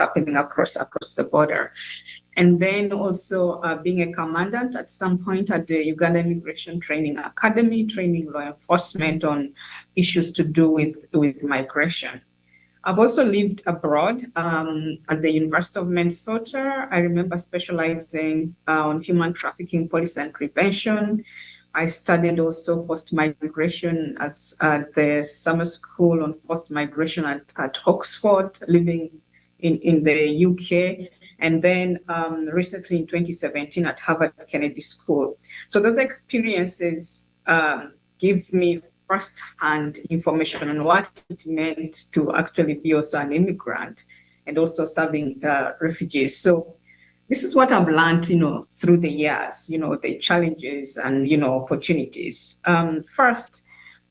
happening across the border. And then also being a commandant at some point at the Uganda Immigration Training Academy, training law enforcement on issues to do with migration. I've also lived abroad at the University of Minnesota. I remember specializing on human trafficking policy and prevention. I studied also forced migration at the summer school on forced migration at Oxford, living in the UK. And then recently in 2017 at Harvard Kennedy School. So those experiences give me first-hand information on what it meant to actually be also an immigrant and also serving refugees. So this is what I've learned, through the years, the challenges and, opportunities. First,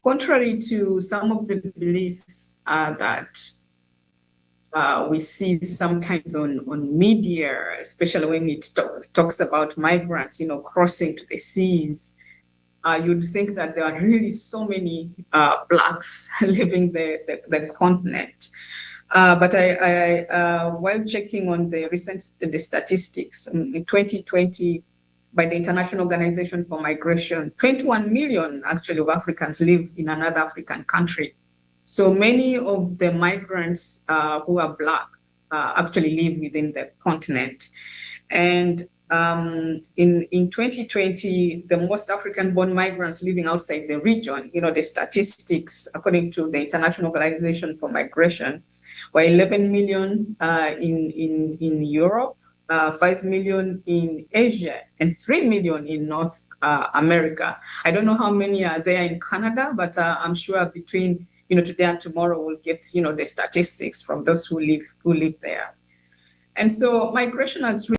contrary to some of the beliefs that we see sometimes on media, especially when it talks about migrants, crossing to the seas, you'd think that there are really so many Blacks leaving the continent. But while checking on the statistics, in 2020, by the International Organization for Migration, 21 million actually of Africans live in another African country. So many of the migrants who are Black actually live within the continent. And in 2020, the most African-born migrants living outside the region, the statistics, according to the International Organization for Migration, were 11 million in Europe, 5 million in Asia, and 3 million in North America. I don't know how many are there in Canada, but I'm sure between today and tomorrow we'll get the statistics from those who live there. And so migration has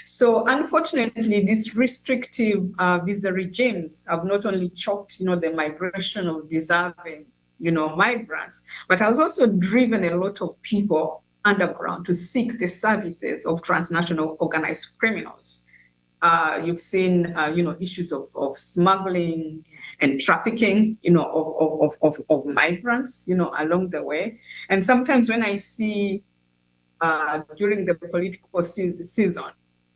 So unfortunately, these restrictive visa regimes have not only choked, the migration of deserving, migrants, but has also driven a lot of people underground to seek the services of transnational organized criminals. You've seen, issues of smuggling and trafficking, of migrants, along the way. And sometimes when I see during the political season,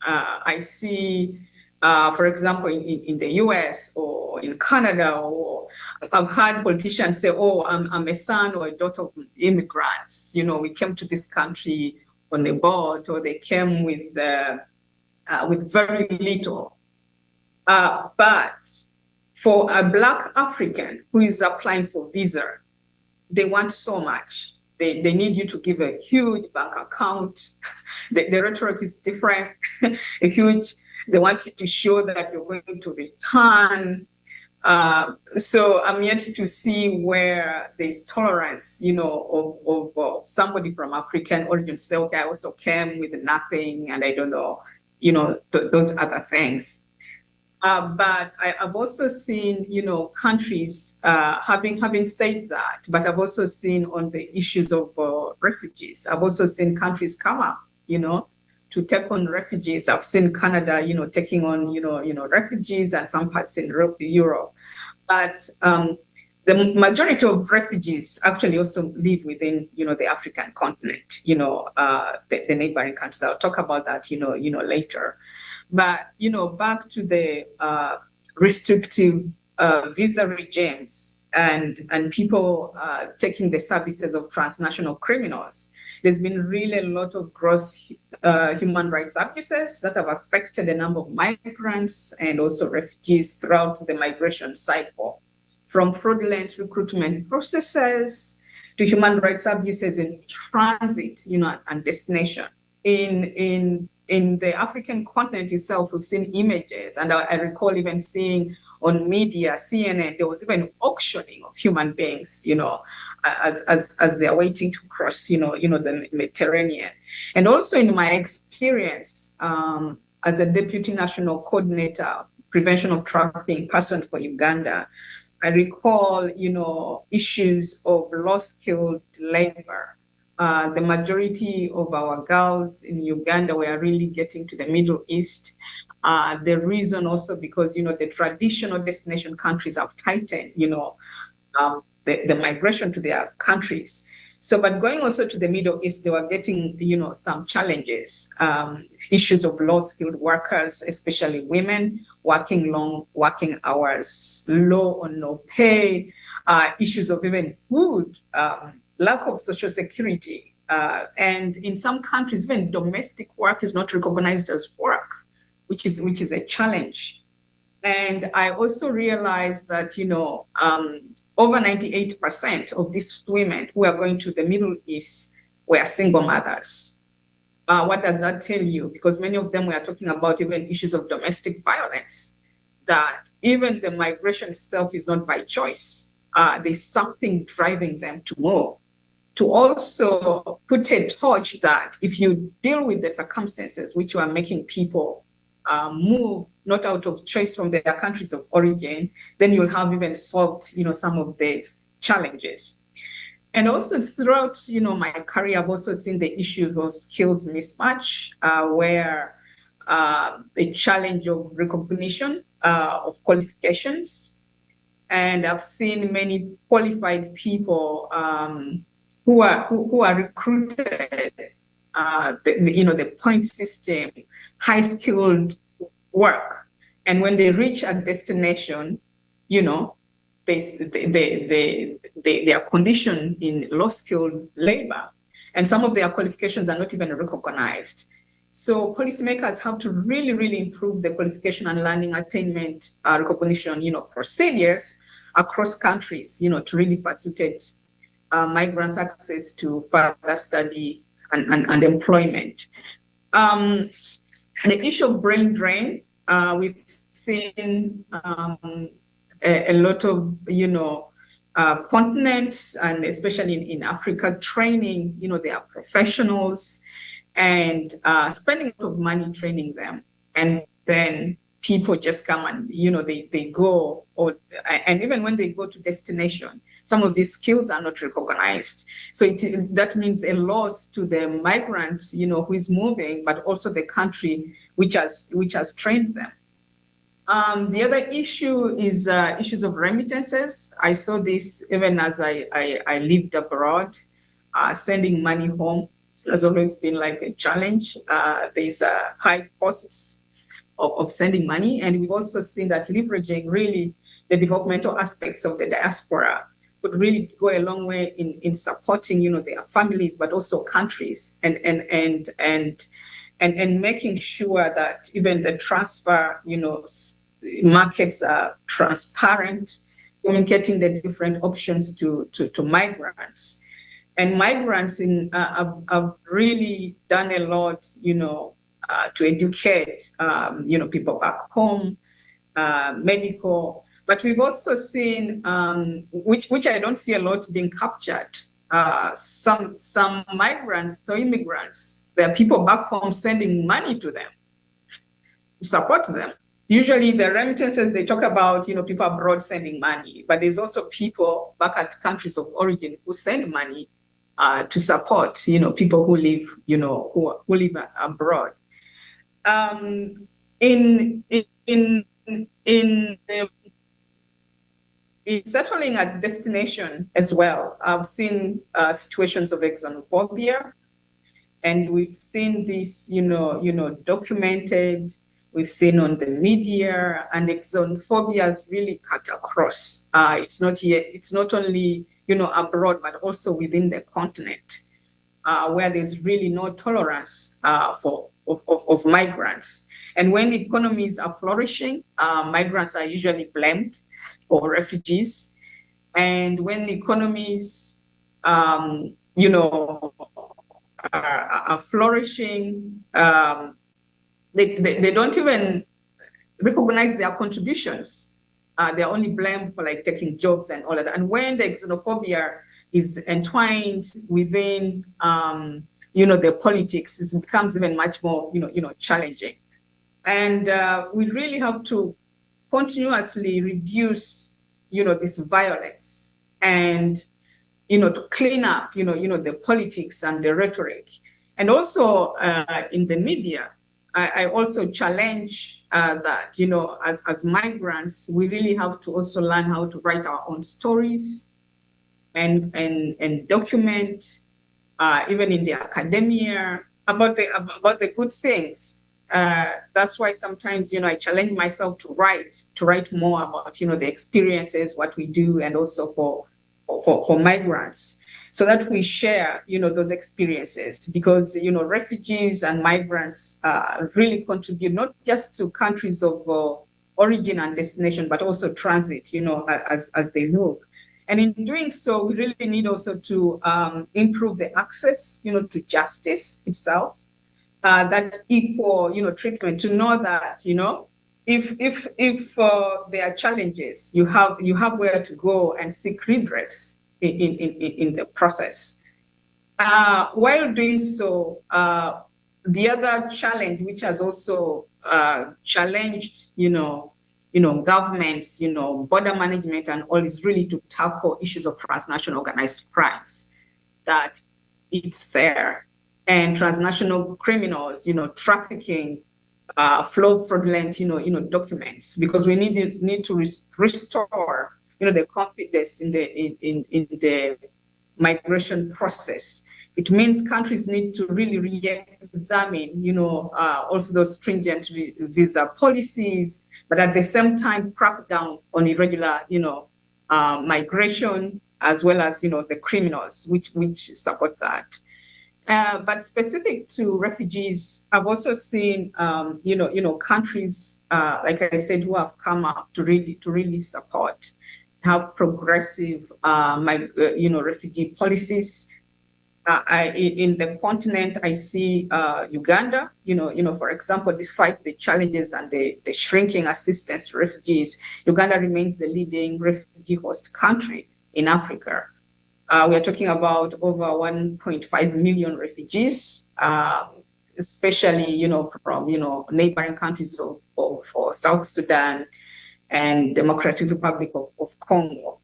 I see, for example, in the US or in Canada, or I've heard politicians say, oh, I'm a son or a daughter of immigrants. We came to this country on a boat, or they came with very little. But for a Black African who is applying for visa, they want so much. They need you to give a huge bank account. The rhetoric is different. They want you to show that you're going to return. So I'm yet to see where there's tolerance, of somebody from African origin say, okay, I also came with nothing, and I don't know, those other things. But I've also seen, countries having said that, but I've also seen on the issues of refugees, I've also seen countries come up, to take on refugees. I've seen Canada, taking on, refugees, and some parts in Europe. But the majority of refugees actually also live within, the African continent, the neighboring countries. I'll talk about that, later. But, back to the restrictive visa regimes and people taking the services of transnational criminals. There's been really a lot of gross human rights abuses that have affected a number of migrants and also refugees throughout the migration cycle, from fraudulent recruitment processes to human rights abuses in transit, and destination. In the African continent itself, we've seen images, and I recall even seeing on media, CNN, there was even auctioning of human beings, as they're waiting to cross, the Mediterranean. And also in my experience as a deputy national coordinator, prevention of trafficking persons for Uganda, I recall, issues of low-skilled labor. The majority of our girls in Uganda were really getting to the Middle East. The reason also because, the traditional destination countries have tightened, the migration to their countries. So, but going also to the Middle East, they were getting, some challenges, issues of low-skilled workers, especially women, working long working hours, low or no pay, issues of even food, lack of social security. And in some countries, even domestic work is not recognized as work, which is a challenge. And I also realized that, over 98% of these women who are going to the Middle East were single mothers. What does that tell you? Because many of them were talking about even issues of domestic violence, that even the migration itself is not by choice. There's something driving them to move. To also put a torch that if you deal with the circumstances which are making people move not out of choice from their countries of origin, then you'll have even solved, some of the challenges. And also throughout, my career, I've also seen the issue of skills mismatch, where the challenge of recognition of qualifications. And I've seen many qualified people who are recruited, the point system, high skilled work, and when they reach a destination, they are conditioned in low skilled labor, and some of their qualifications are not even recognized. So policymakers have to really, really improve the qualification and learning attainment recognition, procedures across countries, to really facilitate migrants' access to further study and employment. The issue of brain drain, we've seen a lot of, continents, and especially in Africa, training, their professionals and spending a lot of money training them. And then people just come and, they go, and even when they go to destination, some of these skills are not recognized. So that means a loss to the migrant, who is moving, but also the country which has trained them. The other issue is issues of remittances. I saw this even as I lived abroad. Sending money home has always been like a challenge. There's high costs of sending money. And we've also seen that leveraging really the developmental aspects of the diaspora could really go a long way in supporting, their families, but also countries, and making sure that even the transfer, markets are transparent, communicating the different options to migrants. And migrants have really done a lot, to educate, people back home, medical. But we've also seen, which I don't see a lot being captured, some migrants or immigrants, there are people back home sending money to them, to support them. Usually the remittances, they talk about, people abroad sending money, but there's also people back at countries of origin who send money to support, people who live, who live abroad. In the in settling at destination as well, I've seen situations of xenophobia, and we've seen this, documented. We've seen on the media, and xenophobia has really cut across. It's not only abroad, but also within the continent, where there's really no tolerance of migrants. And when economies are flourishing, migrants are usually blamed, or refugees. And when economies, are flourishing, they don't even recognize their contributions. They're only blamed for like taking jobs and all of that. And when the xenophobia is entwined within, the politics, it becomes even much more, challenging. And we really have to continuously reduce, this violence, and to clean up, the politics and the rhetoric. And also in the media, I also challenge that, as migrants, we really have to also learn how to write our own stories, and document, even in the academia, about the good things. That's why sometimes, I challenge myself to write more about, the experiences, what we do, and also for migrants, so that we share, those experiences, because, refugees and migrants really contribute not just to countries of origin and destination, but also transit, as they move. And in doing so, we really need also to improve the access, to justice itself, that equal, treatment, to know that, if there are challenges, you have where to go and seek redress in the process. While doing so, the other challenge, which has also challenged, governments, border management and all, is really to tackle issues of transnational organized crimes, that it's there, and transnational criminals, trafficking, flow fraudulent, documents, because we need to restore, the confidence in the migration process. It means countries need to really re-examine, also those stringent visa policies, but at the same time crack down on irregular, migration, as well as, the criminals which support that. But specific to refugees, I've also seen, countries, like I said, who have come up to really support, have progressive, refugee policies. In the continent, I see Uganda, for example, despite the challenges and the shrinking assistance to refugees, Uganda remains the leading refugee host country in Africa. We are talking about over 1.5 million refugees, especially, from, neighboring countries of South Sudan and Democratic Republic of Congo.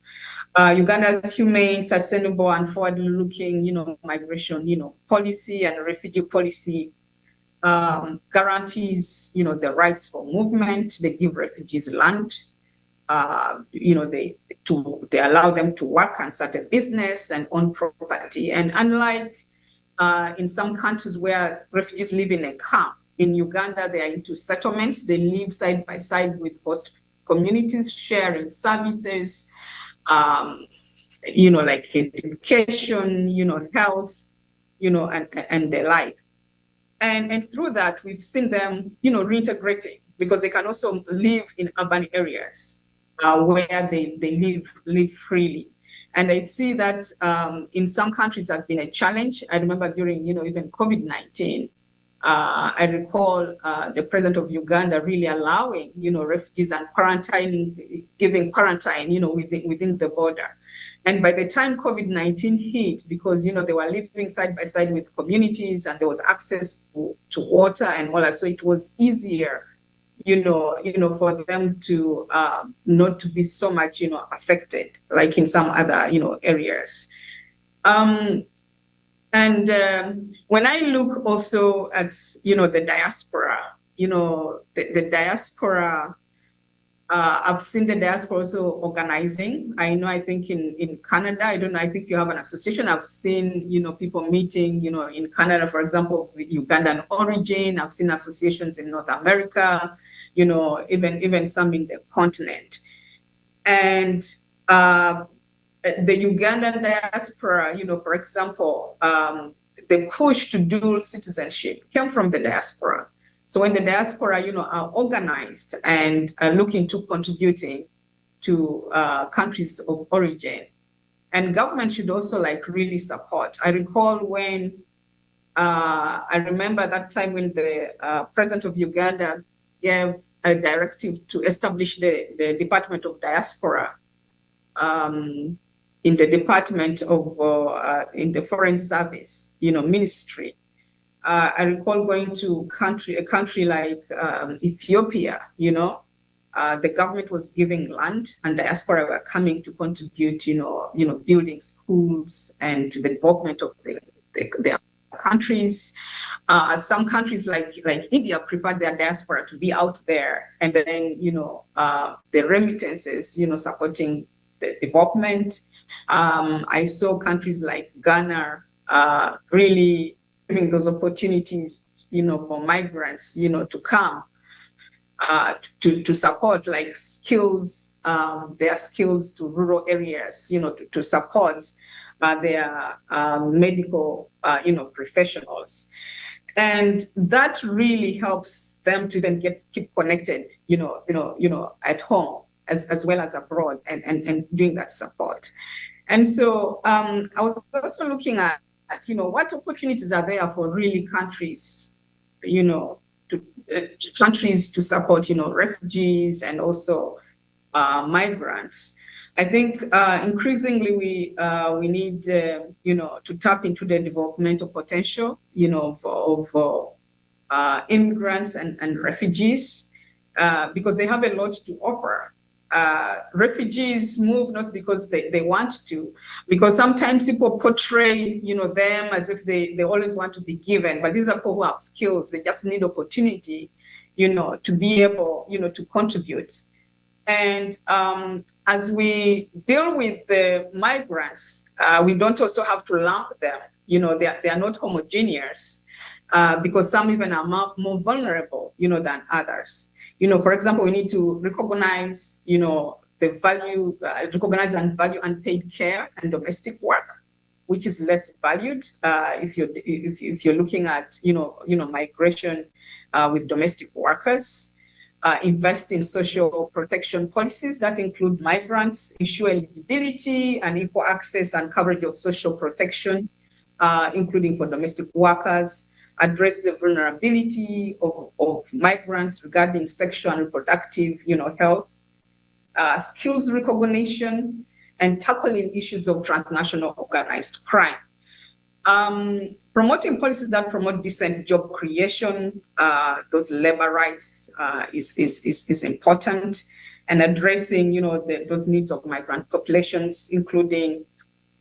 Uganda's humane, sustainable, and forward-looking, migration, policy and refugee policy guarantees, the rights for movement. They give refugees land. They allow them to work and start a business and own property. And unlike in some countries where refugees live in a camp, in Uganda they are into settlements. They live side by side with host communities, sharing services, like education, health, and the like. And through that, we've seen them, reintegrating, because they can also live in urban areas where they live freely. And I see that in some countries has been a challenge. I remember during, even COVID-19, I recall the president of Uganda really allowing, refugees and giving quarantine, within the border. And by the time COVID-19 hit, because, they were living side by side with communities, and there was access to water and all that, so it was easier, for them to not to be so much, affected, like in some other, areas. When I look also at, the diaspora, the diaspora I've seen the diaspora also organizing. I know, I think in Canada, I don't know, I think you have an association. I've seen, people meeting, in Canada, for example, with Ugandan origin. I've seen associations in North America, even some in the continent. And the Ugandan diaspora, for example, the push to dual citizenship came from the diaspora. So when the diaspora, are organized and are looking to contributing to countries of origin, and government should also really support. I recall when I remember that time when the president of Uganda gave a directive to establish the Department of Diaspora in the Department of in the Foreign Service, ministry. I recall going to a country like Ethiopia. The government was giving land, and diaspora were coming to contribute. Building schools and to the development of their countries. Some countries like India prefer their diaspora to be out there, and then the remittances, supporting the development. I saw countries like Ghana really giving those opportunities, for migrants, to come to support skills, their skills to rural areas, to support their medical, professionals. And that really helps them to then keep connected, at home as well as abroad, and doing that support. And so I was also looking at what opportunities are there for really countries, countries to support, refugees and also migrants. I think increasingly we need, to tap into the developmental potential, of immigrants and refugees, because they have a lot to offer. Refugees move not because they want to, because sometimes people portray, them as if they always want to be given, but these are people who have skills. They just need opportunity, to be able, to contribute. And as we deal with the migrants, we don't also have to lump them. They are not homogeneous, because some even are more vulnerable, than others. For example, we need to recognize, the value, recognize and value unpaid care and domestic work, which is less valued if you're looking at, migration with domestic workers. Invest in social protection policies that include migrants, ensure eligibility and equal access and coverage of social protection, including for domestic workers. Address the vulnerability of migrants regarding sexual and reproductive, health, skills recognition, and tackling issues of transnational organized crime. Promoting policies that promote decent job creation, those labor rights, is important, and addressing, those needs of migrant populations, including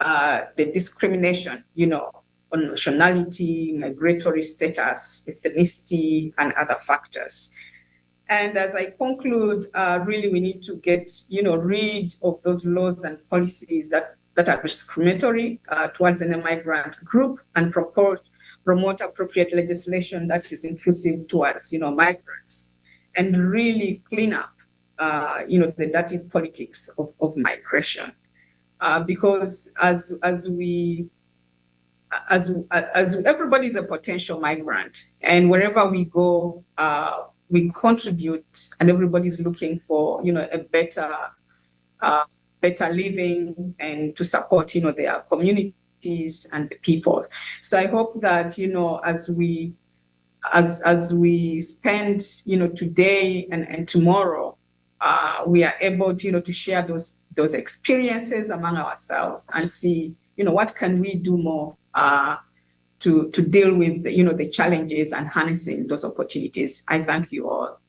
the discrimination, on nationality, migratory status, ethnicity, and other factors. And as I conclude, really we need to get, rid of those laws and policies that are discriminatory towards any migrant group, and promote appropriate legislation that is inclusive towards, migrants, and really clean up, the dirty politics of migration. Because as everybody is a potential migrant, and wherever we go, we contribute, and everybody's looking for, a better living, and to support, their communities and the people. So I hope that, as we spend, today and tomorrow, we are able to, to share those experiences among ourselves, and see, what can we do more to deal with, the challenges and harnessing those opportunities. I thank you all.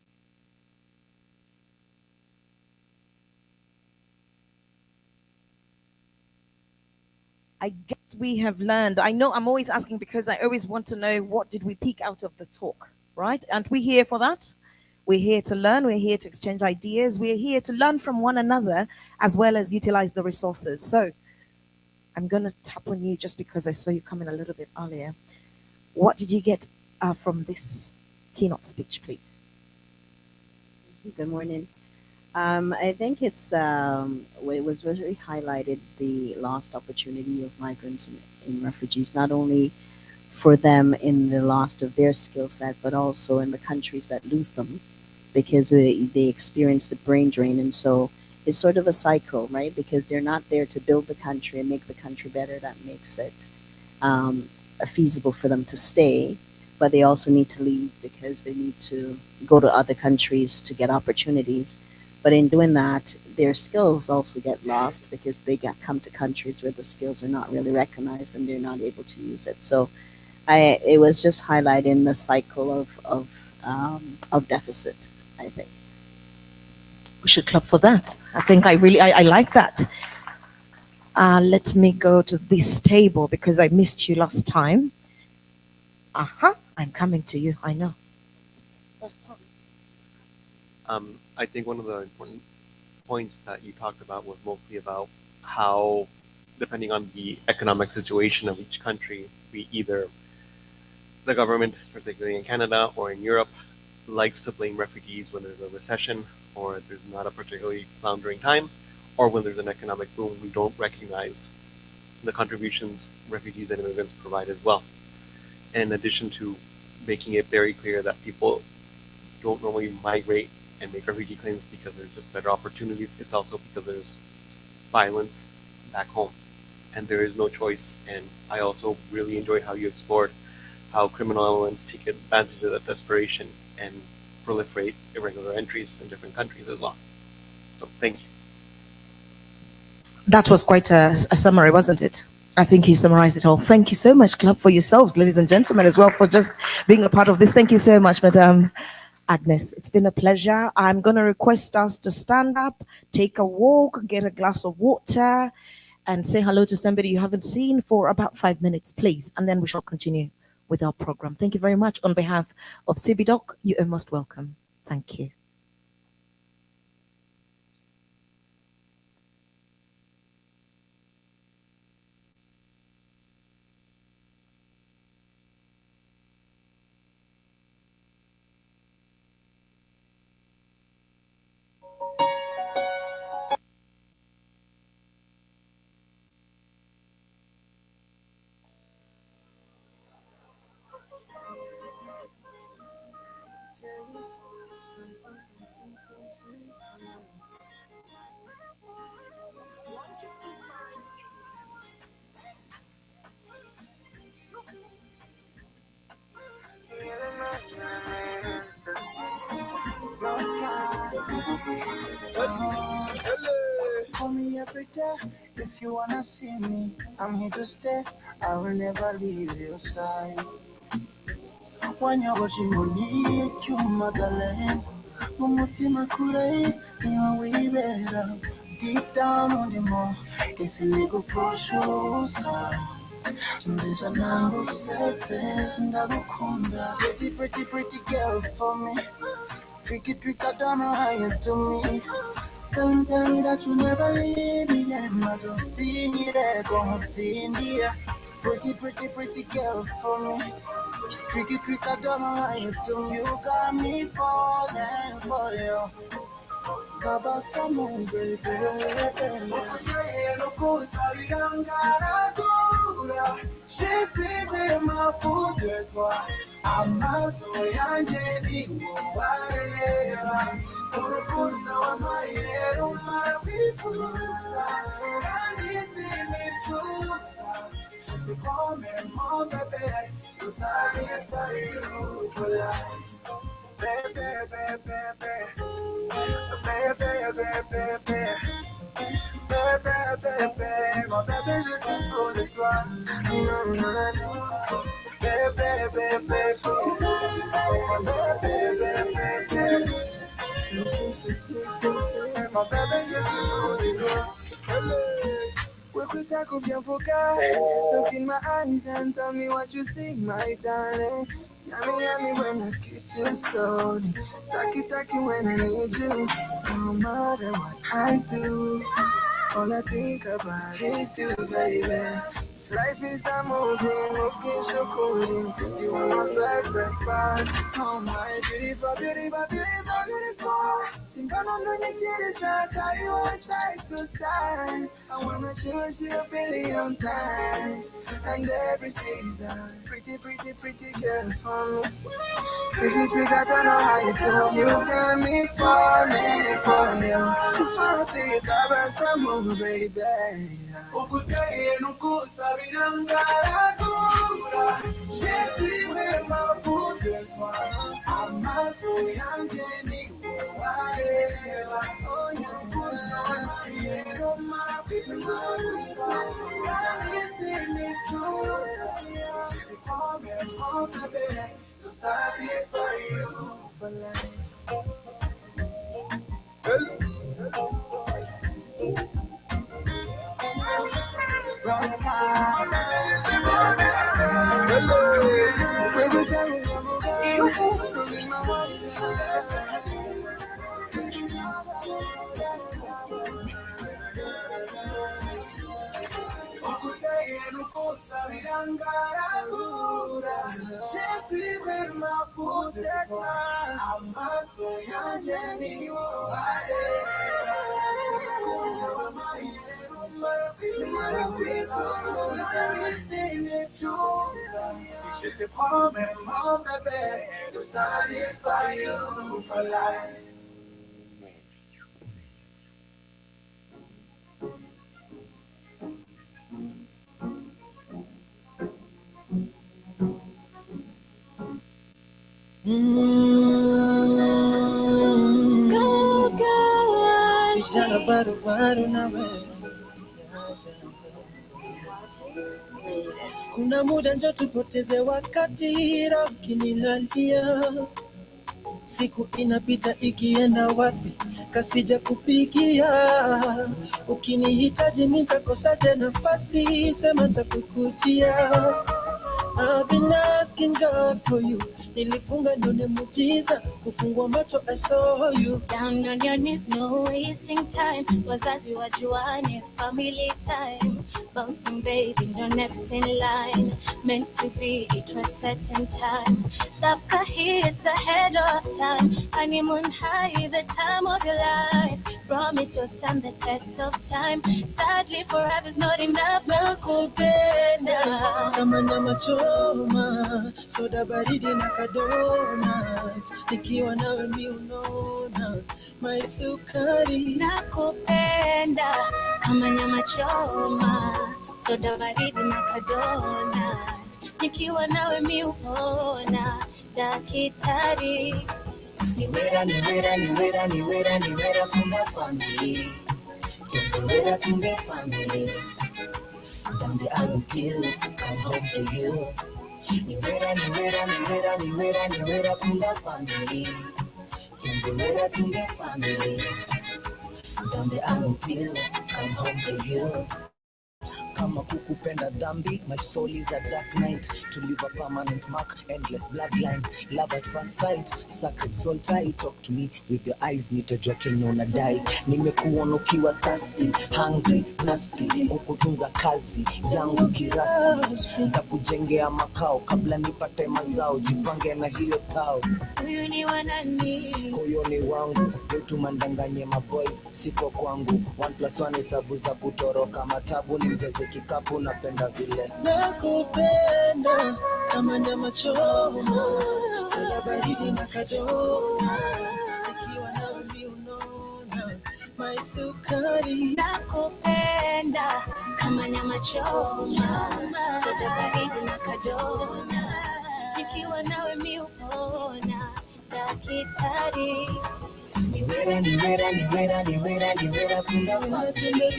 I guess we have learned. I know I'm always asking because I always want to know, what did we pick out of the talk, right? Aren't we here for that? We're here to learn, we're here to exchange ideas, we're here to learn from one another as well as utilize the resources. So I'm going to tap on you just because I saw you coming a little bit earlier. What did you get from this keynote speech, please? Good morning. I think it was really highlighted the lost opportunity of migrants and refugees, not only for them in the loss of their skill set, but also in the countries that lose them because they experience the brain drain. And so it's sort of a cycle, right? Because they're not there to build the country and make the country better. That makes it feasible for them to stay, but they also need to leave because they need to go to other countries to get opportunities. But in doing that, their skills also get lost because they come to countries where the skills are not really recognized and they're not able to use it. So it was just highlighting the cycle of deficit, I think. We should clap for that. I think I like that. Let me go to this table because I missed you last time. I'm coming to you, I know. I think one of the important points that you talked about was mostly about how, depending on the economic situation of each country, the government, particularly in Canada or in Europe, likes to blame refugees when there's a recession or there's not a particularly floundering time, or when there's an economic boom. We don't recognize the contributions refugees and immigrants provide as well. In addition to making it very clear that people don't normally migrate and make refugee claims because there's just better opportunities, it's also because there's violence back home and there is no choice. And I also really enjoyed how you explored how criminal elements take advantage of that desperation and proliferate irregular entries in different countries as well. So thank you. That was quite a summary, wasn't it? I think he summarized it all. Thank you so much. Clap for yourselves, ladies and gentlemen, as well, for just being a part of this. Thank you so much, Madam Agnes. It's been a pleasure. I'm going to request us to stand up, take a walk, get a glass of water, and say hello to somebody you haven't seen for about 5 minutes, please. And then we shall continue with our program. Thank you very much. On behalf of CBDOC, you are most welcome. Thank you. Call me every day if you wanna see me. I'm here to stay. I will never leave your side. When you're watching money, you motherland. Mumutima kure, niyo wibera. Deep down on the more, it's illegal for sure. Nziza nangu sete, ndagukunda. Pretty girl for me. Tricky, I don't know how you do me. Tell me that you never leave me. I must see me there, come see India. Pretty girl for me. Tricky, I don't know how you do. You got me falling for you. Kabasamu, baby. Shesize mafude twa amaso yanje ni mubareba urukundo w'amayero mabifuza kandi sinicuza je come mon bébé you satisfy you for life baby mon bébé je suis fou de toi Quick, I could get focused. Look in my eyes and tell me what you see, my darling. Yummy, yummy when I kiss you slowly. Taki, taki when I need you. No matter what I do, all I think about is you, baby. Life is a movie, looking so cool. You are my favorite part. Oh my beautiful, beautiful, beautiful, beautiful. Singano no nyekiriza, carry you side to side. I wanna choose you a billion times, and every season. Pretty, pretty, pretty girl for me. Pretty, pretty, I don't know how you do. You got me falling for you. Just wanna see you cover some more, baby. Ukuteye nukusabira ngaragura Jesiwe mavuge twa Amaso yanjye ni wareba Onyakuna mayero mapinga Yanisi ni chusa Come baby to satisfy you for life. Je te promets mon bébé to satisfy you for life. Vijana barubaru na wewe, kuna muda njo tupoteze wakati, roho kinilalia, siku inapita ikienda wapi, kasija kupigia, ukinihitaji mitakosaje nafasi, sema takukujia. I've been asking God for you. Nilifunga ndone mujiza, kufungua macho I saw you. Down on your knees, no wasting time. Wazazi wajuane, family time. Bouncing baby, the next in line. Meant to be, it was set in time. Love hits ahead of time. Honeymoon high, the time of your life. Promise will stand the test of time. Sadly, forever's not enough. Nakupenda kama nyama choma, soda baridi na kadonat, nikiwa nawe mi unona my sukari. Nakupenda kama nyama choma, soda baridi na kadonat, nikiwa nawe mi upona dakitari. Niwera, niwera, niwera, niwera, niwera, kumba family. Niwera, tumbe family. Down the aisle with you, come home to you. Niwera, niwera, niwera, niwera, niwera, kumba family. Niwera, tumbe family. Down the aisle with you, come home to you. Kama kukupenda dhambi, my soul is a dark night. To leave a permanent mark, endless bloodline. Love at first sight, sacred soul tie. Talk to me with your eyes, nitajua kenye unadai. Nimekuona ukiwa thirsty, hungry, nasty. Kukutunza kazi yangu kirasi. Nitakujengea makao kabla nipate mazao. Jipange na hiyo thao. Huyu ni wa nani? Huyo ni wangu, yetu mandanganye maboys, siko kwangu. 1+1 hesabu za kutoroka matabu, ni mjeze kikapu, napenda vile. Nakupenda kama nyama choma, soda baridi na kadonat, nikiwa nawe mi unona my sukari. Nakupenda kama nyama choma, soda baridi na kadonat, nikiwa nawe mi upona dakitari. Niwera, niwera, niwera, niwera, niwera, kumba family.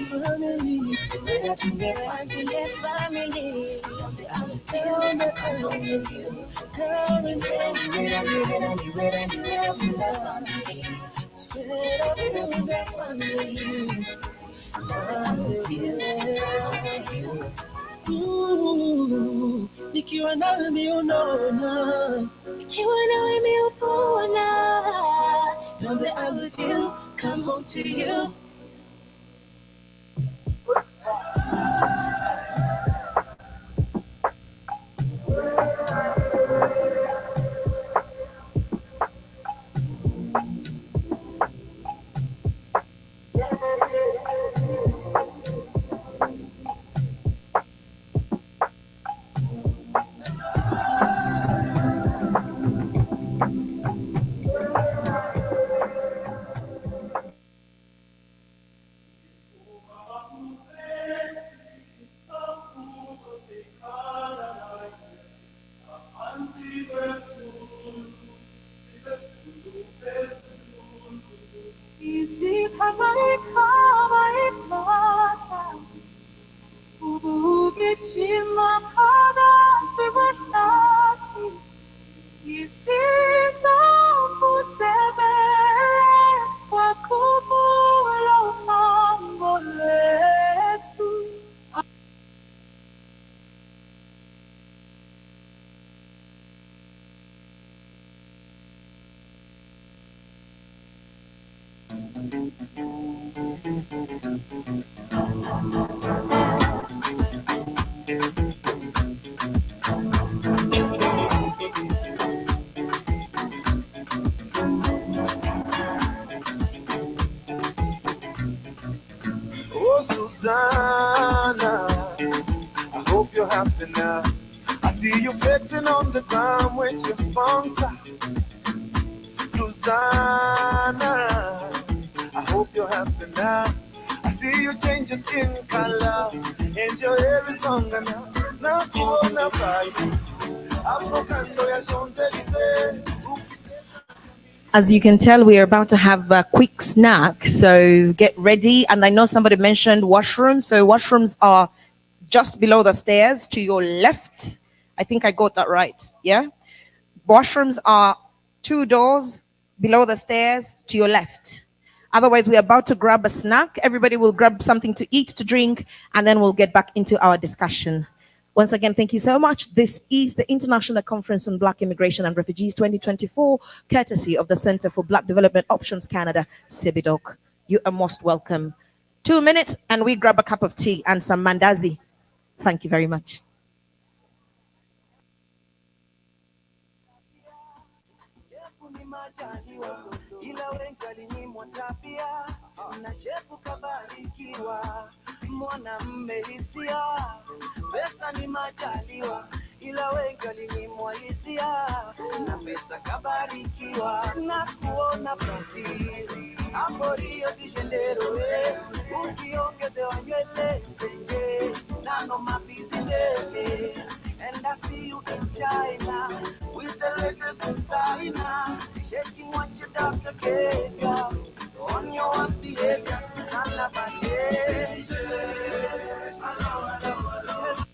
Niwera, tumbe family. Down the aisle with you, come home to you. Niwera, niwera, niwera, niwera, niwera, kumba family. Niwera, tumbe family. Down the aisle with you, come home to you. Nikiwa nawe mi unaona, Nikiwa nawe mi upona. now that I'm with you, come home to you. Oh, Susanna, I hope you're happy now. I see you flexing on the ground with your sponsor. Susanna, I hope you're happy now. I see you change your skin color and your hair is longer now. Na kuona pale hapo kando ya Champs-Elysees. As you can tell, we are about to have a quick snack, so get ready. And I know somebody mentioned washrooms. So washrooms are just below the stairs to your left. I think I got that right. Yeah. Washrooms are 2 doors below the stairs to your left. Otherwise, we're about to grab a snack. Everybody will grab something to eat, to drink, and then we'll get back into our discussion. Once again, thank you so much. This is the International Conference on Black Immigration and Refugees 2024, courtesy of the Center for Black Development Options Canada, CBDOC. You are most welcome. 2 minutes, and we grab a cup of tea and some mandazi. Thank you very much. Ila wengi walinyimwa tabia na shepu kabarikiwa, mwanamme hisia, pesa ni majaliwa. Ila wengi walinyimwa hisia na pesa kabarikiwa, na kuona Brazil hapo Rio de Janeiro, ukiongezewa nywele senje nano mabusiness. And I see you in China with the latest designer, shaking what your doctor gave ya on your worst behavior. Susanna Bandeira. Hello, hello, hello.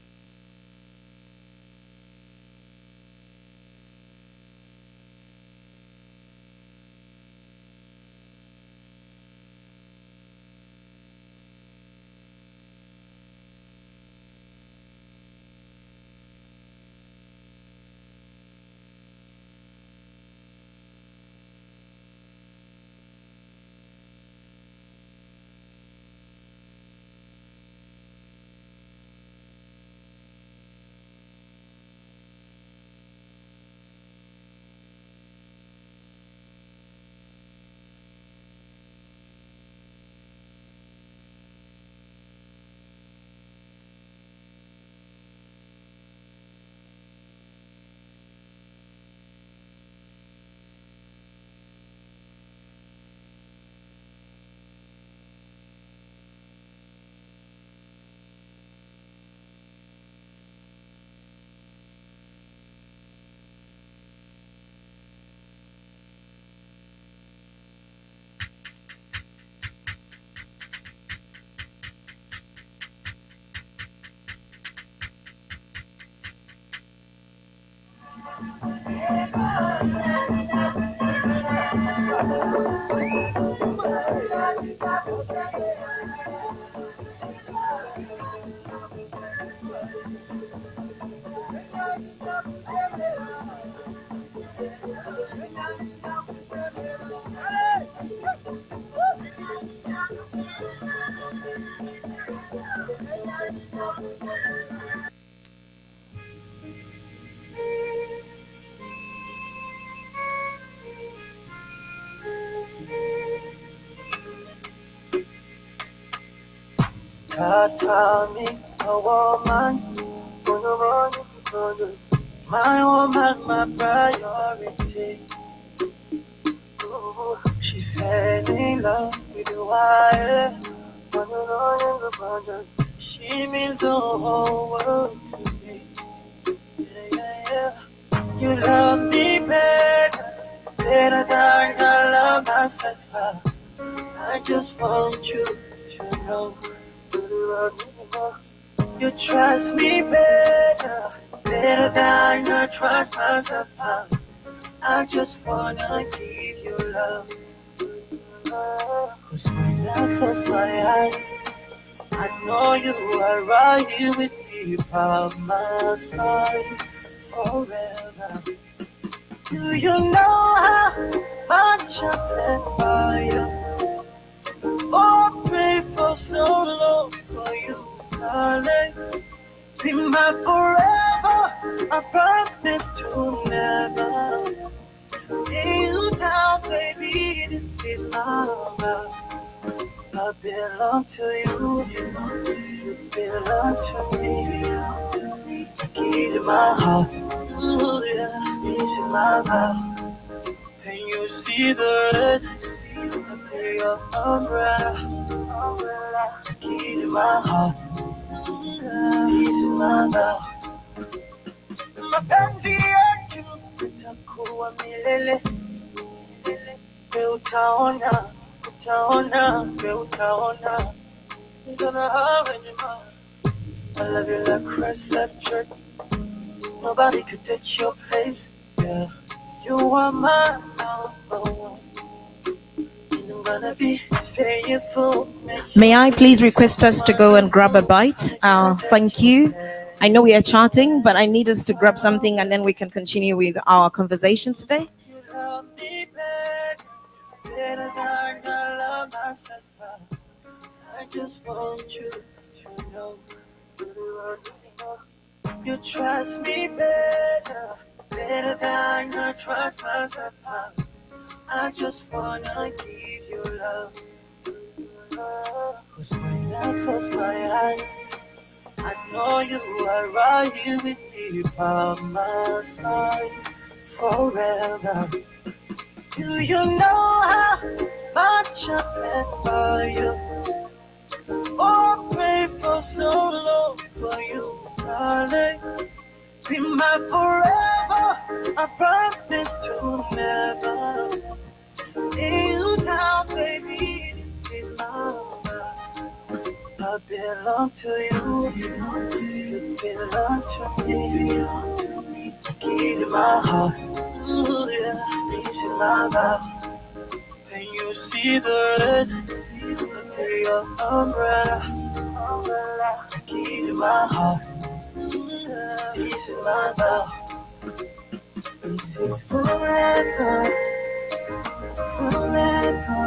God found me a woman. My woman, my priority. She fell in love with the wire. She means the whole world to me. Yeah, yeah, yeah. You love me better than I love myself. I just want you to know. You trust me better than I trust myself. I just wanna give you love. 'Cause when I close my eyes, I know you are right here with me by my side forever. Do you know how much I plan for you? Oh, pray for so long for you, darling. Be my forever. I promise to never lay you down, baby. This is my love. I belong to you. You belong to me. I give you my heart. Ooh, yeah. This is my vow. Can you see the red? I play your umbrella. I give you my heart. This is my vow. Mapenzi yetu itakuwa milele. We utaona, we utaona. It's on a high in your mind. I love you like Christ left church. Nobody could take your place. Yeah, you are my number one. And I'm gonna be faithful. May I please request us to go and grab a bite? Thank you. I know we are chatting, but I need us to grab something and then we can continue with our conversation today. You love me better than I love myself. I just want you to know. You trust me better than I trust myself. I just wanna give you love. 'Cause when I close my eyes, I know you are right here with me by my side forever. Do you know how much I plan for you? Oh, pray for so long for you, darling. Be my forever. I promise to never lay you down, baby. This is my love. I belong to you. You belong to me. I give you my heart. Ooh, yeah. This is my vow. When you see the red, I play your umbrella. I give you my heart. This is my vow. This is forever, forever.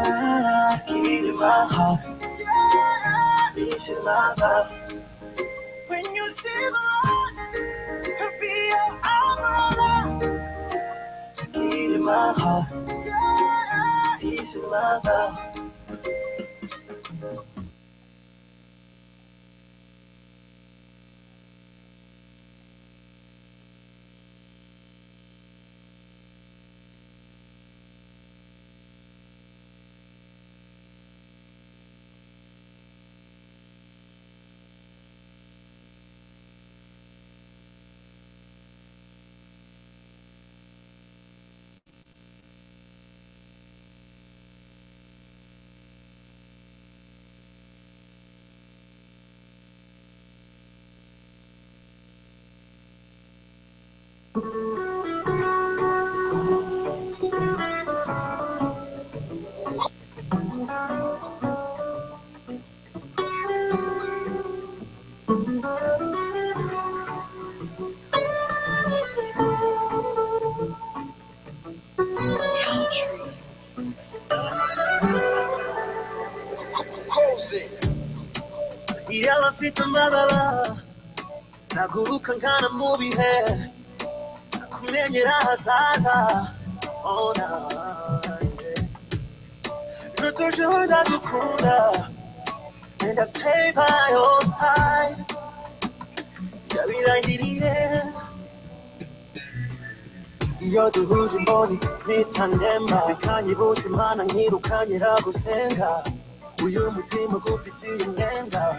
I give you my heart. This is my vow. When you see the light, it'll be your umbrella. I give you my heart. This is my vow. Yala fita mababa naguruka nkana mu bihe kumenyera hazaza ona je toujours ndagukunda and I stay by your side. 별이라이리래 이어두지 보니 네 탄덴바 백하니 보지만 난 이룩하니라고 생각 우유 무티모 구피티인 낸다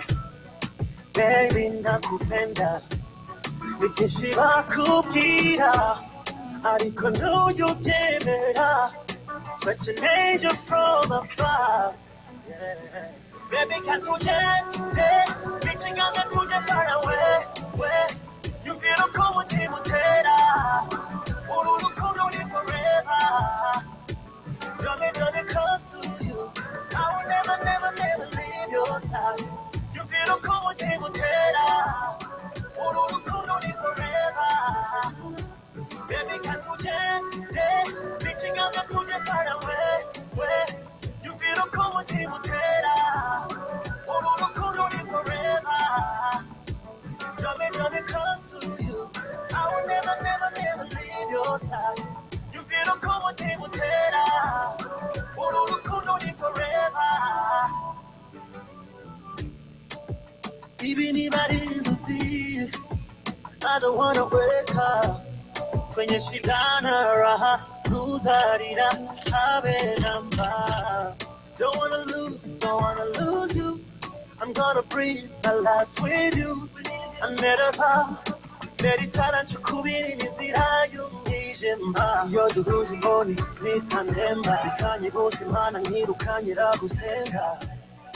Baby 나 kupenda nikishiba kupira ariko ntuyobyemera Such an angel from above yeah. Baby can't you reaching out to you far away where you feel come to mutera 오로로 코로니 forever Draw me close to you I will never leave your side You feel come to mutera 오로로 코로니 forever Baby can't you reaching out to you far away where you feel come to mutera 오로로 코로니 forever Draw me close to you I will never leave your side You feel come to mutera 오로로 코로니 forever Even if I didn't see I don't wanna wake up kwenye shidana raha kuzarira habe namba Don't wanna lose you I'm gonna breathe my last with you I never vow 메리타란 축구빈인 인지라 용기심바 이어두지 보니 네 탄덴바 이칸이 보지만 난 이룩하니라고 생각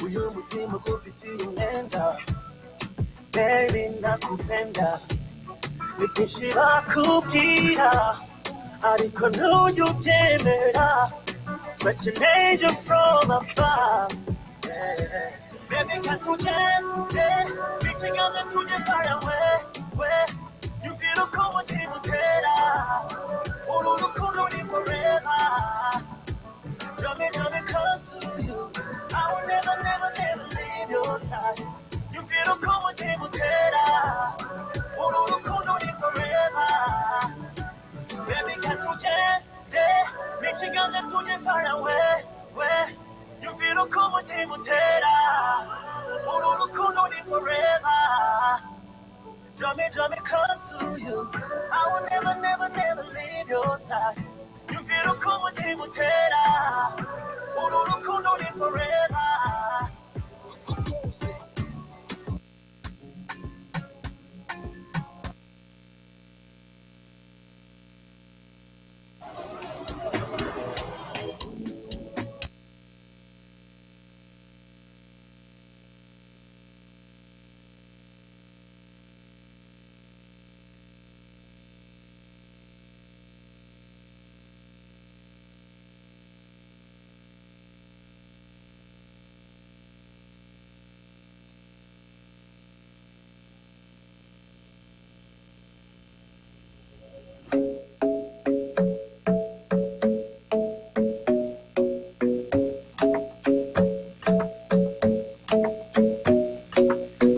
우유 무티모 구피티인 낸다 Baby 나 kupenda nikishiba kupira ariko ntuyobyemera Such an angel from above yeah. Baby can't you reaching out to you far away where you feel come to mutera 오로로 코로니 forever Draw me close to you I will never leave your side You feel come to mutera 오로로 코로니 forever Baby can't you reaching out to you far away where you feel come to mutera 오로로 코로니 forever Draw me close to you I will never leave your side You feel come to mutera 오로로 코로니 forever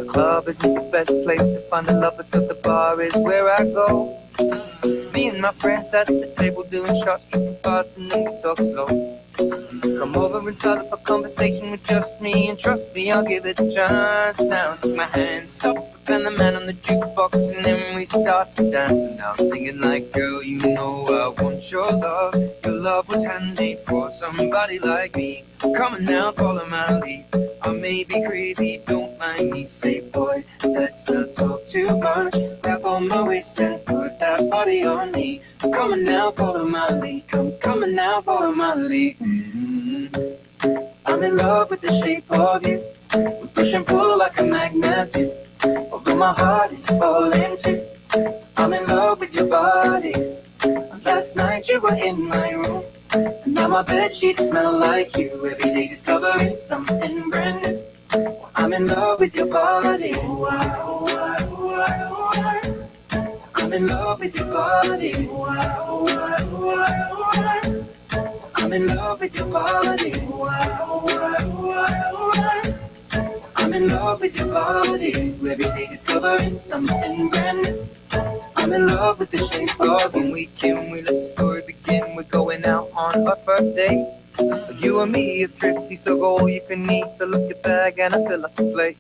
Club isn't the best place to find the lovers, so the bar is where I go. Me and my friends at the table doing shots, tripping fast, and then we talk slow. Come over and start up a conversation with just me, and trust me, I'll give it a chance. Now take my hand, stop, and the man on the jukebox, and then we start to dance. And now I'm singing like, girl, you know I want your love. Your love was handmade for somebody like me. Come on now, follow my lead. I may be crazy, don't mind me. Say, boy, let's not talk too much. Grab on my waist and put that body on me. Come on now, follow my lead. Come on now, follow my lead. I'm in love with the shape of you. We push and pull like a magnet do. Although my heart is falling too. I'm in love with your body. Last night you were in my room. And now my bedsheets smell like you. Every day discovering something brand new. I'm in love with your body. I'm in love with your body. I'm in love with your body. I'm in love with your body. Every day discovering something brand new. I'm in love with the shape of you. When we let the story begin. We're going out on our first date. You and me are thrifty, so go all you can eat. Fill up your bag and I fill up the plate.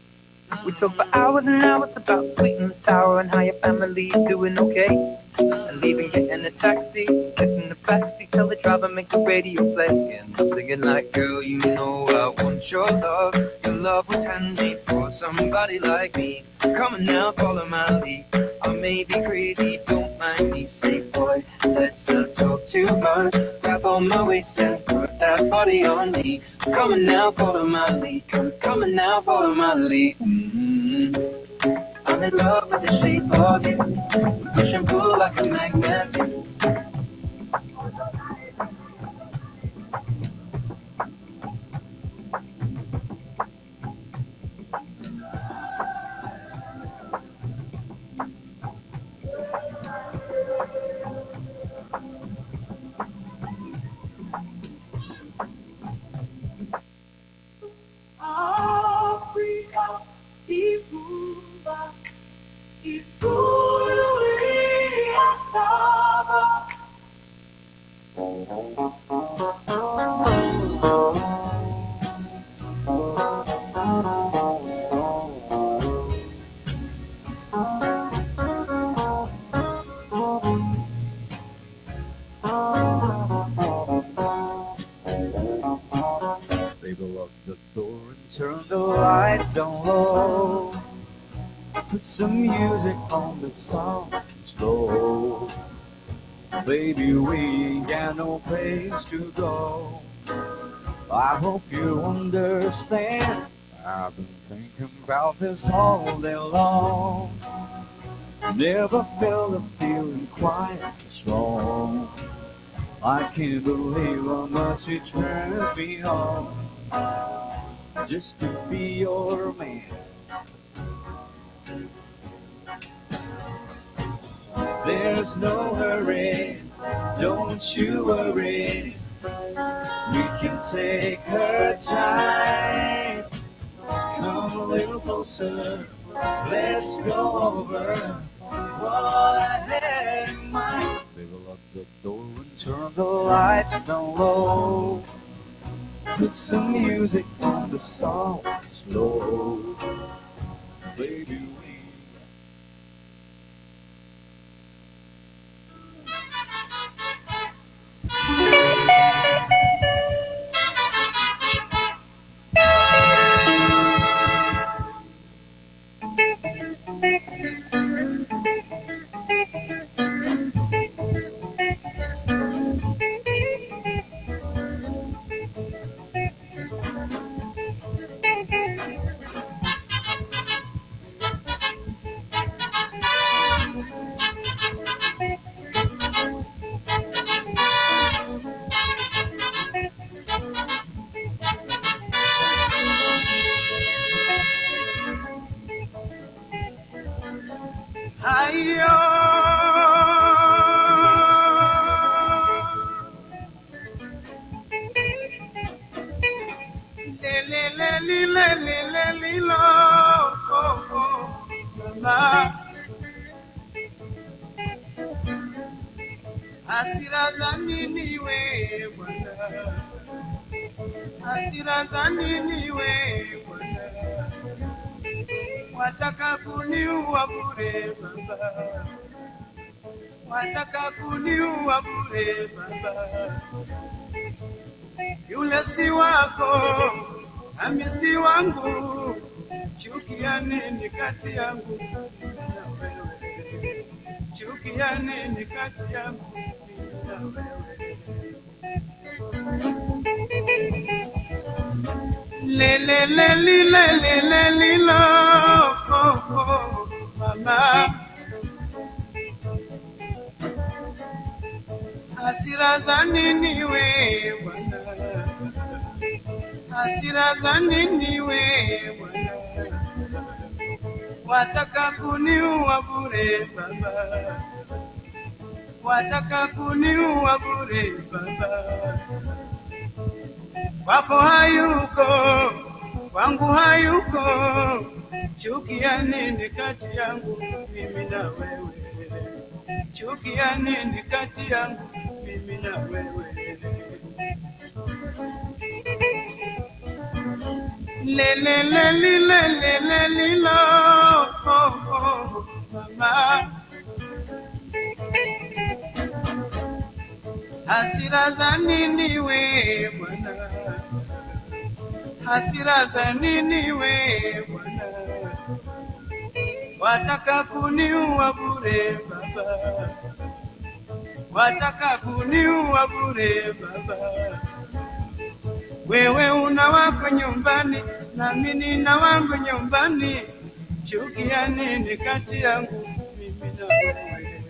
We talk for hours and hours about sweet and sour and how your family's doing okay. And leaving, getting a taxi, kissing the backseat, tell the driver make the radio play. And I'm singing like, girl, you know I want your love. Your love was handmade for somebody like me. Come on now, follow my lead. I may be crazy, don't mind me. Say, boy, let's not talk too much. Grab on my waist and put that body on me. Come on now, follow my lead. Come on now, follow my lead. I'm in love with the shape of you. We push and pull like a magnet do. Africa, Ivuba, Isuru, Asaba. Baby, lock the door and turn the lights down low. Put some music on the sound slow. Baby, we ain't got no place to go. I hope you understand. I've been thinking about this all day long. Never felt a feeling quite strong. I can't believe how much it turns me on just to be your man. There's no hurry, don't you worry. We can take our time. Come a little closer, let's go over what I had in mind. Baby, lock the door and turn the lights down low. Put some music on the song slow. Baby, Hasira za nini we Bwana, hasira za nini we Bwana, wataka kuniua bure Baba, wataka kuniua bure Baba. Yule si wako nami si wangu, chuki ya nini kati yangu na wewe? Chuki ya nini kati yangu na wewe? Le le le li le le le li lo oh oh mama. Hasira za nini we Bwana, hasira za nini we Bwana, wataka kuniua bure Baba, wataka kuniua bure Baba. Wako hayuko, wangu hayuko, chuki ya nini kati yangu mimi na wewe? Chuki ya nini kati yangu mimi na wewe? Le le le li le le le li lo, oh, oh, mama. Hasira za nini we bwana, hasira za nini we bwana, wataka kuniua bure baba, wataka kuniua bure baba. Wewe una wako nyumbani na mimi nina wangu nyumbani, chuki ya nini kati yangu mimi na wewe?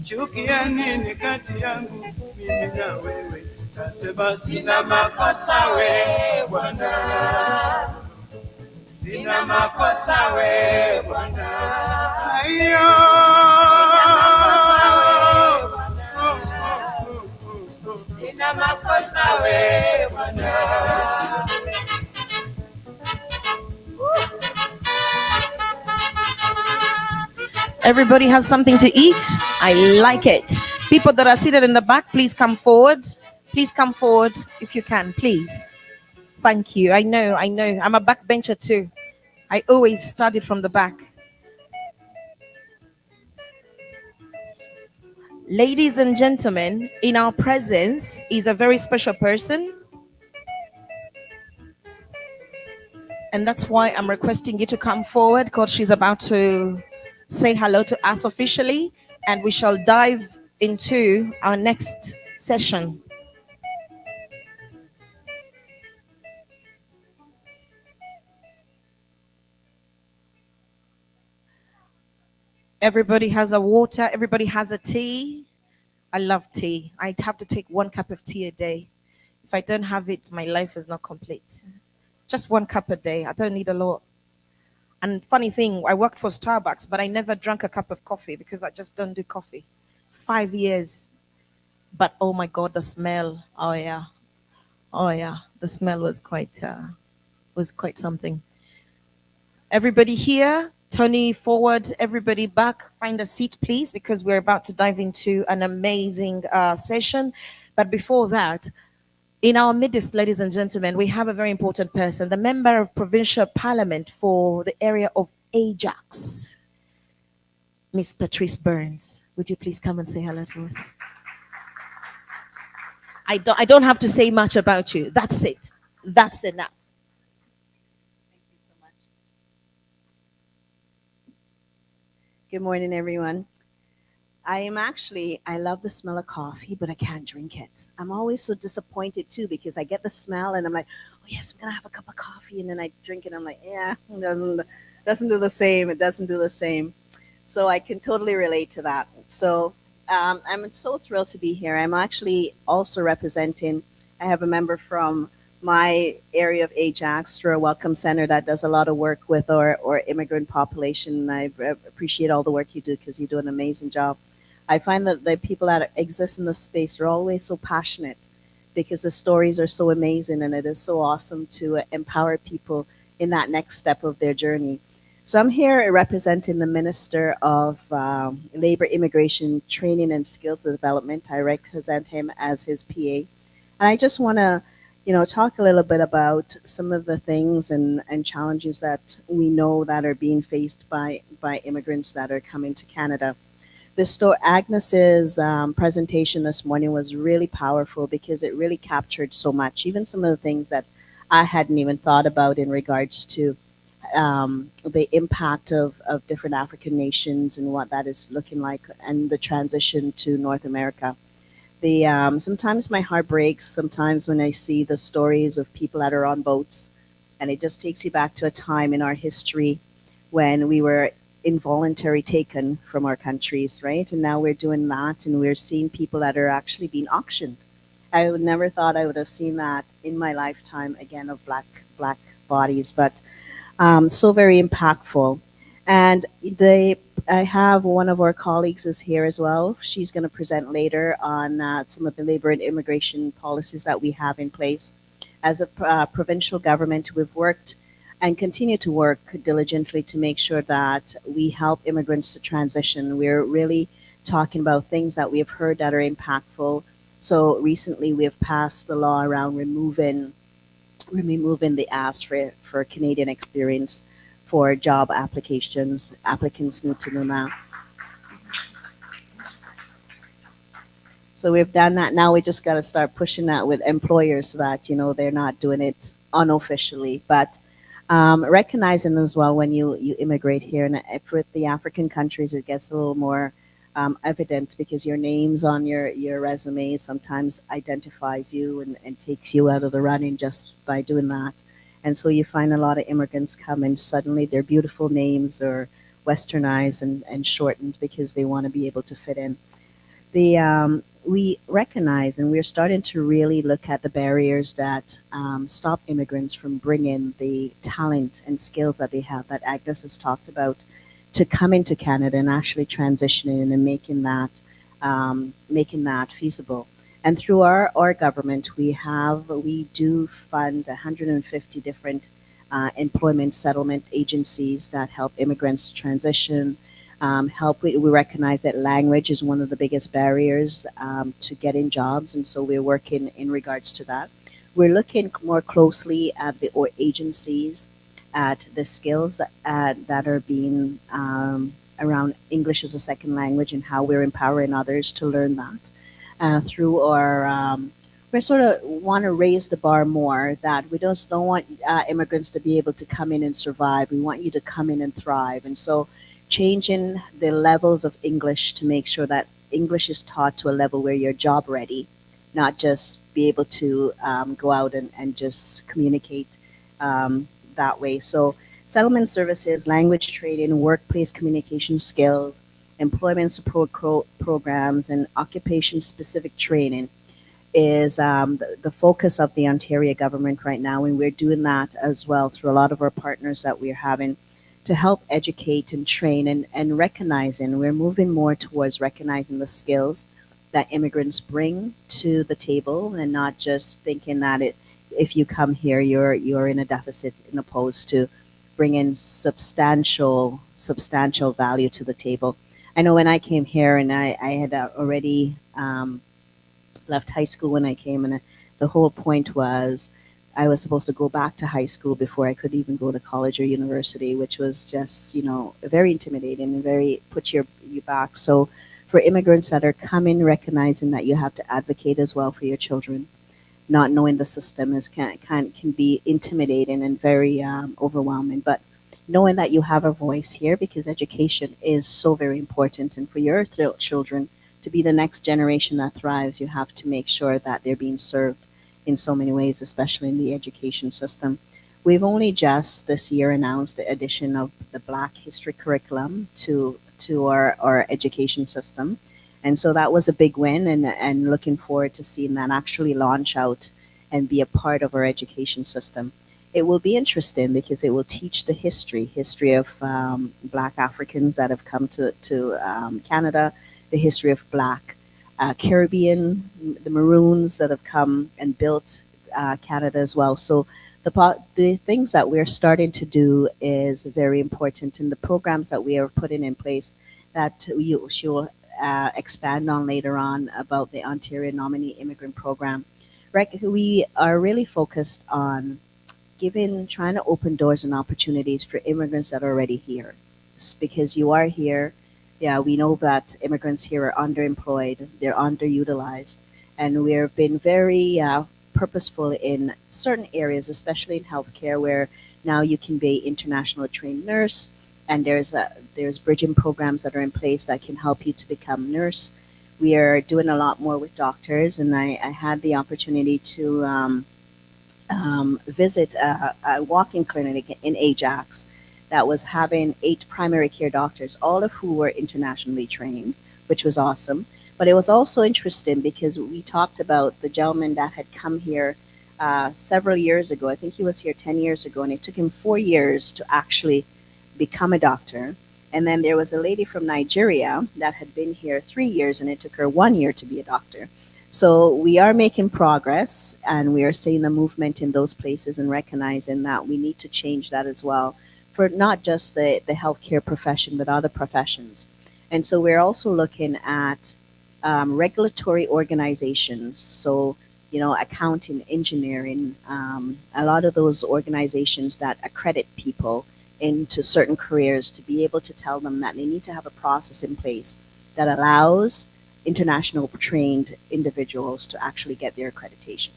Chuki ya nini kati yangu mimi na wewe? Nasema sina makosa we bwana, sina makosa we bwana. Ayo, sina makosa we bwana. Everybody has something to eat. I like it. People that are seated in the back, please come forward. Please come forward if you can, please. Thank you. I know. I'm a backbencher too. I always started from the back. Ladies and gentlemen, in our presence is a very special person. And that's why I'm requesting you to come forward, because she's about to say hello to us officially, and we shall dive into our next session. Everybody has a water, everybody has a tea. I love tea. I have to take 1 cup of tea a day. If I don't have it, my life is not complete. Just 1 cup a day. I don't need a lot. And funny thing, I worked for Starbucks, but I never drank a cup of coffee because I just don't do coffee. 5 years. But oh my God, the smell. Oh yeah. The smell was quite something. Everybody here, Tony forward, everybody back. Find a seat, please, because we're about to dive into an amazing session. But before that, in our midst, ladies and gentlemen, we have a very important person, the member of provincial parliament for the area of Ajax, Miss Patrice Burns. Would you please come and say hello to us? I don't have to say much about you. That's it. That's enough. Thank you so much. Good morning, everyone. I love the smell of coffee, but I can't drink it. I'm always so disappointed too, because I get the smell and I'm like, oh yes, I'm gonna have a cup of coffee, and then I drink it and I'm like, yeah, it doesn't do the same. It doesn't do the same. So I can totally relate to that. So I'm so thrilled to be here. I'm actually also representing, I have a member from my area of Ajax through a welcome center that does a lot of work with our immigrant population. I appreciate all the work you do, because you do an amazing job. I find that the people that exist in this space are always so passionate, because the stories are so amazing, and it is so awesome to empower people in that next step of their journey. So I'm here representing the Minister of Labor, Immigration, Training and Skills Development. I represent him as his PA. And I just want to, talk a little bit about some of the things and challenges that we know that are being faced by immigrants that are coming to Canada. Agnes's presentation this morning was really powerful, because it really captured so much, even some of the things that I hadn't even thought about in regards to the impact of different African nations and what that is looking like, and the transition to North America. Sometimes my heart breaks sometimes when I see the stories of people that are on boats, and it just takes you back to a time in our history when we were involuntary taken from our countries, right? And now we're doing that, and we're seeing people that are actually being auctioned. I would never thought I would have seen that in my lifetime again, of black bodies, but so very impactful. And I have one of our colleagues is here as well. She's going to present later on some of the labor and immigration policies that we have in place. As a provincial government, we've worked and continue to work diligently to make sure that we help immigrants to transition. We're really talking about things that we have heard that are impactful, So recently we have passed the law around removing the ask for Canadian experience for job applications. Applicants need to know now. So we've done that. Now we just got to start pushing that with employers so that, they're not doing it unofficially. But recognizing as well when you immigrate here, and for the African countries, it gets a little more evident because your names on your resume sometimes identifies you and takes you out of the running just by doing that. And so you find a lot of immigrants come and suddenly their beautiful names are westernized and shortened because they want to be able to fit in. We recognize and we're starting to really look at the barriers that stop immigrants from bringing the talent and skills that they have that Agnes has talked about to come into Canada and actually transitioning and making that feasible. And through our government, we do fund 150 different employment settlement agencies that help immigrants transition. We recognize that language is one of the biggest barriers to getting jobs, and so we're working in regards to that. We're looking more closely at the agencies, at the skills that are being around English as a second language and how we're empowering others to learn that through our. We sort of want to raise the bar more that we just don't want immigrants to be able to come in and survive. We want you to come in and thrive, and so changing the levels of English to make sure that English is taught to a level where you're job ready, not just be able to go out and just communicate that way. So settlement services, language training, workplace communication skills, employment support programs, and occupation specific training is the focus of the Ontario government right now. And we're doing that as well through a lot of our partners that we're having to help educate and train and recognizing. We're moving more towards recognizing the skills that immigrants bring to the table and not just thinking that if you come here you're in a deficit, in opposed to bringing substantial value to the table. I know when I came here and I had already left high school when I came, and the whole point was I was supposed to go back to high school before I could even go to college or university, which was just, very intimidating and very put you back. So for immigrants that are coming, recognizing that you have to advocate as well for your children, not knowing the system can be intimidating and very overwhelming. But knowing that you have a voice here, because education is so very important, and for your children to be the next generation that thrives, you have to make sure that they're being served in so many ways, especially in the education system. We've only just this year announced the addition of the Black History curriculum to our education system. And so that was a big win, and looking forward to seeing that actually launch out and be a part of our education system. It will be interesting because it will teach the history of Black Africans that have come to Canada, the history of Black Caribbean, the Maroons that have come and built Canada as well. So the things that we're starting to do is very important, and the programs that we are putting in place that she will expand on later on about the Ontario Nominee Immigrant Program. We are really focused on trying to open doors and opportunities for immigrants that are already here, because you are here. Yeah, we know that immigrants here are underemployed, they're underutilized, and we've been very purposeful in certain areas, especially in healthcare, where now you can be international trained nurse, and there's bridging programs that are in place that can help you to become nurse. We are doing a lot more with doctors, and I had the opportunity to visit a walk-in clinic in Ajax that was having 8 primary care doctors, all of who were internationally trained, which was awesome. But it was also interesting because we talked about the gentleman that had come here several years ago. I think he was here 10 years ago, and it took him 4 years to actually become a doctor. And then there was a lady from Nigeria that had been here 3 years, and it took her 1 year to be a doctor. So we are making progress, and we are seeing the movement in those places and recognizing that we need to change that as well, for not just the healthcare profession, but other professions. And so we're also looking at regulatory organizations. So, accounting, engineering, a lot of those organizations that accredit people into certain careers to be able to tell them that they need to have a process in place that allows international trained individuals to actually get their accreditation.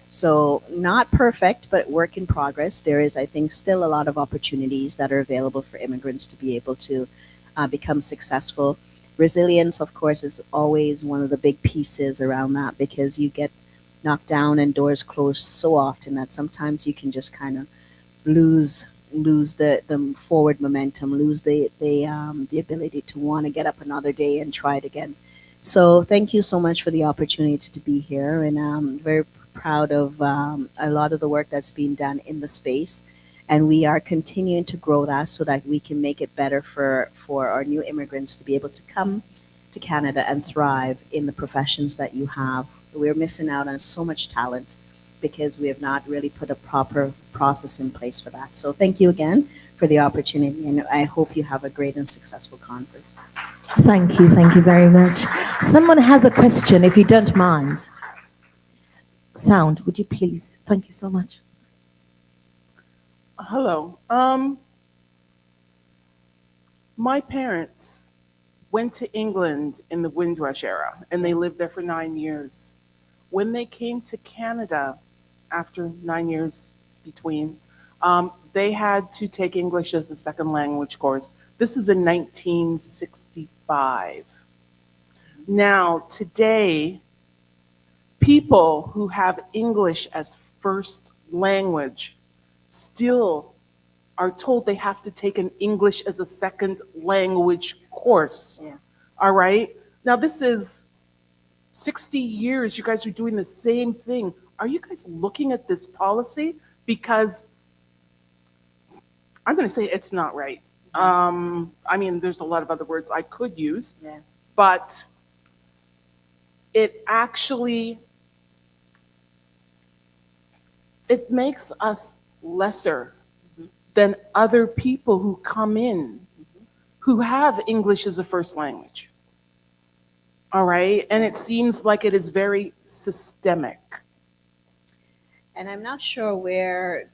So, not perfect, but work in progress. There is, I think, still a lot of opportunities that are available for immigrants to be able to become successful. Resilience, of course, is always one of the big pieces around that, because you get knocked down and doors closed so often that sometimes you can just kind of lose the forward momentum, lose the ability to want to get up another day and try it again. So thank you so much for the opportunity to be here, and I'm very proud of a lot of the work that's being done in the space, and we are continuing to grow that so that we can make it better for our new immigrants to be able to come to Canada and thrive in the professions that you have. We're missing out on so much talent because we have not really put a proper process in place for that. So thank you again for the opportunity, and I hope you have a great and successful conference. Thank you very much. Someone has a question, if you don't mind. Sound, would you please? Thank you so much. Hello. My parents went to England in the Windrush era, and they lived there for 9 years. When they came to Canada, after 9 years between, they had to take English as a second language course. This is in 1965. Now, today, people who have English as first language still are told they have to take an English as a second language course. Yeah. All right? Now, this is 60 years you guys are doing the same thing. Are you guys looking at this policy? Because I'm going to say it's not right. I mean, there's a lot of other words I could use, Yeah. but it actually, it makes us lesser than other people who come in who have English as a first language. All right? And it seems like it is very systemic. And I'm not sure where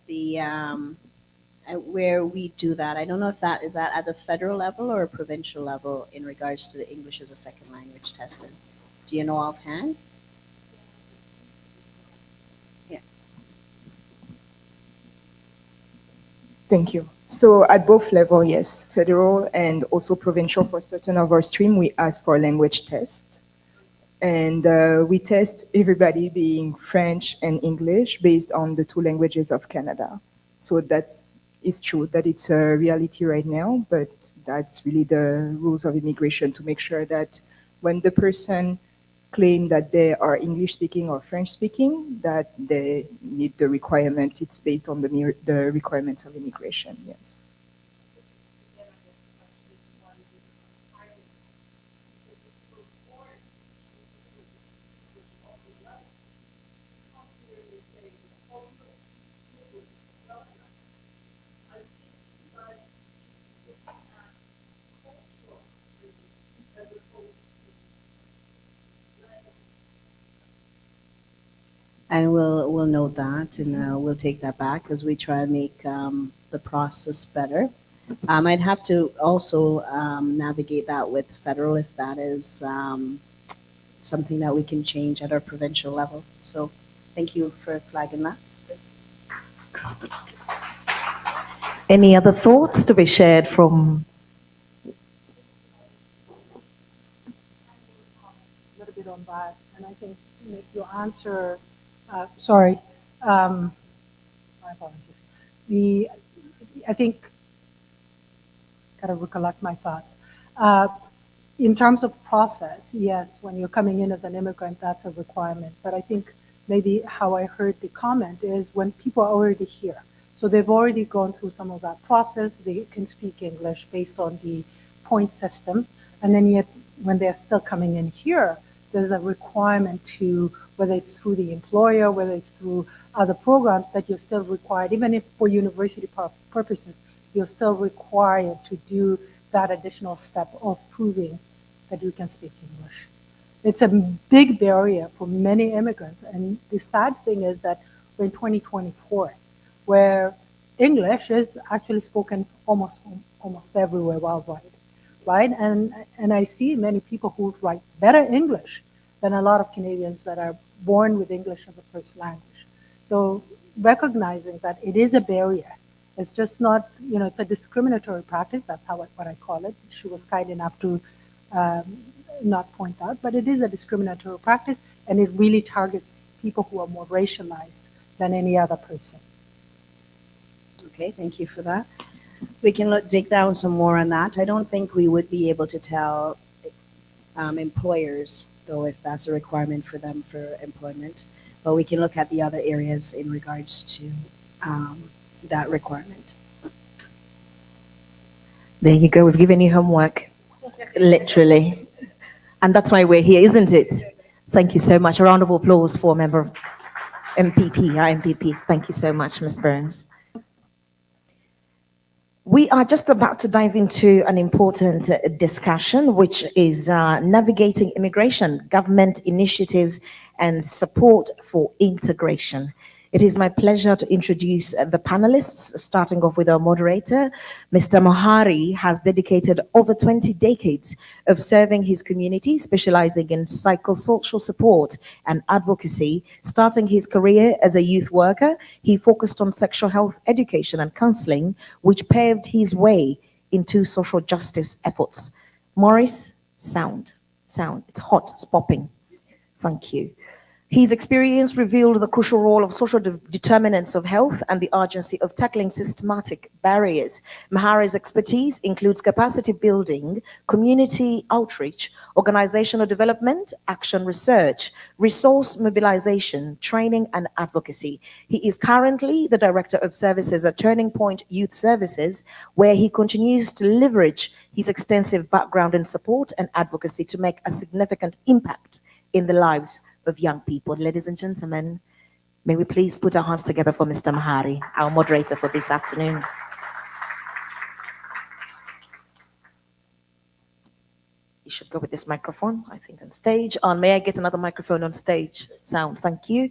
where we do that. I don't know if that is that at the federal level or a provincial level in regards to the English as a second language testing. Do you know offhand? Yeah. Thank you. So at both level, yes, federal and also provincial for certain of our stream, we ask for a language test. And we test everybody being French and English based on the two languages of Canada. So it's true that it's a reality right now, but that's really the rules of immigration to make sure that when the person claim that they are English speaking or French speaking, that they meet the requirement. It's based on the requirements of immigration, yes. And we'll note that, and we'll take that back as we try and make the process better. I'd have to also navigate that with federal if that is something that we can change at our provincial level. So thank you for flagging that. Any other thoughts to be shared from? A little bit on that, and I think your answer. Sorry, my apologies. I think, gotta recollect my thoughts. In terms of process, yes, when you're coming in as an immigrant, that's a requirement. But I think maybe how I heard the comment is when people are already here. So they've already gone through some of that process. They can speak English based on the point system. And then yet, when they're still coming in here, there's a requirement to, whether it's through the employer, whether it's through other programs, that you're still required, even if for university purposes, you're still required to do that additional step of proving that you can speak English. It's a big barrier for many immigrants. And the sad thing is that we're in 2024, where English is actually spoken almost everywhere worldwide, right? And I see many people who write better English than a lot of Canadians that are born with English as a first language. So recognizing that it is a barrier. It's just not, it's a discriminatory practice. That's what I call it. She was kind enough to not point out, but it is a discriminatory practice, and it really targets people who are more racialized than any other person. Okay, thank you for that. We can dig down some more on that. I don't think we would be able to tell employers, though, if that's a requirement for them for employment, but we can look at the other areas in regards to that requirement. There you go. We've given you homework, literally. And that's why we're here, isn't it? Thank you so much. A round of applause for a member of MPP, our MPP. Thank you so much, Ms. Burns. We are just about to dive into an important discussion, which is navigating immigration, government initiatives, and support for integration. It is my pleasure to introduce the panelists, starting off with our moderator. Mr. Mohari has dedicated over 20 decades of serving his community, specializing in psychosocial support and advocacy. Starting his career as a youth worker, he focused on sexual health education and counseling, which paved his way into social justice efforts. Maurice, sound. It's hot, it's popping. Thank you. His experience revealed the crucial role of social determinants of health and the urgency of tackling systematic barriers. Mohari's expertise includes capacity building, community outreach, organizational development, action research, resource mobilization, training, and advocacy. He is currently the Director of Services at Turning Point Youth Services, where he continues to leverage his extensive background in support and advocacy to make a significant impact in the lives of young people. Ladies and gentlemen, may we please put our hands together for Mr. Mohari, our moderator for this afternoon. You should go with this microphone, I think, on stage. And may I get another microphone on stage? Sound, thank you.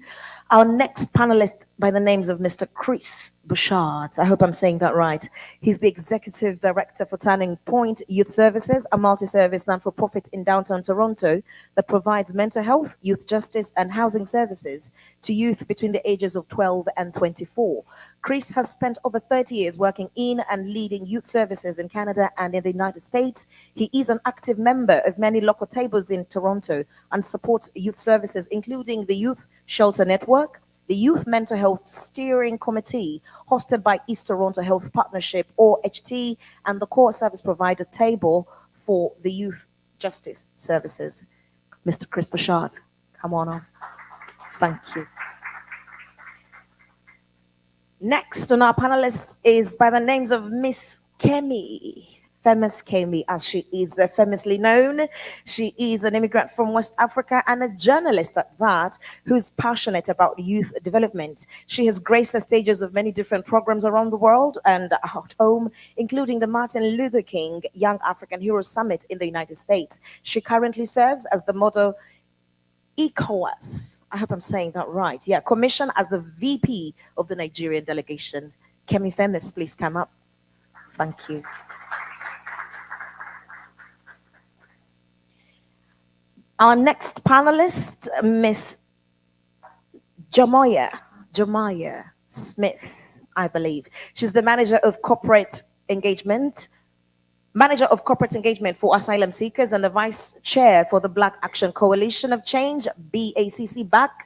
Our next panelist by the names of Mr. Chris Bouchard. I hope I'm saying that right. He's the Executive Director for Turning Point Youth Services, a multi-service non-for-profit in downtown Toronto that provides mental health, youth justice, and housing services to youth between the ages of 12 and 24. Chris has spent over 30 years working in and leading youth services in Canada and in the United States. He is an active member of many local tables in Toronto and supports youth services, including the Youth Shelter Network, the Youth Mental Health Steering Committee, hosted by East Toronto Health Partnership, or HT, and the core service provider table for the Youth Justice Services. Mr. Chris Bouchard, come on up. Thank you. Next on our panelists is by the names of Miss Kemi. Famous Kemi, as she is famously known. She is an immigrant from West Africa and a journalist at that, who's passionate about youth development. She has graced the stages of many different programs around the world and at home, including the Martin Luther King Young African Hero Summit in the United States. She currently serves as the model ECOWAS, I hope I'm saying that right. Yeah, commission as the VP of the Nigerian delegation. Kemi Famous, please come up. Thank you. Our next panelist, Miss Jamaya Smith, I believe. She's the manager of corporate engagement for asylum seekers and the vice chair for the Black Action Coalition of Change, BACC BAC.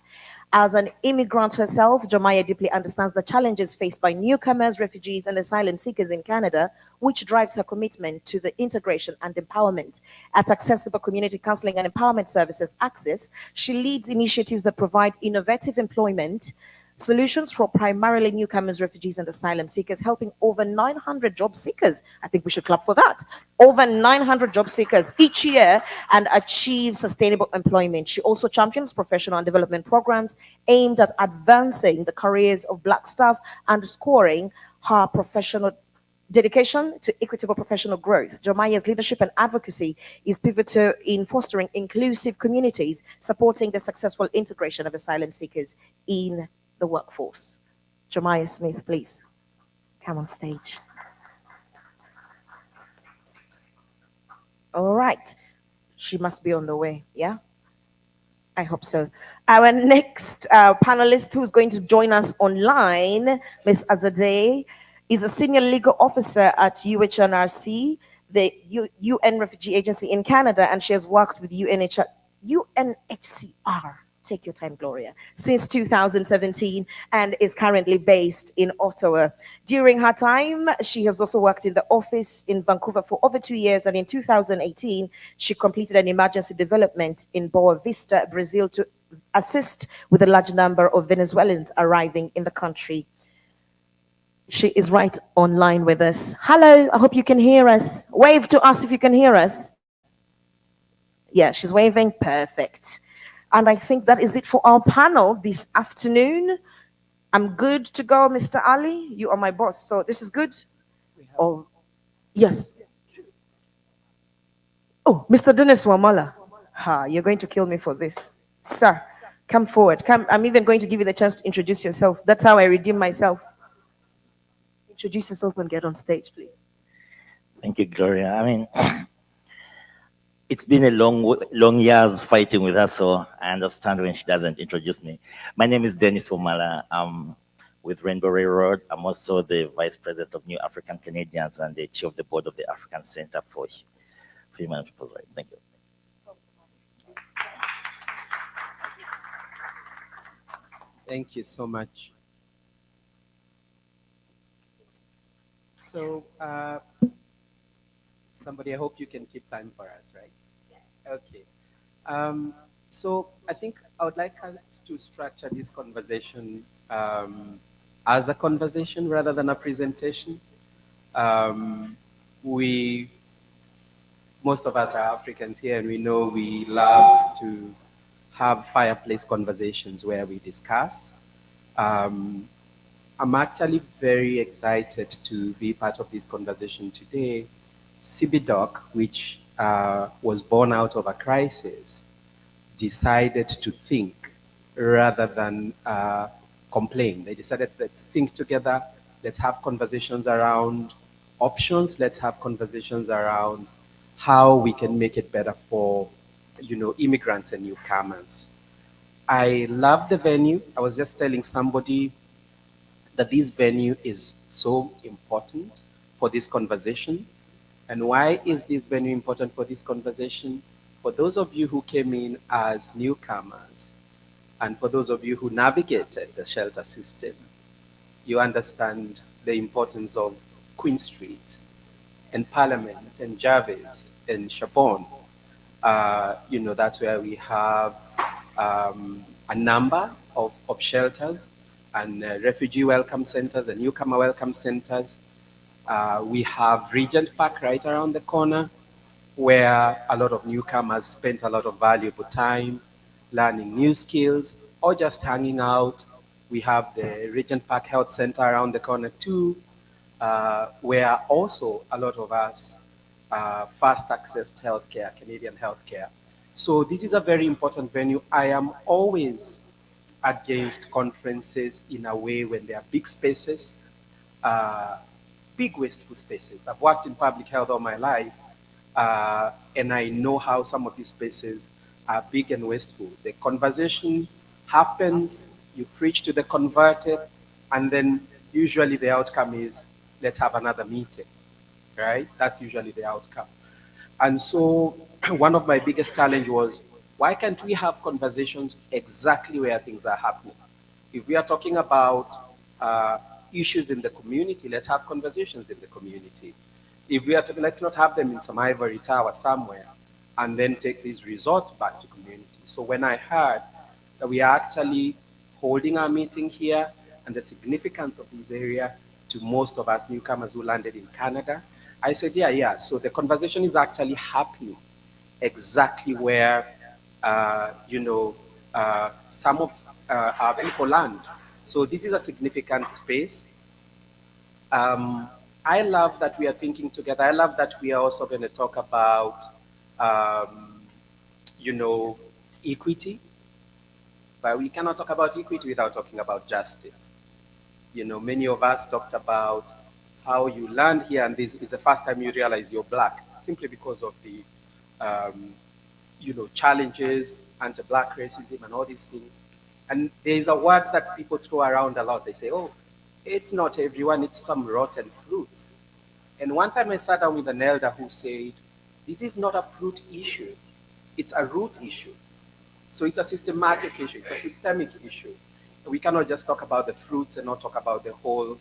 As an immigrant herself, Jamaya deeply understands the challenges faced by newcomers, refugees, and asylum seekers in Canada, which drives her commitment to the integration and empowerment. At Accessible Community Counseling and Empowerment Services, ACCESS, she leads initiatives that provide innovative employment solutions for primarily newcomers, refugees, and asylum seekers, helping over 900 job seekers. I think we should clap for that. Over 900 job seekers each year and achieve sustainable employment. She also champions professional and development programs aimed at advancing the careers of Black staff, underscoring her professional dedication to equitable professional growth. Jomaya's leadership and advocacy is pivotal in fostering inclusive communities, supporting the successful integration of asylum seekers in the workforce. Jomaya Smith, please come on stage. All right. She must be on the way, yeah? I hope so. Our next panelist who's going to join us online, Ms. Azadeh, is a senior legal officer at UNHRC, the UN Refugee Agency in Canada, and she has worked with UNHCR. Take your time, Gloria, since 2017 and is currently based in Ottawa. During her time, she has also worked in the office in Vancouver for over 2 years, and in 2018, she completed an emergency development in Boa Vista, Brazil, to assist with a large number of Venezuelans arriving in the country. She is right online with us. Hello, I hope you can hear us. Wave to us if you can hear us. Yeah, she's waving. Perfect. And I think that is it for our panel this afternoon. I'm good to go, Mr. Ali. You are my boss, so this is good. Oh, yes. Oh, Mr. Dennis Wamala. Ha, you're going to kill me for this. Sir, come forward. Come. I'm even going to give you the chance to introduce yourself. That's how I redeem myself. Introduce yourself and get on stage, please. Thank you, Gloria. I mean, it's been a long years fighting with her, so I understand when she doesn't introduce me. My name is Dennis Wamala. I'm with Rainbow Railroad. I'm also the Vice President of New African Canadians and the Chair of the Board of the African Center for Human and People's Rights. Thank you. Thank you so much. So, somebody, I hope you can keep time for us, right? Okay. So I think I would like us to structure this conversation as a conversation rather than a presentation. Most of us are Africans here, and we know we love to have fireplace conversations where we discuss. I'm actually very excited to be part of this conversation today. CBDOC, which was born out of a crisis, decided to think rather than complain. They decided, let's think together, let's have conversations around options, let's have conversations around how we can make it better for, immigrants and newcomers. I love the venue. I was just telling somebody that this venue is so important for this conversation. And why is this venue important for this conversation? For those of you who came in as newcomers, and for those of you who navigated the shelter system, you understand the importance of Queen Street and Parliament and Jarvis and Chapon. That's where we have a number of shelters and refugee welcome centers and newcomer welcome centers. We have Regent Park right around the corner, where a lot of newcomers spent a lot of valuable time learning new skills or just hanging out. We have the Regent Park Health Center around the corner too, where also a lot of us fast accessed healthcare, Canadian healthcare. So this is a very important venue. I am always against conferences in a way when they are big spaces, big wasteful spaces. I've worked in public health all my life, and I know how some of these spaces are big and wasteful. The conversation happens, you preach to the converted, and then usually the outcome is, let's have another meeting, right? That's usually the outcome. And so one of my biggest challenge was, why can't we have conversations exactly where things are happening? If we are talking about issues in the community, let's have conversations in the community. If we are talking, let's not have them in some ivory tower somewhere and then take these results back to community. So when I heard that we are actually holding our meeting here and the significance of this area to most of us newcomers who landed in Canada, I said, yeah. So the conversation is actually happening exactly where, some of our people land. So this is a significant space. I love that we are thinking together. I love that we are also going to talk about, um, you know, equity. But we cannot talk about equity without talking about justice. You know, many of us talked about how you land here, and this is the first time you realize you're black, simply because of the, um, you know, challenges, anti-black racism, and all these things. And there is a word that people throw around a lot. They say, "Oh, it's not everyone; it's some rotten fruits." And one time I sat down with an elder who said, "This is not a fruit issue; it's a root issue." So it's a systematic issue, it's a systemic issue. We cannot just talk about the fruits and not talk about the whole.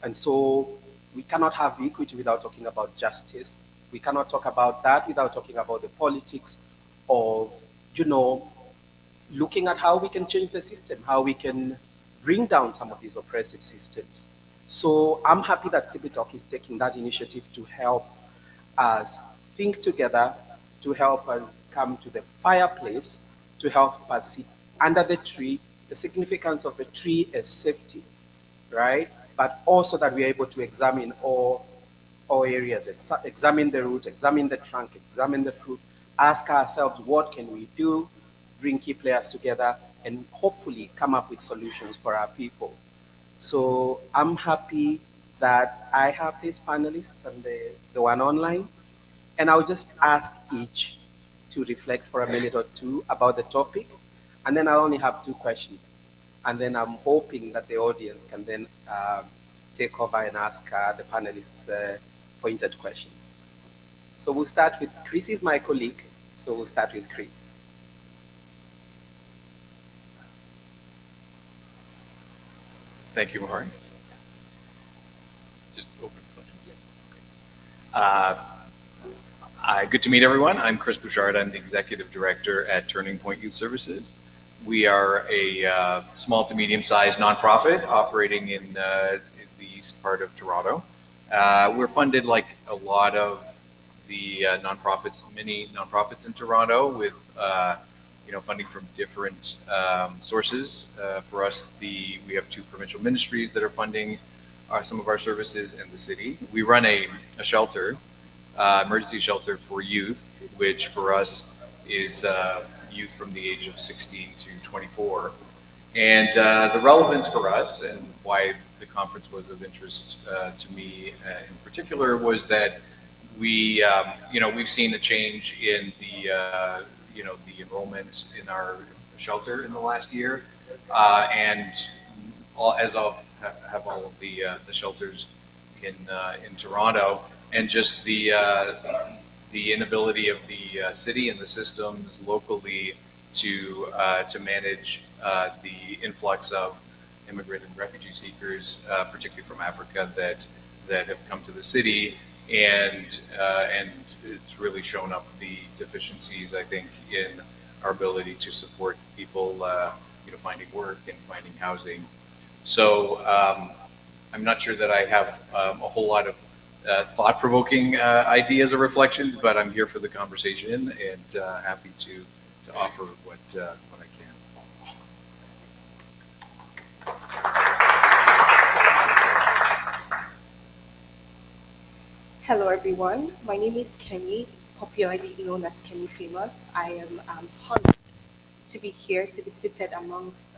And so we cannot have equity without talking about justice. We cannot talk about that without talking about the politics of, you know, looking at how we can change the system, how we can bring down some of these oppressive systems. So I'm happy that CBTalk is taking that initiative to help us think together, to help us come to the fireplace, to help us sit under the tree, the significance of the tree as safety, right? But also that we are able to examine all areas, examine the root, examine the trunk, examine the fruit, ask ourselves what can we do, bring key players together, and hopefully come up with solutions for our people. So I'm happy that I have these panelists and the one online, and I'll just ask each to reflect for a minute or two about the topic, and then I only have two questions. And then I'm hoping that the audience can then take over and ask the panelists pointed questions. So we'll start with Chris is my colleague, so we'll start with Chris. Thank you, Mahari. Just open. Good to meet everyone. I'm Chris Bouchard. I'm the Executive Director at Turning Point Youth Services. We are a small to medium-sized nonprofit operating in the east part of Toronto. We're funded like a lot of the nonprofits, many nonprofits in Toronto, with funding from different sources. For us, we have two provincial ministries that are funding some of our services in the city. We run a shelter, emergency shelter for youth, which for us is youth from the age of 16 to 24. And the relevance for us and why the conference was of interest to me in particular was that we've seen a change in the the enrollment in our shelter in the last year, and as of have all of the shelters in Toronto, and just the inability of the city and the systems locally to manage the influx of immigrant and refugee seekers, particularly from Africa, that have come to the city, and it's really shown up the deficiencies, I think, in our ability to support people, finding work and finding housing. So I'm not sure that I have a whole lot of thought-provoking ideas or reflections, but I'm here for the conversation and happy to offer what I can. Hello everyone, my name is Kenny, popularly known as Kenny Famous. I am honored to be here, to be seated amongst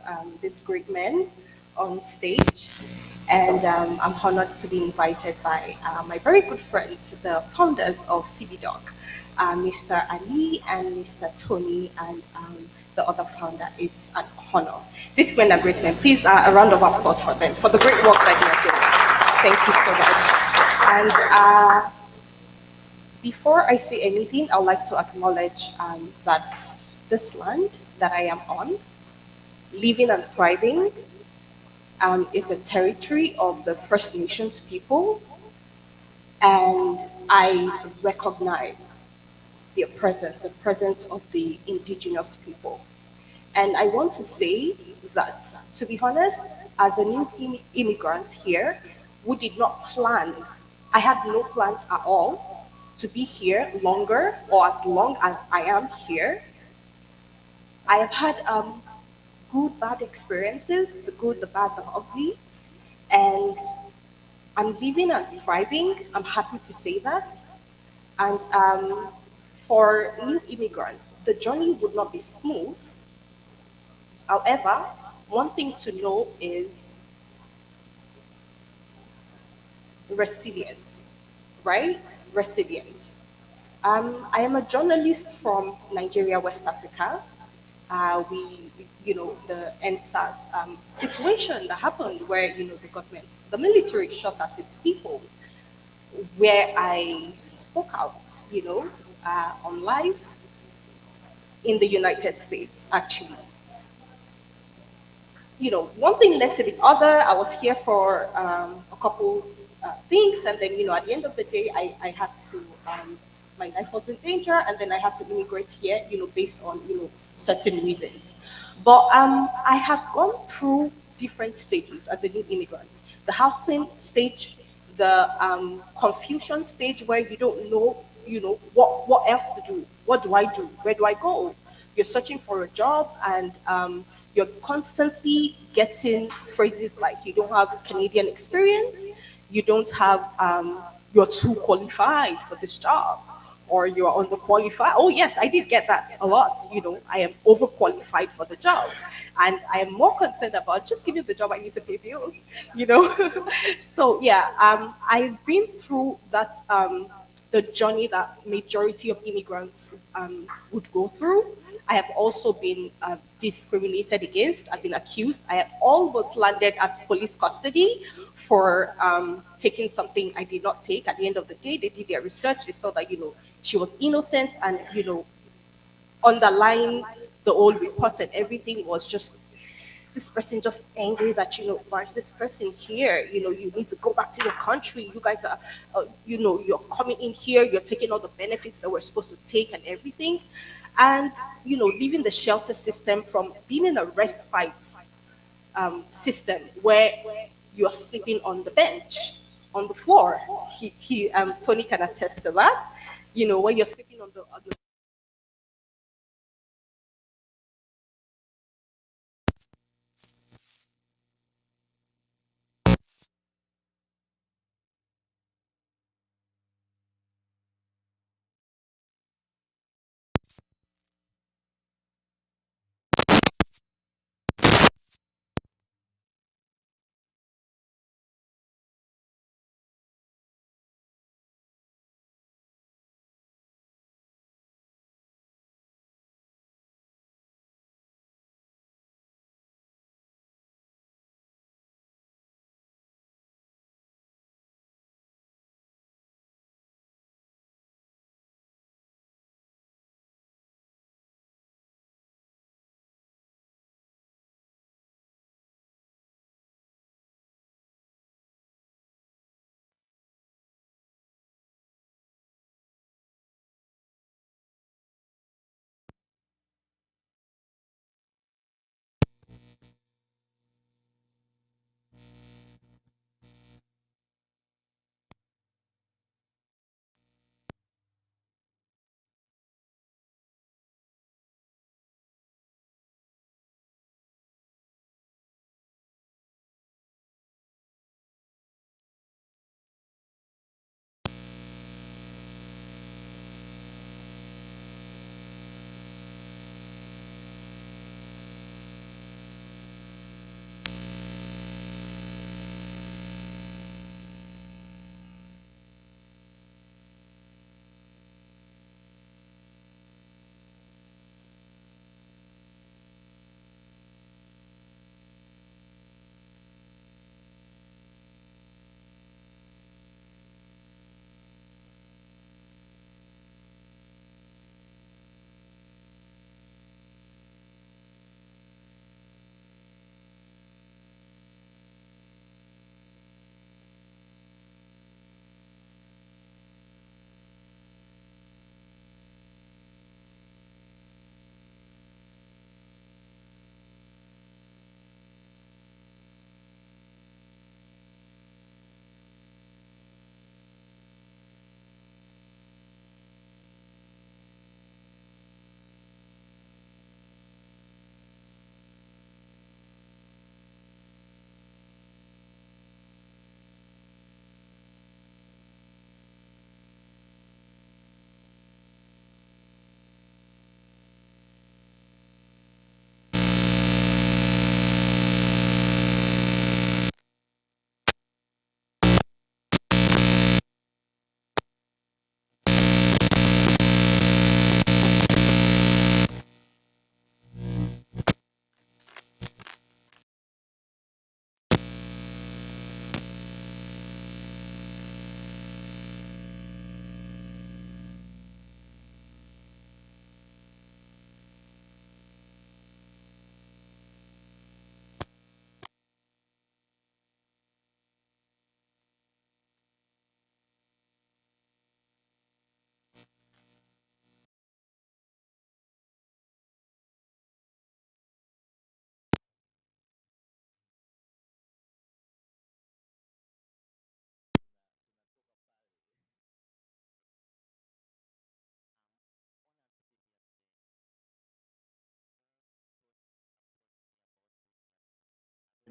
these great men on stage, and I'm honored to be invited by my very good friends, the founders of CBDoc, Mr. Ali and Mr. Tony, and the other founder. It's an honor. These men are great men. Please, a round of applause for them, for the great work that they are doing. Thank you so much. And before I say anything, I would like to acknowledge that this land that I am on, living and thriving, is a territory of the First Nations people, and I recognize their presence, the presence of the indigenous people. And I want to say that, to be honest, as a new immigrant here, who did not plan, I had no plans at all to be here longer or as long as I am here. I have had good, bad experiences, the good, the bad, the ugly, and I'm living and thriving. I'm happy to say that. And for new immigrants, the journey would not be smooth. However, one thing to know is resilience, right? Resilience. I am a journalist from Nigeria, West Africa. The NSAS situation that happened where, the government, the military shot at its people, where I spoke out, on live in the United States, actually. One thing led to the other. I was here for a couple things, and then, at the end of the day, I had to, my life was in danger, and then I had to immigrate here, based on, certain reasons. But I have gone through different stages as a new immigrant. The housing stage, the confusion stage where you don't know, what else to do. What do I do? Where do I go? You're searching for a job, and you're constantly getting phrases like you don't have Canadian experience, you don't have, you're too qualified for this job, or you're underqualified. Oh yes, I did get that a lot. I am overqualified for the job, and I am more concerned about just giving the job I need to pay bills. So yeah, I've been through that. The journey that majority of immigrants would go through. I have also been discriminated against. I've been accused. I have almost landed at police custody for taking something I did not take. At the end of the day, they did their research. They saw that, she was innocent, and, underlying the old reports and everything was just this person just angry that, why is this person here? You need to go back to your country. You guys are, you're coming in here, you're taking all the benefits that we're supposed to take and everything. And, leaving the shelter system from being in a respite system where you're sleeping on the bench, on the floor. Tony can attest to that. When you're sleeping on the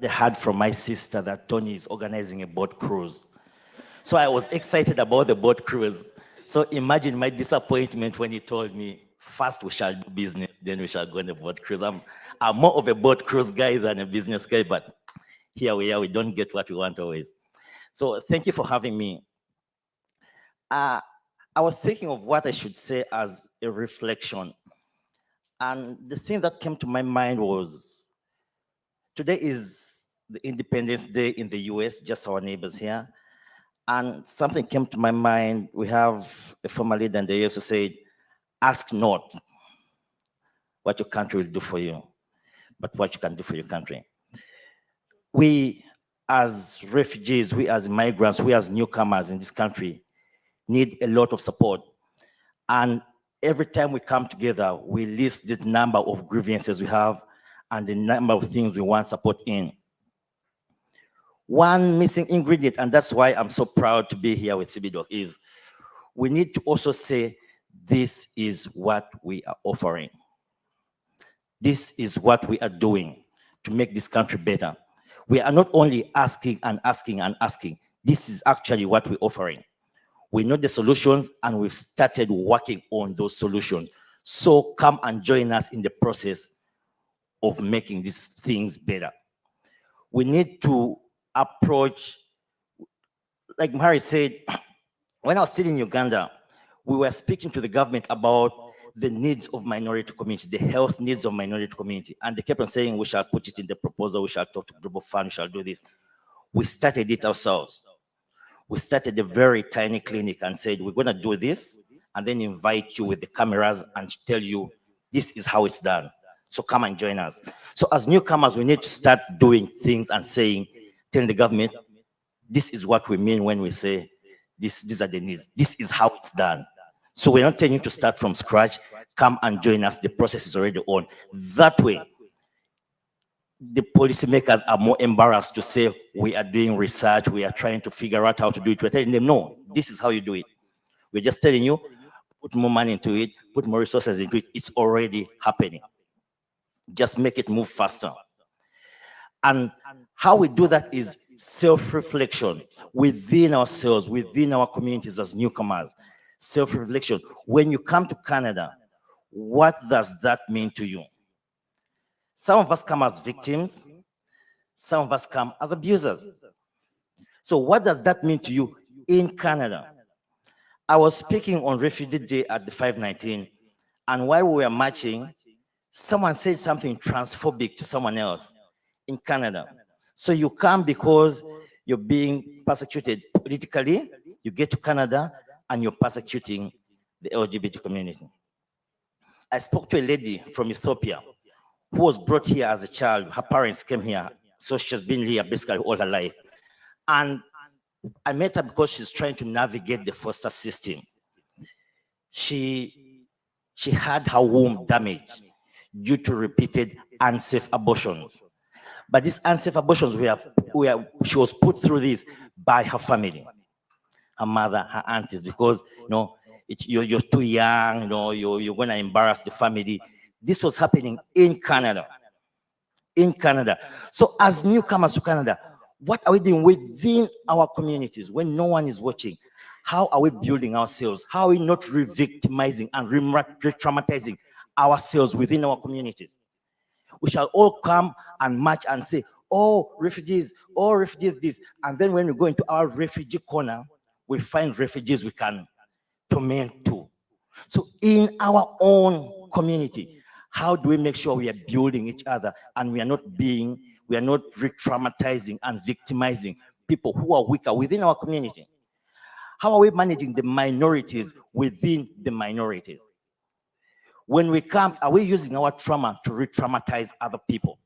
I heard from my sister that Tony is organizing a boat cruise. So I was excited about the boat cruise. So imagine my disappointment when he told me, first we shall do business, then we shall go on a boat cruise. I'm more of a boat cruise guy than a business guy, but here we are, we don't get what we want always. So thank you for having me. I was thinking of what I should say as a reflection. And the thing that came to my mind was, today is the Independence Day in the US, just our neighbors here. And something came to my mind. We have a former leader in the US who said, ask not what your country will do for you, but what you can do for your country. We as refugees, we as migrants, we as newcomers in this country need a lot of support. And every time we come together, we list the number of grievances we have and the number of things we want support in. One missing ingredient, and that's why I'm so proud to be here with CBDOC, is we need to also say, this is what we are offering. This is what we are doing to make this country better. We are not only asking and asking and asking. This is actually what we're offering. We know the solutions and we've started working on those solutions. So come and join us in the process of making these things better. We need to approach, like Mary said, when I was still in Uganda, we were speaking to the government about the needs of minority community, the health needs of minority community. And they kept on saying, we shall put it in the proposal, we shall talk to Global Fund, we shall do this. We started it ourselves. We started a very tiny clinic and said, we're gonna do this, and then invite you with the cameras and tell you, this is how it's done. So come and join us. So as newcomers, we need to start doing things and saying, telling the government, this is what we mean when we say, these are the needs. This is how it's done. So we're not telling you to start from scratch. Come and join us. The process is already on. That way, the policymakers are more embarrassed to say, we are doing research, we are trying to figure out how to do it. We're telling them, no, this is how you do it. We're just telling you, put more money into it, put more resources into it. It's already happening. Just make it move faster. And how we do that is self-reflection within ourselves, within our communities as newcomers. Self-reflection. When you come to Canada, what does that mean to you? Some of us come as victims. Some of us come as abusers. So what does that mean to you in Canada? I was speaking on Refugee Day at the 519, and while we were marching, someone said something transphobic to someone else in Canada. So you come because you're being persecuted politically, you get to Canada, and you're persecuting the LGBT community. I spoke to a lady from Ethiopia who was brought here as a child. Her parents came here, so she's been here basically all her life. And I met her because she's trying to navigate the foster system. She had her womb damaged due to repeated unsafe abortions. But these unsafe abortions, she was put through this by her family, her mother, her aunties, because you're too young, you're going to embarrass the family. This was happening in Canada. In Canada. So as newcomers to Canada, what are we doing within our communities when no one is watching? How are we building ourselves? How are we not re-victimizing and re-traumatizing ourselves within our communities? We shall all come and march and say, oh, refugees this. And then when we go into our refugee corner, we find refugees we can torment too. So in our own community, how do we make sure we are building each other and we are not re-traumatizing and victimizing people who are weaker within our community? How are we managing the minorities within the minorities? When we come, are we using our trauma to re-traumatize other people?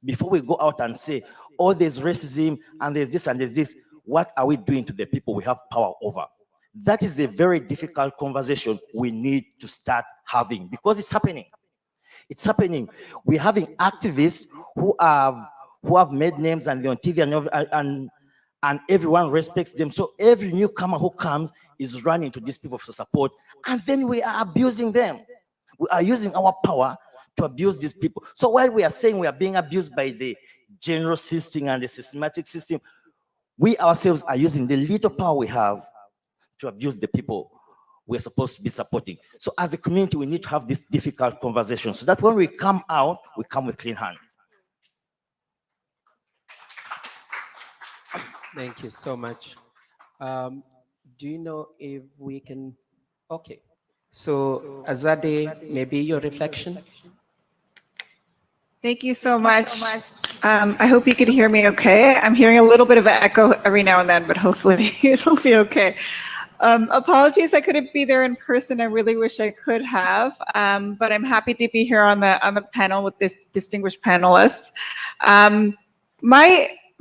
Before we go out and say, oh, there's racism and there's this and there's this, what are we doing to the people we have power over? That is a very difficult conversation we need to start having because it's happening. It's happening. We're having activists who have made names and they're on TV and everyone respects them. So every newcomer who comes is running to these people for support, and then we are abusing them. We are using our power to abuse these people. So while we are saying we are being abused by the general system and the systematic system, we ourselves are using the little power we have to abuse the people we're supposed to be supporting. So as a community, we need to have this difficult conversation so that when we come out, we come with clean hands. Thank you so much. Do you know if we can? Okay. So Azade, maybe your reflection? Thank you so much. I hope you could hear me okay. I'm hearing a little bit of an echo every now and then, but hopefully it'll be okay. Apologies I couldn't be there in person. I really wish I could have, but I'm happy to be here on the panel with this distinguished panelists.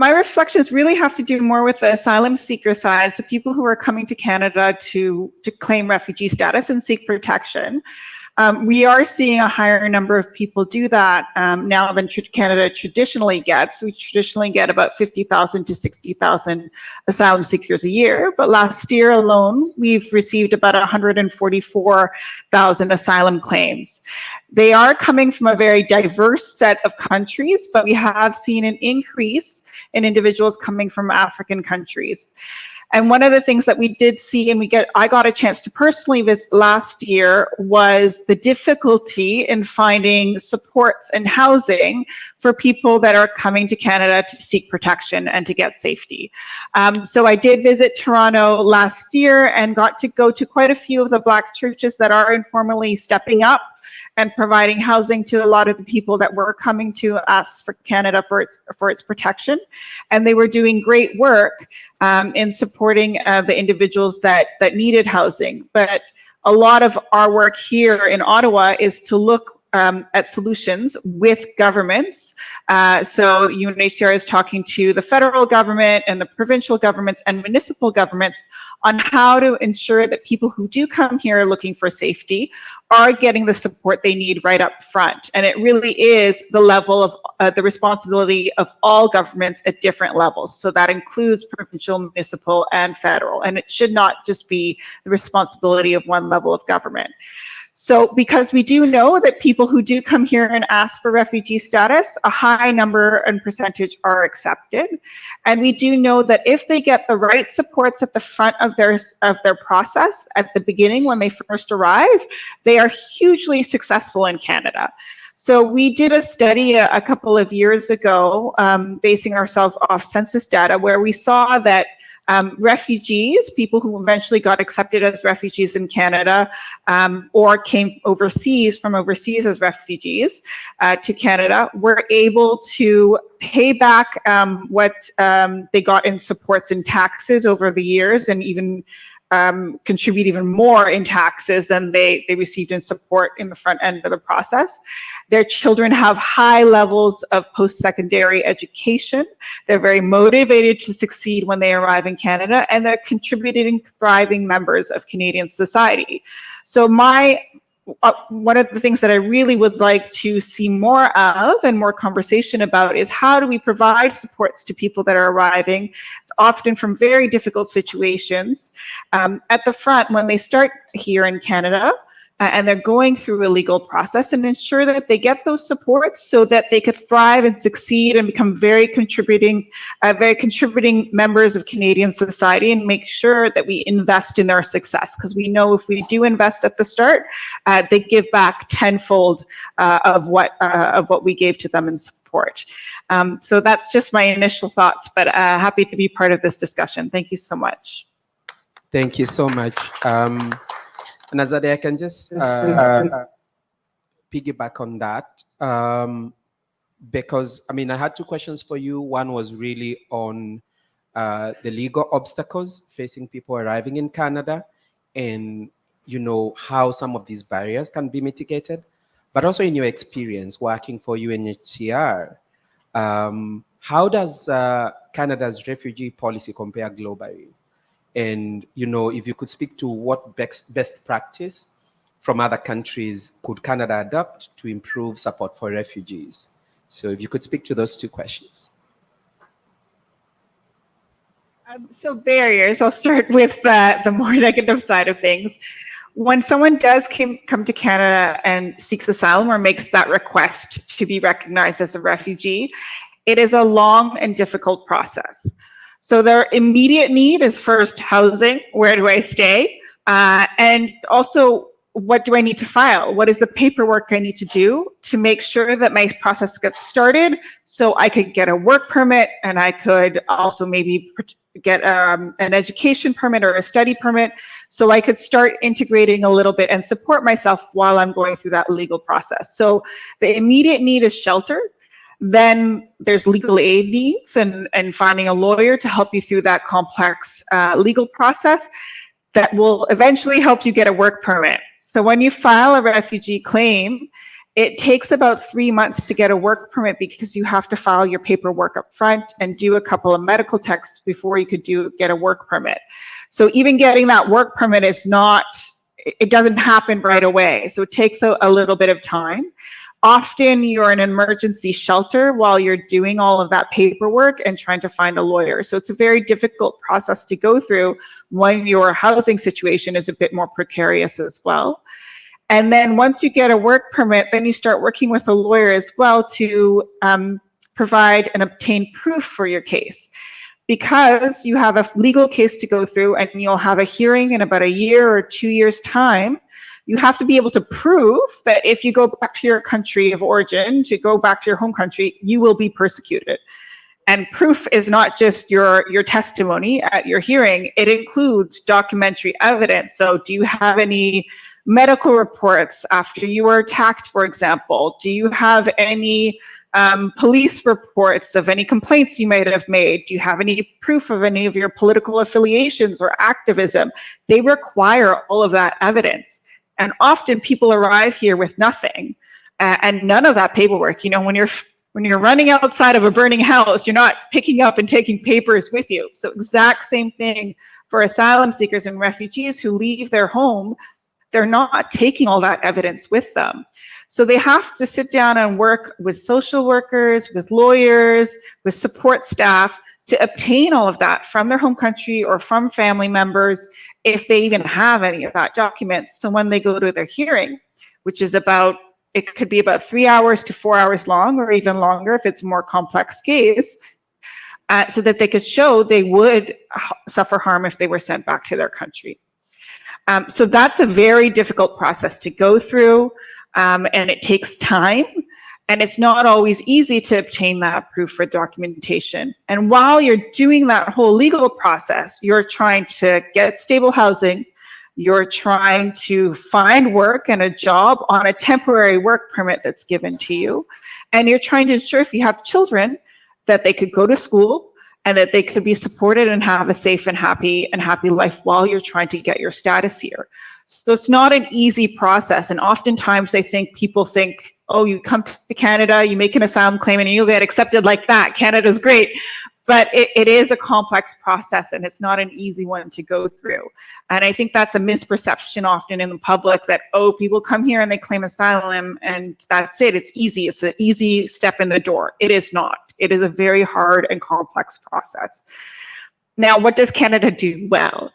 My reflections really have to do more with the asylum seeker side, so people who are coming to Canada to claim refugee status and seek protection. We are seeing a higher number of people do that now than Canada traditionally gets. We traditionally get about 50,000 to 60,000 asylum seekers a year, but last year alone, we've received about 144,000 asylum claims. They are coming from a very diverse set of countries, but we have seen an increase in individuals coming from African countries. And one of the things that we did see, and I got a chance to personally visit last year, was the difficulty in finding supports and housing for people that are coming to Canada to seek protection and to get safety. So I did visit Toronto last year and got to go to quite a few of the Black churches that are informally stepping up and providing housing to a lot of the people that were coming to us for Canada for its protection. And they were doing great work in supporting the individuals that needed housing. But a lot of our work here in Ottawa is to look at solutions with governments. So UNHCR is talking to the federal government and the provincial governments and municipal governments on how to ensure that people who do come here looking for safety are getting the support they need right up front. And it really is the level of the responsibility of all governments at different levels. So that includes provincial, municipal, and federal. And it should not just be the responsibility of one level of government. So because we do know that people who do come here and ask for refugee status, a high number and percentage are accepted. And we do know that if they get the right supports at the front of their process at the beginning when they first arrive, they are hugely successful in Canada. So we did a study a couple of years ago, basing ourselves off census data, where we saw that refugees, people who eventually got accepted as refugees in Canada or came from overseas as refugees to Canada, were able to pay back what they got in supports and taxes over the years, and even contribute even more in taxes than they received in support in the front end of the process. Their children have high levels of post-secondary education. They're very motivated to succeed when they arrive in Canada, and they're contributing, thriving members of Canadian society. So one of the things that I really would like to see more of and more conversation about is how do we provide supports to people that are arriving, often from very difficult situations, at the front when they start here in Canada, and they're going through a legal process, and ensure that they get those supports so that they could thrive and succeed and become very contributing members of Canadian society, and make sure that we invest in their success. Because we know if we do invest at the start, they give back tenfold of what we gave to them in support. So that's just my initial thoughts, but happy to be part of this discussion. Thank you so much. Thank you so much. And Azade, I can just piggyback on that, because I had two questions for you. One was really on the legal obstacles facing people arriving in Canada, and how some of these barriers can be mitigated, but also in your experience working for UNHCR, how does Canada's refugee policy compare globally? And, if you could speak to what best practice from other countries could Canada adopt to improve support for refugees? So if you could speak to those two questions. So barriers, I'll start with the more negative side of things. When someone does come to Canada and seeks asylum or makes that request to be recognized as a refugee, it is a long and difficult process. So their immediate need is first housing. Where do I stay? And also, what do I need to file? What is the paperwork I need to do to make sure that my process gets started so I could get a work permit, and I could also maybe get an education permit or a study permit, so I could start integrating a little bit and support myself while I'm going through that legal process. So the immediate need is shelter. Then there's legal aid needs and finding a lawyer to help you through that complex legal process that will eventually help you get a work permit. So when you file a refugee claim, it takes about 3 months to get a work permit because you have to file your paperwork up front and do a couple of medical tests before you could get a work permit. So even getting that work permit is not, it doesn't happen right away. So it takes a little bit of time. Often you're in an emergency shelter while you're doing all of that paperwork and trying to find a lawyer. So it's a very difficult process to go through when your housing situation is a bit more precarious as well. And then once you get a work permit, then you start working with a lawyer as well to provide and obtain proof for your case. Because you have a legal case to go through and you'll have a hearing in about a year or 2 years' time, you have to be able to prove that if you go back to your country of origin, to go back to your home country, you will be persecuted. And proof is not just your testimony at your hearing, it includes documentary evidence. So do you have any medical reports after you were attacked, for example? Do you have any police reports of any complaints you might have made? Do you have any proof of any of your political affiliations or activism? They require all of that evidence. And often people arrive here with nothing and none of that paperwork. You know, when you're running outside of a burning house, you're not picking up and taking papers with you. So exact same thing for asylum seekers and refugees who leave their home. They're not taking all that evidence with them. So they have to sit down and work with social workers, with lawyers, with support staff to obtain all of that from their home country or from family members, if they even have any of that documents. So when they go to their hearing, which is it could be about 3 hours to 4 hours long, or even longer if it's a more complex case, so that they could show they would suffer harm if they were sent back to their country. So that's a very difficult process to go through, and it takes time. And it's not always easy to obtain that proof for documentation. And while you're doing that whole legal process, you're trying to get stable housing, you're trying to find work and a job on a temporary work permit that's given to you, and you're trying to ensure if you have children that they could go to school and that they could be supported and have a safe and happy life while you're trying to get your status here. So it's not an easy process. And oftentimes people think, oh, you come to Canada, you make an asylum claim and you'll get accepted like that. Canada's great. But it is a complex process and it's not an easy one to go through. And I think that's a misperception often in the public that, oh, people come here and they claim asylum and that's it. It's easy. It's an easy step in the door. It is not. It is a very hard and complex process. Now, what does Canada do well?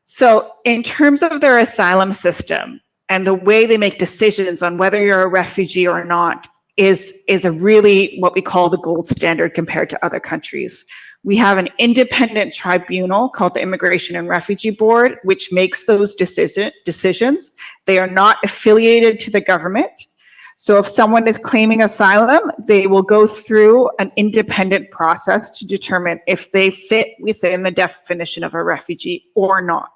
So in terms of their asylum system and the way they make decisions on whether you're a refugee or not is a really what we call the gold standard compared to other countries. We have an independent tribunal called the Immigration and Refugee Board, which makes those decisions. They are not affiliated to the government. So if someone is claiming asylum, they will go through an independent process to determine if they fit within the definition of a refugee or not.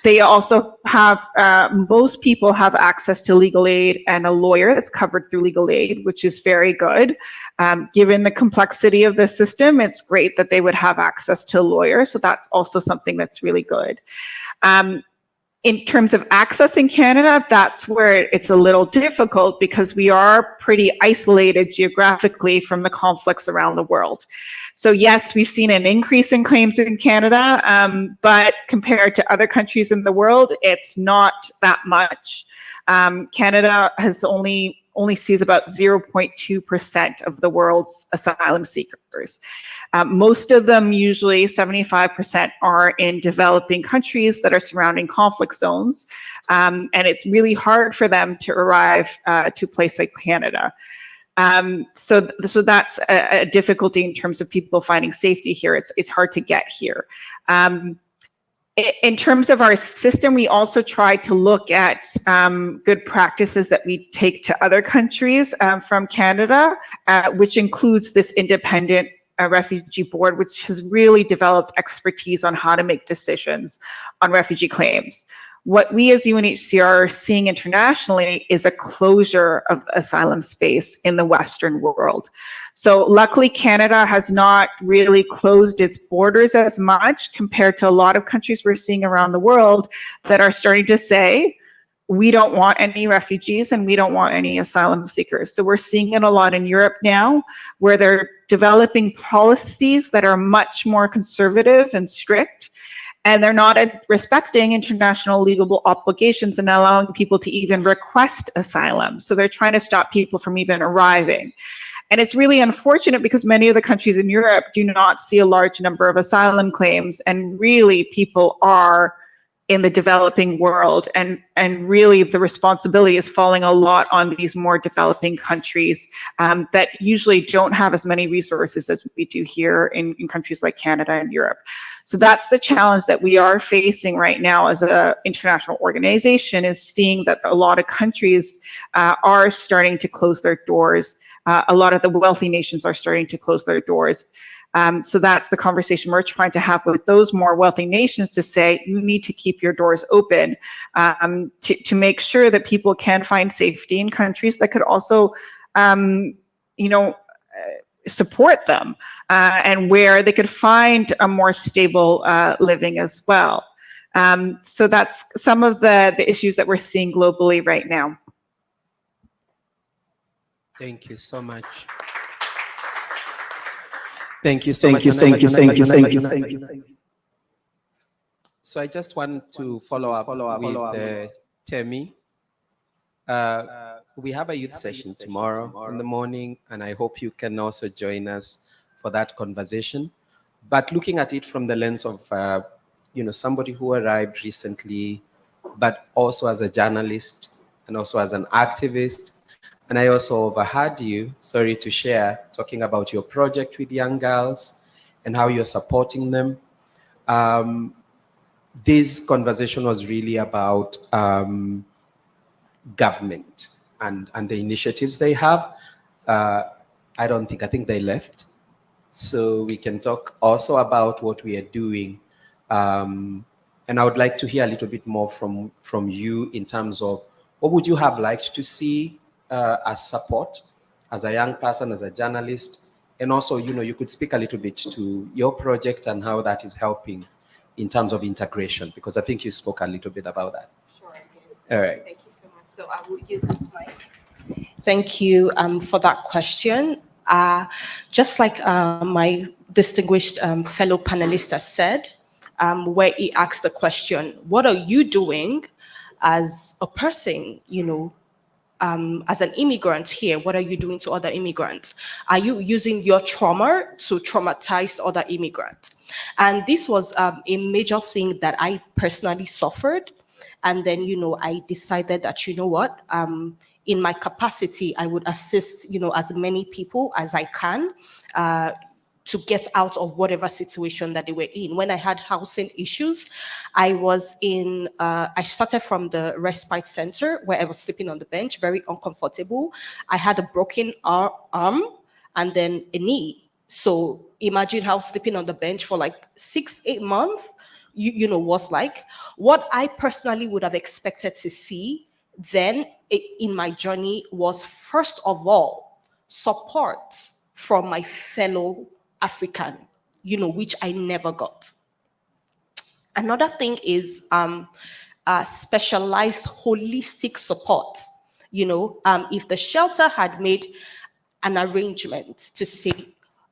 They also have, most people have access to legal aid and a lawyer that's covered through legal aid, which is very good. Given the complexity of the system, it's great that they would have access to a lawyer. So that's also something that's really good. In terms of access in Canada, that's where it's a little difficult because we are pretty isolated geographically from the conflicts around the world. So yes, we've seen an increase in claims in Canada, but compared to other countries in the world, it's not that much. Canada has only sees about 0.2% of the world's asylum seekers. Most of them, usually 75%, are in developing countries that are surrounding conflict zones. And it's really hard for them to arrive to a place like Canada. So that's a difficulty in terms of people finding safety here. It's hard to get here. In terms of our system, we also try to look at good practices that we take to other countries from Canada, which includes this independent refugee board, which has really developed expertise on how to make decisions on refugee claims. What we as UNHCR are seeing internationally is a closure of asylum space in the Western world. So luckily, Canada has not really closed its borders as much compared to a lot of countries we're seeing around the world that are starting to say, we don't want any refugees and we don't want any asylum seekers. So we're seeing it a lot in Europe now, where they're developing policies that are much more conservative and strict, and they're not respecting international legal obligations and allowing people to even request asylum. So they're trying to stop people from even arriving. And it's really unfortunate because many of the countries in Europe do not see a large number of asylum claims, and really people are in the developing world, and really the responsibility is falling a lot on these more developing countries that usually don't have as many resources as we do here in countries like Canada and Europe. So that's the challenge that we are facing right now as an international organization, is seeing that a lot of countries are starting to close their doors. A lot of the wealthy nations are starting to close their doors. So that's the conversation we're trying to have with those more wealthy nations, to say, you need to keep your doors open to make sure that people can find safety in countries that could also, support them and where they could find a more stable living as well. So that's some of the issues that we're seeing globally right now. Thank you so much. Thank you so much. Thank you. So I just want to follow up with Temi. We have a youth session tomorrow in the morning, and I hope you can also join us for that conversation. But looking at it from the lens of somebody who arrived recently, but also as a journalist and also as an activist. And I also overheard you, sorry to share, talking about your project with young girls and how you're supporting them. This conversation was really about government and the initiatives they have. I think they left. So we can talk also about what we are doing. And I would like to hear a little bit more from you in terms of what would you have liked to see as support, as a young person, as a journalist, and also, you could speak a little bit to your project and how that is helping in terms of integration, because I think you spoke a little bit about that. Sure, I did. All right. Thank you so much. So I will use this mic. Thank you for that question. Just like my distinguished fellow panelist has said, where he asked the question, what are you doing as a person, as an immigrant here? What are you doing to other immigrants? Are you using your trauma to traumatize other immigrants? And this was a major thing that I personally suffered. And then, I decided that, in my capacity, I would assist, as many people as I can to get out of whatever situation that they were in. When I had housing issues, I was in, I started from the respite center where I was sleeping on the bench, very uncomfortable. I had a broken arm and then a knee. So imagine how sleeping on the bench for like 6-8 months, was like. What I personally would have expected to see then in my journey was, first of all, support from my fellow African, which I never got. Another thing is specialized holistic support. If the shelter had made an arrangement to say,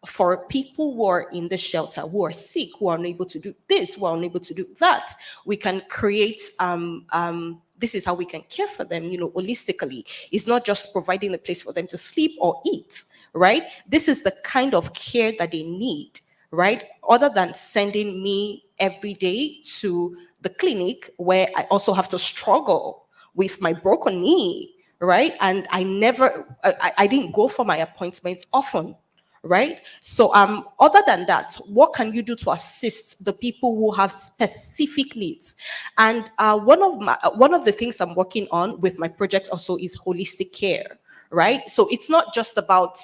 for people who are in the shelter, who are sick, who are unable to do this, who are unable to do that, we can create, this is how we can care for them, holistically. It's not just providing a place for them to sleep or eat, right? This is the kind of care that they need, right? Other than sending me every day to the clinic where I also have to struggle with my broken knee, right? And I didn't go for my appointments often, right? So other than that, what can you do to assist the people who have specific needs? And one of the things I'm working on with my project also is holistic care, right? So it's not just about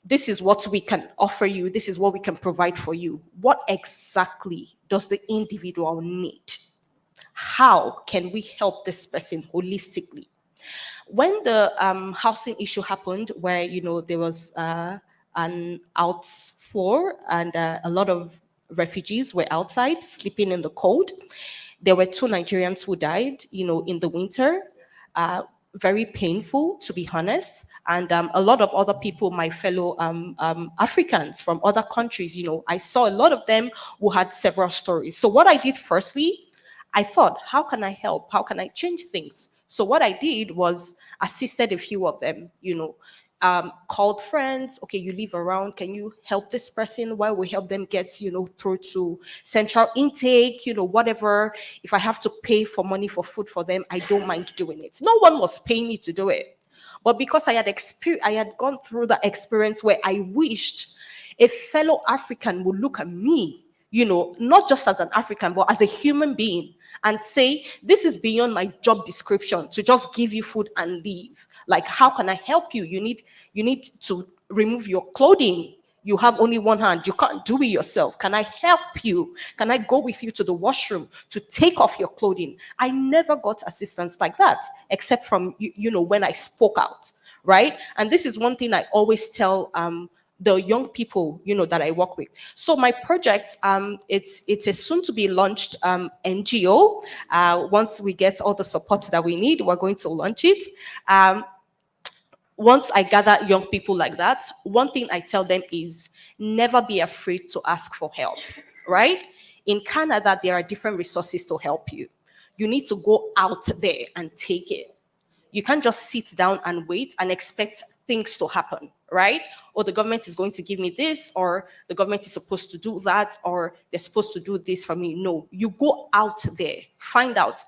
this is what we can offer you, this is what we can provide for you. What exactly does the individual need? How can we help this person holistically? When the housing issue happened, where there was an outflow and a lot of refugees were outside sleeping in the cold, there were 2 Nigerians who died, in the winter. Very painful, to be honest. And a lot of other people, my fellow Africans from other countries, I saw a lot of them who had several stories. So what I did firstly, I thought, how can I help? How can I change things? So what I did was assisted a few of them, called friends. Okay, you live around. Can you help this person while we help them get, through to central intake, whatever. If I have to pay for money for food for them, I don't mind doing it. No one was paying me to do it. But because I had gone through the experience where I wished a fellow African would look at me, not just as an African, but as a human being, and say, this is beyond my job description to just give you food and leave. Like, how can I help you? You need to remove your clothing. You have only one hand. You can't do it yourself. Can I help you? Can I go with you to the washroom to take off your clothing? I never got assistance like that, except from, when I spoke out, right? And this is one thing I always tell the young people, that I work with. So my project, it's a soon to be launched NGO. Once we get all the support that we need, we're going to launch it. Once I gather young people like that, one thing I tell them is never be afraid to ask for help, right? In Canada, there are different resources to help you. You need to go out there and take it. You can't just sit down and wait and expect things to happen, right? Or the government is going to give me this, or the government is supposed to do that, or they're supposed to do this for me. No, you go out there, find out,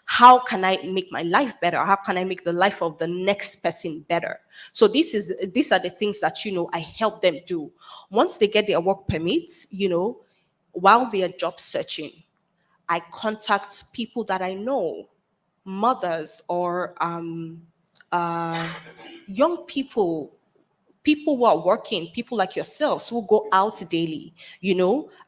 how can I make my life better? How can I make the life of the next person better? So these are the things that, I help them do. Once they get their work permits, while they are job searching, I contact people that I know, mothers or young people who are working, people like yourselves who go out daily,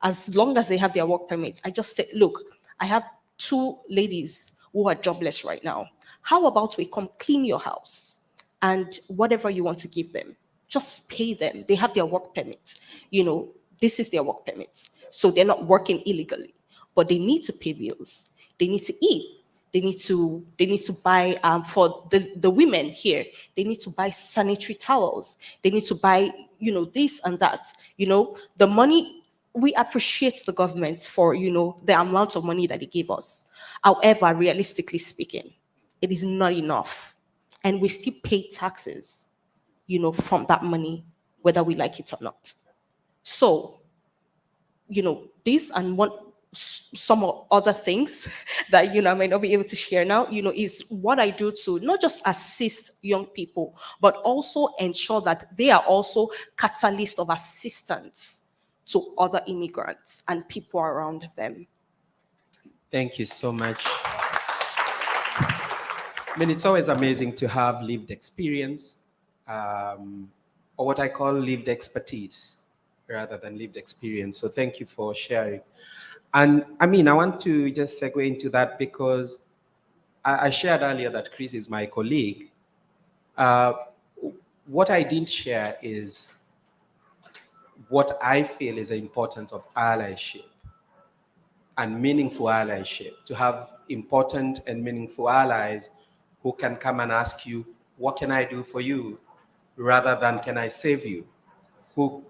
as long as they have their work permits. I just say, look, I have 2 ladies who are jobless right now. How about we come clean your house, and whatever you want to give them, just pay them. They have their work permits. This is their work permits. So they're not working illegally, but they need to pay bills. They need to eat. They need to buy, for the women here, they need to buy sanitary towels. They need to buy, this and that. The money, we appreciate the government for, the amount of money that they give us. However, realistically speaking, it is not enough. And we still pay taxes, from that money, whether we like it or not. So, this and some other things that, I may not be able to share now, is what I do to not just assist young people, but also ensure that they are also catalysts of assistance to other immigrants and people around them. Thank you so much. It's always amazing to have lived experience, or what I call lived expertise, rather than lived experience. So thank you for sharing. And I want to just segue into that because I shared earlier that Chris is my colleague. What I didn't share is what I feel is the importance of allyship and meaningful allyship, to have important and meaningful allies who can come and ask you, what can I do for you? Rather than, can I save you? Who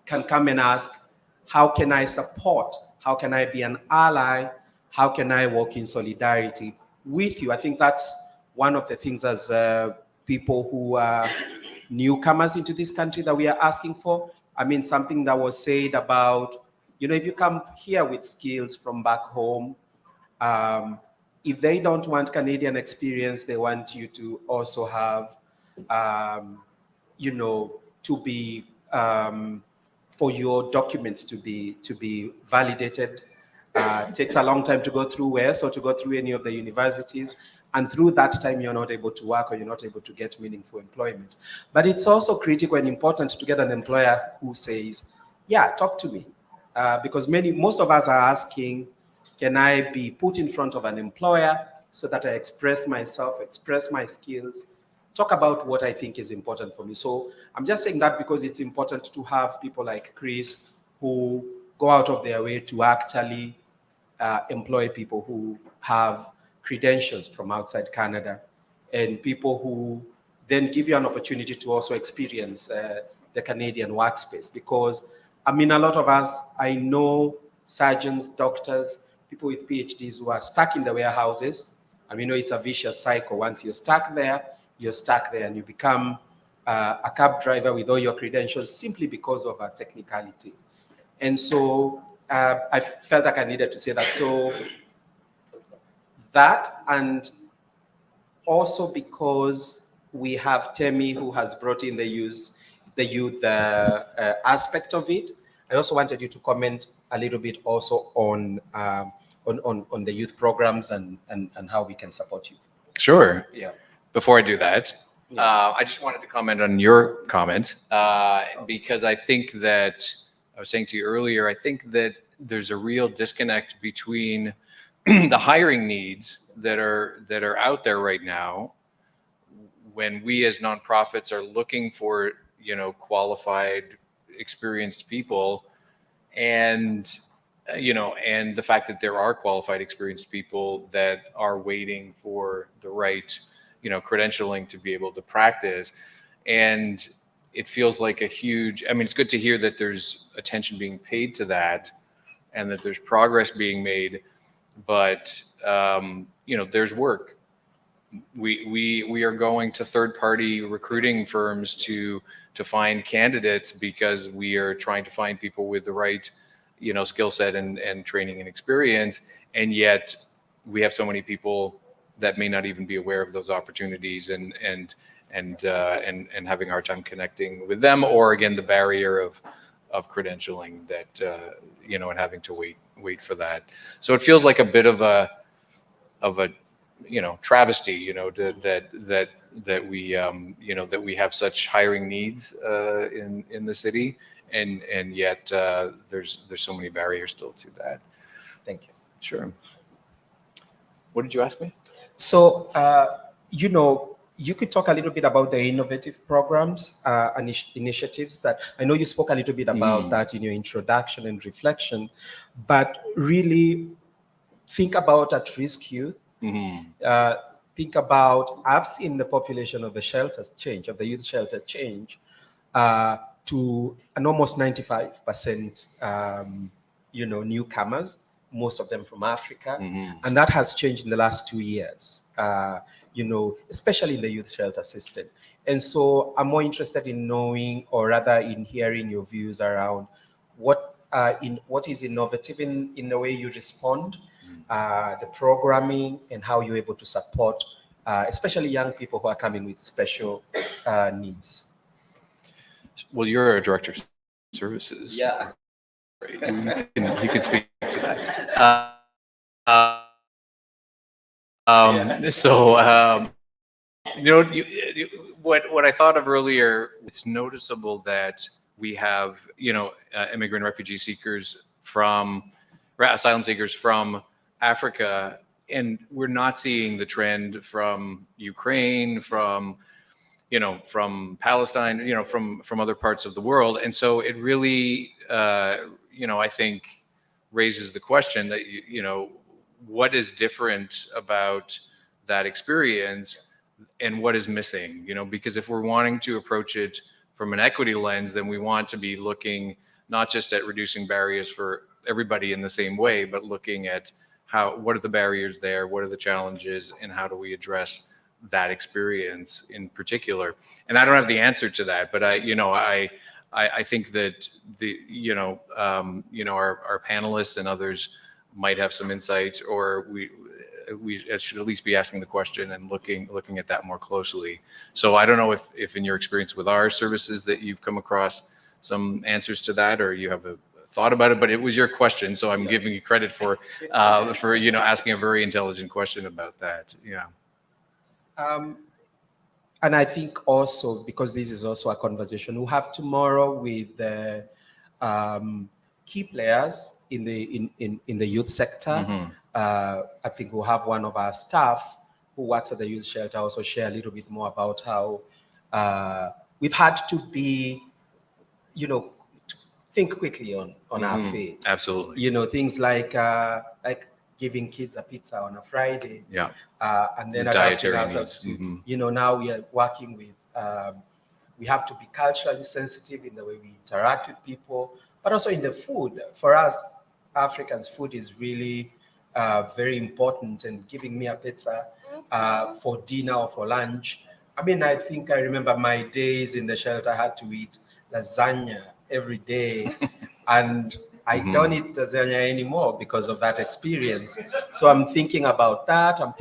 can come and ask, how can I support? How can I be an ally? How can I work in solidarity with you? I think that's one of the things as people who are newcomers into this country that we are asking for. Something that was said about, if you come here with skills from back home, If they don't want Canadian experience, they want you to also have, you know, to be, for your documents to be validated. Takes a long time to go through WES or to go through any of the universities. And through that time, you're not able to work or you're not able to get meaningful employment. But it's also critical and important to get an employer who says, yeah, talk to me. Because most of us are asking, can I be put in front of an employer so that I express myself, express my skills, talk about what I think is important for me. So I'm just saying that because it's important to have people like Chris who go out of their way to actually employ people who have credentials from outside Canada, and people who then give you an opportunity to also experience the Canadian workspace. Because, I mean, a lot of us, I know surgeons, doctors, people with PhDs who are stuck in the warehouses, and we know it's a vicious cycle. Once you're stuck there, and you become a cab driver with all your credentials simply because of a technicality. And so I felt like I needed to say that. So that, and also because we have Temi who has brought in the youth aspect of it. I also wanted you to comment a little bit also on the youth programs and how we can support you. Sure. Yeah. Before I do that, I just wanted to comment on your comment because I think that I was saying to you earlier, I think that there's a real disconnect between the hiring needs that are out there right now when we as nonprofits are looking for, you know, qualified, experienced people, and you know, and the fact that there are qualified, experienced people that are waiting for the right, you know, credentialing to be able to practice. And it feels like a huge, I mean, it's good to hear that there's attention being paid to that and that there's progress being made, but you know, there's work. We are going to third-party recruiting firms to find candidates because we are trying to find people with the right, you know, skill set and training and experience, and yet we have so many people that may not even be aware of those opportunities and having a hard time connecting with them, or again the barrier of credentialing that you know, and having to wait for that. So it feels like a bit of a you know, travesty, you know, that we you know, that we have such hiring needs in the city, and yet there's so many barriers still to that. Thank you. Sure. What did you ask me? So you know, you could talk a little bit about the innovative programs and initiatives that I know you spoke a little bit about that in your introduction and reflection, but really think about at-risk youth. Think about, I've seen the population of the shelters change, of the youth shelter change to an almost 95% you know, newcomers, most of them from Africa. And that has changed in the last 2 years, you know, especially in the youth shelter system. And so I'm more interested in knowing, or rather in hearing your views around what is innovative in the way you respond, the programming, and how you're able to support, especially young people who are coming with special needs. Well, you're a director of services. Yeah. You can speak to that. So, you know, what I thought of earlier, it's noticeable that we have, you know, immigrant refugee seekers asylum seekers from Africa, and we're not seeing the trend from Ukraine, from, you know, from Palestine, you know, from other parts of the world. And so it really, you know, I think raises the question that, you know, what is different about that experience and what is missing, you know, because if we're wanting to approach it from an equity lens, then we want to be looking not just at reducing barriers for everybody in the same way, but looking at what are the barriers there, what are the challenges, and how do we address that experience in particular. And I don't have the answer to that, but I think that our panelists and others might have some insight, or we should at least be asking the question and looking at that more closely. So I don't know if in your experience with our services that you've come across some answers to that, or you have a thought about it, but it was your question, so I'm giving you credit for asking a very intelligent question about that. Yeah. And I think also, because this is also a conversation we'll have tomorrow with key players in the youth sector. Mhm. I think we'll have one of our staff who works at the youth shelter also share a little bit more about how we've had to be, to think quickly on our Mhm. fate. Absolutely. Things like giving kids a pizza on a Friday. Yeah. And then The adapting dietary ourselves needs. to, Mhm. now we are working with, we have to be culturally sensitive in the way we interact with people, but also in the food. For us, Africans, food is really very important, and giving me a pizza for dinner or for lunch. I mean, I think I remember my days in the shelter, I had to eat lasagna every day. And I don't eat lasagna anymore because of that experience. So I'm thinking about that. I'm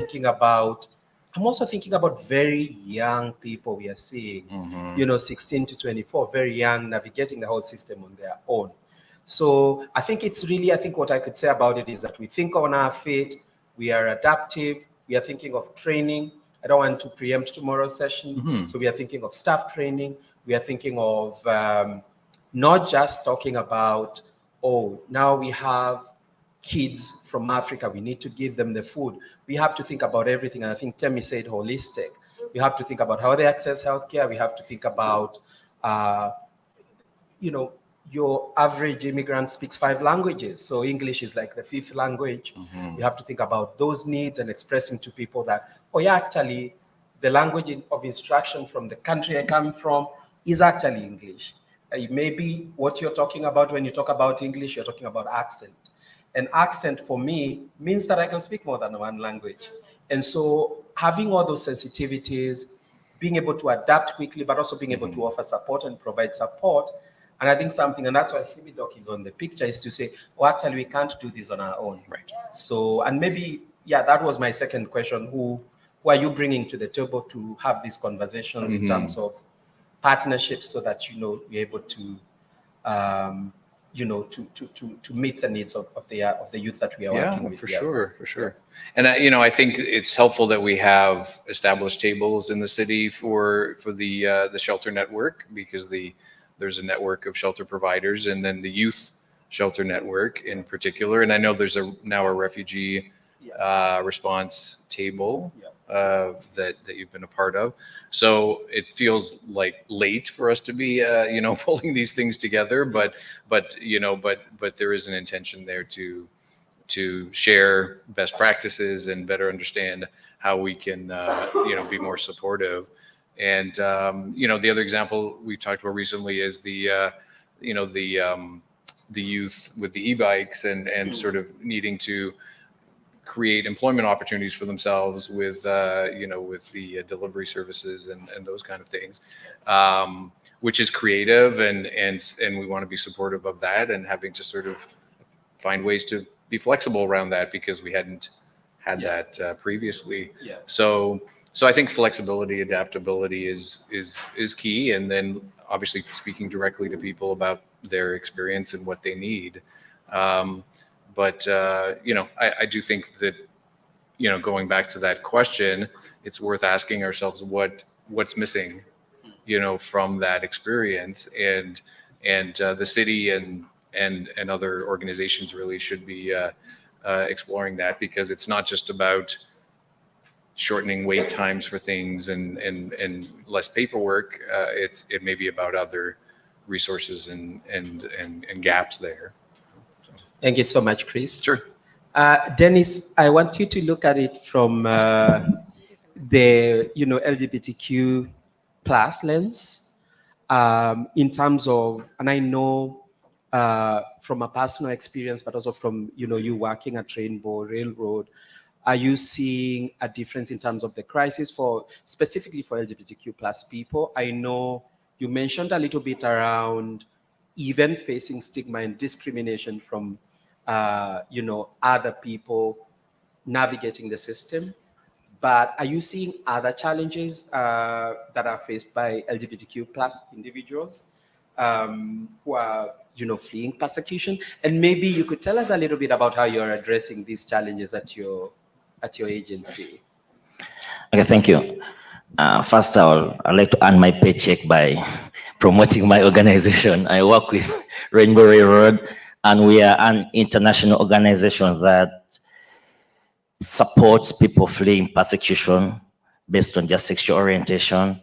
also thinking about very young people we are seeing, 16 to 24, very young, navigating the whole system on their own. So I think what I could say about it is that we think on our feet, we are adaptive, we are thinking of training. I don't want to preempt tomorrow's session. Mhm. So we are thinking of staff training. We are thinking of not just talking about, now we have kids from Africa, we need to give them the food. We have to think about everything. And I think Temi said holistic. We have to think about how they access healthcare. We have to think about, your average immigrant speaks 5 languages. So English is like the 5th language. Mhm. We have to think about those needs and expressing to people that, actually, the language of instruction from the country I come from is actually English. Maybe what you're talking about when you talk about English, you're talking about accent. And accent for me means that I can speak more than one language. And so having all those sensitivities, being able to adapt quickly, but also being able to offer support and provide support. And I think and that's why CBDoc is on the picture, is to say, actually, we can't do this on our own. Right. So, and maybe, that was my second question. Who are you bringing to the table to have these conversations in terms of partnerships, so that, we're able to, to meet the needs of the youth that we are working with. For sure. And I think it's helpful that we have established tables in the city for the shelter network, because there's a network of shelter providers, and then the youth shelter network in particular. And I know there's now a refugee response table that you've been a part of. So it feels like late for us to be pulling these things together, but there is an intention there to share best practices and better understand how we can be more supportive. And the other example we talked about recently is the youth with the e-bikes and sort of needing to create employment opportunities for themselves with the delivery services and those kind of things, which is creative, and we want to be supportive of that, and having to sort of find ways to be flexible around that, because we hadn't had that previously. So I think flexibility, adaptability is key, and then obviously speaking directly to people about their experience and what they need. But I do think that, going back to that question, it's worth asking ourselves what's missing, from that experience, and the city and other organizations really should be exploring that, because it's not just about shortening wait times for things and less paperwork. It may be about other resources and gaps there. Thank you so much, Chris. Sure. Dennis, I want you to look at it from the LGBTQ plus lens, in terms of, and I know from a personal experience, but also from you working at Rainbow Railroad, are you seeing a difference in terms of the crisis specifically for LGBTQ plus people? I know you mentioned a little bit around even facing stigma and discrimination from other people navigating the system. But are you seeing other challenges that are faced by LGBTQ plus individuals who are, fleeing persecution? And maybe you could tell us a little bit about how you're addressing these challenges at your agency. Okay, thank you. First of all, I'd like to earn my paycheck by promoting my organization. I work with Rainbow Railroad, and we are an international organization that supports people fleeing persecution based on their sexual orientation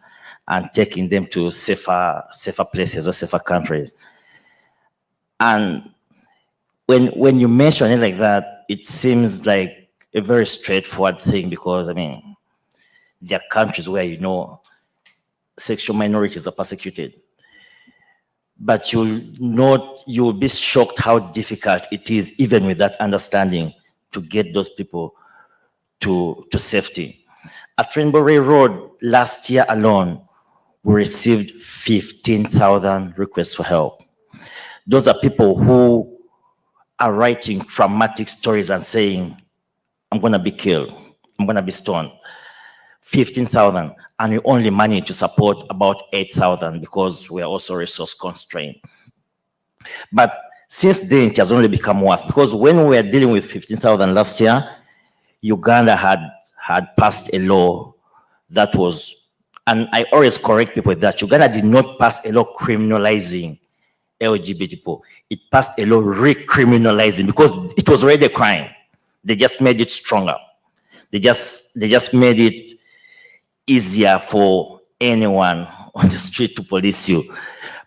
and taking them to safer places or safer countries. And when you mention it like that, it seems like a very straightforward thing, because I mean, there are countries where sexual minorities are persecuted. But you'll be shocked how difficult it is, even with that understanding, to get those people to safety. At Rainbow Railroad, last year alone, we received 15,000 requests for help. Those are people who are writing traumatic stories and saying, I'm gonna be killed, I'm gonna be stoned. 15,000, and we only managed to support about 8,000 because we are also resource constrained. But since then, it has only become worse, because when we were dealing with 15,000 last year, Uganda had passed a law that was, and I always correct people with that, Uganda did not pass a law criminalizing LGBT people. It passed a law recriminalizing, because it was already a crime. They just made it stronger. They just made it easier for anyone on the street to police you.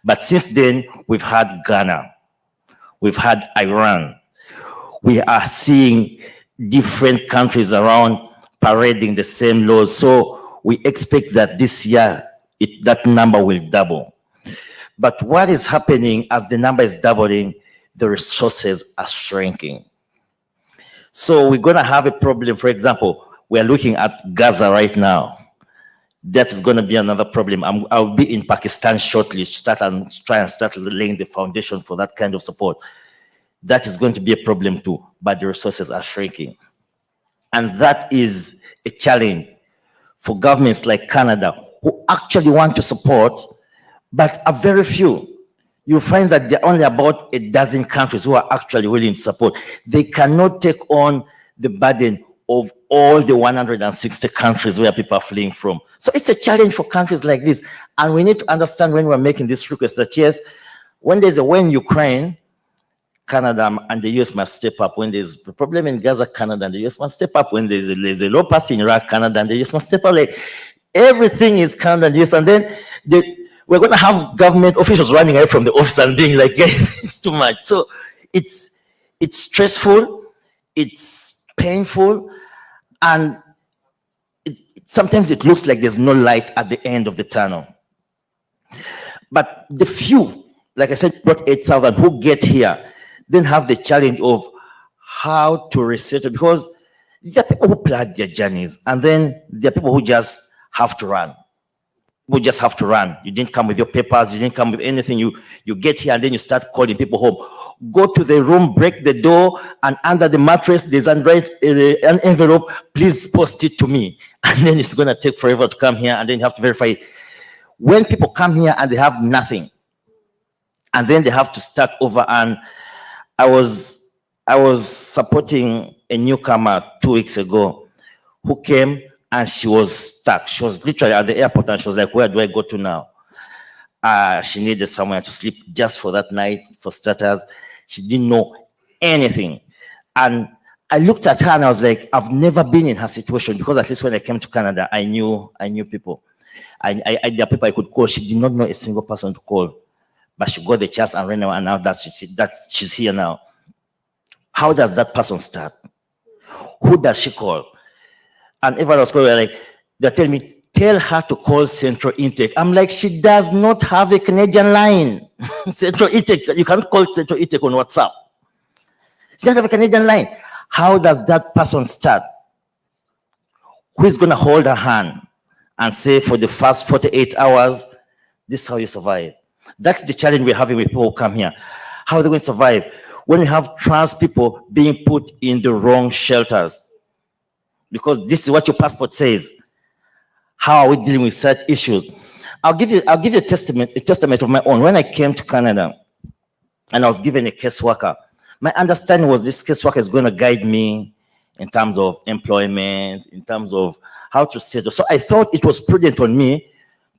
But since then, we've had Ghana, we've had Iran. We are seeing different countries around parading the same laws. So we expect that this year, that number will double. But what is happening as the number is doubling, the resources are shrinking. So we're gonna have a problem. For example, we're looking at Gaza right now. That is going to be another problem. I'll be in Pakistan shortly to try and start laying the foundation for that kind of support. That is going to be a problem too, but the resources are shrinking. And that is a challenge for governments like Canada, who actually want to support, but are very few. You'll find that there are only about a dozen countries who are actually willing to support. They cannot take on the burden of all the 160 countries where people are fleeing from. So it's a challenge for countries like this. And we need to understand, when we're making this request, that yes, when there's a war in Ukraine, Canada and the US must step up. When there's a problem in Gaza, Canada and the US must step up. When there's a law passed in Iraq, Canada and the US must step up. Like, everything is Canada and the US. And then we're going to have government officials running away from the office and being like, yes, it's too much. So it's stressful, it's painful, and sometimes it looks like there's no light at the end of the tunnel. But the few, like I said, about 8,000 who get here, then have the challenge of how to resettle, because there are people who plan their journeys, and then there are people who just have to run. We just have to run. You didn't come with your papers, you didn't come with anything. You get here and then you start calling people home. Go to the room, break the door, and under the mattress, there's an envelope, please post it to me. And then it's gonna take forever to come here, and then you have to verify it. When people come here and they have nothing, and then they have to start over, and I was supporting a newcomer 2 weeks ago who came and she was stuck. She was literally at the airport and she was like, where do I go to now? She needed somewhere to sleep just for that night, for starters. She didn't know anything. And I looked at her and I was like, I've never been in her situation, because at least when I came to Canada, I knew people. There are people I could call. She did not know a single person to call, but she got the chance and ran away, and now that she's here now. How does that person start? Who does she call? And everyone was calling, like, they're telling me, tell her to call Central Intake. I'm like, she does not have a Canadian line. Central Intake, you can't call Central Intake on WhatsApp. She doesn't have a Canadian line. How does that person start? Who is going to hold her hand and say, for the first 48 hours, this is how you survive? That's the challenge we're having with people who come here. How are they going to survive? When we have trans people being put in the wrong shelters, because this is what your passport says. How are we dealing with such issues? I'll give you a testament of my own. When I came to Canada and I was given a caseworker, my understanding was this caseworker is going to guide me in terms of employment, in terms of how to settle. So I thought it was prudent on me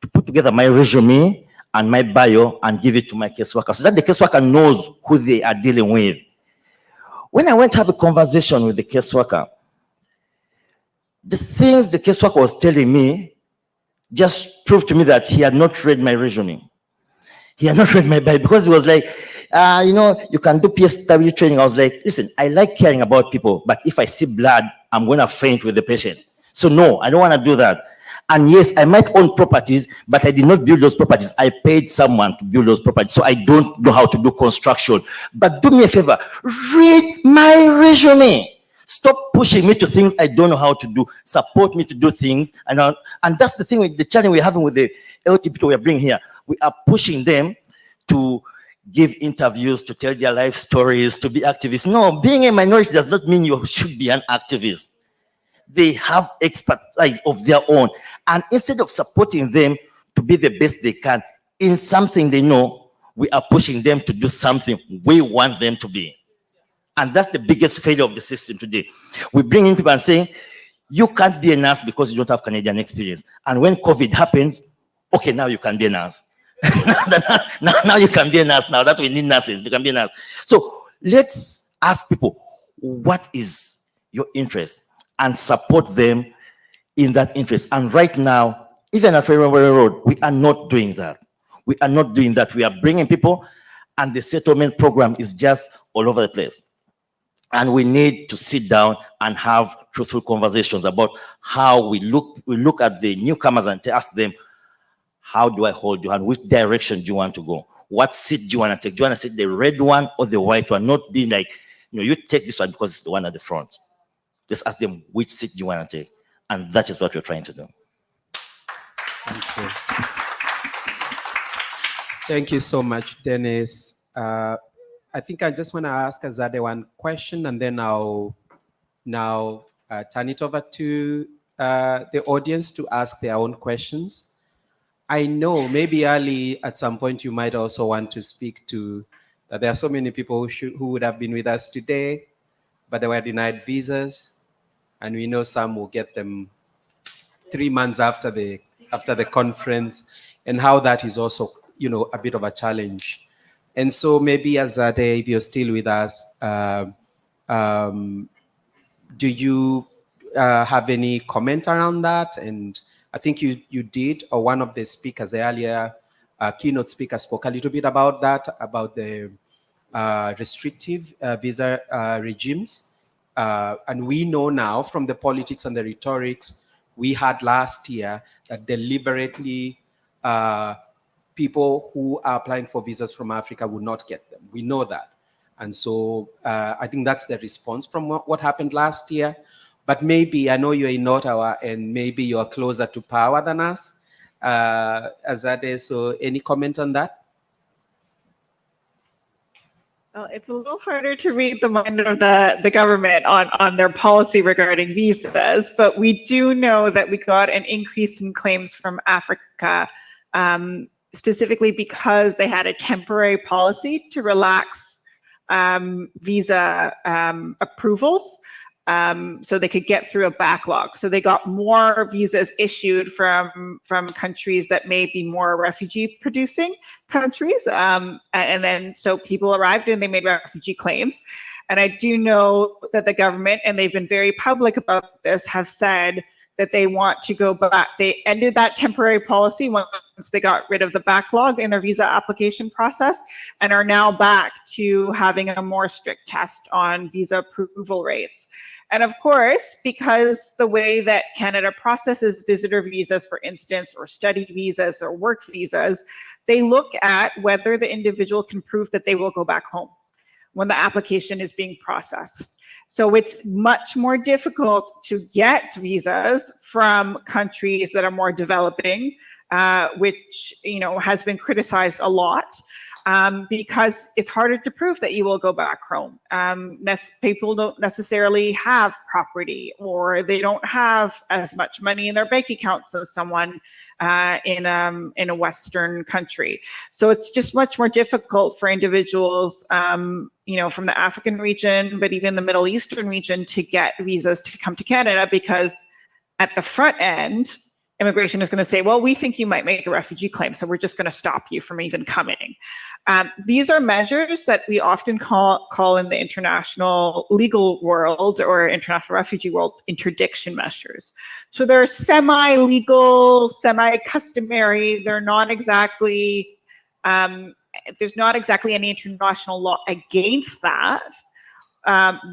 to put together my resume and my bio and give it to my caseworker so that the caseworker knows who they are dealing with. When I went to have a conversation with the caseworker, the things the caseworker was telling me just proved to me that he had not read my resume. He had not read my bio, because he was like, you know, you can do PSW training. I was like, listen, I like caring about people, but if I see blood, I'm going to faint with the patient. So no, I don't want to do that. And yes, I might own properties, but I did not build those properties. I paid someone to build those properties. So I don't know how to do construction. But do me a favor, read my resume. Stop pushing me to things I don't know how to do. Support me to do things. And that's the thing, with the challenge we're having with the LT people we're bringing here. We are pushing them to give interviews, to tell their life stories, to be activists. No, being a minority does not mean you should be an activist. They have expertise of their own. And instead of supporting them to be the best they can in something they know, we are pushing them to do something we want them to be. And that's the biggest failure of the system today. We bring in people and saying, you can't be a nurse because you don't have Canadian experience. And when COVID happens, okay, now you can be a nurse. now you can be a nurse. Now that we need nurses, you can be a nurse. So let's ask people, what is your interest? And support them in that interest. And right now, even at Railway Road, we are not doing that. We are not doing that. We are bringing people, and the settlement program is just all over the place. And we need to sit down and have truthful conversations about how we look at the newcomers and ask them, how do I hold you, and which direction do you want to go? What seat do you want to take? Do you want to take the red one or the white one? Not being like, you know, you take this one because it's the one at the front. Just ask them which seat do you want to take. And that is what we're trying to do. Thank you. Thank you so much, Dennis. I think I just want to ask Azadeh one question, and then I'll now turn it over to the audience to ask their own questions. I know maybe Ali, at some point, you might also want to speak to that there are so many people who would have been with us today, but they were denied visas, and we know some will get them 3 months after the conference, and how that is also, you know, a bit of a challenge. And so maybe Azadeh, if you're still with us, do you have any comment around that? And I think you did, or one of the speakers, the earlier keynote speaker, spoke a little bit about that, about the restrictive visa regimes. And we know now from the politics and the rhetorics we had last year that deliberately people who are applying for visas from Africa would not get them. We know that. And so I think that's the response from what happened last year. But maybe, I know you're in Ottawa and maybe you're closer to power than us, Azadeh, so any comment on that? Well, it's a little harder to read the mind of the government on their policy regarding visas, but we do know that we got an increase in claims from Africa, specifically because they had a temporary policy to relax visa approvals. So they could get through a backlog. So they got more visas issued from countries that may be more refugee-producing countries. And then so people arrived and they made refugee claims. And I do know that the government, and they've been very public about this, have said that they want to go back. They ended that temporary policy once they got rid of the backlog in their visa application process, and are now back to having a more strict test on visa approval rates. And of course, because the way that Canada processes visitor visas, for instance, or study visas or work visas, they look at whether the individual can prove that they will go back home when the application is being processed. So it's much more difficult to get visas from countries that are more developing, which, you know, has been criticized a lot. because it's harder to prove that you will go back home. People don't necessarily have property, or they don't have as much money in their bank accounts as someone in a Western country. So it's just much more difficult for individuals, from the African region, but even the Middle Eastern region, to get visas to come to Canada, because at the front end, immigration is going to say, well, we think you might make a refugee claim, so we're just going to stop you from even coming. These are measures that we often call in the international legal world or international refugee world interdiction measures. So they're semi-legal, semi-customary. They're not exactly, there's not exactly any international law against that.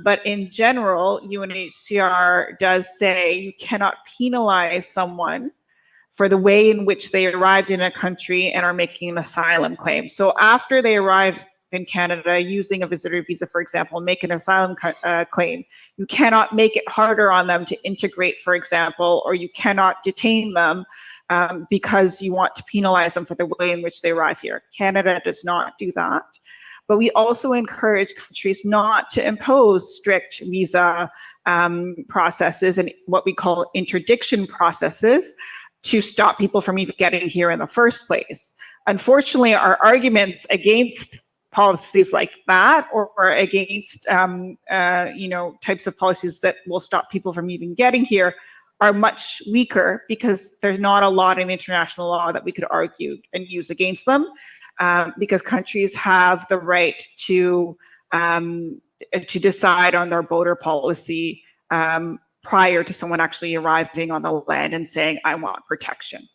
But in general, UNHCR does say you cannot penalize someone for the way in which they arrived in a country and are making an asylum claim. So after they arrive in Canada using a visitor visa, for example, and make an asylum claim, you cannot make it harder on them to integrate, for example, or you cannot detain them because you want to penalize them for the way in which they arrive here. Canada does not do that. But we also encourage countries not to impose strict visa processes and what we call interdiction processes to stop people from even getting here in the first place. Unfortunately, our arguments against policies like that, or against types of policies that will stop people from even getting here, are much weaker, because there's not a lot in international law that we could argue and use against them. Because countries have the right to decide on their border policy prior to someone actually arriving on the land and saying, I want protection.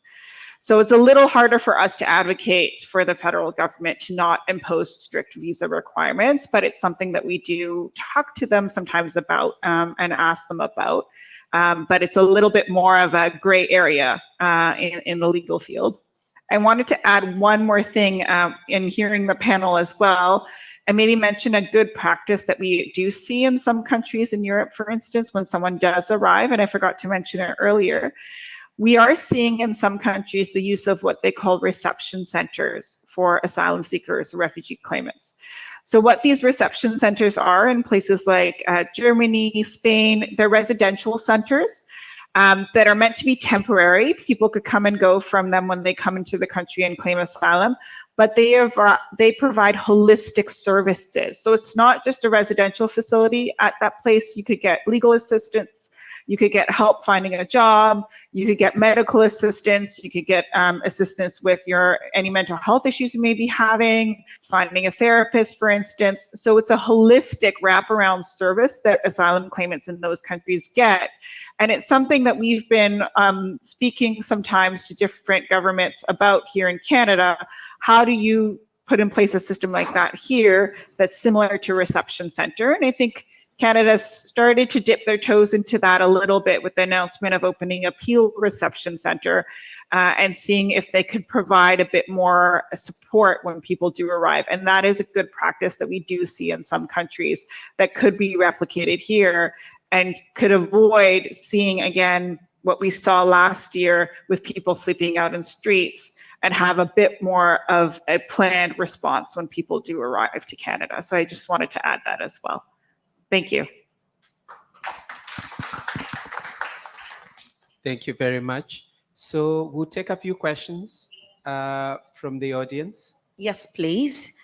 So it's a little harder for us to advocate for the federal government to not impose strict visa requirements, but it's something that we do talk to them sometimes about and ask them about. But it's a little bit more of a gray area in the legal field. I wanted to add one more thing in hearing the panel as well, and maybe mention a good practice that we do see in some countries in Europe, for instance, when someone does arrive, and I forgot to mention it earlier. We are seeing in some countries the use of what they call reception centers for asylum seekers, refugee claimants. So what these reception centers are in places like Germany, Spain, they're residential centers that are meant to be temporary. People could come and go from them when they come into the country and claim asylum, but they provide holistic services. So it's not just a residential facility. At that place, you could get legal assistance, you could get help finding a job, you could get medical assistance, you could get assistance with any mental health issues you may be having, finding a therapist, for instance. So it's a holistic wraparound service that asylum claimants in those countries get. And it's something that we've been speaking sometimes to different governments about here in Canada. How do you put in place a system like that here that's similar to a reception center? And I think Canada's started to dip their toes into that a little bit with the announcement of opening a Peel Reception Center and seeing if they could provide a bit more support when people do arrive. And that is a good practice that we do see in some countries that could be replicated here and could avoid seeing again what we saw last year with people sleeping out in streets, and have a bit more of a planned response when people do arrive to Canada. So I just wanted to add that as well. Thank you. Thank you very much. So we'll take a few questions from the audience. Yes, please.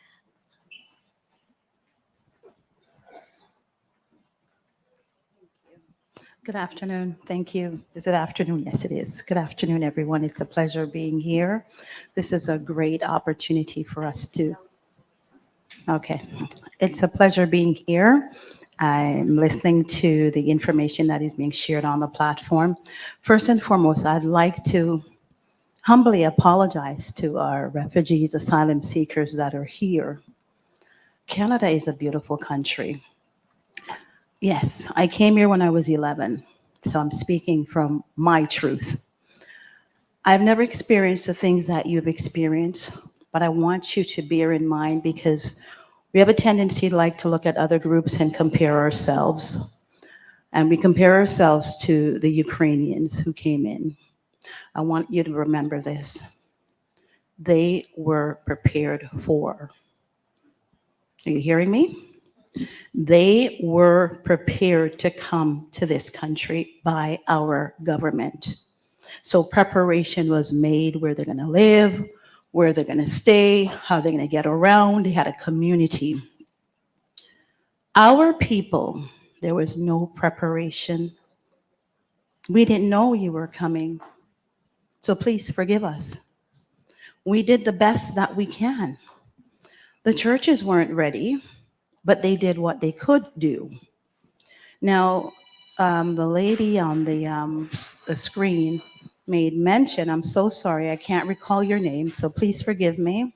Good afternoon. Thank you. Is it afternoon? Yes, it is. Good afternoon, everyone. It's a pleasure being here. This is a great opportunity for us to. Okay. It's a pleasure being here. I'm listening to the information that is being shared on the platform. First and foremost, I'd like to humbly apologize to our refugees, asylum seekers that are here. Canada is a beautiful country. Yes, I came here when I was 11, so I'm speaking from my truth. I've never experienced the things that you've experienced, but I want you to bear in mind, because we have a tendency to like to look at other groups and compare ourselves. And we compare ourselves to the Ukrainians who came in. I want you to remember this. They were prepared for. Are you hearing me? They were prepared to come to this country by our government. So preparation was made where they're going to live, where they're going to stay, how they're going to get around. They had a community. Our people, there was no preparation. We didn't know you were coming. So please forgive us. We did the best that we can. The churches weren't ready, but they did what they could do. Now, the lady on the screen made mention, I'm so sorry, I can't recall your name, so please forgive me.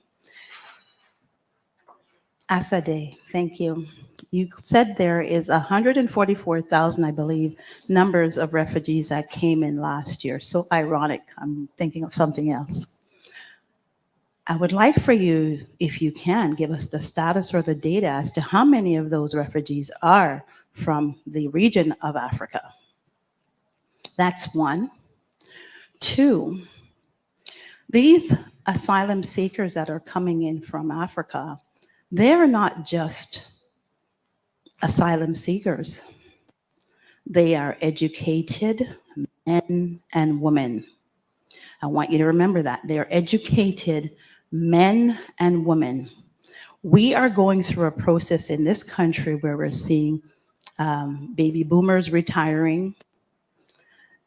Asade, thank you. You said there is 144,000, I believe, numbers of refugees that came in last year. So ironic, I'm thinking of something else. I would like for you, if you can, give us the status or the data as to how many of those refugees are from the region of Africa. That's one. Two, these asylum seekers that are coming in from Africa, they're not just asylum seekers. They are educated men and women. I want you to remember that. They are educated men and women. We are going through a process in this country where we're seeing baby boomers retiring.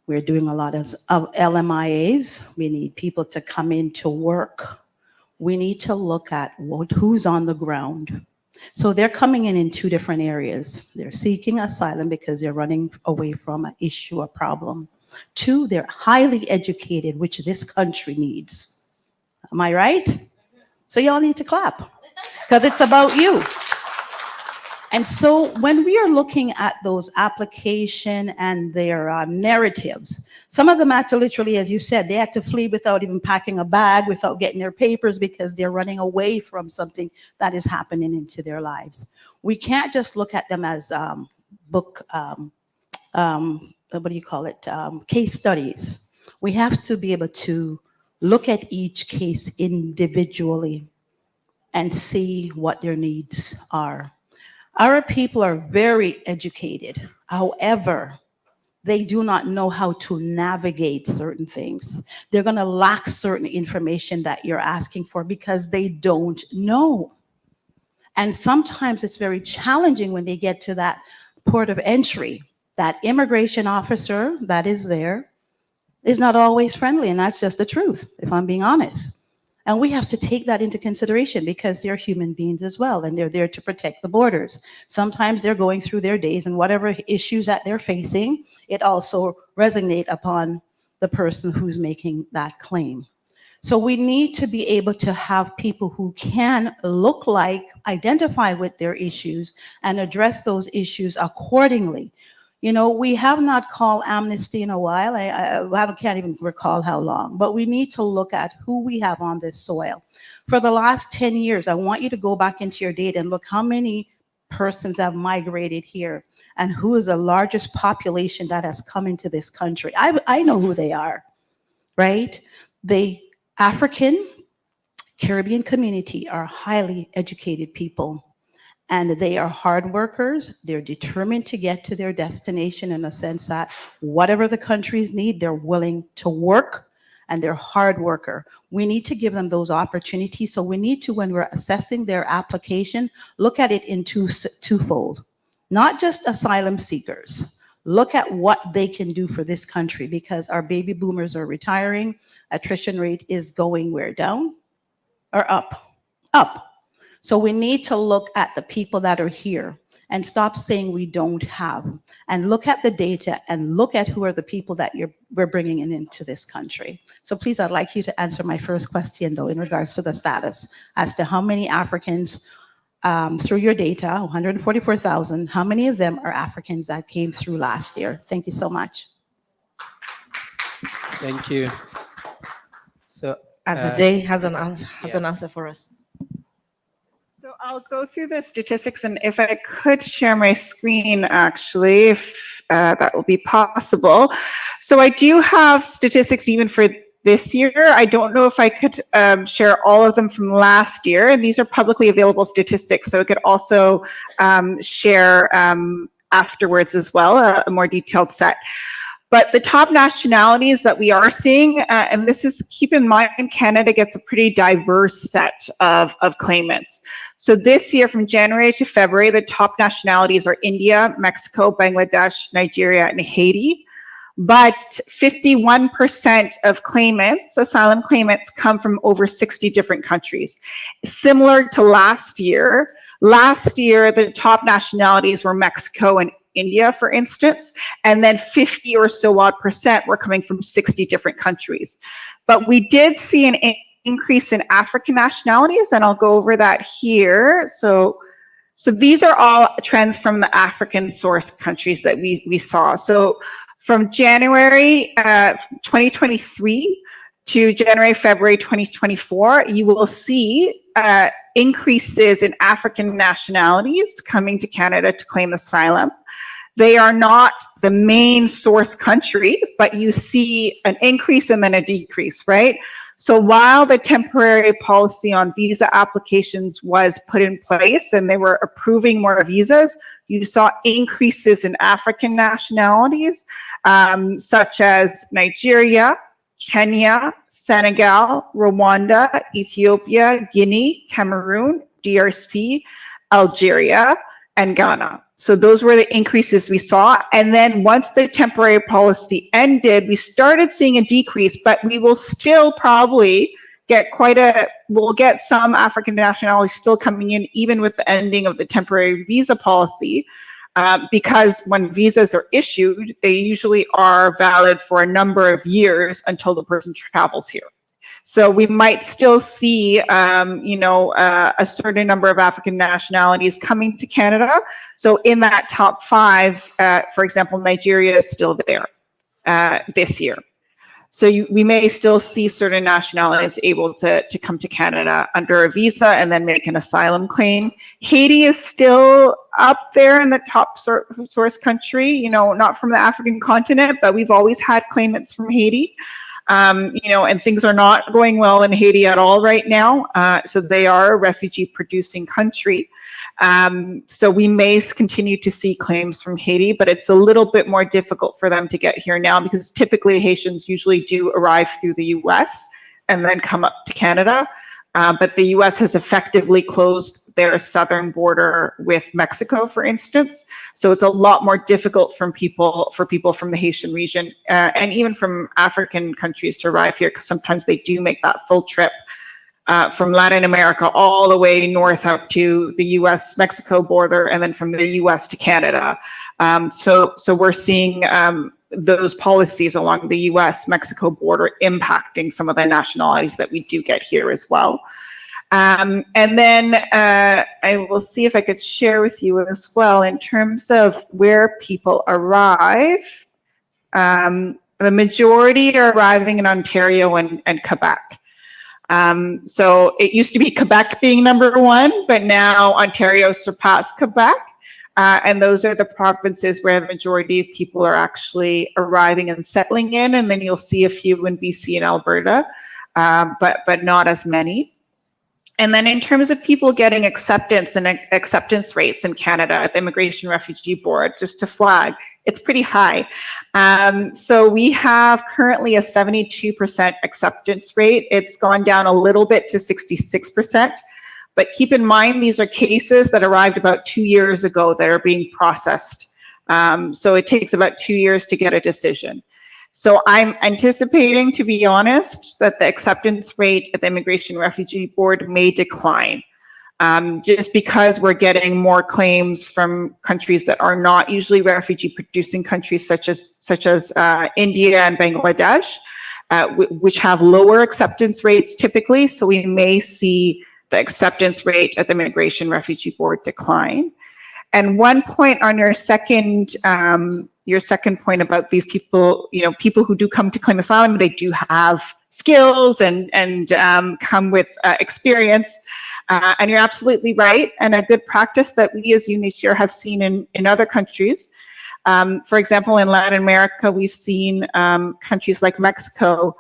We're doing a lot of LMIAs. We need people to come in to work. We need to look at who's on the ground. So they're coming in two different areas. They're seeking asylum because they're running away from an issue or problem. Two, they're highly educated, which this country needs. Am I right? So y'all need to clap because it's about you. And so when we are looking at those application and their narratives, some of them had to literally, as you said, they had to flee without even packing a bag, without getting their papers because they're running away from something that is happening into their lives. We can't just look at them as case studies. We have to be able to look at each case individually and see what their needs are. Our people are very educated. However, they do not know how to navigate certain things. They're going to lack certain information that you're asking for because they don't know. And sometimes it's very challenging when they get to that port of entry. That immigration officer that is there is not always friendly, and that's just the truth, if I'm being honest. And we have to take that into consideration because they're human beings as well, and they're there to protect the borders. Sometimes they're going through their days, and whatever issues that they're facing, it also resonates upon the person who's making that claim. So we need to be able to have people who can look like, identify with their issues, and address those issues accordingly. You know, we have not called amnesty in a while. I can't even recall how long, but we need to look at who we have on this soil. For the last 10 years, I want you to go back into your data and look how many persons have migrated here and who is the largest population that has come into this country. I know who they are, right? The African Caribbean community are highly educated people. And they are hard workers. They're determined to get to their destination in a sense that whatever the countries need, they're willing to work and they're hard worker. We need to give them those opportunities. So we need to, when we're assessing their application, look at it in twofold. Not just asylum seekers. Look at what they can do for this country because our baby boomers are retiring. Attrition rate is going where? Down or up? Up. So we need to look at the people that are here and stop saying we don't have, and look at the data and look at who are the people that we're bringing into this country. So please, I'd like you to answer my first question though, in regards to the status as to how many Africans through your data, 144,000, how many of them are Africans that came through last year? Thank you so much. Thank you. So Azadeh has an answer for us. So I'll go through the statistics, and if I could share my screen, actually, if that will be possible. So I do have statistics even for this year. I don't know if I could share all of them from last year, and these are publicly available statistics, so I could also share afterwards as well, a more detailed set. But the top nationalities that we are seeing, and this is, keep in mind, Canada gets a pretty diverse set of claimants. So this year, from January to February, the top nationalities are India, Mexico, Bangladesh, Nigeria, and Haiti. But 51% of claimants, asylum claimants, come from over 60 different countries. Similar to last year, the top nationalities were Mexico and India, for instance, and then 50 or so odd percent were coming from 60 different countries. But we did see an increase in African nationalities, and I'll go over that here. So these are all trends from the African source countries that we saw. So from January 2023 to January, February 2024, you will see increases in African nationalities coming to Canada to claim asylum. They are not the main source country, but you see an increase and then a decrease, right? So while the temporary policy on visa applications was put in place and they were approving more visas, you saw increases in African nationalities, such as Nigeria, Kenya, Senegal, Rwanda, Ethiopia, Guinea, Cameroon, DRC, Algeria, and Ghana. So those were the increases we saw. And then once the temporary policy ended, we started seeing a decrease, but we will still probably get we'll get some African nationalities still coming in, even with the ending of the temporary visa policy, because when visas are issued, they usually are valid for a number of years until the person travels here. So we might still see, a certain number of African nationalities coming to Canada. So in that top 5, for example, Nigeria is still there this year. So we may still see certain nationalities able to come to Canada under a visa and then make an asylum claim. Haiti is still up there in the top source country, not from the African continent, but we've always had claimants from Haiti. And things are not going well in Haiti at all right now. So they are a refugee producing country. So we may continue to see claims from Haiti, but it's a little bit more difficult for them to get here now because typically Haitians usually do arrive through the US and then come up to Canada. But the US has effectively closed their southern border with Mexico, for instance. So it's a lot more difficult for people from the Haitian region and even from African countries to arrive here, because sometimes they do make that full trip from Latin America all the way north up to the US-Mexico border, and then from the US to Canada. So we're seeing those policies along the US-Mexico border impacting some of the nationalities that we do get here as well. And then I will see if I could share with you as well in terms of where people arrive. The majority are arriving in Ontario and Quebec. So it used to be Quebec being number 1, but now Ontario surpassed Quebec. And those are the provinces where the majority of people are actually arriving and settling in. And then you'll see a few in BC and Alberta, but not as many. And then in terms of people getting acceptance and acceptance rates in Canada at the Immigration Refugee Board, just to flag, it's pretty high. So we have currently a 72% acceptance rate. It's gone down a little bit to 66%. But keep in mind, these are cases that arrived about 2 years ago that are being processed. So it takes about 2 years to get a decision. So I'm anticipating, to be honest, that the acceptance rate at the Immigration Refugee Board may decline, just because we're getting more claims from countries that are not usually refugee-producing countries, such as India and Bangladesh, which have lower acceptance rates typically. So we may see the acceptance rate at the Immigration Refugee Board decline. And one point on your second point about these people, people who do come to claim asylum, they do have skills and come with experience. And you're absolutely right. And a good practice that we as UNHCR have seen in other countries. For example, in Latin America, we've seen countries like Mexico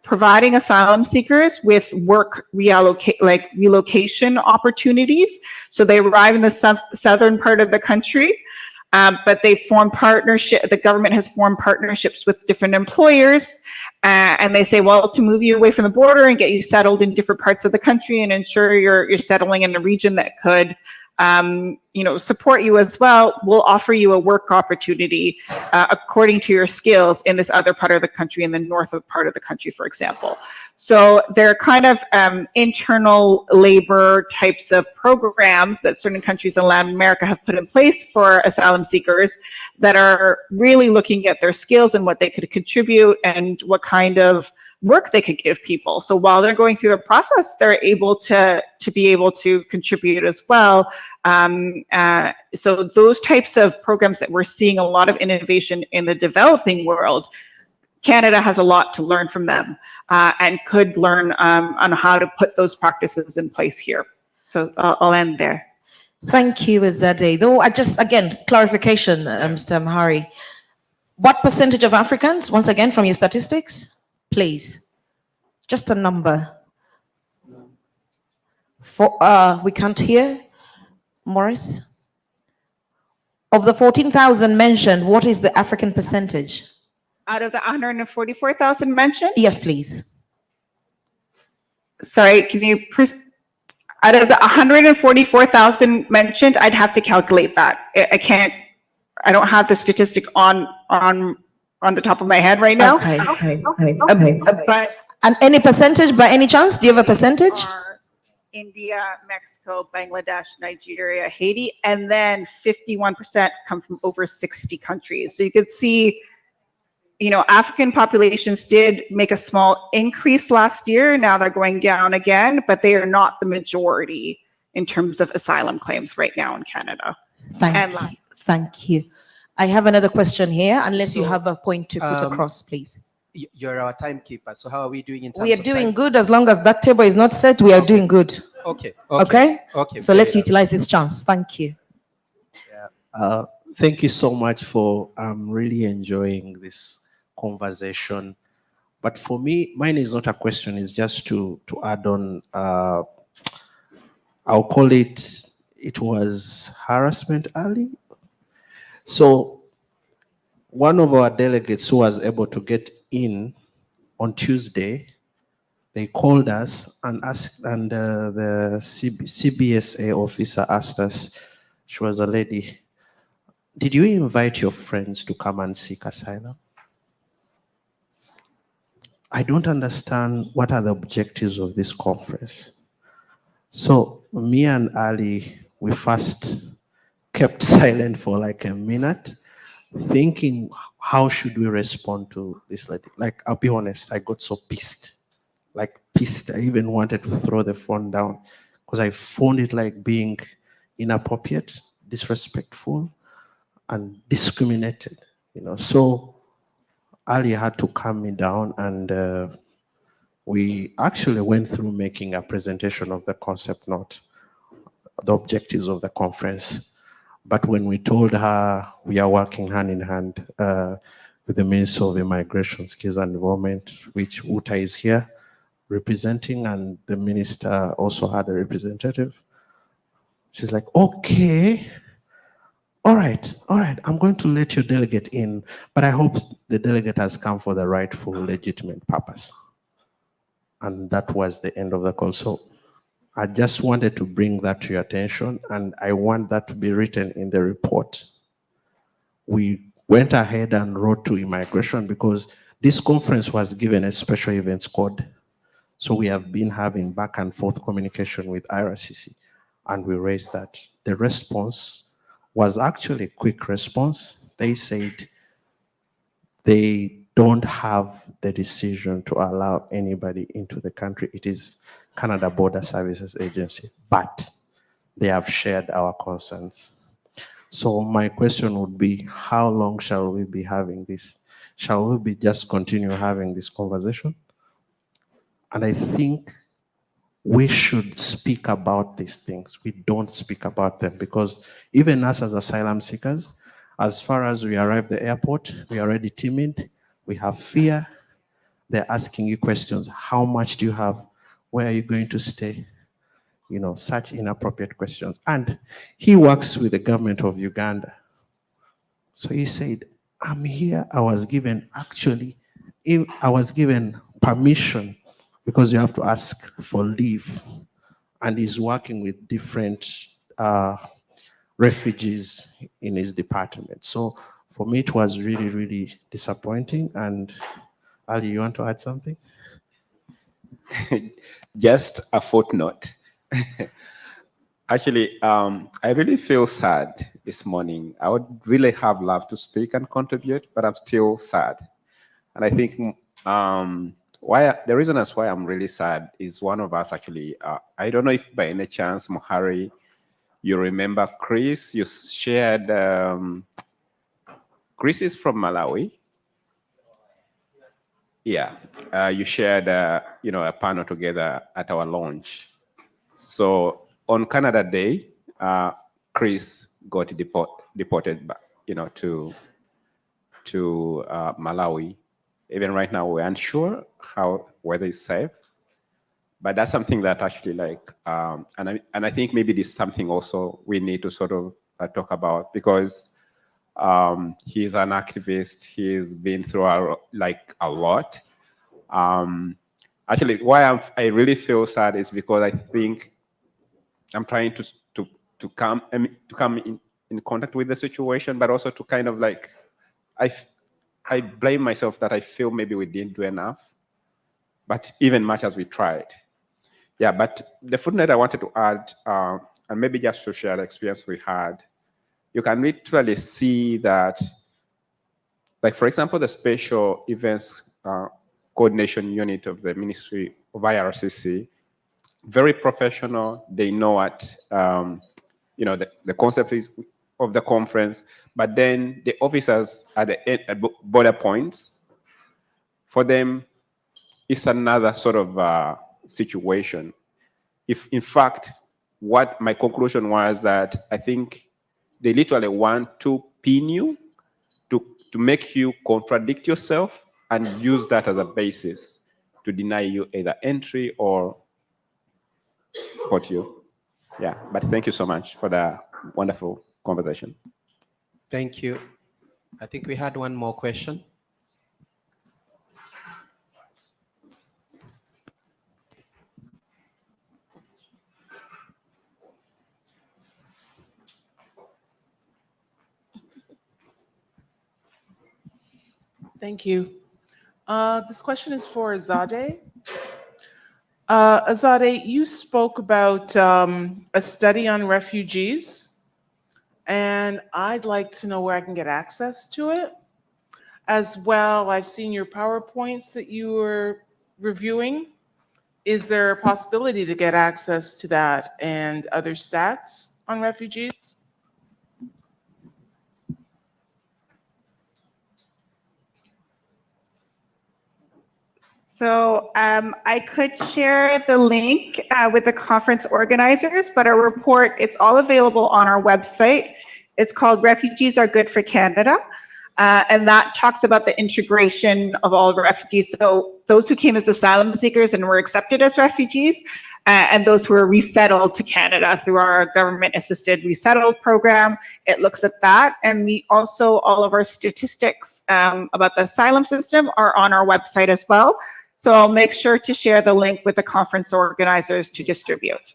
providing asylum seekers with work relocation opportunities. So they arrive in the southern part of the country, but they form partnership. The government has formed partnerships with different employers, and they say, well, to move you away from the border and get you settled in different parts of the country and ensure you're settling in a region that could support you as well, we'll offer you a work opportunity according to your skills in this other part of the country, in the north part of the country, for example. So they're kind of internal labor types of programs that certain countries in Latin America have put in place for asylum seekers that are really looking at their skills and what they could contribute and what kind of work they could give people. So while they're going through the process, they're able to be able to contribute as well. So those types of programs that we're seeing a lot of innovation in the developing world, Canada has a lot to learn from them and could learn on how to put those practices in place here. So I'll end there. Thank you, Azade. Though again, clarification, Mr. Amhari. What percentage of Africans, once again, from your statistics? Please, just a number. We can't hear, Morris. Of the 14,000 mentioned, what is the African percentage? Out of the 144,000 mentioned? Yes, please. Sorry, can you, out of the 144,000 mentioned, I'd have to calculate that. I don't have the statistic on the top of my head right now. Okay. But and any percentage by any chance? Do you have a percentage? India, Mexico, Bangladesh, Nigeria, Haiti, and then 51% come from over 60 countries. So you could see, African populations did make a small increase last year. Now they're going down again, but they are not the majority in terms of asylum claims right now in Canada. Thank you. I have another question here, unless you have a point to put across, please. You're our timekeeper, so how are we doing in terms We are of doing time? good as long as that table is not set. We are doing good. Okay. Okay. So let's very utilize this chance. Thank you. Thank you so much for really enjoying this conversation. But for me, mine is not a question, it's just to add on, I'll call it was harassment early. So one of our delegates who was able to get in on Tuesday, they called us and asked, and the CBSA officer asked us, she was a lady, did you invite your friends to come and seek asylum? I don't understand what are the objectives of this conference. So me and Ali, we first kept silent for like a minute, thinking, how should we respond to this lady? Like, I'll be honest, I got so pissed. I even wanted to throw the phone down because I found it like being inappropriate, disrespectful, and discriminated, So Ali had to calm me down, and we actually went through making a presentation of the concept note, the objectives of the conference. But when we told her we are working hand in hand with the Ministry of Immigration, Skills and Development, which Uta is here representing, and the minister also had a representative, she's like, okay, all right, I'm going to let your delegate in, but I hope the delegate has come for the rightful, legitimate purpose. And that was the end of the call. So I just wanted to bring that to your attention, and I want that to be written in the report. We went ahead and wrote to immigration because this conference was given a special events code. So we have been having back and forth communication with IRCC, and we raised that. The response was actually a quick response. They said they don't have the decision to allow anybody into the country. It is Canada Border Services Agency, but they have shared our concerns. So my question would be, how long shall we be having this? Shall we be just continue having this conversation? And I think we should speak about these things. We don't speak about them because even us as asylum seekers, as far as we arrive at the airport, we are already timid, we have fear. they're asking you questions. How much do you have? Where are you going to stay? You know, such inappropriate questions. And he works with the government of Uganda. So he said, I'm here. I was given permission because you have to ask for leave. And he's working with different refugees in his department. So for me, it was really, really disappointing. And Ali, you want to add something? Just a footnote. Actually, I really feel sad this morning. I would really have loved to speak and contribute, but I'm still sad. And I think the reason that's why I'm really sad is one of us actually, I don't know if by any chance, Mohari, you remember Chris, you shared, Chris is from Malawi. Yeah, you shared, a panel together at our launch. So on Canada Day, Chris got deported back, to Malawi. Even right now, we're unsure whether it's safe. But that's something that actually and I think maybe this is something also we need to sort of talk about, because he's an activist. He's been through a lot. Actually, why I really feel sad is because I think I'm trying to come in contact with the situation, but also to kind of I blame myself that I feel maybe we didn't do enough, but even much as we tried. Yeah, but the footnote I wanted to add, and maybe just to share the experience we had, you can literally see that, for example, the Special Events Coordination Unit of the Ministry of IRCC, very professional. They know what, the concept is of the conference, but then the officers at border points, for them, it's another sort of situation. If in fact, what my conclusion was that I think they literally want to pin you, to make you contradict yourself and use that as a basis to deny you either entry or put you. Yeah, but thank you so much for the wonderful conversation. Thank you. I think we had one more question. Thank you. This question is for Azadeh. Azadeh, you spoke about a study on refugees, and I'd like to know where I can get access to it. As well, I've seen your PowerPoints that you were reviewing. Is there a possibility to get access to that and other stats on refugees? So I could share the link with the conference organizers, but our report, it's all available on our website. It's called Refugees Are Good for Canada. And that talks about the integration of all refugees. So those who came as asylum seekers and were accepted as refugees, and those who were resettled to Canada through our government-assisted resettled program. It looks at that. And we also, all of our statistics about the asylum system are on our website as well. So I'll make sure to share the link with the conference organizers to distribute.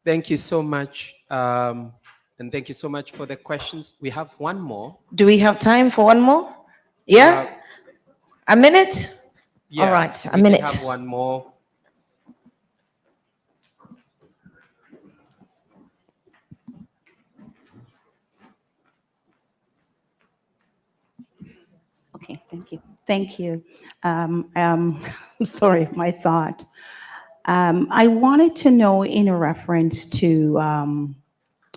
Thank you so much. And thank you so much for the questions. We have one more. Do we have time for one more? Yeah? A minute? Yeah, All right, a we minute. can have one more. Okay, thank you. Thank you. Sorry, my thought. I wanted to know in a reference to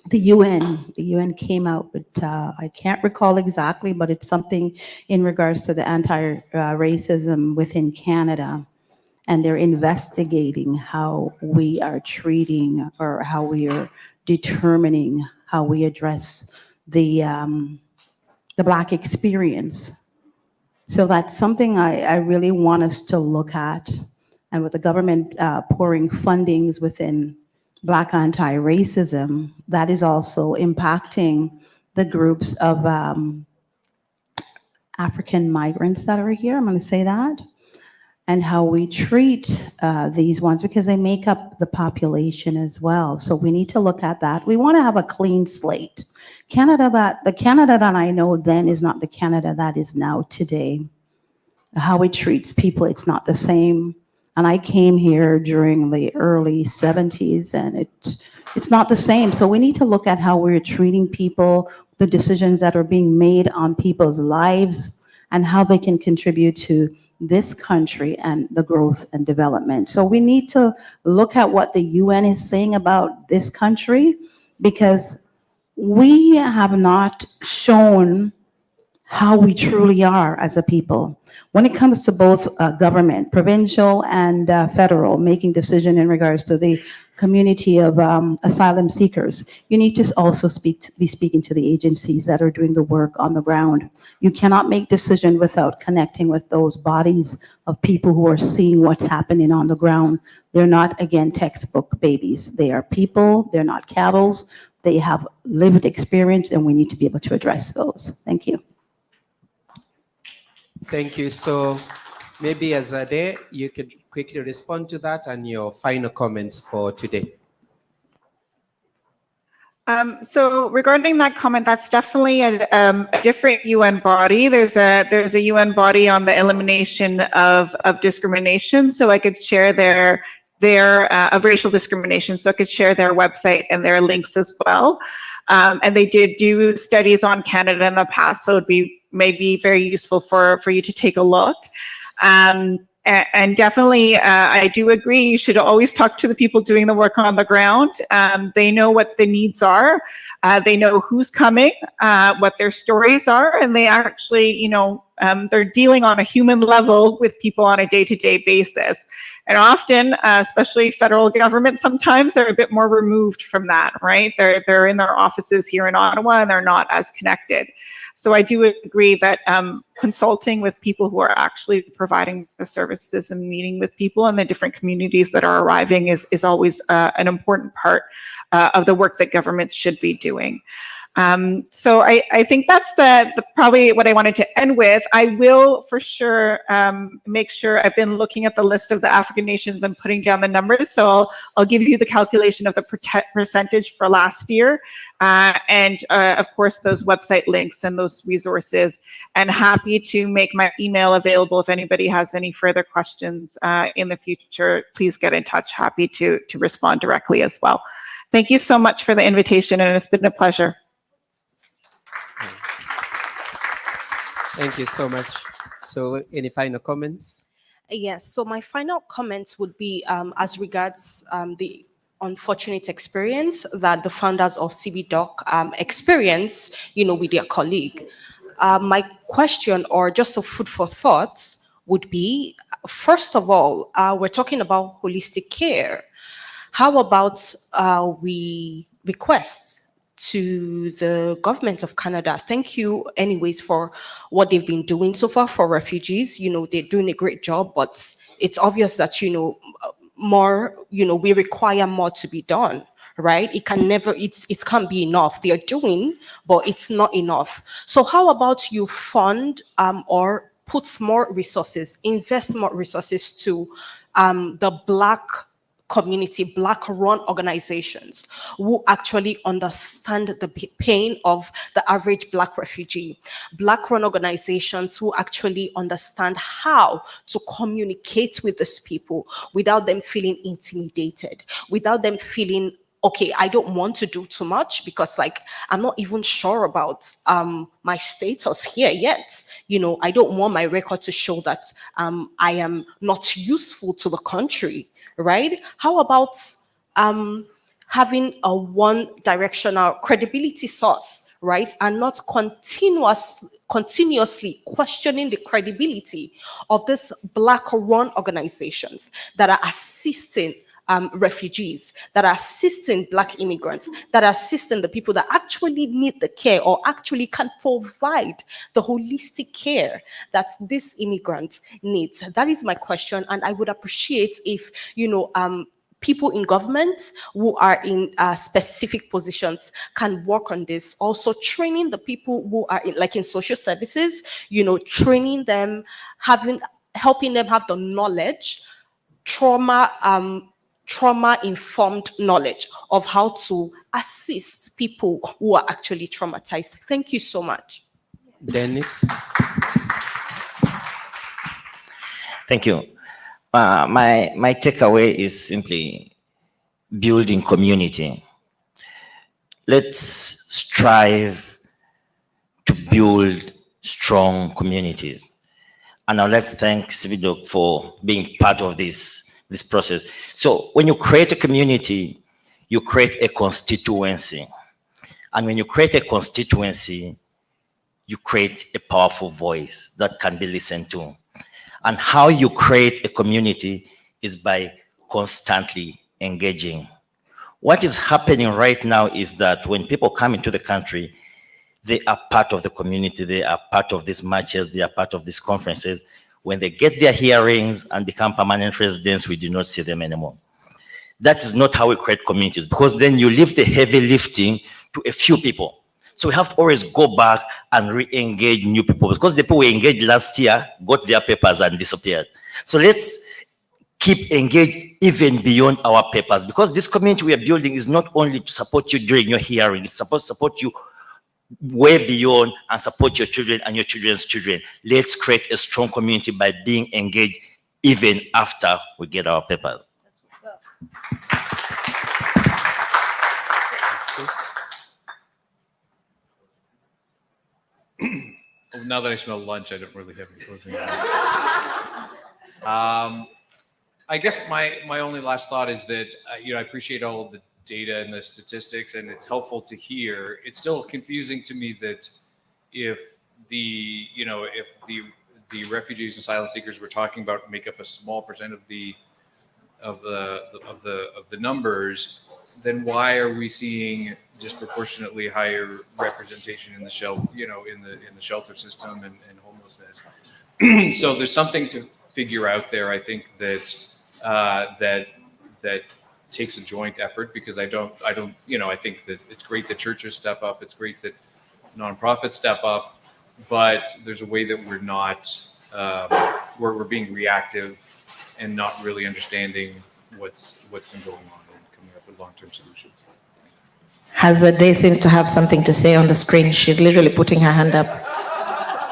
the UN. The UN came out with, I can't recall exactly, but it's something in regards to the anti-racism within Canada. And they're investigating how we are treating or how we are determining how we address the the Black experience. So that's something I really want us to look at. And with the government pouring fundings within Black anti-racism, that is also impacting the groups of African migrants that are here, I'm going to say that, and how we treat these ones, because they make up the population as well. So we need to look at that. We want to have a clean slate. The Canada that I know then is not the Canada that is now today. How it treats people, it's not the same. And I came here during the early 70s, and it's not the same. So we need to look at how we're treating people, the decisions that are being made on people's lives, and how they can contribute to this country and the growth and development. So we need to look at what the UN is saying about this country, because we have not shown how we truly are as a people. When it comes to both government, provincial and federal, making decision in regards to the community of asylum seekers, you need to also be speaking to the agencies that are doing the work on the ground. You cannot make decision without connecting with those bodies of people who are seeing what's happening on the ground. They're not, again, textbook babies. They are people, they're not cattle. They have lived experience, and we need to be able to address those. Thank you. Thank you. So maybe Azadeh, you could quickly respond to that and your final comments for today. So regarding that comment, that's definitely a different UN body. There's a UN body on the elimination of discrimination. So I could share their of racial discrimination. So I could share their website and their links as well. And they did do studies on Canada in the past, so it'd be maybe very useful for you to take a look. And definitely, I do agree, you should always talk to the people doing the work on the ground. They know what the needs are. They know who's coming, what their stories are, and they actually, you know, they're dealing on a human level with people on a day-to-day basis. And often, especially federal government, sometimes they're a bit more removed from that, right? They're in their offices here in Ottawa, and they're not as connected. So I do agree that consulting with people who are actually providing the services and meeting with people in the different communities that are arriving is always an important part of the work that governments should be doing. So I think that's probably what I wanted to end with. I will for sure make sure I've been looking at the list of the African nations and putting down the numbers. So I'll give you the calculation of the percentage for last year. And of course, those website links and those resources, and happy to make my email available if anybody has any further questions in the future. Please get in touch. Happy to respond directly as well. Thank you so much for the invitation, and it's been a pleasure. Thank you so much. So any final comments? Yes, so my final comments would be as regards the unfortunate experience that the founders of CBDoc experienced, you know, with their colleague. My question, or just a food for thought, would be, first of all, we're talking about holistic care. How about we request to the government of Canada, thank you anyways for what they've been doing so far for refugees. You know, they're doing a great job, but it's obvious that, you know, more, you know, we require more to be done, right? It can never, it can't be enough. They are doing, but it's not enough. So how about you fund or put more resources, invest more resources to the Black community, Black-run organizations who actually understand the pain of the average Black refugee, Black-run organizations who actually understand how to communicate with these people without them feeling intimidated, without them feeling, okay, I don't want to do too much because, like, I'm not even sure about my status here yet. You know, I don't want my record to show that I am not useful to the country. Right? How about having a one-directional credibility source, right? And not continuously questioning the credibility of these Black-run organizations that are assisting refugees, that are assisting Black immigrants, that are assisting the people that actually need the care or actually can provide the holistic care that these immigrants need? That is my question, and I would appreciate if, people in government who are in specific positions can work on this. Also training the people who are in social services, training them, helping them have the knowledge, trauma-informed knowledge of how to assist people who are actually traumatized. Thank you so much. Dennis. Thank you. My takeaway is simply building community. Let's strive to build strong communities. And I'd like to thank CBDOC for being part of this process. So when you create a community, you create a constituency. And when you create a constituency, you create a powerful voice that can be listened to. And how you create a community is by constantly engaging. What is happening right now is that when people come into the country, they are part of the community, they are part of these marches, they are part of these conferences. When they get their hearings and become permanent residents, we do not see them anymore. That is not how we create communities, because then you leave the heavy lifting to a few people. So we have to always go back and re-engage new people, because the people we engaged last year got their papers and disappeared. So let's keep engaged even beyond our papers, because this community we are building is not only to support you during your hearing, it's supposed to support you way beyond and support your children and your children's children. Let's create a strong community by being engaged even after we get our papers. Now that I smell lunch, I don't really have any closing. I guess my only last thought is that I appreciate all of the data and the statistics, and it's helpful to hear. It's still confusing to me that if the refugees and asylum seekers we're talking about make up a small percent of the numbers, then why are we seeing disproportionately higher representation in the shelter system and homelessness? So there's something to figure out there. I think that that takes a joint effort, because I think that it's great that churches step up, it's great that nonprofits step up, but there's a way that we're not we're being reactive and not really understanding what's been going on and coming up with long-term solutions. Hazade seems to have something to say on the screen. She's literally putting her hand up.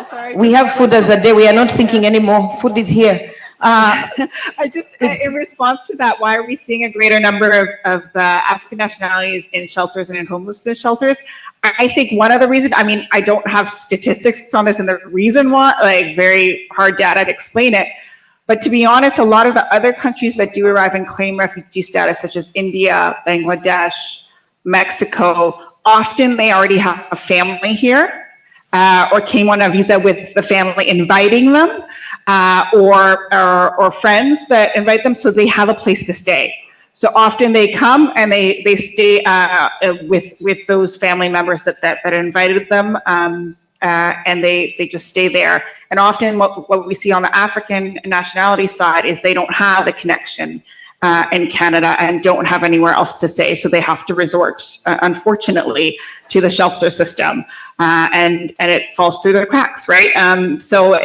Sorry. We have food as a day. We are not thinking anymore. Food is here. In response to that, why are we seeing a greater number of the African nationalities in shelters and in homelessness shelters? I think one of the reasons, I don't have statistics on this, and the reason why, very hard data to explain it, but to be honest, a lot of the other countries that do arrive and claim refugee status, such as India, Bangladesh, Mexico, often they already have a family here. Or came on a visa with the family inviting them, or friends that invite them, so they have a place to stay. So often they come and they stay with those family members that invited them, and they just stay there. And often what we see on the African nationality side is they don't have the connection in Canada and don't have anywhere else to stay, so they have to resort, unfortunately, to the shelter system, and it falls through the cracks, right? So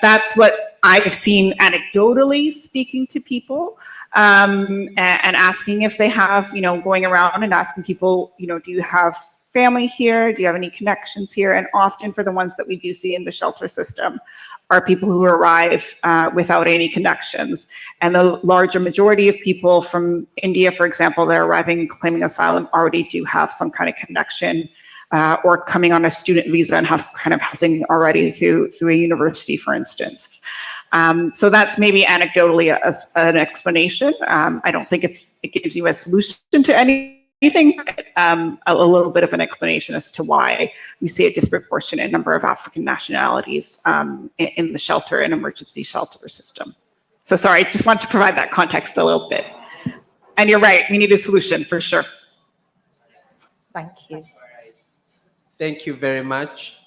that's what I've seen anecdotally, speaking to people, and asking if they have, going around and asking people, do you have family here? Do you have any connections here? And often for the ones that we do see in the shelter system are people who arrive without any connections. And the larger majority of people from India, for example, that are arriving and claiming asylum already do have some kind of connection, or coming on a student visa and have kind of housing already through a university, for instance. So that's maybe anecdotally an explanation. I don't think it gives you a solution to anything, but a little bit of an explanation as to why we see a disproportionate number of African nationalities in the shelter and emergency shelter system. So sorry, I just want to provide that context a little bit. And you're right, we need a solution for sure. Thank you. Thank you very much.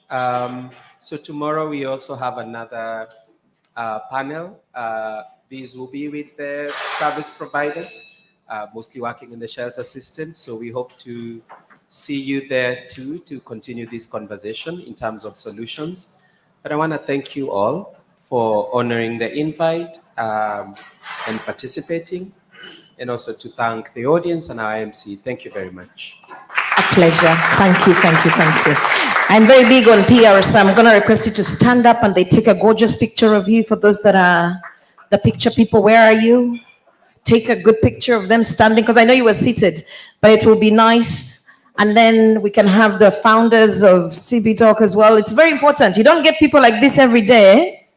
So tomorrow we also have another panel. These will be with the service providers, mostly working in the shelter system. So we hope to see you there too, to continue this conversation in terms of solutions. But I want to thank you all for honoring the invite and participating, and also to thank the audience and our IMC. Thank you very much. A pleasure. Thank you, thank you, thank you. I'm very big on PR, so I'm going to request you to stand up and they take a gorgeous picture of you. For those that are the picture people, where are you? Take a good picture of them standing, because I know you were seated, but it will be nice. And then we can have the founders of CB Talk as well. It's very important. You don't get people like this every day.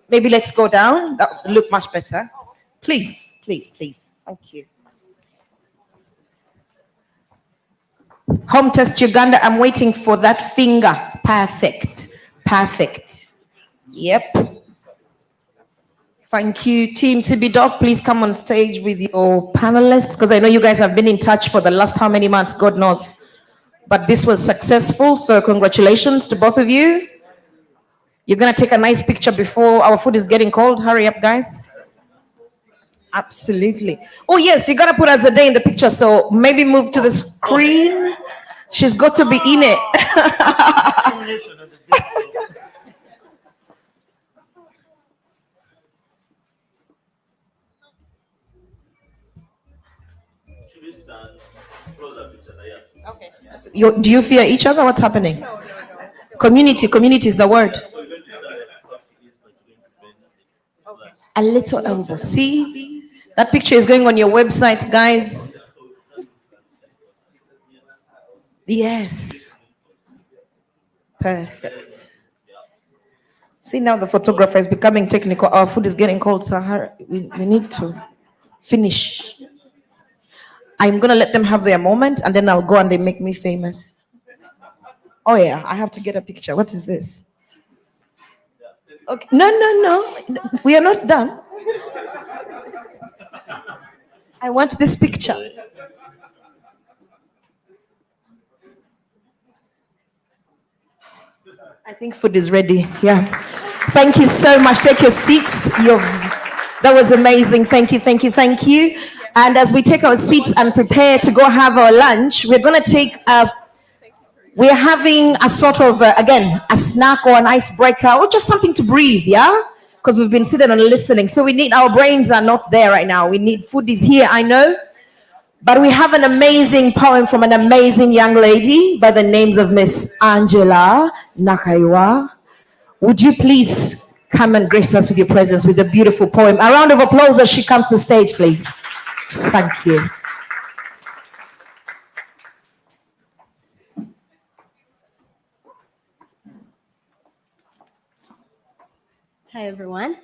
Maybe let's go down. That would look much better. Please, please, please. Thank you. Home test Uganda. I'm waiting for that finger. Perfect. Perfect. Yep. Thank you. Team CB Doc, please come on stage with your panelists, because I know you guys have been in touch for the last how many months, God knows. But this was successful, so congratulations to both of you. You're going to take a nice picture before our food is getting cold. Hurry up, guys. Absolutely. Oh, yes, you got to put Azadeh in the picture, so maybe move to the screen. She's got to be in it. Do you fear each other? What's happening? Community is the word. A little elbow. See? That picture is going on your website, guys. Yes. Perfect. See, now the photographer is becoming technical. Our food is getting cold, so we need to finish. I'm going to let them have their moment, and then I'll go and they make me famous. Oh, yeah, I have to get a picture. What is this? Okay. No. We are not done. I want this picture. I think food is ready. Yeah. Thank you so much. Take your seats. That was amazing. Thank you. And as we take our seats and prepare to go have our lunch, we're going to take we're having a sort of, again, a snack or an icebreaker or just something to breathe, yeah? Because we've been sitting and listening. So our brains are not there right now. Food is here, I know. But we have an amazing poem from an amazing young lady by the names of Miss Angela Nakaiwa. Would you please come and grace us with your presence with a beautiful poem? A round of applause as she comes to the stage, please. Thank you. Hi, everyone.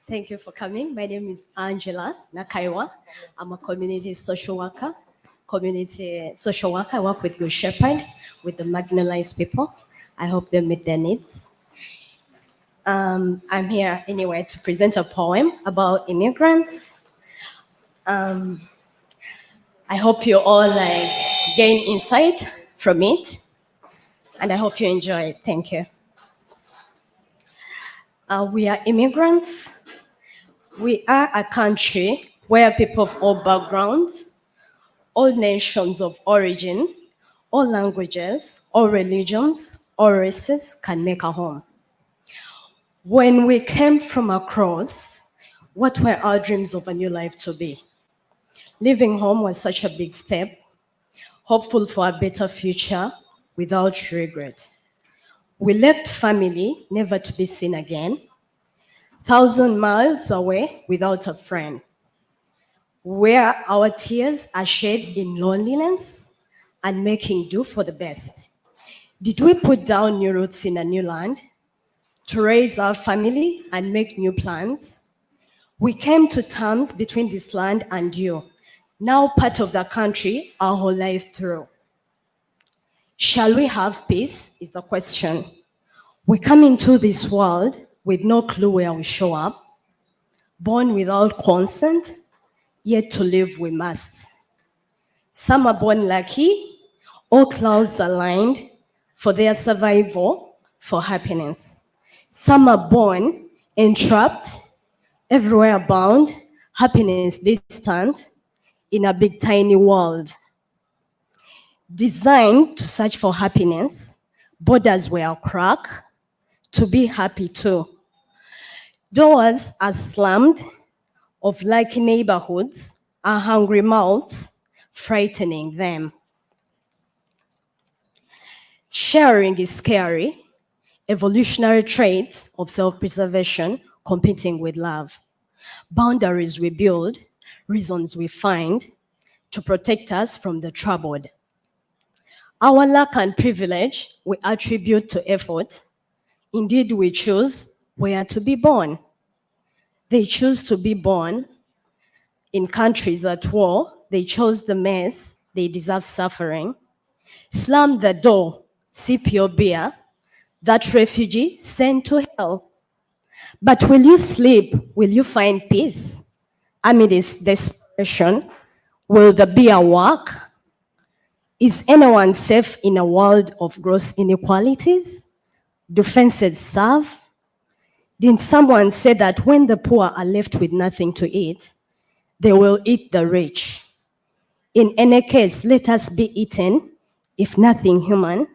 Thank you for coming. My name is Angela Nakaiwa. I'm a community social worker. I work with Good Shepherd, with the marginalized people. I hope they meet their needs. I'm here anyway to present a poem about immigrants. I hope you all gain insight from it, and I hope you enjoy it. Thank you. We are immigrants. We are a country where people of all backgrounds, all nations of origin, all languages, all religions, all races can make a home. When we came from across, what were our dreams of a new life to be? Leaving home was such a big step, hopeful for a better future without regret. We left family, never to be seen again, 1,000 miles away without a friend, where our tears are shed in loneliness and making do for the best. Did we put down new roots in a new land to raise our family and make new plans? We came to terms between this land and you, now part of the country our whole life through. Shall we have peace is the question. We come into this world with no clue where we show up, born without consent, yet to live we must. Some are born lucky, all clouds aligned for their survival, for happiness. Some are born entrapped, everywhere bound, happiness distant, in a big tiny world. Designed to search for happiness, borders were cracked, to be happy too. Doors are slammed of lucky neighborhoods, are hungry mouths, frightening them. Sharing is scary, evolutionary traits of self-preservation competing with love. Boundaries we build, reasons we find to protect us from the troubled. Our luck and privilege we attribute to effort. Indeed, we choose where to be born. They choose to be born in countries at war. They chose the mess. They deserve suffering. Slam the door, sip your beer. That refugee sent to hell. But will you sleep? Will you find peace? Amidst desperation, will the beer work? Is anyone safe in a world of gross inequalities? Do fences serve? Didn't someone say that when the poor are left with nothing to eat, they will eat the rich? In any case, let us be eaten if nothing human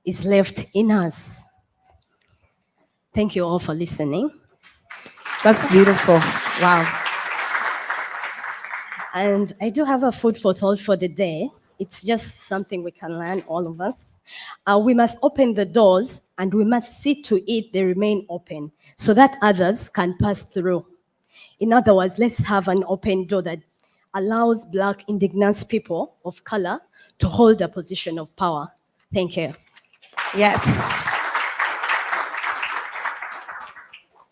is left in us. Thank you all for listening. That's beautiful. Wow. And I do have a food for thought for the day. It's just something we can learn, all of us. We must open the doors and we must see to it they remain open so that others can pass through. In other words, let's have an open door that allows Black indigenous people of color to hold a position of power. Thank you. Yes.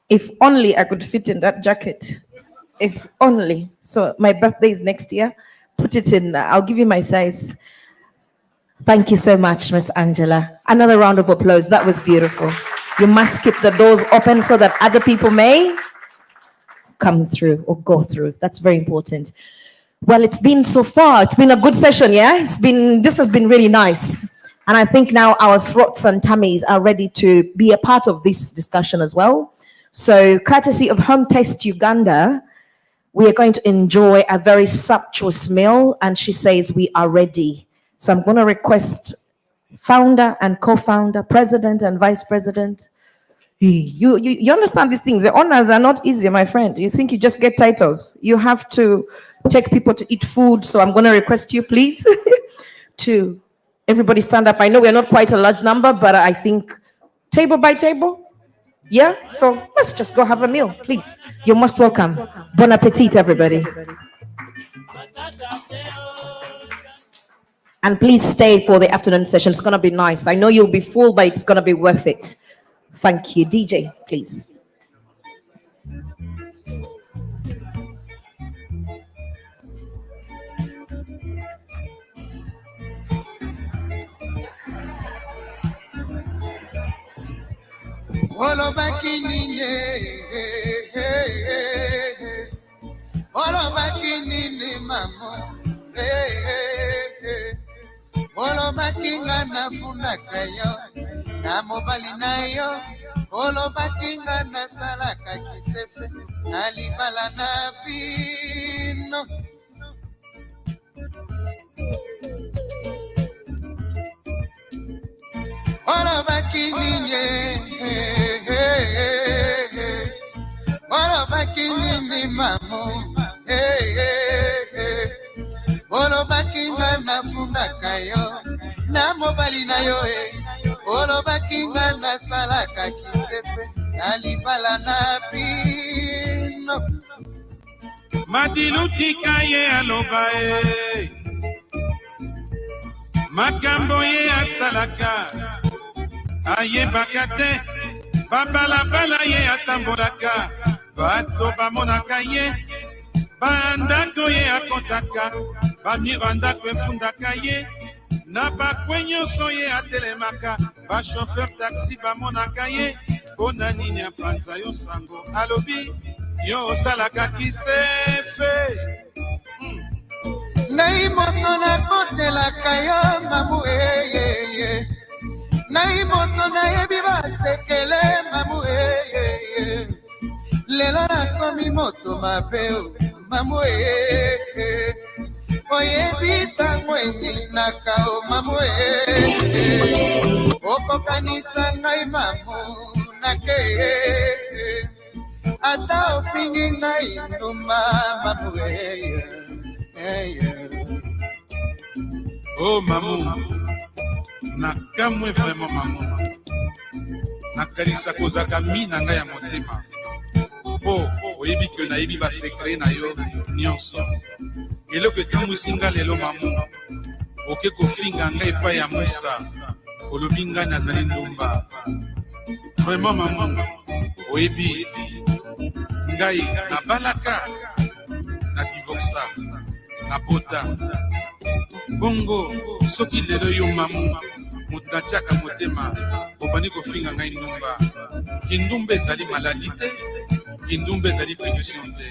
If only I could fit in that jacket. If only. So my birthday is next year. Put it in. I'll give you my size. Thank you so much, Miss Angela. Another round of applause. That was beautiful. You must keep the doors open so that other people may come through or go through. That's very important. Well, it's been so far. It's been a good session, yeah? This has been really nice. And I think now our throats and tummies are ready to be a part of this discussion as well. So, courtesy of Home Taste Uganda, we are going to enjoy a very sumptuous meal, and she says we are ready. So I'm going to request founder and co-founder, president and vice president. You understand these things. The honors are not easy, my friend. You think you just get titles. You have to take people to eat food. So I'm going to request you, please, to everybody stand up. I know we're not quite a large number, but I think table by table. Yeah, so let's just go have a meal, please. You're most welcome. Bon appetit, everybody. And please stay for the afternoon session. It's going to be nice. I know you'll be full, but it's going to be worth it. Thank you. DJ, please. Olo bakinine, olo bakinine mamo, olo bakinga na funda kayo, na mobali na yo, olo bakinga na salaka kisefe, na libala na pino. Olo bakinine, olo bakinine mamo, olo bakinga na funda kayo, na mobali na yo, olo bakinga na salaka kisepe, na libala na pino. Madiluti kaye aloba makambo ye asalaka aye bakate babalabala ye atambolaka bato bamonaka ye bandako ye akotaka bamiro andako efundaka ye na bakwenyoso ye atelemaka bachauffeur taxi bamonaka ye mpona nini apanza yo sango alobi yo osalaka kisefe ngai moto nakotelaka yo mamu ngai moto nayebi basekele mamu lelo nakomi moto mabe mamu oyebi ntango eninaka o mamu okokanisa ngai mamu nake ata ofingi ngai ndumba mamu Oh mamu, nakamwe vraiment mamu. Nakalisa kozaka mina ngai ya motema. Po oyebi ke nayebi ba secret na yo nyonso. Eloko ekamwisi nga lelo mamu. Oke kofinga ngai epai ya Musa. Olobi ngai nazali ndumba. Vraiment mamu, oyebi ngai nabalaka na divorça na bota. Bongo soki lelo yo mamu moto atiaka motema obandi kofinga ngai ndumba. Kindumba ezali maladi te, kindumba ezali punition te.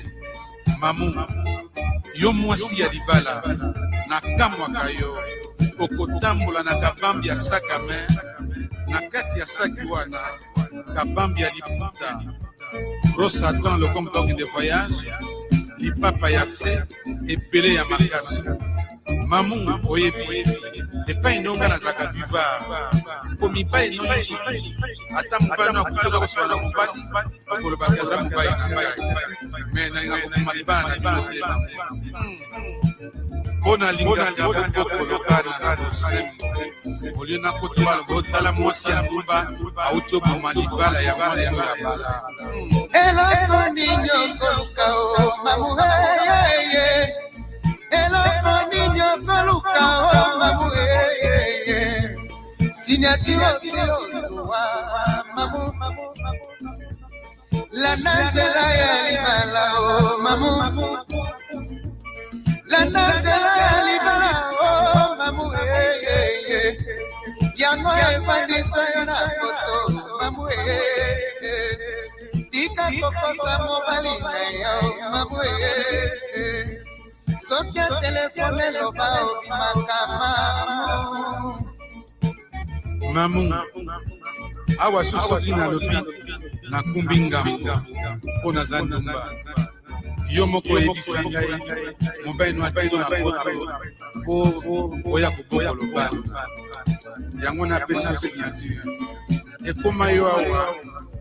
Mamu yo mwasi ya libala nakamwaka yo okotambola na kabambi ya sakame na kati ya saki wana kabambi ya liputa brosse à dents le comme dog de voyage lipapa ya se epele ya makasi. Mamu oyebi epai ndonga nazaka buvard po mipai nyonso ata mobali akutoka kosola na mobali okolobaka aza mobali na ngai me nalinga kokoma libala na motema mpo nalingaka bokolokana na bosembo olie nakotobala botala mwasi ya ndumba auti oboma libala ya mwasi oyo ya bala eloko nini okoluka o mamu eloko nini okoluka o mamu siniasilosiozowa mamu lanatela ya libala o mamu lanatela ya libala o mamu yango ebandisa yo na koto mamu tika kokosa mobali na yo mamu soki ya telefone loba obimaka mamu awa soki nalobi nakumbi ngambo mpo naza ndumba yo moko oyebisa ngai mobali no atino na poto po oya kobokolo bana yango napesi yo signature ekoma yo awa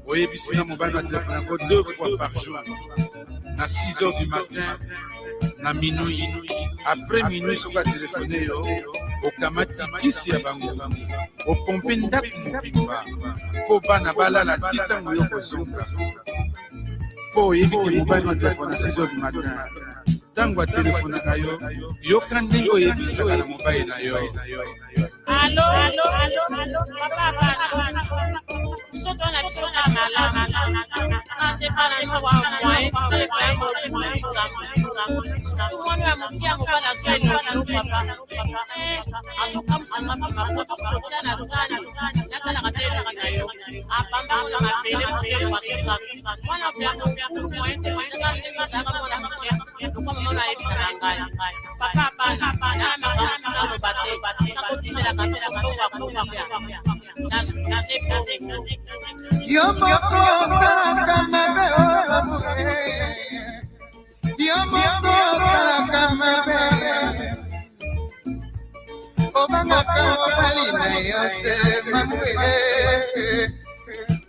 oyebisi nga mobali na telefone yango 2 fois par jour na 6 heures du matin na minuit après minuit soki atelefone yo okamati kisi ya bango opompe ndako mobimba mpo bana balala ti ntango yo kozonga mpo oyebi ke mobali na telefone na 6 heures du matin ntango atelefonaka yo yoka ndenge oyebisaka na mobali na yo Allo, papa, soto na biso na malamu kante bana yo wa moye te kwa mwana wa mkia mobala swali no papa atoka msanga pima poto kutana sana nakala katela kanayo apamba na mapele mmoja kwa soka mwana pia moye te kwa sanga mwana mkia kwa mwana ebisa ngaya papa bana na makamu na lobate nakotimela katela kwa yo moko osalaka mabe o mamu yo moko osalaka mabe obangaka mobali na yo te mamu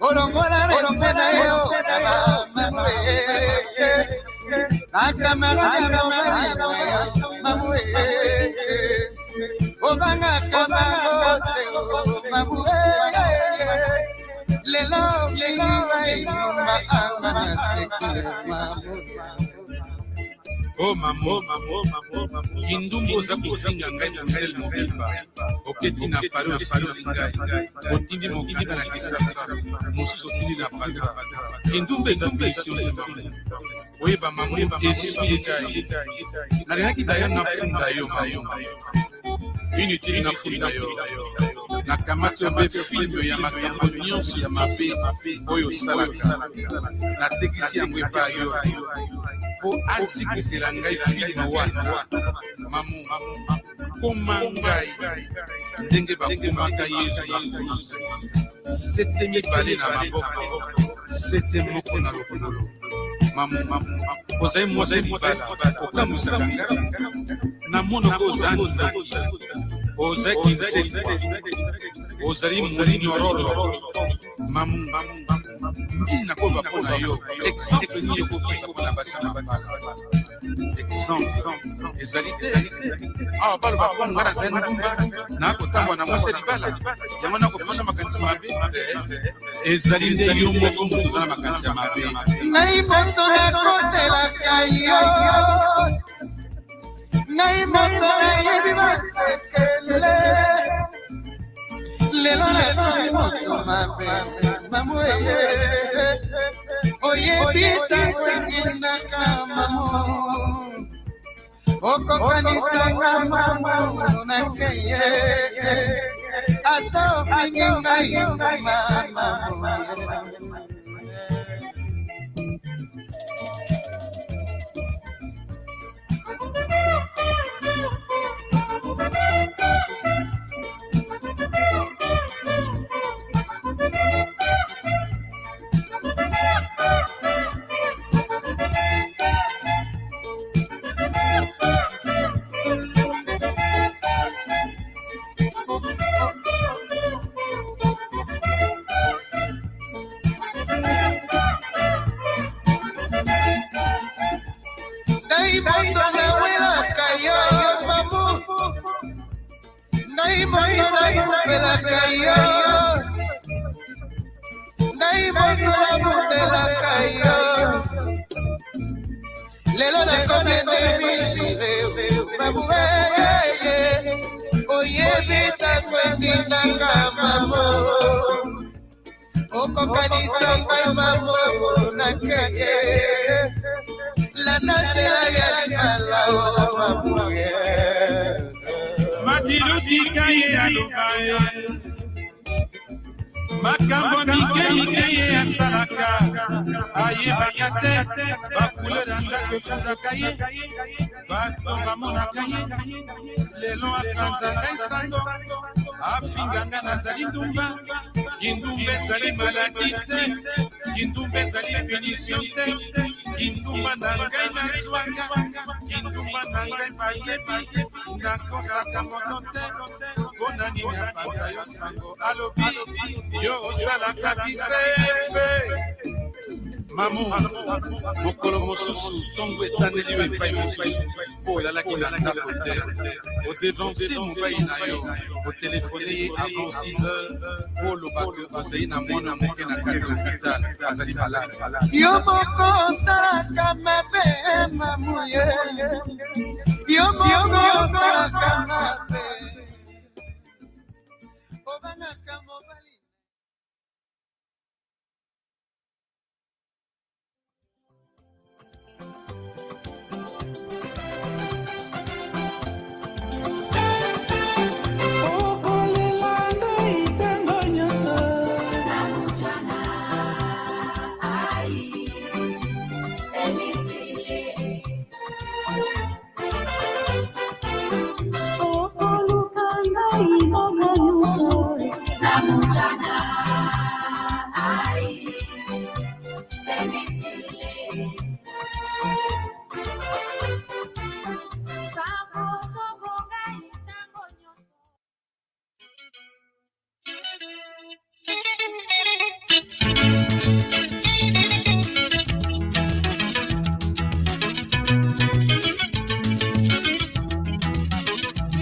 olongola respe na yo mamu nakamaraka mobali na yo mamu obangaka bango te mamu lelo lingiba inuma anga na sekile mamu o mamu kindumbu oza kofinga ngai mosele mobimba oketi na pari osilisi ngai otindi mokinga na kisasa mosusu otindi na paza kindumbu eza mission te mamu oyeba mamu esui ngai nalingaki daya nafunda yo mamu inutile nafunda yo nakamati obe filme ya makambo nyonso ya mabe oyo osalaka natekisi yango epai yo po azikisela ngai filme wana mamu koma ngai ndenge bakomaka yesu bakulusi sete mibale na maboko sete moko na lokolo mamu ozali mwasi libala okamusaka ngai na monoko ozali ndoki ozali kinsekwa ozali molinyororo mamu nini nakoba mpo na yo exemple nini okopesa mpona basi na bala exemple ezali te awa balo bakongo nga nazali ndumba nakotambwa na mwasi libala yango nakopesa makanisi mabe ezali nde yo moko moto oza na makanisi ya mabe ngai moto nakotelaka yo ngai moto nayebi basekele lelo nakomi moto mabe mamu oyebi tango engindaka mamu okokanisanga mamu nakeye ata ofingi ngai mamu lelo nakonenebisire babuwe oyebi tango engindaka mamo okokanisa ngai mamo nakeye lanazela ya likala o mamuye makilobika ye alobaye makambo mike ye asalaka ayebaka te bakuleur ya ndako efundaka ye bato bamonaka ye lelo apanza ngai sango afinganga nazali ndumba kindumba ezali maladi te kindumba ezali punition te kindumba na ngai nazwaka kindumba na ngai bayebi nakosaka moto te mpona nini apanga yo sango alobi yo osalaka bisefe mamu mokolo mosusu ntongo etandeli yo epai mosusu mpo elalaki na ndako te odevanse mobali na yo otelefone ye avant 6 heures mpo olobaka ozali na mwana moke na kati ya hopital azali malade yo moko osalaka mabe mamuye yo moko osalaka mabe obanaka mobali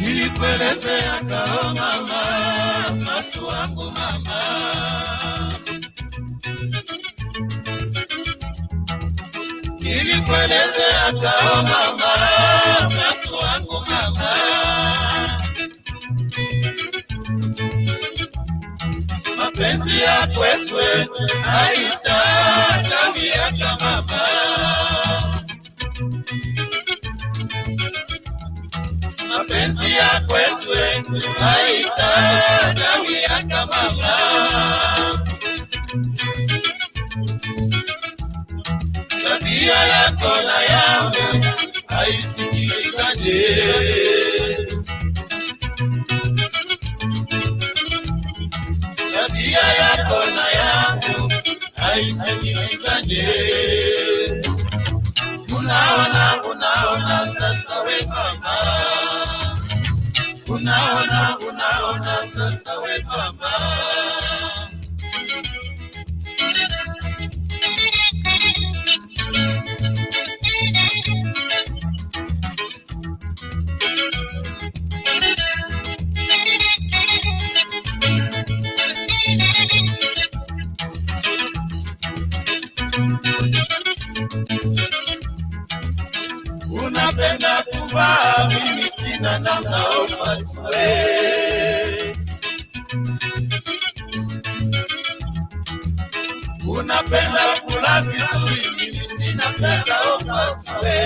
Nilikuelezeaka o mama, Fatu wangu mama. Nilikuelezeaka o mama, Fatu wangu mama. Mapenzi ya kwetwe haitakawiaka mama. Mapenzi ya kwetwe haitakawiaka mama. tabia yako na yangu haisikilizane. Tabia yako na yangu haisikilizane. Unaona sasa we mama. Unaona sasa we mama. Unapenda kuvaa, mimi sina namna ufatue. Unapenda kula vizuri, mimi sina pesa ufatue.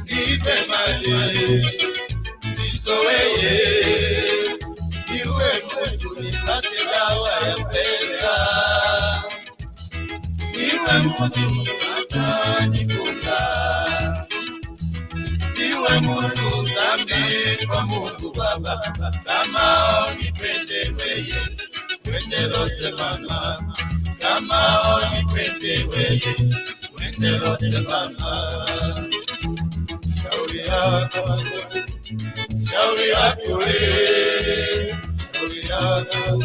Nipe mali sizoweye, niwe mtu nipate dawa ya pesa. Niwe mtu atanifunga, niwe mtu zambi kwa Mungu Baba. Kama unipende weye, wende lote mama. Kama unipende weye, wende lote mama. Shauri yako, shauri yako we, shauri yako,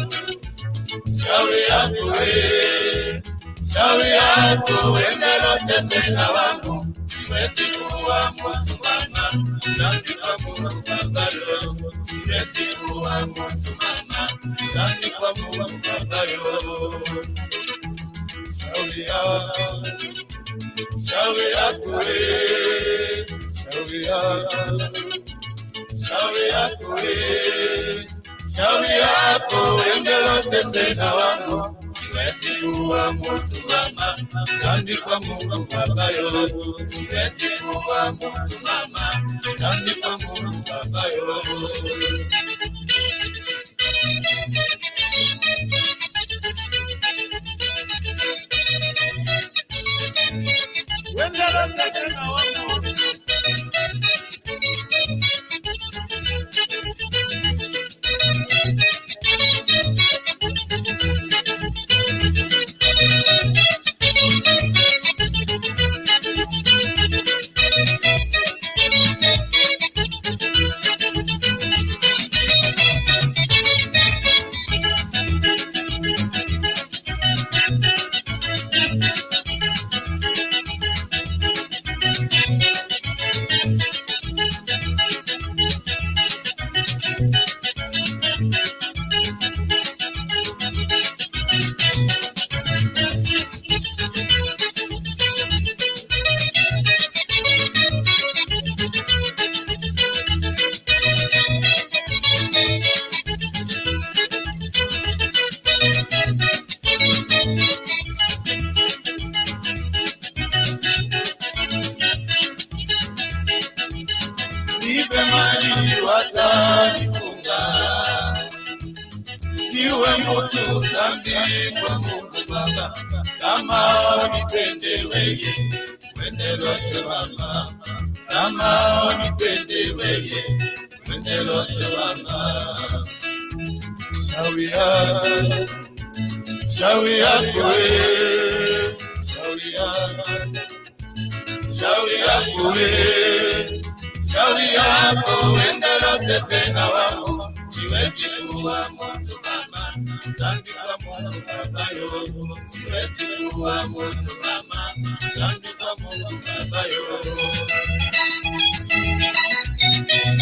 shauri yako we. Shauri yako wende lote sena wangu, siwezi kuwa mtu mama, zambi kwa Mungu Baba yo. Siwezi kuwa mtu mama, zambi kwa Mungu Baba yo. Shauri yako we, shauri yako we, shauri yako wende lote sena wangu, siwezi kuwa mtu mama, zambi kwa Mungu Baba yo. Siwezi kuwa mtu mama, zambi kwa Mungu Baba yo. Wende lote sena wangu. Nipe mali watanifunga, niwe mtu zambi kwa Mungu Baba. Kama unipende weye, wende lote mama. Kama unipende weye, wende lote mama. Shauri yako we, shauri yako we. Shauri yako wende lote sena wangu, siwezi kuwa mtu mama, zambi kwa Mungu Baba yo. Siwezi kuwa mtu mama, zambi kwa Mungu Baba yo.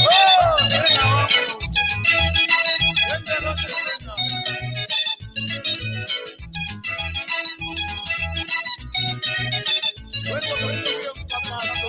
Oh, sena wangu, wende lote sena. Wende lote mtamaso.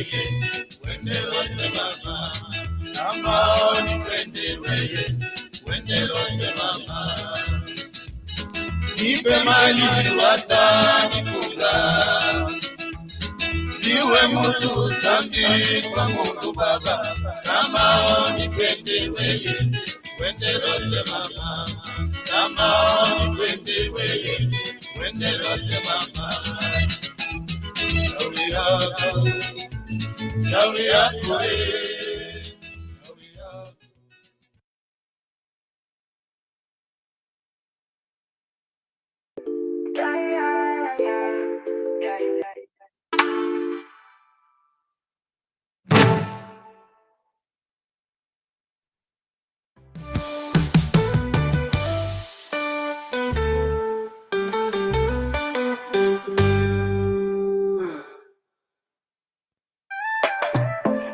weye, wende lote mama. Kama unipende weye, wende lote mama. Nipe mali watanifunga, niwe mtu zambi kwa Mungu Baba. Kama unipende weye, wende lote mama. Kama unipende weye, wende lote mama. Shauri yako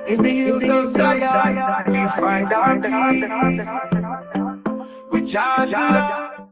In the hills of Zion, we find our peace. We just love.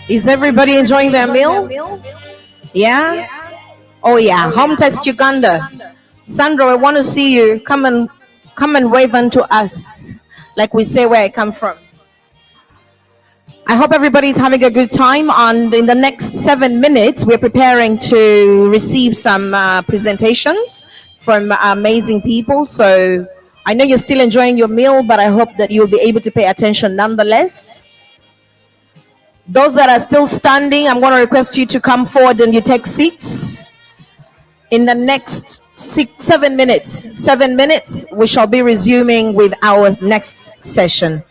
Is everybody enjoying their meal? Yeah? Oh yeah, home test Uganda. Sandra, I want to see you. Come and wave unto us. Like we say where I come from. I hope everybody's having a good time. And in the next 7 minutes, we're preparing to receive some presentations from amazing people. So I know you're still enjoying your meal, but I hope that you'll be able to pay attention nonetheless. Those that are still standing, I'm going to request you to come forward and you take seats. In the next 7 minutes, we shall be resuming with our next session.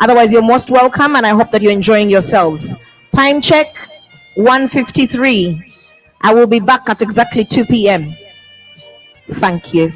Otherwise, you're most welcome, and I hope that you're enjoying yourselves. Time check, 1:53. I will be back at exactly 2 p.m. Thank you.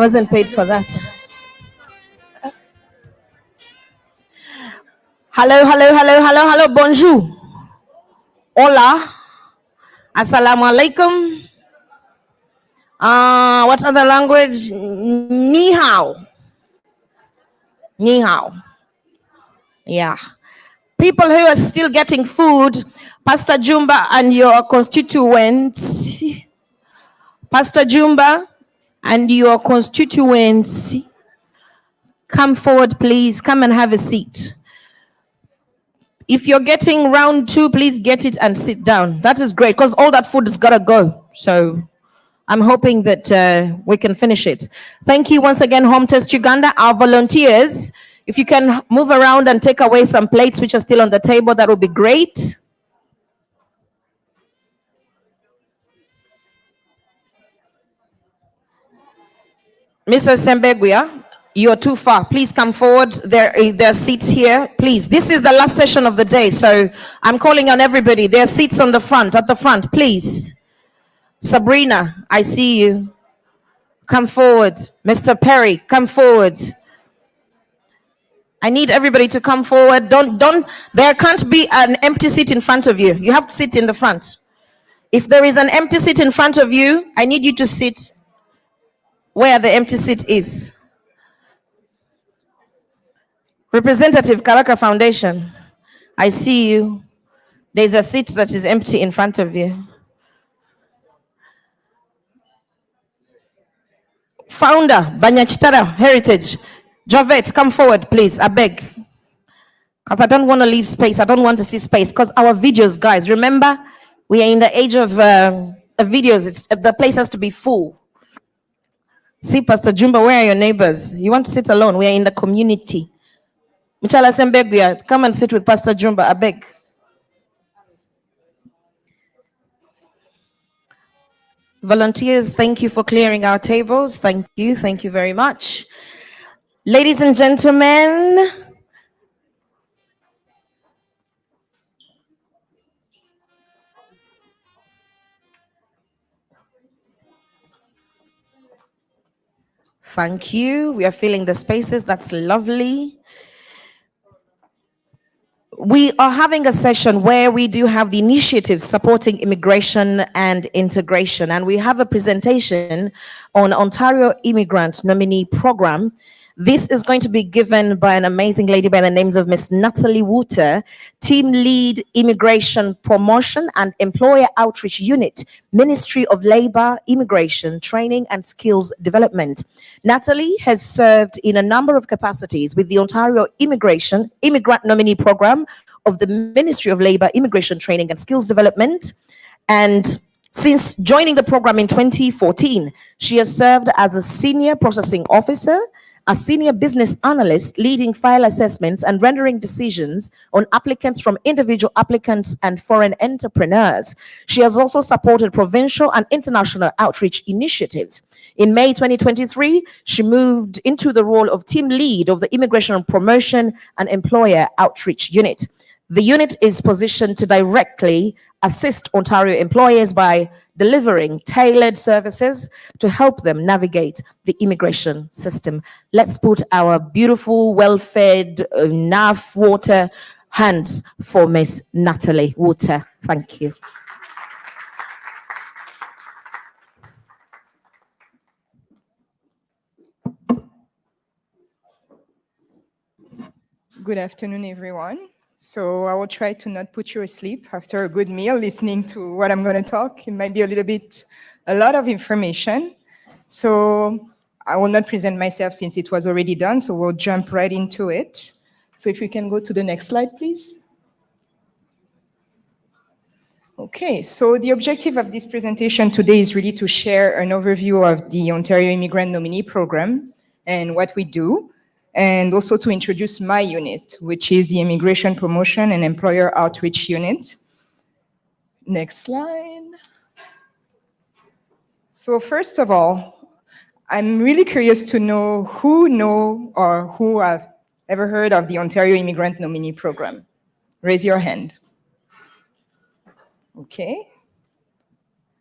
wasn't paid for that. Hello, hello, hello, hello, hello, bonjour. Hola. Assalamu alaikum. What other language? Ni hao. Ni hao. Yeah. People who are still getting food, Pastor Jumba and your constituents, Pastor Jumba and your constituents, come forward, please. Come and have a seat. If you're getting round 2, please get it and sit down. That is great because all that food has got to go. So I'm hoping that we can finish it. Thank you once again, Home Test Uganda. Our volunteers, if you can move around and take away some plates which are still on the table, that would be great. Mrs. Sembeguya, you're too far. Please come forward. There are seats here. Please. This is the last session of the day, so I'm calling on everybody. There are seats on the front, at the front, please. Sabrina, I see you. Come forward. Mr. Perry, come forward. I need everybody to come forward. There can't be an empty seat in front of you. You have to sit in the front. If there is an empty seat in front of you, I need you to sit where the empty seat is. Representative Karaka Foundation, I see you. There's a seat that is empty in front of you. Founder, Banyachitara Heritage, Javette, come forward, please. I beg. Because I don't want to leave space. I don't want to see space. Because our videos, guys, remember, we are in the age of videos. The place has to be full. See, Pastor Jumba, where are your neighbors? You want to sit alone? We are in the community. Michala Sembeguya, come and sit with Pastor Jumba, I beg. Volunteers, thank you for clearing our tables. Thank you very much. Ladies and gentlemen, thank you. We are filling the spaces. That's lovely. We are having a session where we do have the initiatives supporting immigration and integration, and we have a presentation on Ontario Immigrant Nominee Program. This is going to be given by an amazing lady by the names of Miss Natalie Wooter, Team Lead Immigration Promotion and Employer Outreach Unit, Ministry of Labor, Immigration, Training and Skills Development. Natalie has served in a number of capacities with the Ontario Immigrant Nominee Program of the Ministry of Labor, Immigration, Training and Skills Development. And since joining the program in 2014, she has served as a Senior Processing Officer, a Senior Business Analyst, leading file assessments and rendering decisions on applicants from individual applicants and foreign entrepreneurs. She has also supported provincial and international outreach initiatives. In May 2023, she moved into the role of Team Lead of the Immigration Promotion and Employer Outreach Unit. The unit is positioned to directly assist Ontario employers by delivering tailored services to help them navigate the immigration system. Let's put our beautiful, well-fed, enough water hands for Miss Natalie Wooter. Thank you. Good afternoon, everyone. So I will try to not put you asleep after a good meal listening to what I'm going to talk. It might be a lot of information. So I will not present myself since it was already done. So we'll jump right into it. So if we can go to the next slide, please. Okay, so the objective of this presentation today is really to share an overview of the Ontario Immigrant Nominee Program and what we do, and also to introduce my unit, which is the Immigration Promotion and Employer Outreach Unit. Next slide. So first of all, I'm really curious to know who have ever heard of the Ontario Immigrant Nominee Program. Raise your hand. Okay.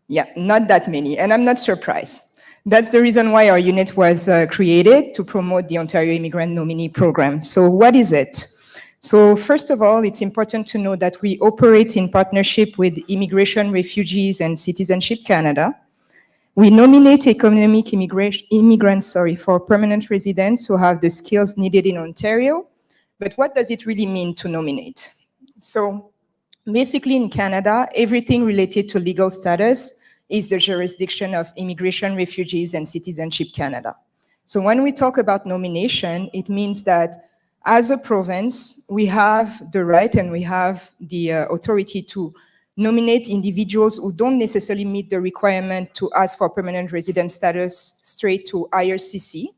Yeah, not that many, and I'm not surprised. That's the reason why our unit was created, to promote the Ontario Immigrant Nominee Program. So what is it? So first of all, it's important to know that we operate in partnership with Immigration, Refugees and Citizenship Canada. We nominate economic immigrants for permanent residents who have the skills needed in Ontario. But what does it really mean to nominate? So basically in Canada, everything related to legal status is the jurisdiction of Immigration, Refugees and Citizenship Canada. So when we talk about nomination, it means that as a province, we have the right and we have the authority to nominate individuals who don't necessarily meet the requirement to ask for permanent resident status straight to IRCC.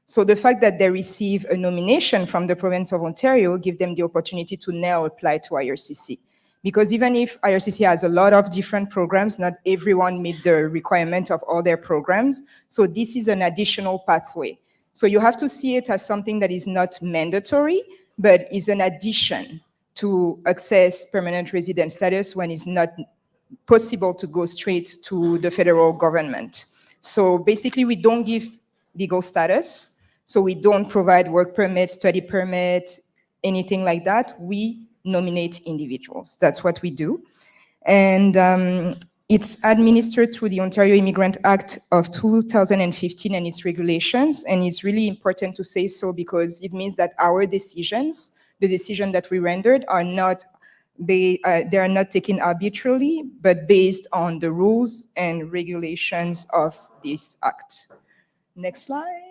So the fact that they receive a nomination from the province of Ontario gives them the opportunity to now apply to IRCC. Because even if IRCC has a lot of different programs, not everyone meet the requirement of all their programs. So this is an additional pathway. So you have to see it as something that is not mandatory, but is an addition to access permanent resident status when it's not possible to go straight to the federal government. So basically we don't give legal status. So we don't provide work permit, study permit, anything like that. We nominate individuals. That's what we do. And it's administered through the Ontario Immigrant Act of 2015 and its regulations. And it's really important to say so because it means that our decisions, the decision that we rendered, are not they are not taken arbitrarily, but based on the rules and regulations of this act. Next slide.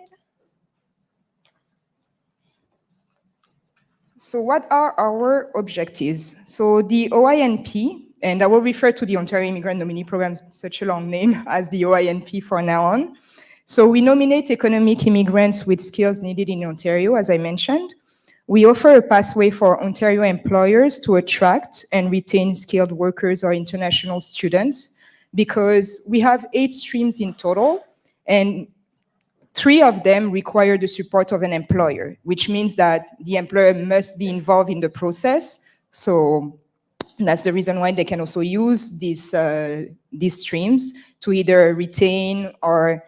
So what are our objectives? So the OINP, and I will refer to the Ontario Immigrant Nominee Program, such a long name, as the OINP for now on. So we nominate economic immigrants with skills needed in Ontario, as I mentioned. We offer a pathway for Ontario employers to attract and retain skilled workers or international students, because we have 8 streams in total, and 3 of them require the support of an employer, which means that the employer must be involved in the process. So that's the reason why they can also use these streams to either retain or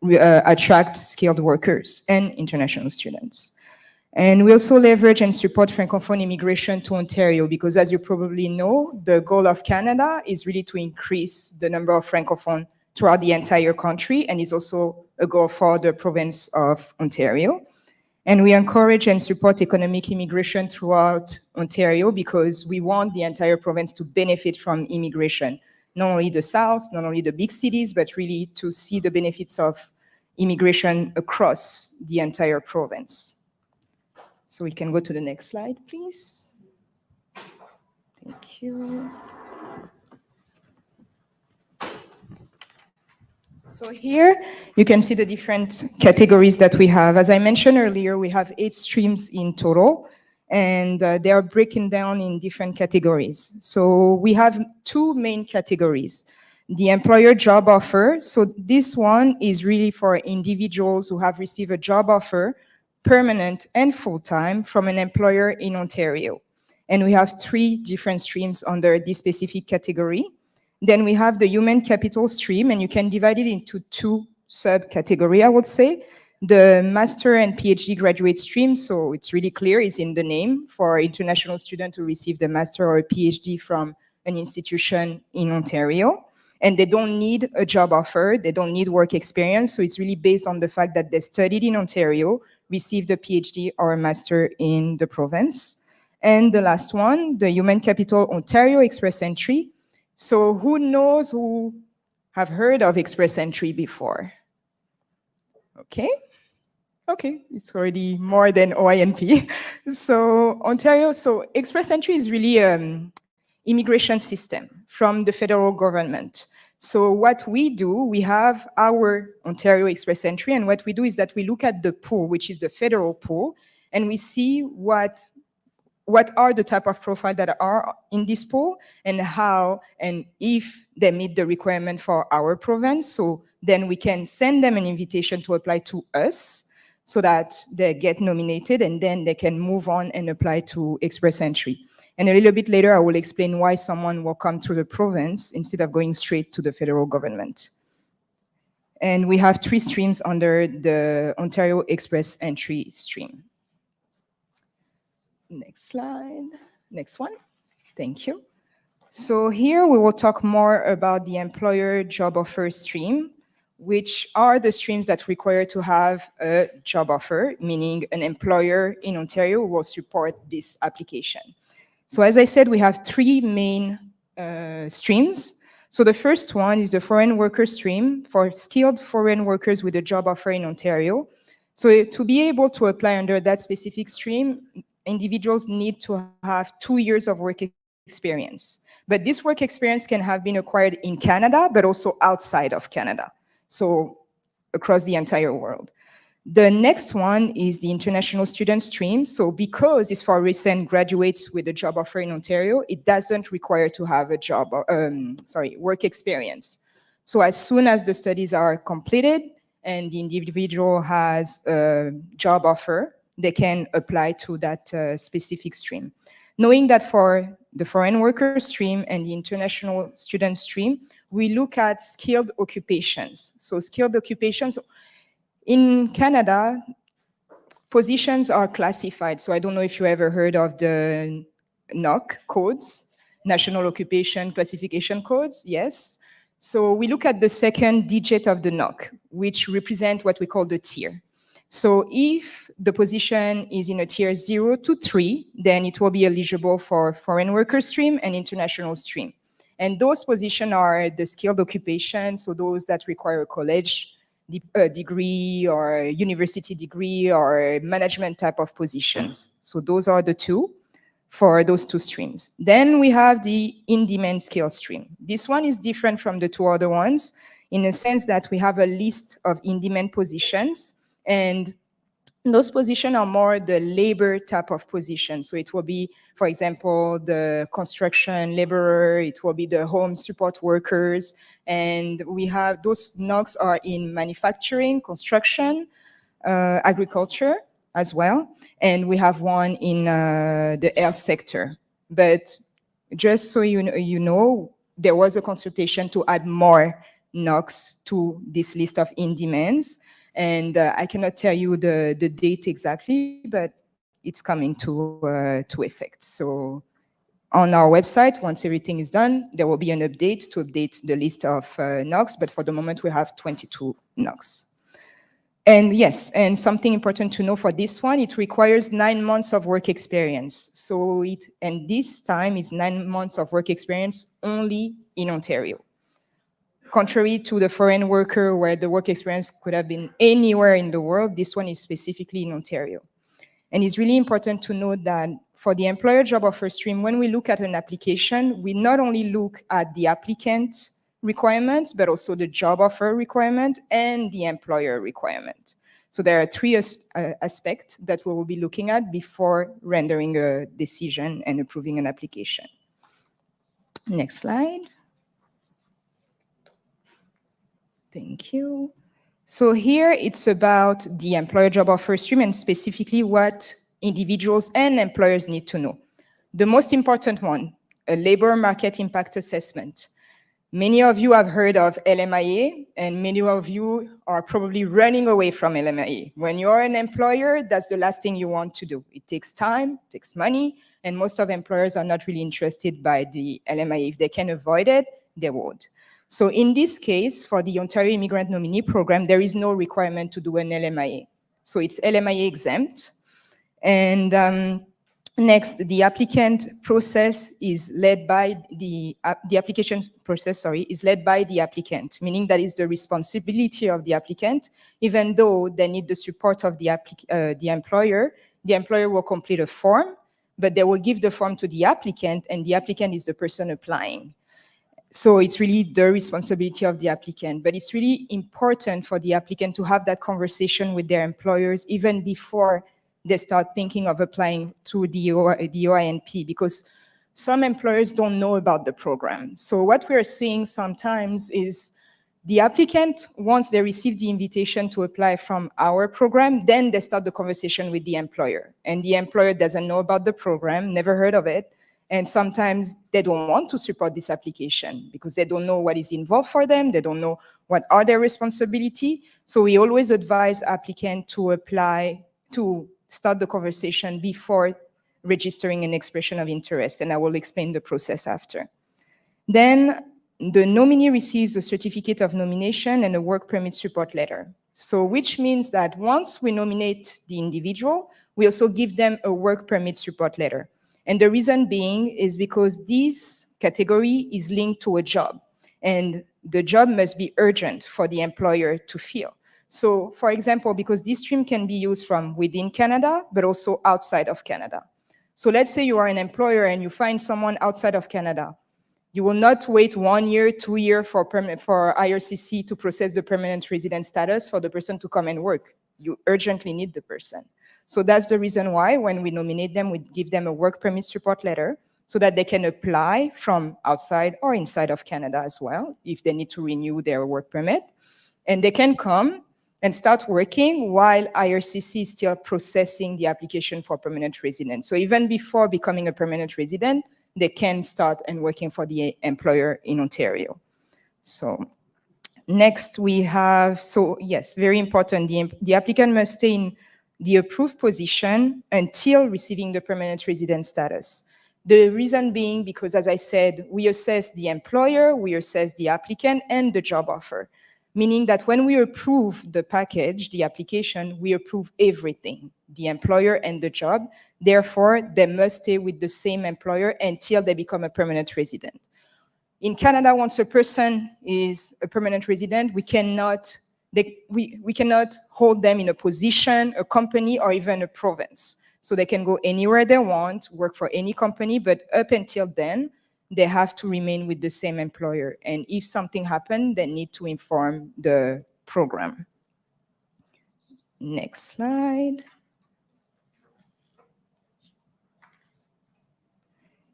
attract skilled workers and international students. And we also leverage and support Francophone immigration to Ontario because, as you probably know, the goal of Canada is really to increase the number of Francophone throughout the entire country, and is also a goal for the province of Ontario. And we encourage and support economic immigration throughout Ontario because we want the entire province to benefit from immigration. Not only the South, not only the big cities, but really to see the benefits of immigration across the entire province. So we can go to the next slide, please. Thank you. So here you can see the different categories that we have. As I mentioned earlier, we have 8 streams in total, and they are broken down in different categories. So we have 2 main categories. The employer job offer. So this one is really for individuals who have received a job offer, permanent and full-time, from an employer in Ontario. And we have 3 different streams under this specific category. Then we have the human capital stream, and you can divide it into 2 subcategories, I would say. The master and PhD graduate stream, so it's really clear, is in the name, for international students who receive the master or a PhD from an institution in Ontario. And they don't need a job offer, they don't need work experience, so it's really based on the fact that they studied in Ontario, received a PhD or a master in the province. And the last one, the human capital Ontario Express Entry. So who knows, who have heard of Express Entry before? Okay, it's already more than OINP. So Ontario, so Express Entry is really an immigration system from the federal government. So what we do, we have our Ontario Express Entry, and what we do is that we look at the pool, which is the federal pool, and we see what are the type of profile that are in this pool, and how and if they meet the requirement for our province. So then we can send them an invitation to apply to us so that they get nominated, and then they can move on and apply to Express Entry. And a little bit later, I will explain why someone will come through the province instead of going straight to the federal government. And we have 3 streams under the Ontario Express Entry stream. Next slide. Next one. Thank you. So here we will talk more about the employer job offer stream, which are the streams that require to have a job offer, meaning an employer in Ontario will support this application. So as I said, we have 3 main streams. So the first one is the foreign worker stream for skilled foreign workers with a job offer in Ontario. So to be able to apply under that specific stream, individuals need to have 2 years of work experience. But this work experience can have been acquired in Canada, but also outside of Canada. So across the entire world. The next one is the international student stream. So because it's for recent graduates with a job offer in Ontario, it doesn't require to have a work experience. So as soon as the studies are completed and the individual has a job offer, they can apply to that specific stream. Knowing that for the foreign worker stream and the international student stream, we look at skilled occupations. So skilled occupations, in Canada, positions are classified. So I don't know if you ever heard of the NOC codes, National Occupation Classification Codes, yes. So we look at the second digit of the NOC, which represent what we call the tier. So if the position is in a tier 0 to 3, then it will be eligible for foreign worker stream and international stream. And those positions are the skilled occupations, so those that require a college degree or university degree or management type of positions. So those are the 2 for those 2 streams. Then we have the in-demand skill stream. This one is different from the 2 other ones in the sense that we have a list of in-demand positions, and those positions are more the labor type of position. So it will be, for example, the construction laborer, it will be the home support workers, and we have those NOCs are in manufacturing, construction, agriculture as well, and we have one in the health sector. But just so you know, there was a consultation to add more NOCs to this list of in-demands. And I cannot tell you the date exactly, but it's coming to effect. So on our website, once everything is done, there will be an update to update the list of NOCs, but for the moment we have 22 NOCs. And yes, and something important to know for this one, it requires 9 months of work experience. So and this time is 9 months of work experience only in Ontario. Contrary to the foreign worker where the work experience could have been anywhere in the world, this one is specifically in Ontario. And it's really important to note that for the employer job offer stream, when we look at an application, we not only look at the applicant requirements, but also the job offer requirement and the employer requirement. So there are 3 aspects that we will be looking at before rendering a decision and approving an application. Next slide. Thank you. So here it's about the employer job offer stream and specifically what individuals and employers need to know. The most important one, a labor market impact assessment. Many of you have heard of LMIA, and many of you are probably running away from LMIA. When you're an employer, that's the last thing you want to do. It takes time, it takes money, and most of employers are not really interested by the LMIA. If they can avoid it, they won't. So in this case, for the Ontario Immigrant Nominee Program, there is no requirement to do an LMIA. So it's LMIA exempt. And next, the applicant process is led by the application process, is led by the applicant, meaning that is the responsibility of the applicant. Even though they need the support of the employer will complete a form, but they will give the form to the applicant, and the applicant is the person applying. So it's really the responsibility of the applicant, but it's really important for the applicant to have that conversation with their employers even before they start thinking of applying to the OINP, because some employers don't know about the program. So what we're seeing sometimes is the applicant, once they receive the invitation to apply from our program, then they start the conversation with the employer. And the employer doesn't know about the program, never heard of it, And sometimes they don't want to support this application because they don't know what is involved for them. They don't know what are their responsibility. So we always advise applicants to apply, to start the conversation before registering an expression of interest. And I will explain the process after. Then the nominee receives a certificate of nomination and a work permit support letter. So which means that once we nominate the individual, we also give them a work permit support letter. And the reason being is because this category is linked to a job, and the job must be urgent for the employer to fill. So for example, because this stream can be used from within Canada, but also outside of Canada. So let's say you are an employer and you find someone outside of Canada. You will not wait 1 year, 2 years for IRCC to process the permanent resident status for the person to come and work. You urgently need the person. So that's the reason why when we nominate them, we give them a work permit support letter so that they can apply from outside or inside of Canada as well, if they need to renew their work permit. And they can come and start working while IRCC is still processing the application for permanent residence. So even before becoming a permanent resident, they can start and working for the employer in Ontario. So next we have, so yes, very important, the applicant must stay in the approved position until receiving the permanent resident status. The reason being because, as I said, we assess the employer, we assess the applicant and the job offer, meaning that when we approve the package, the application, we approve everything, the employer and the job. Therefore, they must stay with the same employer until they become a permanent resident. In Canada, once a person is a permanent resident, we cannot hold them in a position, a company, or even a province. So they can go anywhere they want, work for any company, but up until then, they have to remain with the same employer. And if something happened, they need to inform the program. Next slide.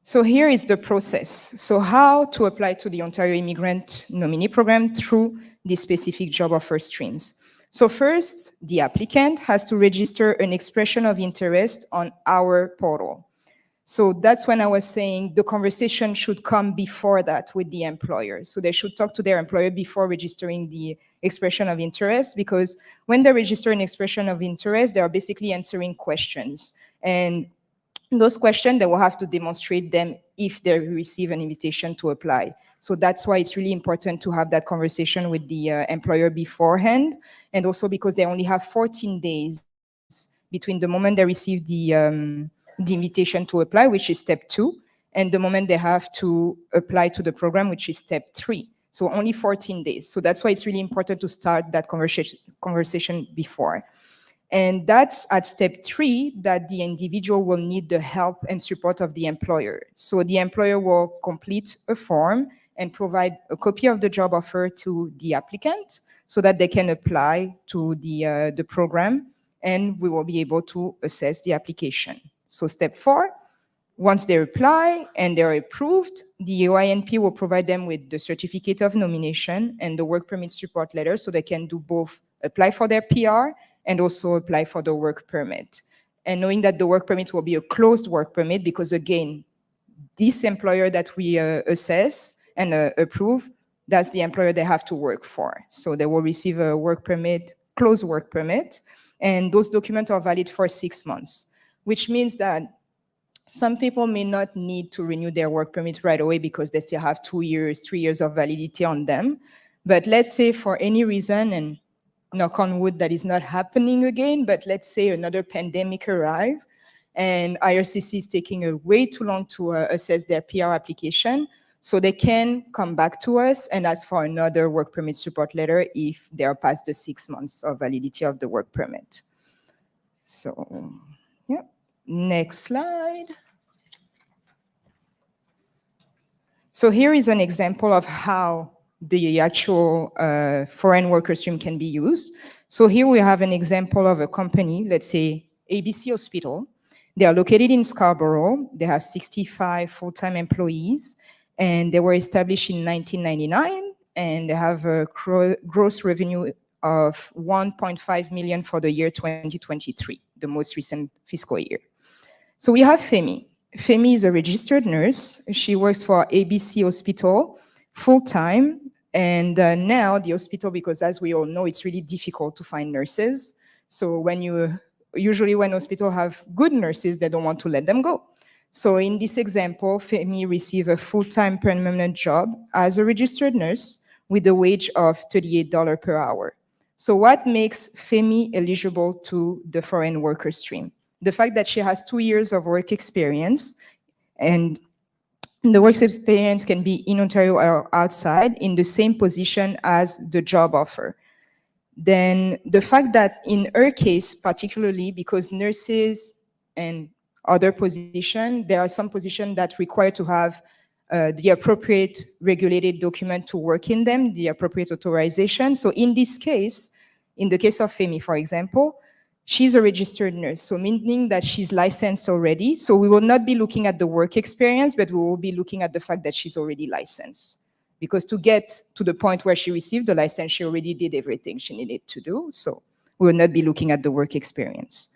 So here is the process. So how to apply to the Ontario Immigrant Nominee Program through the specific job offer streams. So first, the applicant has to register an expression of interest on our portal. So that's when I was saying the conversation should come before that with the employer. So they should talk to their employer before registering the expression of interest, because when they register an expression of interest, they are basically answering questions. And those questions, they will have to demonstrate them if they receive an invitation to apply. So that's why it's really important to have that conversation with the employer beforehand, and also because they only have 14 days between the moment they receive the invitation to apply, which is step 2, and the moment they have to apply to the program, which is step 3. So only 14 days. So that's why it's really important to start that conversation before. And that's at step 3 that the individual will need the help and support of the employer. So the employer will complete a form and provide a copy of the job offer to the applicant so that they can apply to the program, and we will be able to assess the application. So step 4, once they apply and they're approved, the OINP will provide them with the certificate of nomination and the work permit support letter so they can do both apply for their PR and also apply for the work permit. And knowing that the work permit will be a closed work permit because, again, this employer that we assess and approve, that's the employer they have to work for. So they will receive a work permit, closed work permit, and those documents are valid for 6 months, which means that some people may not need to renew their work permit right away because they still have 2 years, 3 years of validity on them. But let's say for any reason, and knock on wood that is not happening again, but let's say another pandemic arrive and IRCC is taking way too long to assess their PR application, so they can come back to us and ask for another work permit support letter if they are past the 6 months of validity of the work permit. So, yeah, next slide. So here is an example of how the actual foreign worker stream can be used. So here we have an example of a company, let's say ABC Hospital. They are located in Scarborough. They have 65 full-time employees, and they were established in 1999, and they have a gross revenue of 1.5 million for the year 2023, the most recent fiscal year. So we have FEMI. Femi is a registered nurse. She works for ABC Hospital full-time. And now the hospital, because as we all know, it's really difficult to find nurses. So usually when hospitals have good nurses, they don't want to let them go. So in this example, Femi received a full-time permanent job as a registered nurse with a wage of $38 per hour. So what makes Femi eligible to the foreign worker stream? The fact that she has 2 years of work experience, and the work experience can be in Ontario or outside in the same position as the job offer. Then the fact that in her case, particularly because nurses and other positions, there are some positions that require to have the appropriate regulated document to work in them, the appropriate authorization. So in this case, in the case of Femi, for example, she's a registered nurse, so meaning that she's licensed already. So we will not be looking at the work experience, but we will be looking at the fact that she's already licensed. Because to get to the point where she received the license, she already did everything she needed to do. So we will not be looking at the work experience.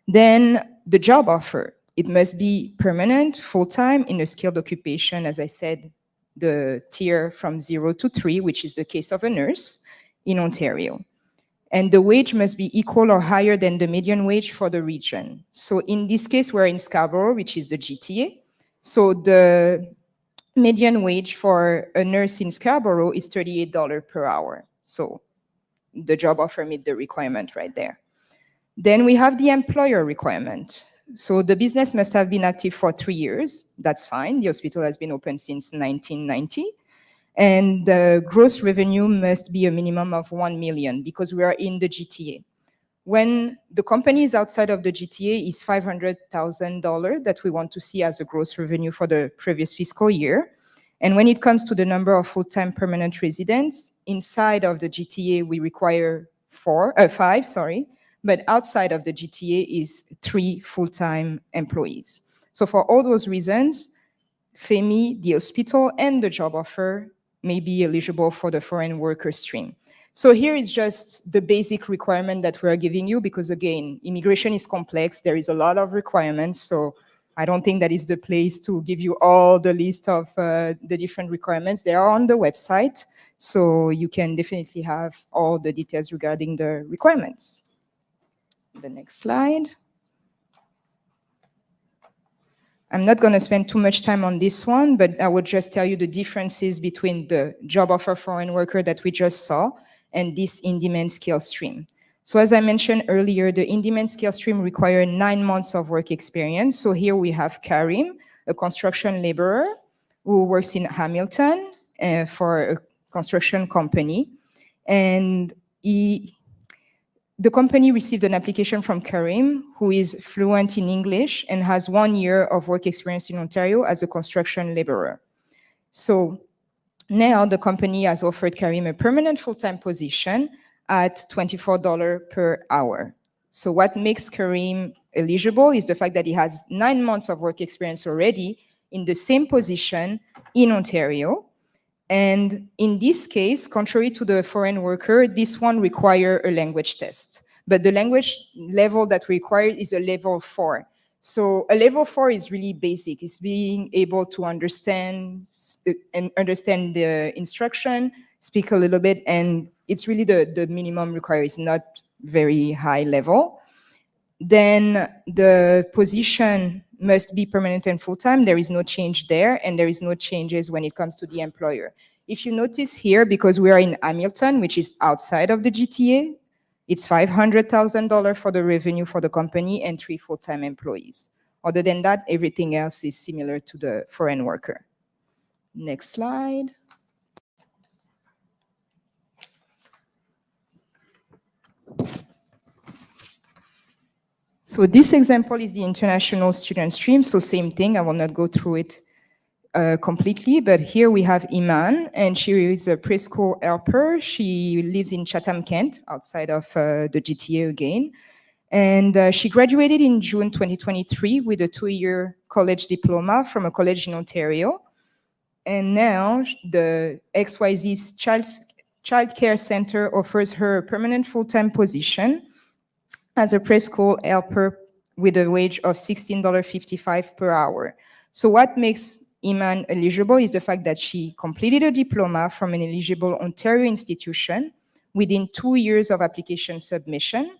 Then the job offer. It must be permanent, full-time, in a skilled occupation, as I said, the tier from 0 to 3, which is the case of a nurse in Ontario. And the wage must be equal or higher than the median wage for the region. So in this case, we're in Scarborough, which is the GTA. So the median wage for a nurse in Scarborough is $38 per hour. So the job offer meets the requirement right there. Then we have the employer requirement. So the business must have been active for 3 years. That's fine. The hospital has been open since 1990. And the gross revenue must be a minimum of 1 million because we are in the GTA. When the company is outside of the GTA, is $500,000 that we want to see as a gross revenue for the previous fiscal year. And when it comes to the number of full-time permanent residents, inside of the GTA, we require 5, but outside of the GTA is 3 full-time employees. So for all those reasons, Femi, the hospital, and the job offer may be eligible for the foreign worker stream. So here is just the basic requirement that we're giving you because, again, immigration is complex. There is a lot of requirements, so I don't think that is the place to give you all the list of the different requirements. They are on the website, so you can definitely have all the details regarding the requirements. The next slide. I'm not going to spend too much time on this one, but I would just tell you the differences between the job offer foreign worker that we just saw and this in-demand skill stream. So as I mentioned earlier, the in-demand skill stream requires 9 months of work experience. So here we have Karim, a construction laborer who works in Hamilton for a construction company. And the company received an application from Karim, who is fluent in English and has 1 year of work experience in Ontario as a construction laborer. So now the company has offered Karim a permanent full-time position at $24 per hour. So what makes Karim eligible is the fact that he has 9 months of work experience already in the same position in Ontario. And in this case, contrary to the foreign worker, this one requires a language test. But the language level that required is a level 4. So a level 4 is really basic. It's being able to understand the instruction, speak a little bit, and it's really the minimum required. It's not very high level. Then the position must be permanent and full-time. There is no change there, and there is no changes when it comes to the employer. If you notice here, because we are in Hamilton, which is outside of the GTA, it's $500,000 for the revenue for the company and 3 full-time employees. Other than that, everything else is similar to the foreign worker. Next slide. So this example is the international student stream. So same thing, I will not go through it completely, but here we have Iman, and she is a preschool helper. She lives in Chatham, Kent, outside of the GTA again. And she graduated in June 2023 with a 2-year college diploma from a college in Ontario. And now the XYZ Child Care Center offers her a permanent full-time position as a preschool helper with a wage of $16.55 per hour. So what makes Iman eligible is the fact that she completed a diploma from an eligible Ontario institution within 2 years of application submission.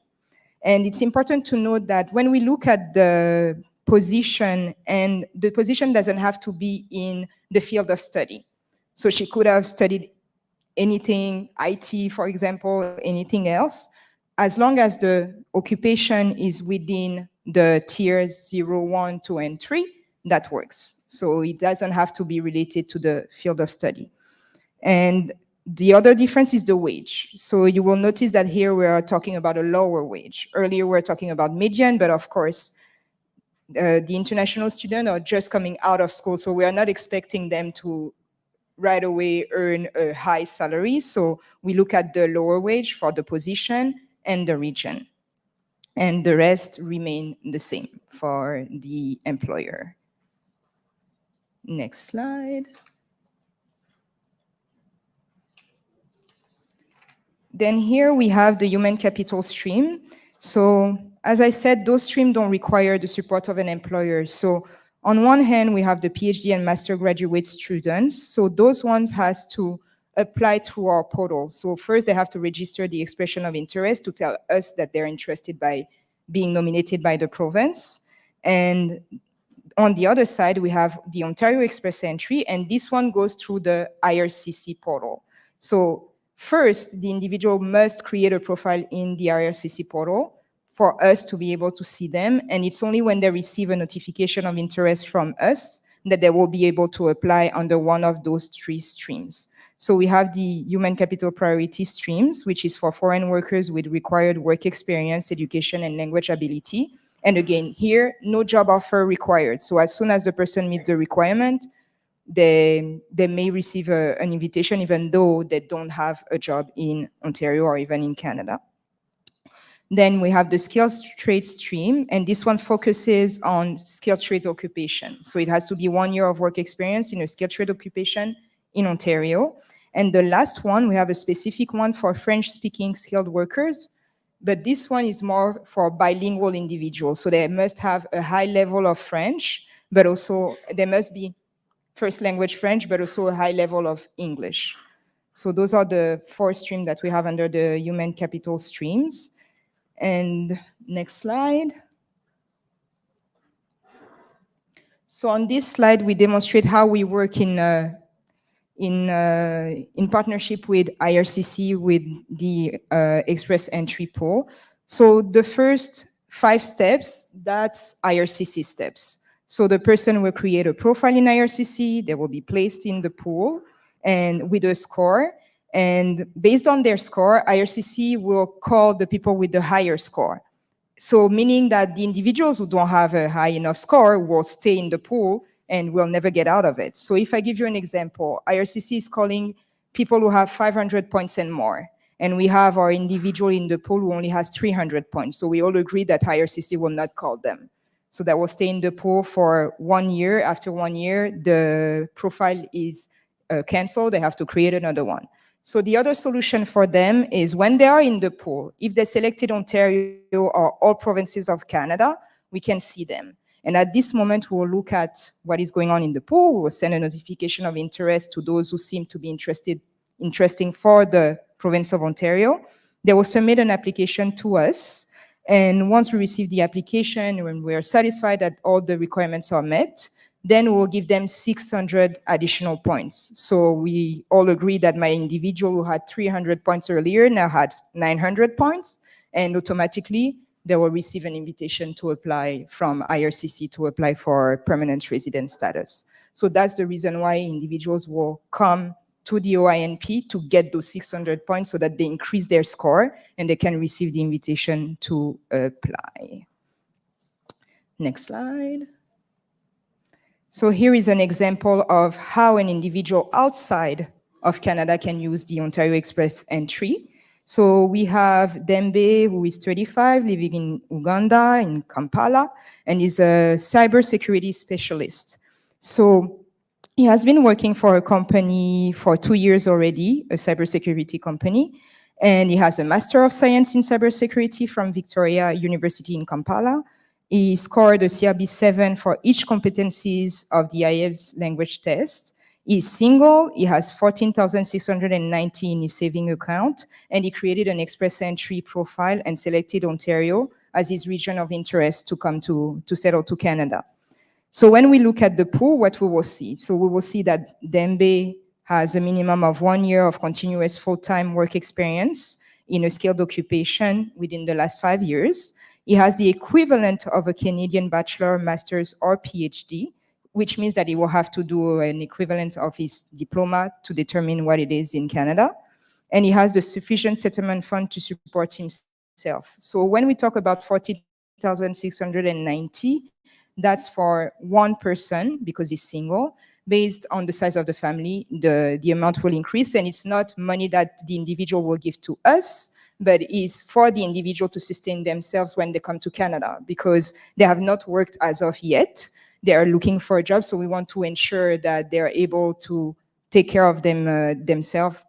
And it's important to note that when we look at the position, and the position doesn't have to be in the field of study. So she could have studied anything, IT, for example, anything else, as long as the occupation is within the tiers 0, 1, 2, and 3, that works. So it doesn't have to be related to the field of study. And the other difference is the wage. So you will notice that here we are talking about a lower wage. Earlier we were talking about median, but of course, the international students are just coming out of school, so we are not expecting them to right away earn a high salary. So we look at the lower wage for the position and the region. And the rest remain the same for the employer. Next slide. Then here we have the human capital stream. So as I said, those streams don't require the support of an employer. So on one hand, we have the PhD and master graduate students. So those ones has to apply through our portal. So first they have to register the expression of interest to tell us that they're interested by being nominated by the province. And on the other side, we have the Ontario Express entry, and this one goes through the IRCC portal. So first, the individual must create a profile in the IRCC portal for us to be able to see them. And it's only when they receive a notification of interest from us that they will be able to apply under one of those 3 streams. So we have the human capital priority streams, which is for foreign workers with required work experience, education, and language ability. And again, here, no job offer required. So as soon as the person meets the requirement, they may receive an invitation even though they don't have a job in Ontario or even in Canada. Then we have the skilled trades stream, and this one focuses on skilled trades occupation. So it has to be 1 year of work experience in a skilled trade occupation in Ontario. And the last one, we have a specific one for French-speaking skilled workers, but this one is more for bilingual individuals. So they must have a high level of French, but also they must be first language French, but also a high level of English. So those are the 4 streams that we have under the human capital streams. And next slide. So on this slide, we demonstrate how we work in partnership with IRCC with the Express Entry pool. So the first 5 steps, that's IRCC steps. So the person will create a profile in IRCC, they will be placed in the pool and with a score. And based on their score, IRCC will call the people with the higher score. So meaning that the individuals who don't have a high enough score will stay in the pool and will never get out of it. So if I give you an example, IRCC is calling people who have 500 points and more. And we have our individual in the pool who only has 300 points. So we all agree that IRCC will not call them. So that will stay in the pool for 1 year. After 1 year, the profile is canceled. They have to create another one. So the other solution for them is when they are in the pool, if they selected Ontario or all provinces of Canada, we can see them. And at this moment, we'll look at what is going on in the pool. We will send a notification of interest to those who seem to be interesting for the province of Ontario. They will submit an application to us. And once we receive the application, when we are satisfied that all the requirements are met, then we'll give them 600 additional points. So we all agree that my individual who had 300 points earlier now had 900 points, and automatically they will receive an invitation to apply from IRCC to apply for permanent resident status. So that's the reason why individuals will come to the OINP to get those 600 points so that they increase their score and they can receive the invitation to apply. Next slide. So here is an example of how an individual outside of Canada can use the Ontario Express entry. So we have Dembe, who is 35, living in Uganda, in Kampala, and is a cybersecurity specialist. So he has been working for a company for 2 years already, a cybersecurity company, and he has a Master of Science in Cybersecurity from Victoria University in Kampala, He scored a CRB7 for each competencies of the IELTS language test. He's single, he has 14,690 in his saving account, and he created an express entry profile and selected Ontario as his region of interest to come to settle to Canada. So when we look at the pool, what we will see? So we will see that Dembe has a minimum of 1 year of continuous full-time work experience in a skilled occupation within the last 5 years. He has the equivalent of a Canadian bachelor, master's, or PhD, which means that he will have to do an equivalent of his diploma to determine what it is in Canada. And he has the sufficient settlement fund to support himself. So when we talk about 40,690, that's for one person because he's single. Based on the size of the family, the amount will increase, and it's not money that the individual will give to us, but is for the individual to sustain themselves when they come to Canada, because they have not worked as of yet. They are looking for a job, so we want to ensure that they're able to take care of themselves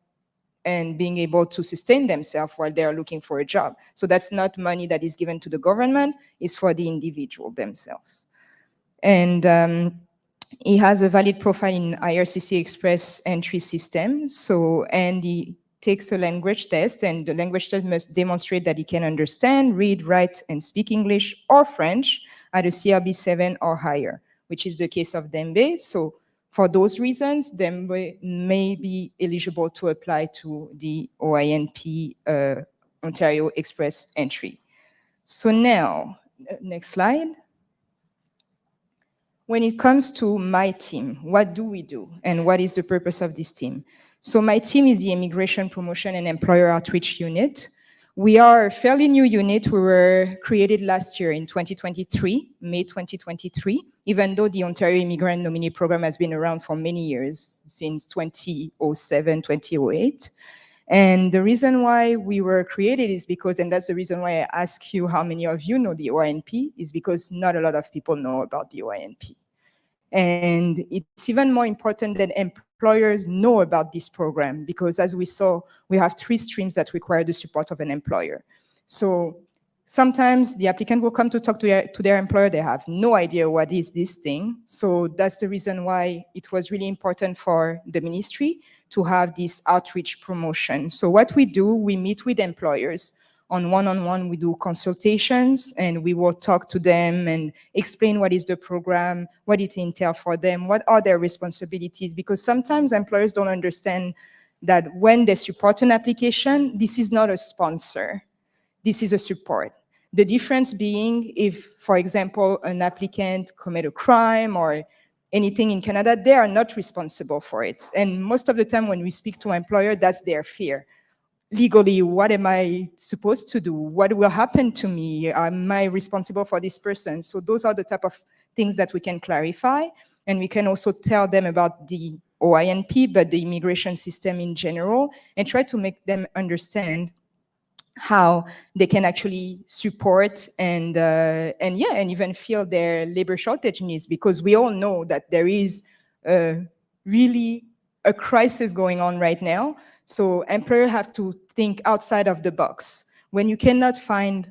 and being able to sustain themselves while they are looking for a job. So that's not money that is given to the government, it's for the individual themselves. And he has a valid profile in IRCC Express entry system. So, and he takes a language test, and the language test must demonstrate that he can understand, read, write, and speak English or French at a CRB7 or higher, which is the case of Dembe. So for those reasons, Dembe may be eligible to apply to the OINP Ontario Express entry. So now, next slide. When it comes to my team, what do we do and what is the purpose of this team? So my team is the Immigration Promotion and Employer Outreach Unit. We are a fairly new unit. We were created last year in 2023, May 2023, even though the Ontario Immigrant Nominee Program has been around for many years, since 2007, 2008. And the reason why we were created is because, and that's the reason why I ask you how many of you know the OINP, is because not a lot of people know about the OINP. And it's even more important that employers know about this program, because as we saw, we have 3 streams that require the support of an employer. So sometimes the applicant will come to talk to their employer, they have no idea what is this thing. So that's the reason why it was really important for the ministry to have this outreach promotion. So what we do, we meet with employers on one-on-one, we do consultations, and we will talk to them and explain what is the program, what it entails for them, what are their responsibilities, because sometimes employers don't understand that when they support an application, this is not a sponsor, this is a support. The difference being if, for example, an applicant commit a crime or anything in Canada, they are not responsible for it. And most of the time when we speak to an employer, that's their fear. Legally, what am I supposed to do? What will happen to me? Am I responsible for this person? So those are the type of things that we can clarify. And we can also tell them about the OINP, but the immigration system in general, and try to make them understand how they can actually support and even fill their labor shortage needs, because we all know that there is really a crisis going on right now. So employers have to think outside of the box. When you cannot find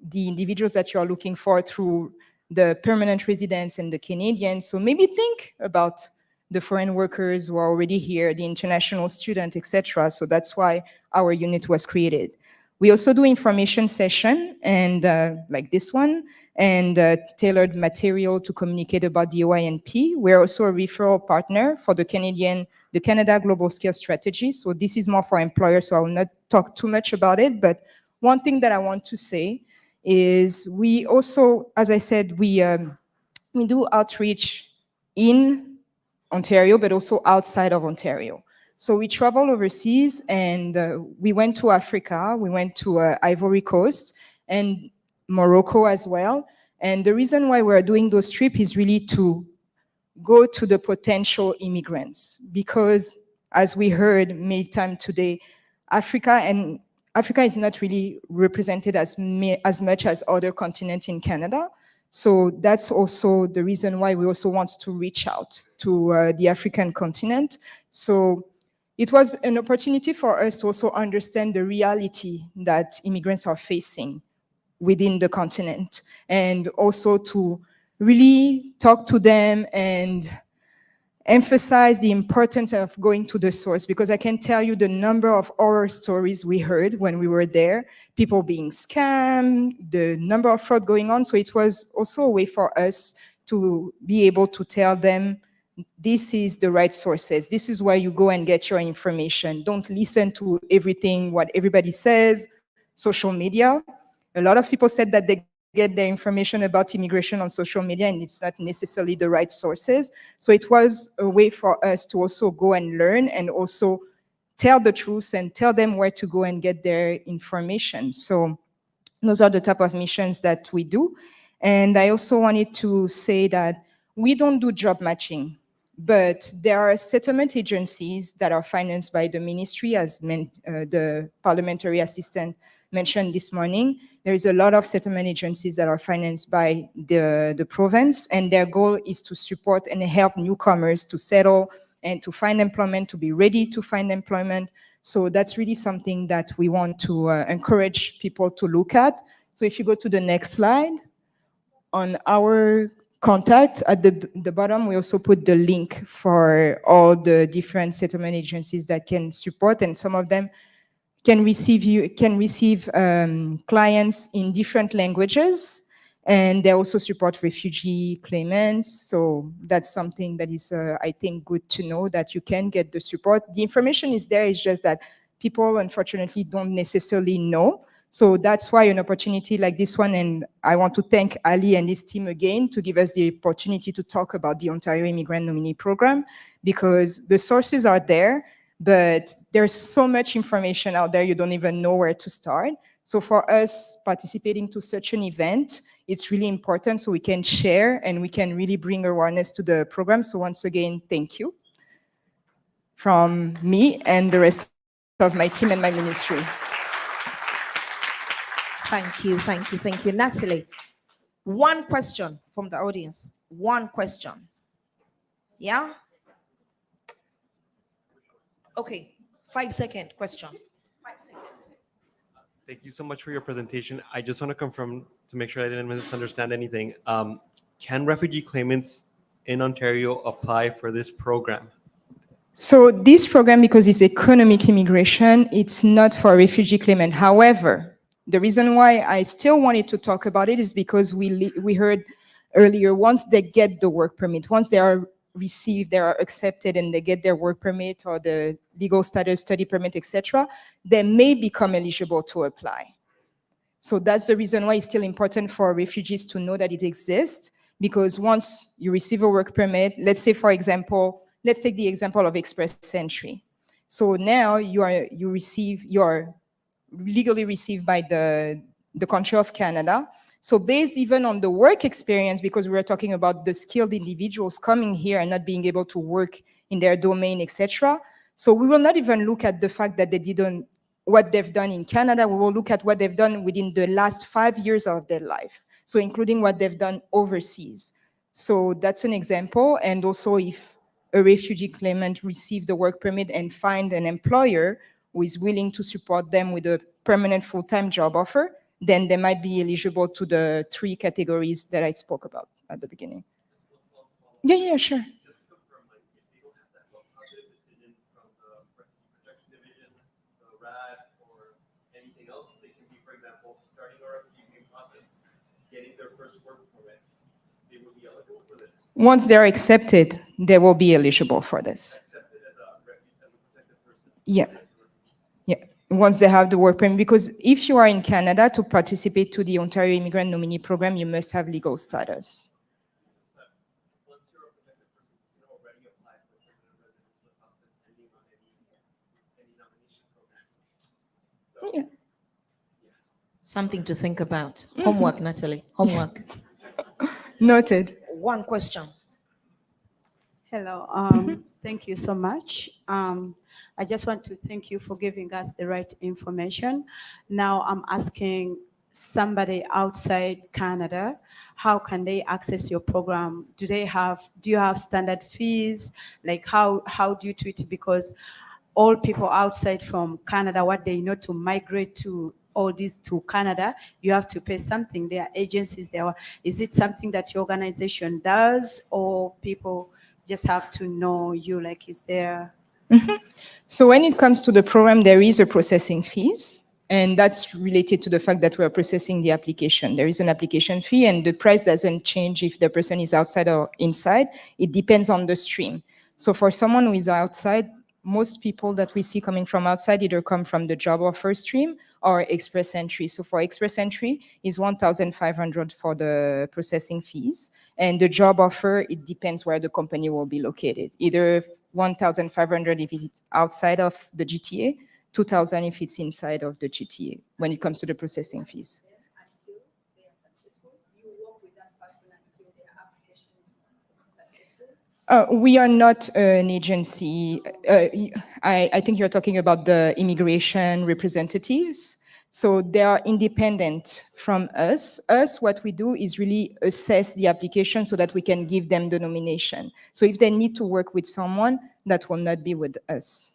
the individuals that you're looking for through the permanent residents and the Canadians, so maybe think about the foreign workers who are already here, the international student, etc. So that's why our unit was created. We also do information session, and like this one, and tailored material to communicate about the OINP. We're also a referral partner for the Canada Global Skills Strategy. So this is more for employers, so I will not talk too much about it. But one thing that I want to say is we also, as I said, we do outreach in Ontario, but also outside of Ontario. So we travel overseas, and we went to Africa, we went to Ivory Coast and Morocco as well. And the reason why we're doing those trips is really to go to the potential immigrants, because as we heard many times today, Africa is not really represented as much as other continents in Canada. So that's also the reason why we also want to reach out to the African continent. So it was an opportunity for us to also understand the reality that immigrants are facing within the continent, and also to really talk to them and emphasize the importance of going to the source, because I can tell you the number of horror stories we heard when we were there, people being scammed, the number of fraud going on. So it was also a way for us to be able to tell them, this is the right sources. This is where you go and get your information. Don't listen to everything, what everybody says, social media. A lot of people said that they get their information about immigration on social media and it's not necessarily the right sources. So it was a way for us to also go and learn and also tell the truth and tell them where to go and get their information. So those are the type of missions that we do. And I also wanted to say that we don't do job matching, but there are settlement agencies that are financed by the ministry, as the parliamentary assistant mentioned this morning. There is a lot of settlement agencies that are financed by the province, and their goal is to support and help newcomers to settle and to find employment, to be ready to find employment. So that's really something that we want to encourage people to look at. So if you go to the next slide, on our contact at the bottom, we also put the link for all the different settlement agencies that can support, and some of them can receive clients in different languages, and they also support refugee claimants. So that's something that is, I think, good to know, that you can get the support. The information is there, it's just that people unfortunately don't necessarily know. So that's why an opportunity like this one, and I want to thank Ali and his team again to give us the opportunity to talk about the Ontario Immigrant Nominee Program, because the sources are there, but there's so much information out there, you don't even know where to start. So for us, participating to such an event, it's really important so we can share and we can really bring awareness to the program. So once again, thank you from me and the rest of my team and my ministry. Thank you, thank you, thank you. Natalie, one question from the audience. One question. Yeah? Okay, 5-second question. Thank you so much for your presentation. I just want to confirm to make sure I didn't misunderstand anything. Can refugee claimants in Ontario apply for this program? So this program, because it's economic immigration, it's not for a refugee claimant. However, the reason why I still wanted to talk about it is because we heard earlier, once they get the work permit, once they are received, they are accepted and they get their work permit or the legal status, study permit, etc., they may become eligible to apply. So that's the reason why it's still important for refugees to know that it exists, because once you receive a work permit, let's say, for example, let's take the example of Express Entry. So now you're legally received by the country of Canada. So based even on the work experience, because we are talking about the skilled individuals coming here and not being able to work in their domain, etc. So we will not even look at the fact that what they've done in Canada. We will look at what they've done within the last 5 years of their life. So including what they've done overseas. So that's an example. And also if a refugee claimant received the work permit and find an employer who is willing to support them with a permanent full-time job offer, then they might be eligible to the 3 categories that I spoke about at the beginning. Yeah, sure. Once they're accepted, they will be eligible for this. Yeah. Once they have the work permit, because if you are in Canada to participate to the Ontario Immigrant Nominee Program, you must have legal status. Yeah. Something to think about. Homework, Natalie. Homework. Noted. One question. Hello. Thank you so much. I just want to thank you for giving us the right information. Now I'm asking somebody outside Canada, how can they access your program? Do you have standard fees? Like how do you treat it? Because all people outside from Canada, what they know to migrate to all this to Canada, you have to pay something. There are agencies there. Is it something that your organization does, or people just have to know you? Like, is there? So when it comes to the program, there is a processing fees, and that's related to the fact that we're processing the application. There is an application fee, and the price doesn't change if the person is outside or inside. It depends on the stream. So for someone who is outside, most people that we see coming from outside either come from the job offer stream or express entry. So for express entry is 1,500 for the processing fees, and the job offer, it depends where the company will be located. Either 1,500 if it's outside of the GTA, 2,000 if it's inside of the GTA when it comes to the processing fees. We are not an agency. I think you're talking about the immigration representatives. So they are independent from us. What we do is really assess the application so that we can give them the nomination. So if they need to work with someone, that will not be with us.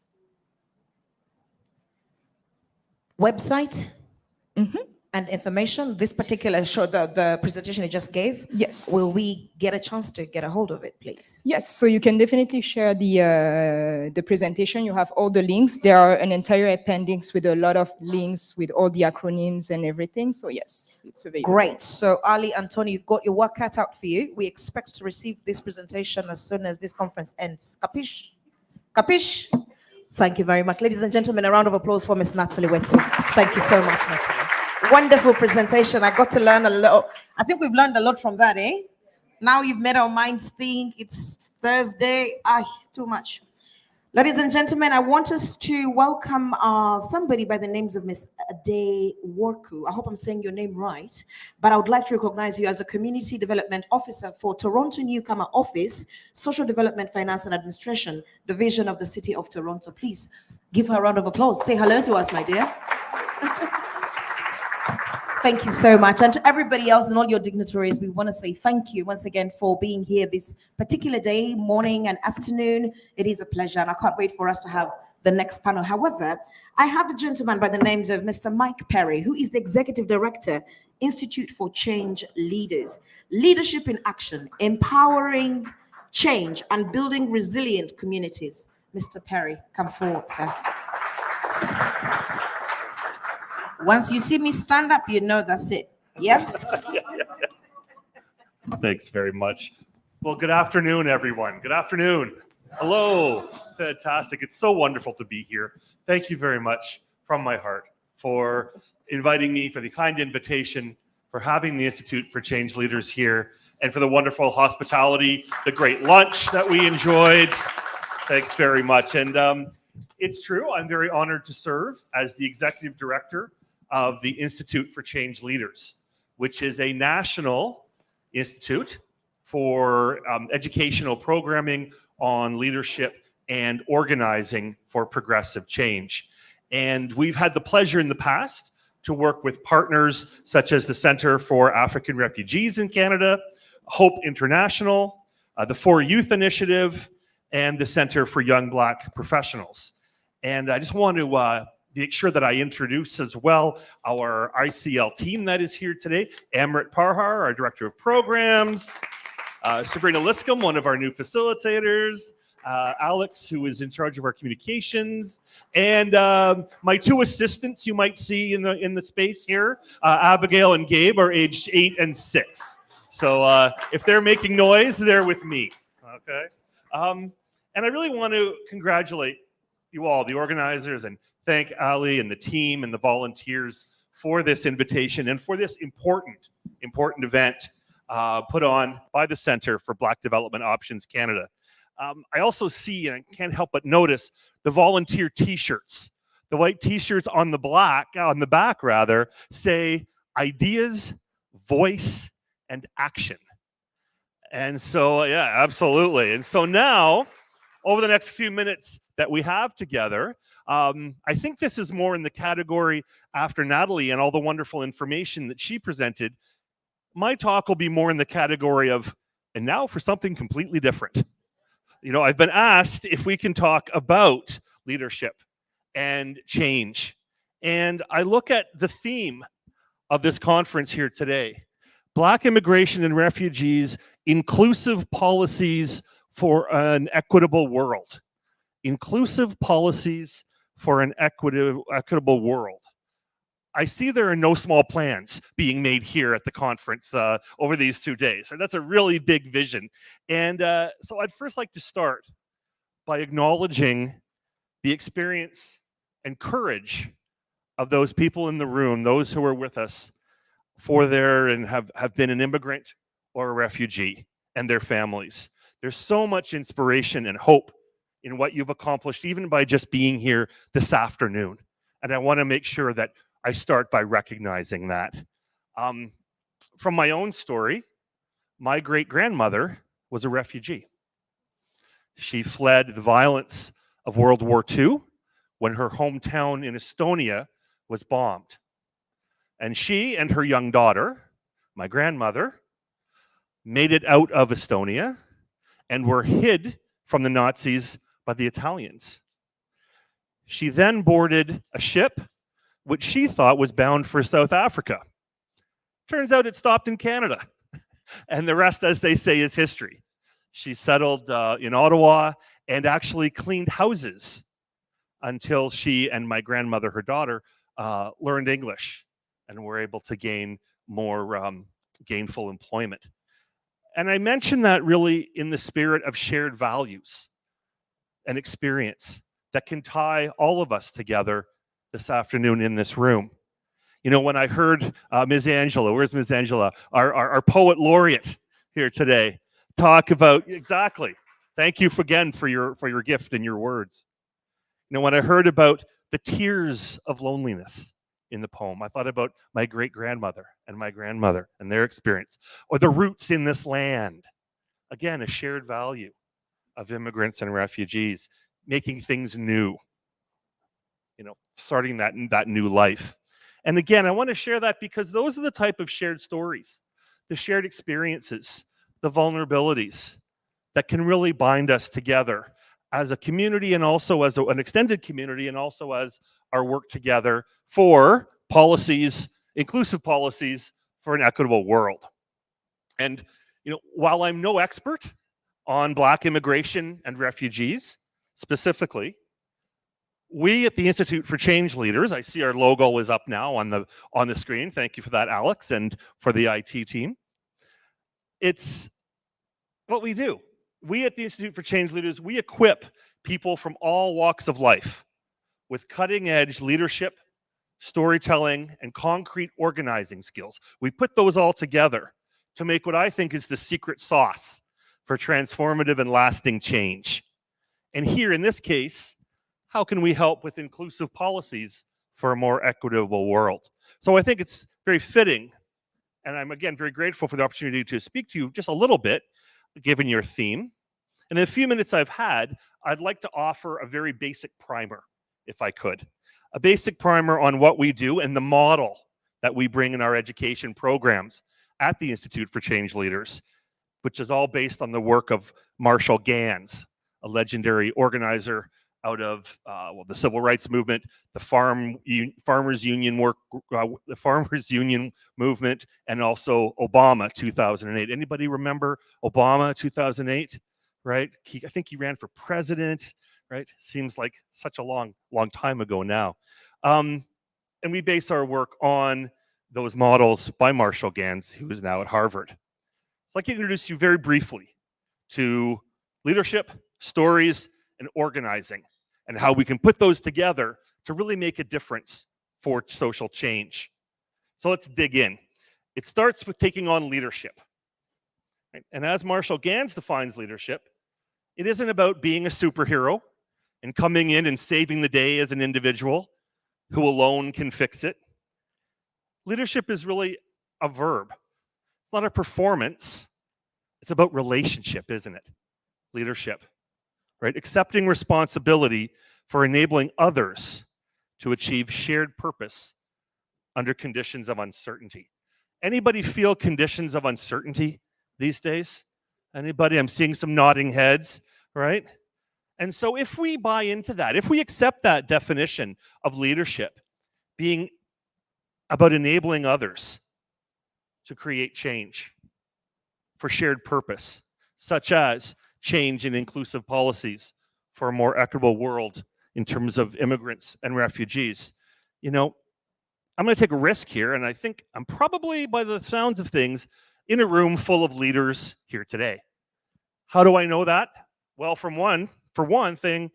Website and information. This particular show, the presentation you just gave. Yes. Will we get a chance to get a hold of it, please? Yes. So you can definitely share the presentation. You have all the links. There are an entire appendix with a lot of links with all the acronyms and everything. So yes, it's available. Great. So Ali, Antonio, you've got your work cut out for you. We expect to receive this presentation as soon as this conference ends. Capish? Capish? Thank you very much. Ladies and gentlemen, a round of applause for Ms. Natalie Wetu. Thank you so much, Natalie. Wonderful presentation. I got to learn a lot. I think we've learned a lot from that, eh? Now you've made our minds think. It's Thursday. Too much. Ladies and gentlemen, I want us to welcome somebody by the names of Miss Ade Worku. I hope I'm saying your name right, but I would like to recognize you as a Community Development Officer for Toronto Newcomer Office, Social Development, Finance and Administration, Division of the City of Toronto. Please give her a round of applause. Say hello to us, my dear. Thank you so much. And to everybody else and all your dignitaries, we want to say thank you once again for being here this particular day, morning and afternoon. It is a pleasure, and I can't wait for us to have the next panel. However, I have a gentleman by the names of Mr. Mike Perry, who is the Executive Director, Institute for Change Leaders. Leadership in Action, Empowering Change and Building Resilient Communities. Mr. Perry, come forward, sir. Once you see me stand up, you know that's it. Yeah? Thanks very much. Well, good afternoon, everyone. Good afternoon. Hello. Fantastic. It's so wonderful to be here. Thank you very much from my heart for inviting me, for the kind invitation, for having the Institute for Change Leaders here, and for the wonderful hospitality, the great lunch that we enjoyed. Thanks very much. And it's true, I'm very honored to serve as the Executive Director of the Institute for Change Leaders, which is a national institute for educational programming on leadership and organizing for progressive change. And we've had the pleasure in the past to work with partners such as the Center for African Refugees in Canada, Hope International, the For Youth Initiative, and the Center for Young Black Professionals. And I just want to make sure that I introduce as well our ICL team that is here today. Amrit Parhar, our Director of Programs, Sabrina Liscombe, one of our new facilitators, Alex, who is in charge of our communications, and my two assistants you might see in the space here, Abigail and Gabe, are aged 8 and 6. So if they're making noise, they're with me, okay? And I really want to congratulate you all, the organizers, and thank Ali and the team and the volunteers for this invitation and for this important event put on by the Center for Black Development Options Canada. I also see, and I can't help but notice, the volunteer t-shirts. The white t-shirts on the back rather, say ideas, voice, and action. And so, yeah, absolutely. And so now, over the next few minutes that we have together, I think this is more in the category after Natalie and all the wonderful information that she presented. My talk will be more in the category of, and now for something completely different. You know, I've been asked if we can talk about leadership and change And I look at the theme of this conference here today: Black immigration and refugees, inclusive policies for an equitable world. Inclusive policies for an equitable world. I see there are no small plans being made here at the conference over these 2 days. So that's a really big vision. And so I'd first like to start by acknowledging the experience and courage of those people in the room, those who are with us and have been an immigrant or a refugee, and their families. There's so much inspiration and hope in what you've accomplished, even by just being here this afternoon. And I want to make sure that I start by recognizing that. From my own story, my great-grandmother was a refugee. She fled the violence of World War II when her hometown in Estonia was bombed. And she and her young daughter, my grandmother, made it out of Estonia and were hid from the Nazis by the Italians. She then boarded a ship which she thought was bound for South Africa. Turns out it stopped in Canada. And the rest, as they say, is history. She settled in Ottawa and actually cleaned houses until she and my grandmother, her daughter, learned English and were able to gain more gainful employment. And I mention that really in the spirit of shared values and experience that can tie all of us together this afternoon in this room. You know, when I heard Ms. Angela, where's Ms. Angela, our poet laureate here today, talk about, exactly, thank you again for your gift and your words. You know, when I heard about the tears of loneliness in the poem, I thought about my great-grandmother and my grandmother and their experience, or the roots in this land. Again, a shared value of immigrants and refugees, making things new, you know, starting that new life. And again, I want to share that because those are the type of shared stories, the shared experiences, the vulnerabilities that can really bind us together as a community, and also as an extended community, and also as our work together for policies, inclusive policies for an equitable world. And you know, while I'm no expert on Black immigration and refugees specifically, we at the Institute for Change Leaders, I see our logo is up now on the screen. Thank you for that, Alex, and for the IT team. It's what we do. We at the Institute for Change Leaders, we equip people from all walks of life with cutting-edge leadership, storytelling, and concrete organizing skills. We put those all together to make what I think is the secret sauce for transformative and lasting change. And here in this case, how can we help with inclusive policies for a more equitable world? So I think it's very fitting, and I'm again very grateful for the opportunity to speak to you just a little bit, given your theme. And in the few minutes I've had, I'd like to offer a very basic primer, if I could. A basic primer on what we do and the model that we bring in our education programs at the Institute for Change Leaders, which is all based on the work of Marshall Gans, a legendary organizer out of the civil rights movement, the farmers union movement, and also Obama 2008. Anybody remember Obama 2008? Right? I think he ran for president. Right? Seems like such a long time ago now. And we base our work on those models by Marshall Gans, who is now at Harvard. So I'd like to introduce you very briefly to leadership, stories, and organizing, and how we can put those together to really make a difference for social change. So let's dig in. It starts with taking on leadership. Right? And as Marshall Gans defines leadership, it isn't about being a superhero and coming in and saving the day as an individual who alone can fix it. Leadership is really a verb. It's not a performance. It's about relationship, isn't it? Leadership, right? Accepting responsibility for enabling others to achieve shared purpose under conditions of uncertainty. Anybody feel conditions of uncertainty these days? Anybody? I'm seeing some nodding heads, right? And so if we buy into that, if we accept that definition of leadership, being about enabling others to create change for shared purpose, such as change in inclusive policies for a more equitable world in terms of immigrants and refugees. You know, I'm going to take a risk here, and I think I'm probably, by the sounds of things, in a room full of leaders here today. How do I know that? Well, for one thing,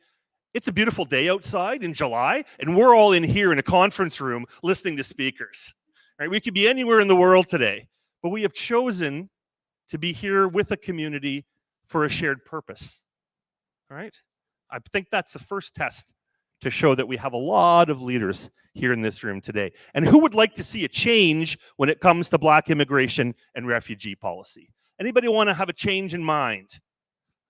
it's a beautiful day outside in July, and we're all in here in a conference room listening to speakers. Right? We could be anywhere in the world today, but we have chosen to be here with a community for a shared purpose. All right? I think that's the first test to show that we have a lot of leaders here in this room today. And who would like to see a change when it comes to Black immigration and refugee policy? Anybody want to have a change in mind?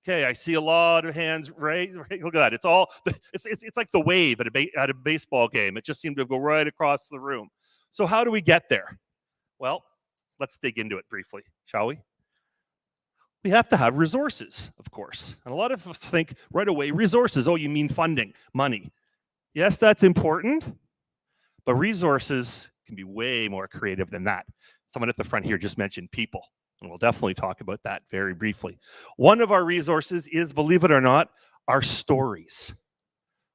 Okay, I see a lot of hands right. Look at that. It's like the wave at a baseball game. It just seemed to go right across the room. So how do we get there? Well, let's dig into it briefly, shall we? We have to have resources, of course. And a lot of us think right away, resources, oh, you mean funding, money. Yes, that's important, but resources can be way more creative than that. Someone at the front here just mentioned people, and we'll definitely talk about that very briefly. One of our resources is, believe it or not, our stories.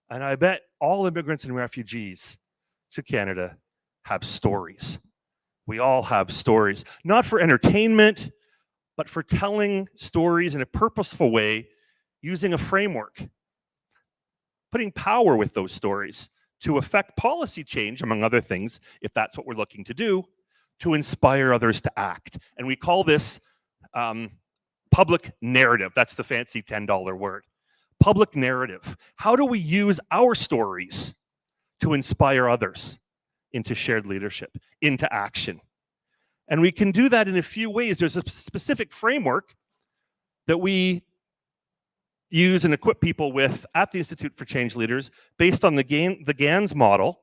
And I bet all immigrants and refugees to Canada have stories. We all have stories, not for entertainment, but for telling stories in a purposeful way, using a framework, putting power with those stories to affect policy change, among other things, if that's what we're looking to do, to inspire others to act. And we call this public narrative. That's the fancy $10 word. Public narrative. How do we use our stories to inspire others into shared leadership, into action? And we can do that in a few ways. There's a specific framework that we use and equip people with at the Institute for Change Leaders based on the GANS model,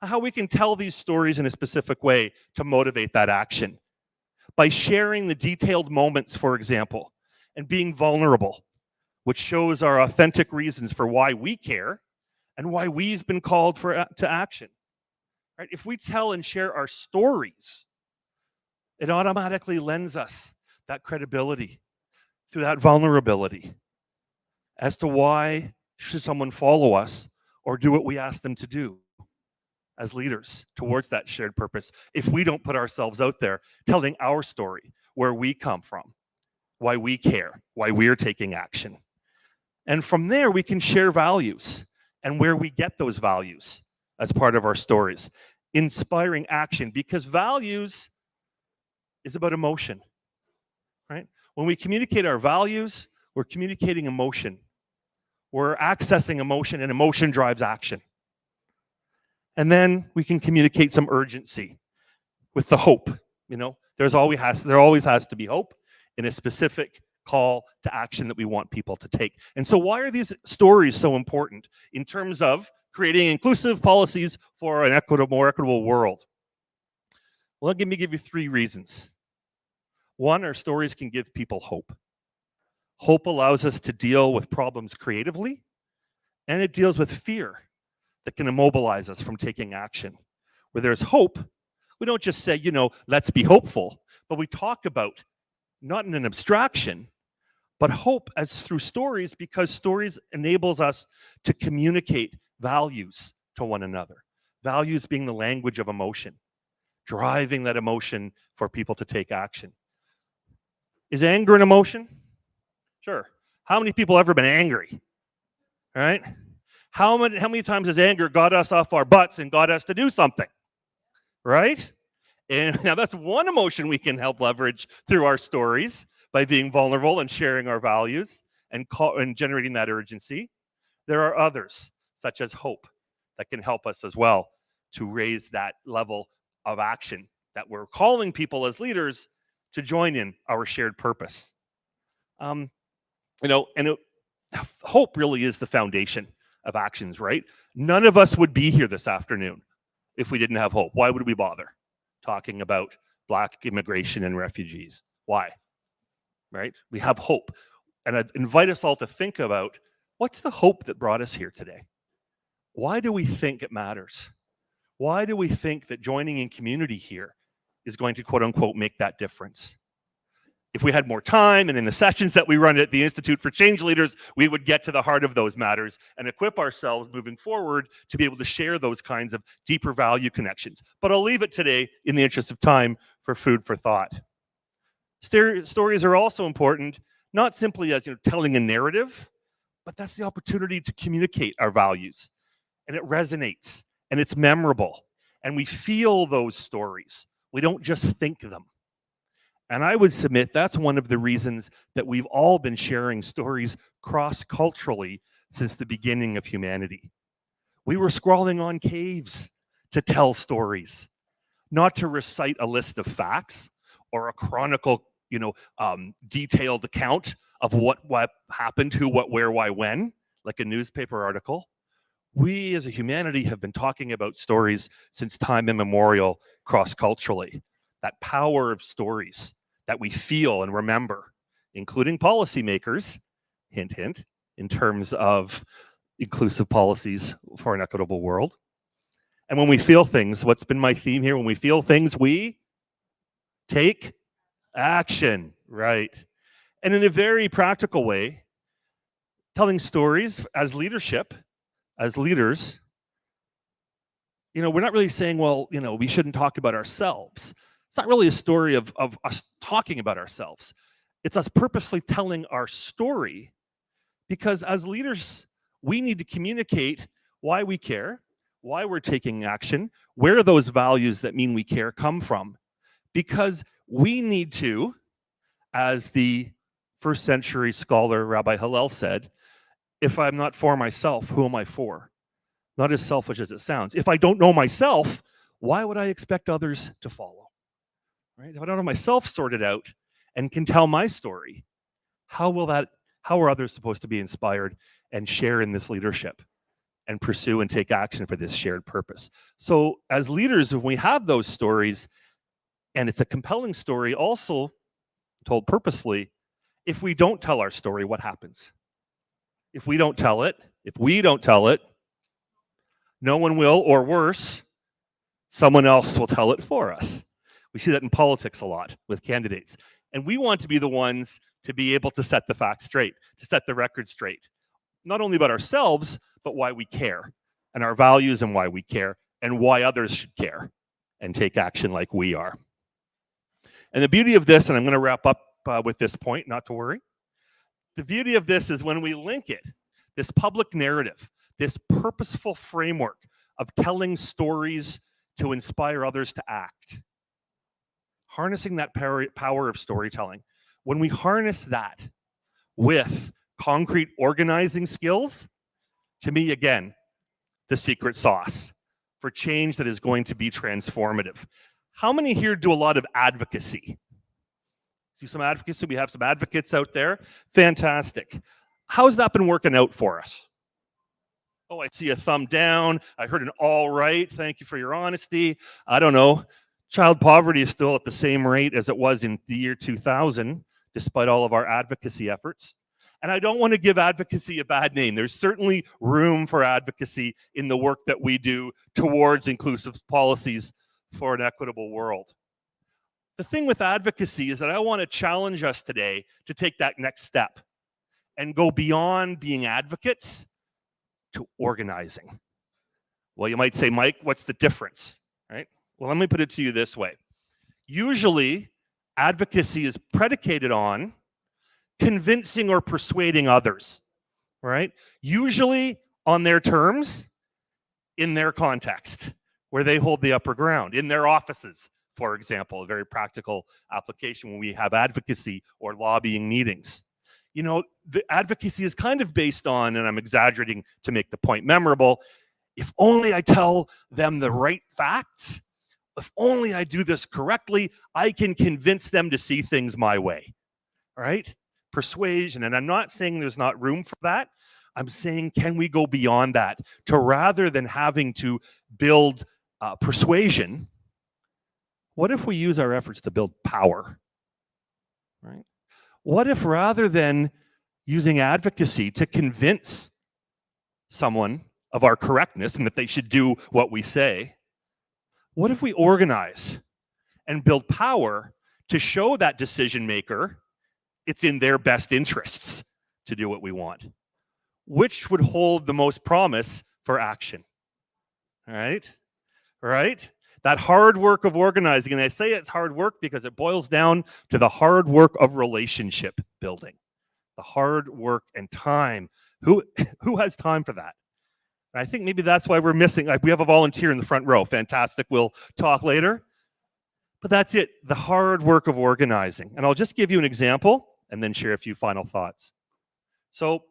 how we can tell these stories in a specific way to motivate that action. By sharing the detailed moments, for example, and being vulnerable, which shows our authentic reasons for why we care and why we've been called to action. Right? If we tell and share our stories, it automatically lends us that credibility through that vulnerability as to why should someone follow us or do what we ask them to do as leaders towards that shared purpose if we don't put ourselves out there telling our story, where we come from, why we care, why we're taking action. And from there, we can share values and where we get those values as part of our stories. Inspiring action, because values is about emotion, right? When we communicate our values, we're communicating emotion. We're accessing emotion, and emotion drives action. And then we can communicate some urgency with the hope. You know, there always has to be hope in a specific call to action that we want people to take. And so why are these stories so important in terms of creating inclusive policies for an more equitable world? Well, let me give you 3 reasons. One, our stories can give people hope. Hope allows us to deal with problems creatively, and it deals with fear that can immobilize us from taking action. Where there's hope, we don't just say, you know, let's be hopeful, but we talk about, not in an abstraction, but hope as through stories, because stories enables us to communicate values to one another. Values being the language of emotion, driving that emotion for people to take action. Is anger an emotion? Sure. How many people have ever been angry? All right? How many times has anger got us off our butts and got us to do something? Right? And now that's one emotion we can help leverage through our stories by being vulnerable and sharing our values and generating that urgency. There are others, such as hope, that can help us as well to raise that level of action that we're calling people as leaders to join in our shared purpose. Hope really is the foundation of actions, right? None of us would be here this afternoon if we didn't have hope. Why would we bother talking about Black immigration and refugees? Why? Right? We have hope. And I'd invite us all to think about, what's the hope that brought us here today? Why do we think it matters? Why do we think that joining in community here is going to, quote unquote, make that difference? If we had more time and in the sessions that we run at the Institute for Change Leaders, we would get to the heart of those matters and equip ourselves moving forward to be able to share those kinds of deeper value connections. But I'll leave it today in the interest of time for food for thought. Stories are also important, not simply as telling a narrative, but that's the opportunity to communicate our values. And it resonates and it's memorable. And we feel those stories. We don't just think them. And I would submit that's one of the reasons that we've all been sharing stories cross-culturally since the beginning of humanity. We were scrawling on caves to tell stories, not to recite a list of facts or a chronicle, detailed account of what happened, who, what, where, why, when, like a newspaper article. We as a humanity have been talking about stories since time immemorial cross-culturally. That power of stories that we feel and remember, including policymakers, hint, hint, in terms of inclusive policies for an equitable world. And when we feel things, what's been my theme here? When we feel things, we take action, right? And in a very practical way, telling stories as leadership, as leaders, we're not really saying, well, we shouldn't talk about ourselves. It's not really a story of us talking about ourselves. It's us purposely telling our story, because as leaders, we need to communicate why we care, why we're taking action, where those values that mean we care come from. Because we need to, as the first century scholar Rabbi Hillel said, if I'm not for myself, who am I for? Not as selfish as it sounds. If I don't know myself, why would I expect others to follow? Right? If I don't have myself sorted out and can tell my story, how are others supposed to be inspired and share in this leadership and pursue and take action for this shared purpose? So as leaders, when we have those stories, and it's a compelling story, also told purposefully, if we don't tell our story, what happens? If we don't tell it, no one will, or worse, someone else will tell it for us. We see that in politics a lot with candidates. And we want to be the ones to be able to set the facts straight, to set the record straight, not only about ourselves, but why we care, and our values and why we care, and why others should care and take action like we are. And the beauty of this, and I'm going to wrap up with this point, not to worry. The beauty of this is when we link it, this public narrative, this purposeful framework of telling stories to inspire others to act, harnessing that power of storytelling. When we harness that with concrete organizing skills, to me, again, the secret sauce for change that is going to be transformative. How many here do a lot of advocacy? See some advocacy? We have some advocates out there. Fantastic. How's that been working out for us? Oh, I see a thumb down. I heard an all right. Thank you for your honesty. I don't know. Child poverty is still at the same rate as it was in the year 2000, despite all of our advocacy efforts. And I don't want to give advocacy a bad name. There's certainly room for advocacy in the work that we do towards inclusive policies for an equitable world. The thing with advocacy is that I want to challenge us today to take that next step and go beyond being advocates to organizing. Well, you might say, Mike, what's the difference, right? Well, let me put it to you this way. Usually, advocacy is predicated on convincing or persuading others, right? Usually on their terms, in their context, where they hold the upper ground, in their offices, for example, a very practical application when we have advocacy or lobbying meetings. The advocacy is kind of based on, and I'm exaggerating to make the point memorable, if only I tell them the right facts, if only I do this correctly, I can convince them to see things my way, right? Persuasion, and I'm not saying there's not room for that. I'm saying, can we go beyond that to, rather than having to build persuasion, what if we use our efforts to build power, right? What if rather than using advocacy to convince someone of our correctness and that they should do what we say, what if we organize and build power to show that decision maker it's in their best interests to do what we want? Which would hold the most promise for action? All right? Right? That hard work of organizing, and I say it's hard work because it boils down to the hard work of relationship building. The hard work and time. Who has time for that? I think maybe that's why we're missing. Like, we have a volunteer in the front row. Fantastic. We'll talk later. But that's it, the hard work of organizing. And I'll just give you an example and then share a few final thoughts. So,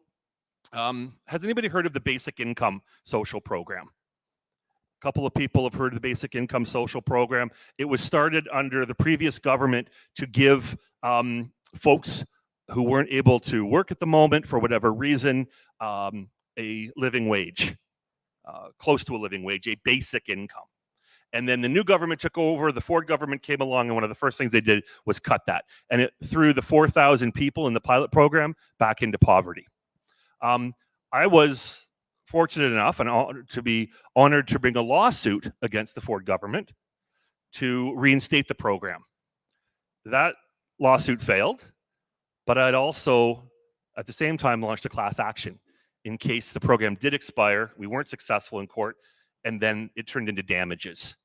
has anybody heard of the Basic Income Social Program? A couple of people have heard of the Basic Income Social Program. It was started under the previous government to give folks who weren't able to work at the moment for whatever reason a living wage, close to a living wage, a basic income. And then the new government took over, the Ford government came along, and one of the first things they did was cut that. And it threw the 4,000 people in the pilot program back into poverty. I was fortunate enough and to be honored to bring a lawsuit against the Ford government to reinstate the program. That lawsuit failed, but I'd also, at the same time, launched a class action in case the program did expire, we weren't successful in court, and then it turned into damages.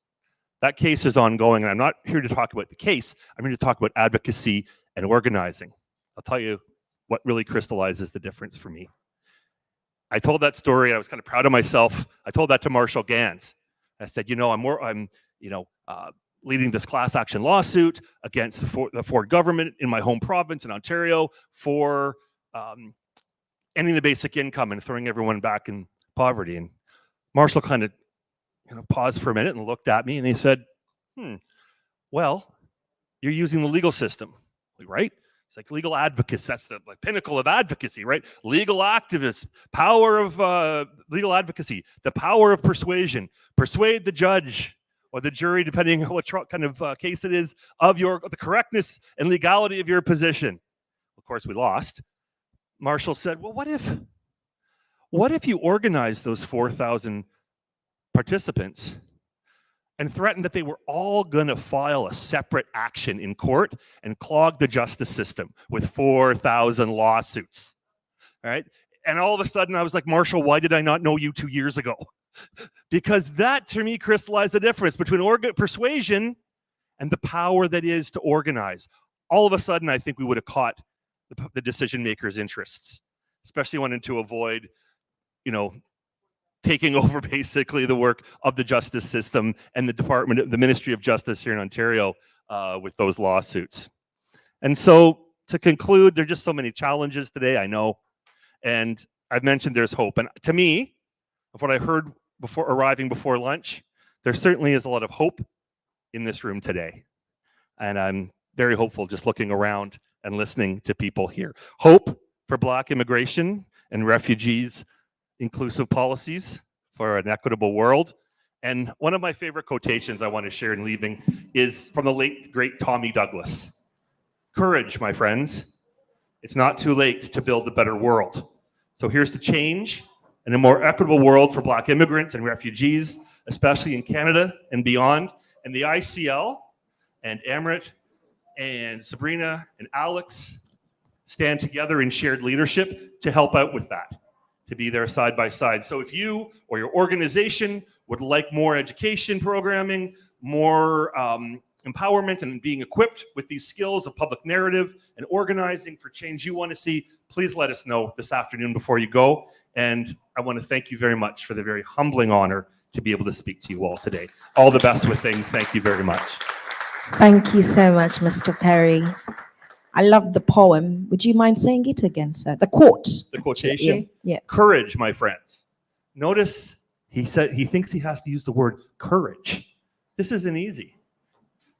That case is ongoing, and I'm not here to talk about the case. I'm here to talk about advocacy and organizing. I'll tell you what really crystallizes the difference for me. I told that story. I was kind of proud of myself. I told that to Marshall Gans. I said, you know, I'm leading this class action lawsuit against the Ford government in my home province in Ontario for ending the basic income and throwing everyone back in poverty. And Marshall kind of paused for a minute and looked at me, and he said, well, you're using the legal system, right? It's like legal advocates. That's the pinnacle of advocacy, right? Legal activists, power of legal advocacy, the power of persuasion. Persuade the judge or the jury, depending on what kind of case it is, of the correctness and legality of your position. Of course, we lost. Marshall said, well, what if you organize those 4,000 participants and threatened that they were all going to file a separate action in court and clog the justice system with 4,000 lawsuits, all right? And all of a sudden I was like, Marshall, why did I not know you 2 years ago? Because that, to me, crystallized the difference between persuasion and the power that is to organize. All of a sudden, I think we would have caught the decision makers' interests, especially wanting to avoid, taking over basically the work of the justice system and the Ministry of Justice here in Ontario with those lawsuits. And so to conclude, there are just so many challenges today, I know. And I've mentioned there's hope. And to me, of what I heard before arriving before lunch, there certainly is a lot of hope in this room today. And I'm very hopeful just looking around and listening to people here. Hope for Black immigration and refugees, inclusive policies for an equitable world. And one of my favorite quotations I want to share in leaving is from the late, great Tommy Douglas. Courage, my friends. It's not too late to build a better world. So here's to change and a more equitable world for Black immigrants and refugees, especially in Canada and beyond. And the ICL and Amrit and Sabrina and Alex stand together in shared leadership to help out with that, to be there side by side. So if you or your organization would like more education programming, more empowerment and being equipped with these skills of public narrative and organizing for change you want to see, please let us know this afternoon before you go. And I want to thank you very much for the very humbling honor to be able to speak to you all today. All the best with things. Thank you very much. Thank you so much, Mr. Perry. I love the poem. Would you mind saying it again, sir? The quote. The quotation? Yeah. Courage, my friends. Notice he said he thinks he has to use the word courage. This isn't easy.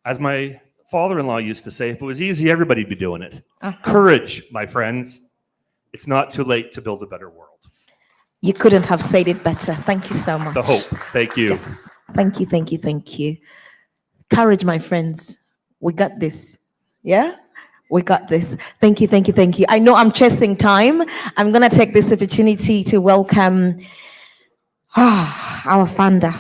As my father-in-law used to say, if it was easy, everybody'd be doing it. Courage, my friends. It's not too late to build a better world. You couldn't have said it better. Thank you so much. The hope. Thank you. Yes. Thank you, thank you, thank you. Courage, my friends. We got this. Yeah? We got this. Thank you, thank you, thank you. I know I'm chasing time. I'm going to take this opportunity to welcome our founder.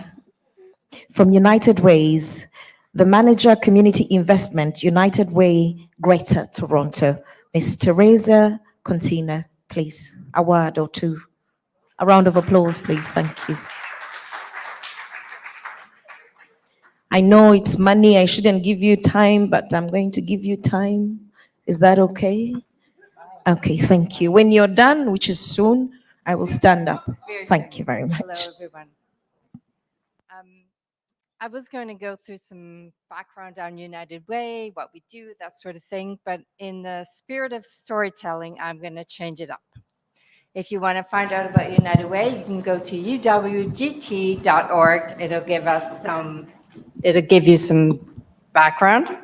from United Ways, the Manager Community Investment, United Way, Greater Toronto, Ms. Teresa Contino, please. A word or two. A round of applause, please. Thank you. I know it's money. I shouldn't give you time, but I'm going to give you time. Is that okay? Okay, thank you. When you're done, which is soon, I will stand up. Thank you very much. Hello, everyone. I was going to go through some background on United Way, what we do, that sort of thing, but in the spirit of storytelling, I'm going to change it up. If you want to find out about United Way, you can go to uwgt.org. It'll give you some background.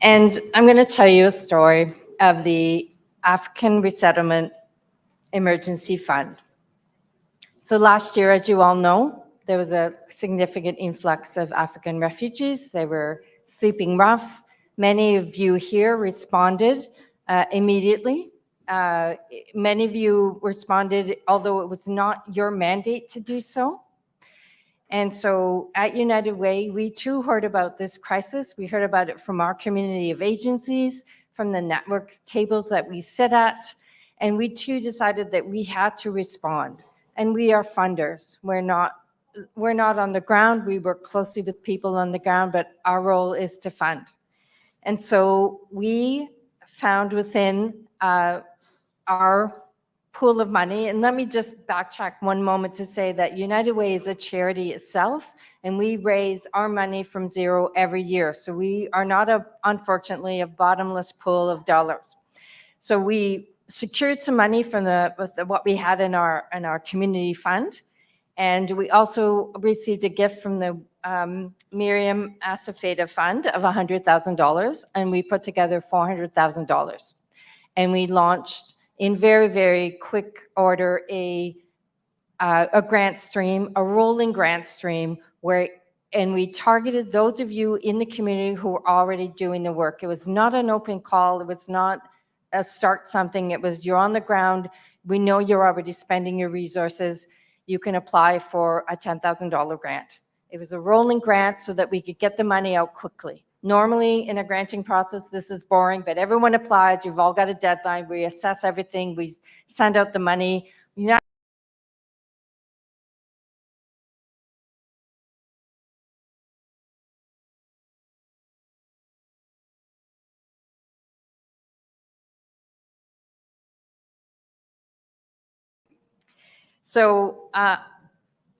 And I'm going to tell you a story of the African Resettlement Emergency Fund. So last year, as you all know, there was a significant influx of African refugees. They were sleeping rough. Many of you here responded immediately. Many of you responded, although it was not your mandate to do so. And so at United Way, we too heard about this crisis. We heard about it from our community of agencies, from the network tables that we sit at, and we too decided that we had to respond. And we are funders. We're not on the ground. We work closely with people on the ground, but our role is to fund. And so we found within our pool of money, and let me just backtrack one moment to say that United Way is a charity itself, and we raise our money from zero every year. So we are not, unfortunately, a bottomless pool of dollars. So we secured some money from what we had in our community fund. And we also received a gift from the Miriam Asafeta Fund of $100,000, and we put together $400,000. And we launched in very, very quick order a grant stream, a rolling grant stream, and we targeted those of you in the community who were already doing the work. It was not an open call. It was not a start something. It was you're on the ground. We know you're already spending your resources. You can apply for a $10,000 grant. It was a rolling grant so that we could get the money out quickly. Normally in a granting process, this is boring, but everyone applies. You've all got a deadline. We assess everything. We send out the money. So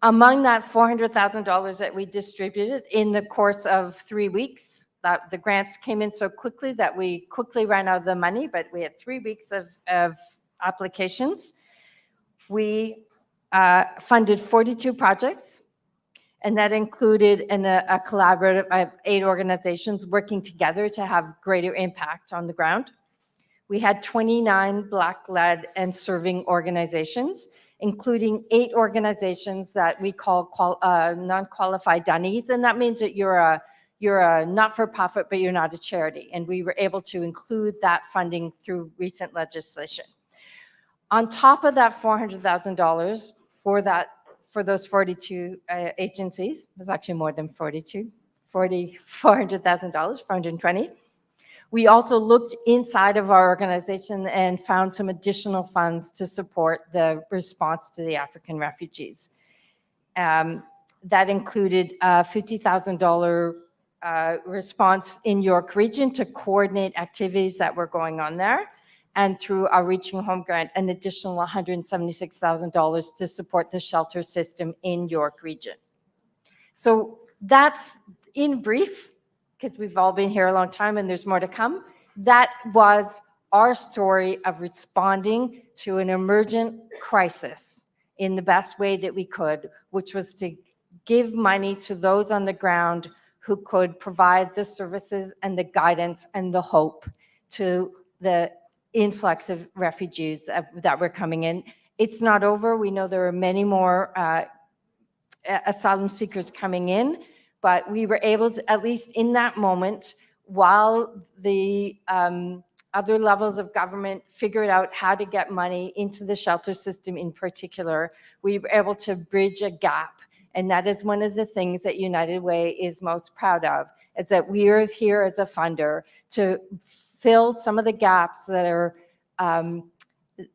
among that $400,000 that we distributed in the course of 3 weeks, that the grants came in so quickly that we quickly ran out of the money, but we had 3 weeks of applications. We funded 42 projects, and that included a collaborative of 8 organizations working together to have greater impact on the ground. We had 29 Black-led and serving organizations, including 8 organizations that we call non-qualified donees, and that means that you're a not-for-profit, but you're not a charity, and we were able to include that funding through recent legislation. On top of that $400,000 for those 42 agencies, it was actually more than 42, $400,000, 420. We also looked inside of our organization and found some additional funds to support the response to the African refugees. That included a $50,000 response in York Region to coordinate activities that were going on there. And through our Reaching Home grant, an additional $176,000 to support the shelter system in York Region. So that's in brief, because we've all been here a long time and there's more to come. That was our story of responding to an emergent crisis in the best way that we could, which was to give money to those on the ground who could provide the services and the guidance and the hope to the influx of refugees that were coming in. It's not over. We know there are many more asylum seekers coming in, but we were able to, at least in that moment, while the other levels of government figured out how to get money into the shelter system in particular, we were able to bridge a gap And that is one of the things that United Way is most proud of, is that we are here as a funder to fill some of the gaps that are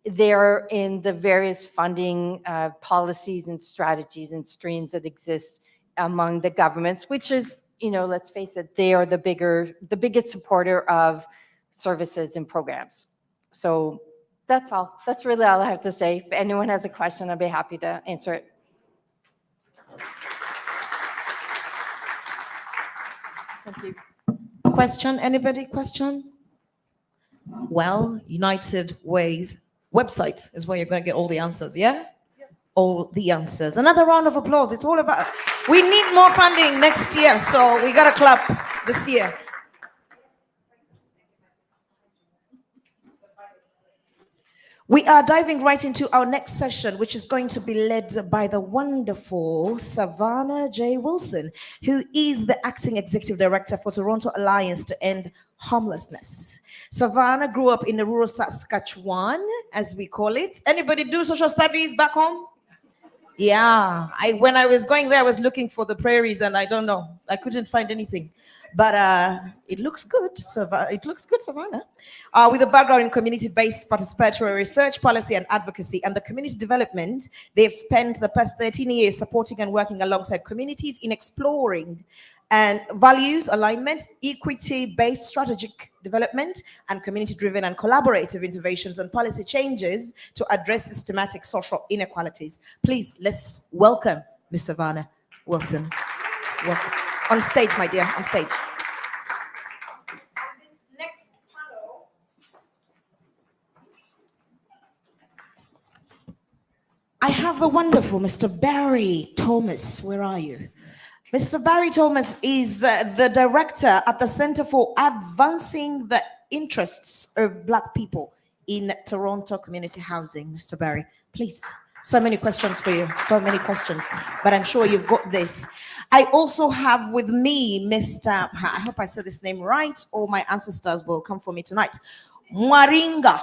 there in the various funding policies and strategies and streams that exist among the governments, which is, let's face it, they are the biggest supporter of services and programs. So that's all. That's really all I have to say. If anyone has a question, I'd be happy to answer it. Thank you. Question? Anybody? Question? Well, United Way's website is where you're going to get all the answers, yeah? All the answers. Another round of applause. It's all about, we need more funding next year, so we got to clap this year. We are diving right into our next session, which is going to be led by the wonderful Savannah J. Wilson, who is the Acting Executive Director for Toronto Alliance to End Homelessness. Savannah grew up in the rural Saskatchewan, as we call it. Anybody do social studies back home? Yeah, when I was going there, I was looking for the prairies, and I don't know, I couldn't find anything. But it looks good, Savannah. It looks good, Savannah. With a background in community-based participatory research, policy, and advocacy, and the community development, they've spent the past 13 years supporting and working alongside communities in exploring and values alignment, equity-based strategic development, and community-driven and collaborative interventions and policy changes to address systematic social inequalities. Please, let's welcome Ms. Savannah Wilson. Welcome. On stage, my dear, on stage. This next panel, I have the wonderful Mr. Barry Thomas. Where are you? Mr. Barry Thomas is the director at the Center for Advancing the Interests of Black People in Toronto Community Housing. Mr. Barry, please. So many questions for you, so many questions, but I'm sure you've got this. I also have with me Mr. I hope I said this name right, or my ancestors will come for me tonight. Mariga,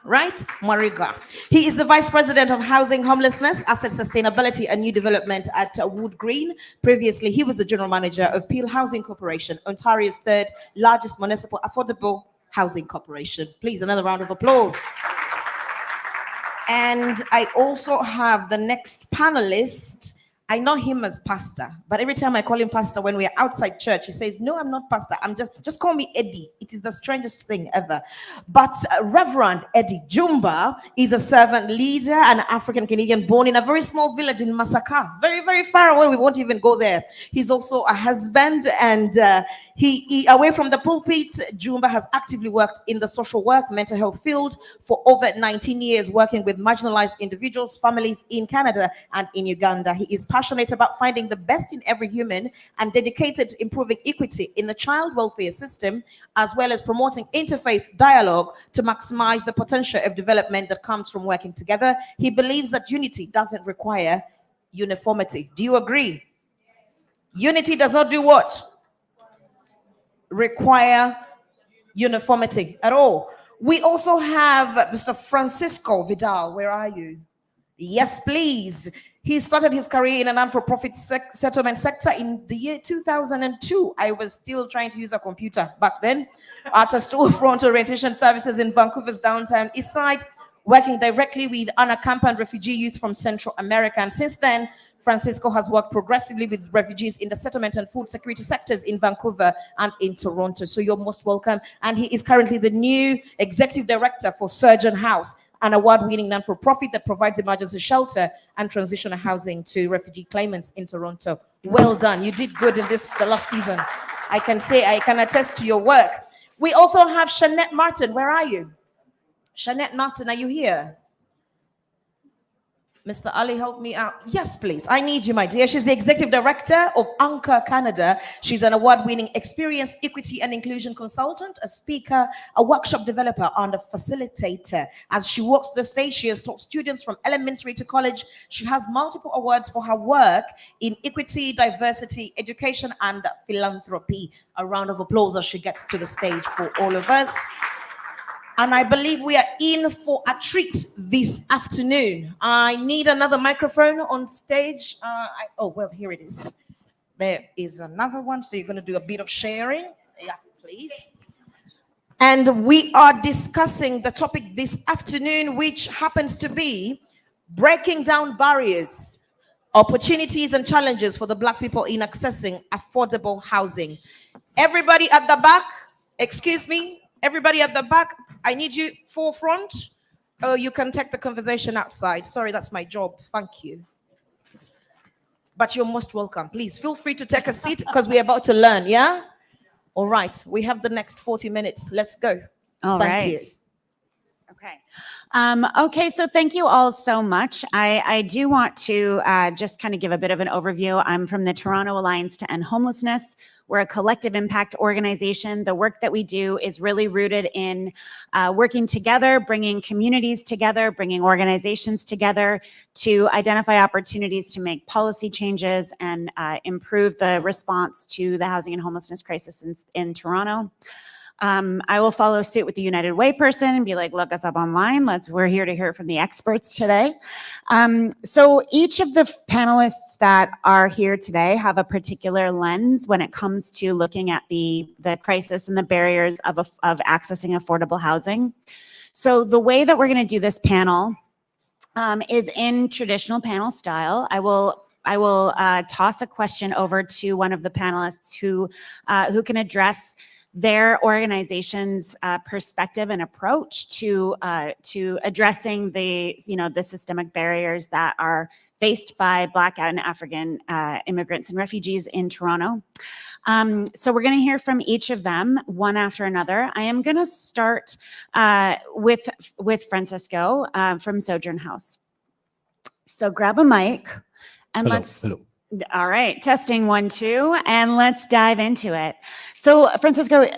right? Mariga. He is the Vice President of Housing, Homelessness, Asset Sustainability and New Development at Wood Green. Previously, he was the General Manager of Peel Housing Corporation, Ontario's third largest municipal affordable housing corporation. Please, another round of applause. And I also have the next panelist. I know him as pastor, but every time I call him pastor when we are outside church, he says, no, I'm not pastor. I'm just call me Eddie. It is the strangest thing ever. But Reverend Eddie Jumba is a servant leader, an African Canadian born in a very small village in Masaka, very, very far away. We won't even go there. He's also a husband, and he away from the pulpit, Jumba has actively worked in the social work, mental health field for over 19 years, working with marginalized individuals, families in Canada and in Uganda. He is passionate about finding the best in every human and dedicated to improving equity in the child welfare system, as well as promoting interfaith dialogue to maximize the potential of development that comes from working together. He believes that unity doesn't require uniformity. Do you agree? Unity does not do what? Require uniformity at all. We also have Mr. Francisco Vidal. Where are you? Yes, please. He started his career in a non-for-profit settlement sector in the year 2002. I was still trying to use a computer back then. At a storefront orientation services in Vancouver's downtown east side, working directly with unaccompanied refugee youth from Central America. And since then, Francisco has worked progressively with refugees in the settlement and food security sectors in Vancouver and in Toronto. So you're most welcome. And he is currently the new executive director for Surgeon House, an award-winning non-for-profit that provides emergency shelter and transitional housing to refugee claimants in Toronto. Well done. You did good in the last season. I can attest to your work. We also have Shanette Martin. Where are you? Shanette Martin, are you here? Mr. Ali, help me out. Yes, please. I need you, my dear. She's the executive director of Anchor Canada. She's an award-winning experienced equity and inclusion consultant, a speaker, a workshop developer, and a facilitator. As she walks the stage, she has taught students from elementary to college. She has multiple awards for her work in equity, diversity, education, and philanthropy. A round of applause as she gets to the stage for all of us. And I believe we are in for a treat this afternoon. I need another microphone on stage. Oh, well, here it is. There is another one. So you're going to do a bit of sharing. Yeah, please. And we are discussing the topic this afternoon, which happens to be breaking down barriers, opportunities and challenges for the Black people in accessing affordable housing. Everybody at the back, excuse me, everybody at the back, I need you forefront. Oh, you can take the conversation outside. Sorry, that's my job. Thank you. But you're most welcome. Please feel free to take a seat because we're about to learn, yeah? All right, we have the next 40 minutes. Let's go. All Thank right. you. Okay, so thank you all so much. I do want to just kind of give a bit of an overview. I'm from the Toronto Alliance to End Homelessness. We're a collective impact organization. The work that we do is really rooted in working together, bringing communities together, bringing organizations together to identify opportunities to make policy changes and improve the response to the housing and homelessness crisis in Toronto. I will follow suit with the United Way person and be like, look us up online. We're here to hear from the experts today. So each of the panelists that are here today have a particular lens when it comes to looking at the crisis and the barriers of accessing affordable housing. So the way that we're going to do this panel is in traditional panel style. I will toss a question over to one of the panelists who can address their organization's perspective and approach to addressing the systemic barriers that are faced by Black and African immigrants and refugees in Toronto. So we're going to hear from each of them one after another. I am going to start with Francisco from Sojourn House. So grab a mic and Hello. All right, testing 1, 2, and let's dive into it. So, Francisco,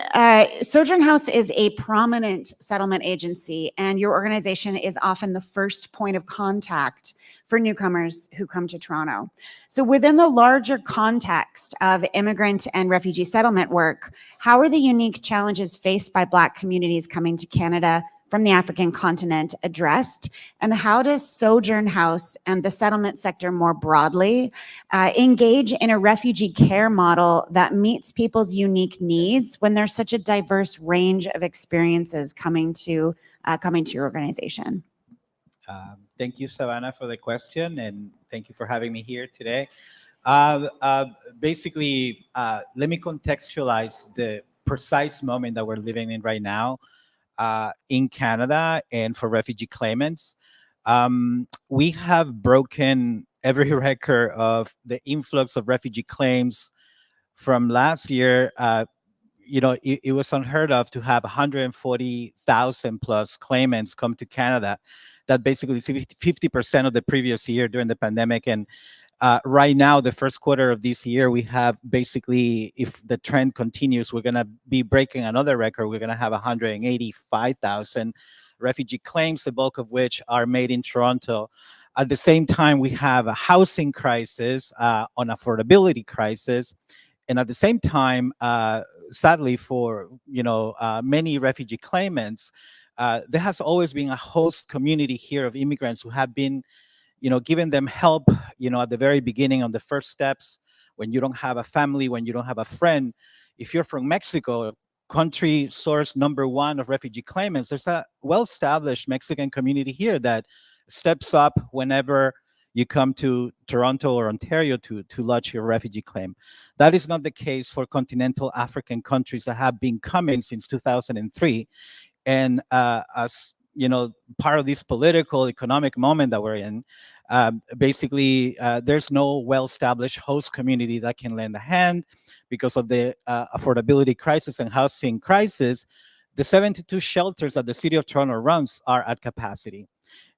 Sojourn House is a prominent settlement agency, and your organization is often the first point of contact for newcomers who come to Toronto. So, within the larger context of immigrant and refugee settlement work, how are the unique challenges faced by Black communities coming to Canada from the African continent addressed, and how does Sojourn House and the settlement sector more broadly engage in a refugee care model that meets people's unique needs when there's such a diverse range of experiences coming to your organization? Thank you, Savannah, for the question, and thank you for having me here today. Basically, let me contextualize the precise moment that we're living in right now. In Canada and for refugee claimants. We have broken every record of the influx of refugee claims from last year. It was unheard of to have 140,000 plus claimants come to Canada. That basically is 50% of the previous year during the pandemic. And right now, the first quarter of this year, we have basically, if the trend continues, we're going to be breaking another record. We're going to have 185,000 refugee claims, the bulk of which are made in Toronto. At the same time, we have a housing crisis, an affordability crisis. And at the same time, sadly, for many refugee claimants, there has always been a host community here of immigrants who have been giving them help, at the very beginning on the first steps, when you don't have a family, when you don't have a friend. If you're from Mexico, country source number 1 of refugee claimants, there's a well-established Mexican community here that steps up whenever you come to Toronto or Ontario to lodge your refugee claim. That is not the case for continental African countries that have been coming since 2003. And as part of this political economic moment that we're in, basically there's no well-established host community that can lend a hand because of the affordability crisis and housing crisis. The 72 shelters that the City of Toronto runs are at capacity.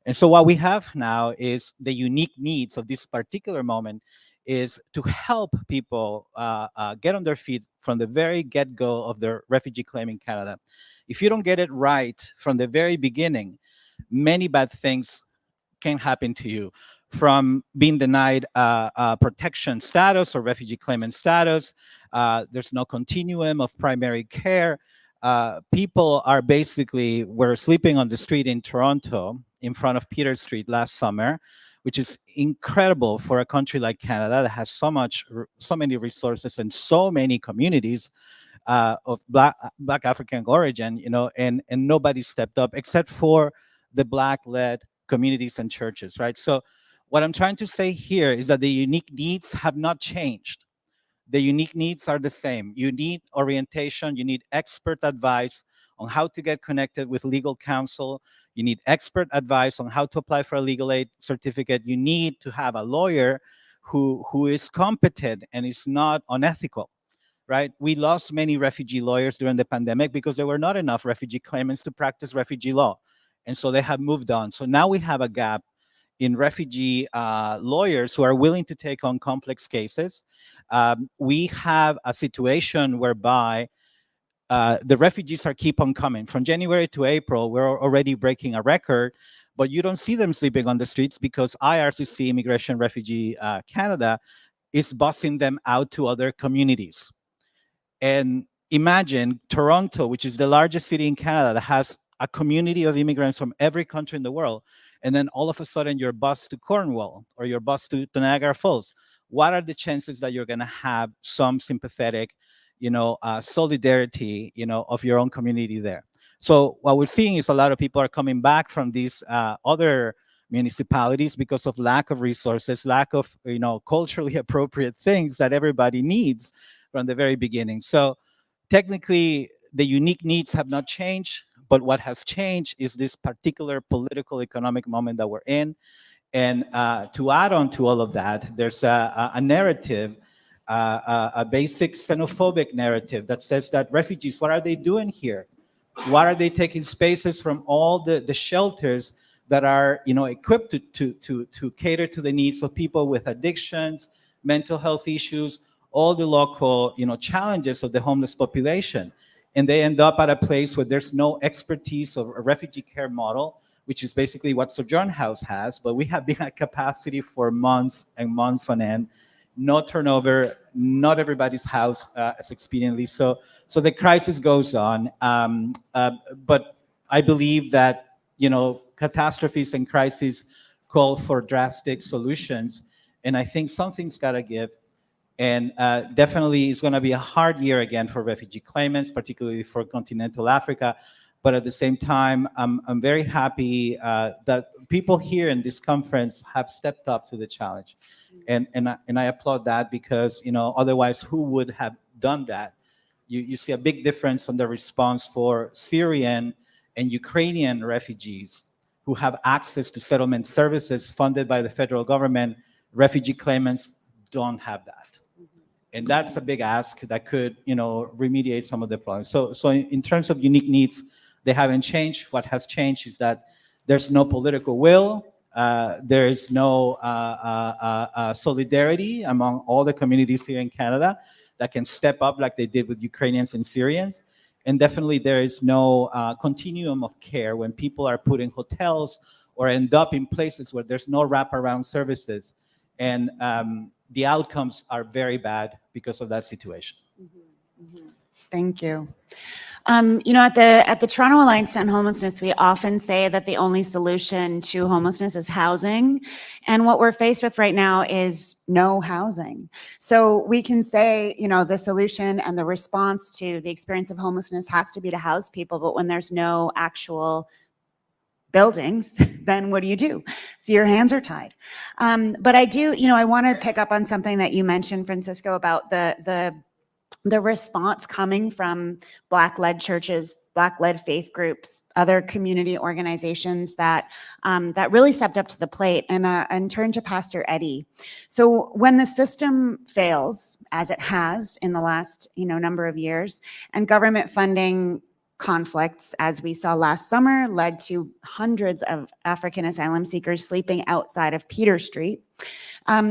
And so what we have now is the unique needs of this particular moment is to help people get on their feet from the very get-go of their refugee claim in Canada. If you don't get it right from the very beginning, many bad things can happen to you, from being denied protection status or refugee claimant status. There's no continuum of primary care. people are basically were sleeping on the street in Toronto in front of Peter Street last summer, which is incredible for a country like Canada that has so many resources and so many communities of Black African origin, you know, and nobody stepped up except for the Black-led communities and churches, right? So what I'm trying to say here is that the unique needs have not changed. The unique needs are the same. You need orientation, you need expert advice on how to get connected with legal counsel. You need expert advice on how to apply for a legal aid certificate. You need to have a lawyer who is competent and is not unethical, right? We lost many refugee lawyers during the pandemic because there were not enough refugee claimants to practice refugee law. And so they have moved on. So now we have a gap in refugee lawyers who are willing to take on complex cases. We have a situation whereby the refugees keep on coming. From January to April, we're already breaking a record, but you don't see them sleeping on the streets because IRCC, Immigration Refugee Canada, is bussing them out to other communities. And imagine Toronto, which is the largest city in Canada that has a community of immigrants from every country in the world, and then all of a sudden you're bused to Cornwall or you're bused to Niagara Falls. What are the chances that you're going to have some sympathetic, you know, solidarity, you know, of your own community there? So what we're seeing is a lot of people are coming back from these other municipalities because of lack of resources, lack of, you know, culturally appropriate things that everybody needs from the very beginning. So technically, the unique needs have not changed. But what has changed is this particular political economic moment that we're in. And to add on to all of that, there's a narrative, a basic xenophobic narrative that says that refugees, what are they doing here? Why are they taking spaces from all the shelters that are, you know, equipped to cater to the needs of people with addictions, mental health issues, all the local, you know, challenges of the homeless population? And they end up at a place where there's no expertise of a refugee care model, which is basically what Sojourn House has, but we have been at capacity for months and months on end, no turnover, not everybody's house as expediently. So the crisis goes on, but I believe that, you know, catastrophes and crises call for drastic solutions, and I think something's got to give. And definitely it's going to be a hard year again for refugee claimants, particularly for continental Africa. But at the same time, I'm very happy that people here in this conference have stepped up to the challenge. And I applaud that because, you know, otherwise who would have done that? You see a big difference on the response for Syrian and Ukrainian refugees who have access to settlement services funded by the federal government. Refugee claimants don't have that. And that's a big ask that could, you know, remediate some of the problems. So in terms of unique needs, they haven't changed. What has changed is that there's no political will. There is no solidarity among all the communities here in Canada that can step up like they did with Ukrainians and Syrians. And definitely there is no continuum of care when people are put in hotels or end up in places where there's no wraparound services. And the outcomes are very bad because of that situation. Thank you. You know, at the Toronto Alliance to End Homelessness, we often say that the only solution to homelessness is housing. And what we're faced with right now is no housing. So we can say, you know, the solution and the response to the experience of homelessness has to be to house people, but when there's no actual buildings, then what do? So your hands are tied. But I do, you know, I want to pick up on something that you mentioned, Francisco, about the response coming from Black-led churches, Black-led faith groups, other community organizations that that really stepped up to the plate, and turn to Pastor Eddie. So when the system fails, as it has in the last, you know, number of years, and government funding conflicts, as we saw last summer, led to hundreds of African asylum seekers sleeping outside of Peter Street.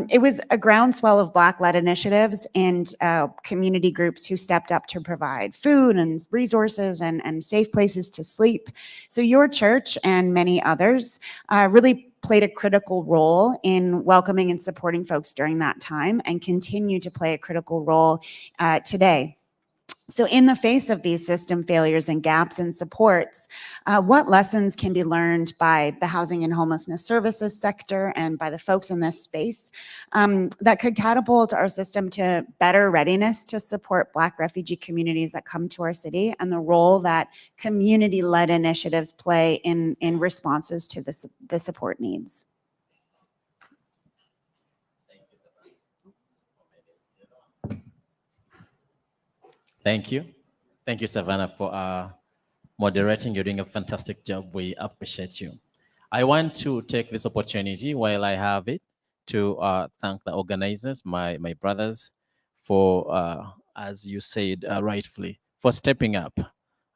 It was a groundswell of Black-led initiatives and community groups who stepped up to provide food and resources and safe places to sleep. So your church and many others really played a critical role in welcoming and supporting folks during that time and continue to play a critical role today. So in the face of these system failures and gaps in supports, what lessons can be learned by the housing and homelessness services sector and by the folks in this space that could catapult our system to better readiness to support Black refugee communities that come to our city, and the role that community-led initiatives play in responses to the support needs? Thank you. Thank you, Savannah, for moderating. You're doing a fantastic job. We appreciate you. I want to take this opportunity while I have it to thank the organizers, my brothers, for, as you said rightfully, for stepping up.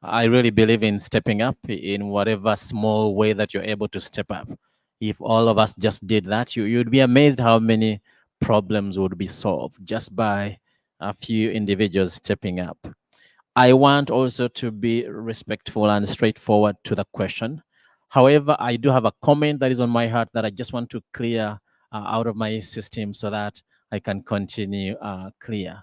I really believe in stepping up in whatever small way that you're able to step up. If all of us just did that, you'd be amazed how many problems would be solved just by a few individuals stepping up. I want also to be respectful and straightforward to the question. However, I do have a comment that is on my heart that I just want to clear out of my system so that I can continue clear.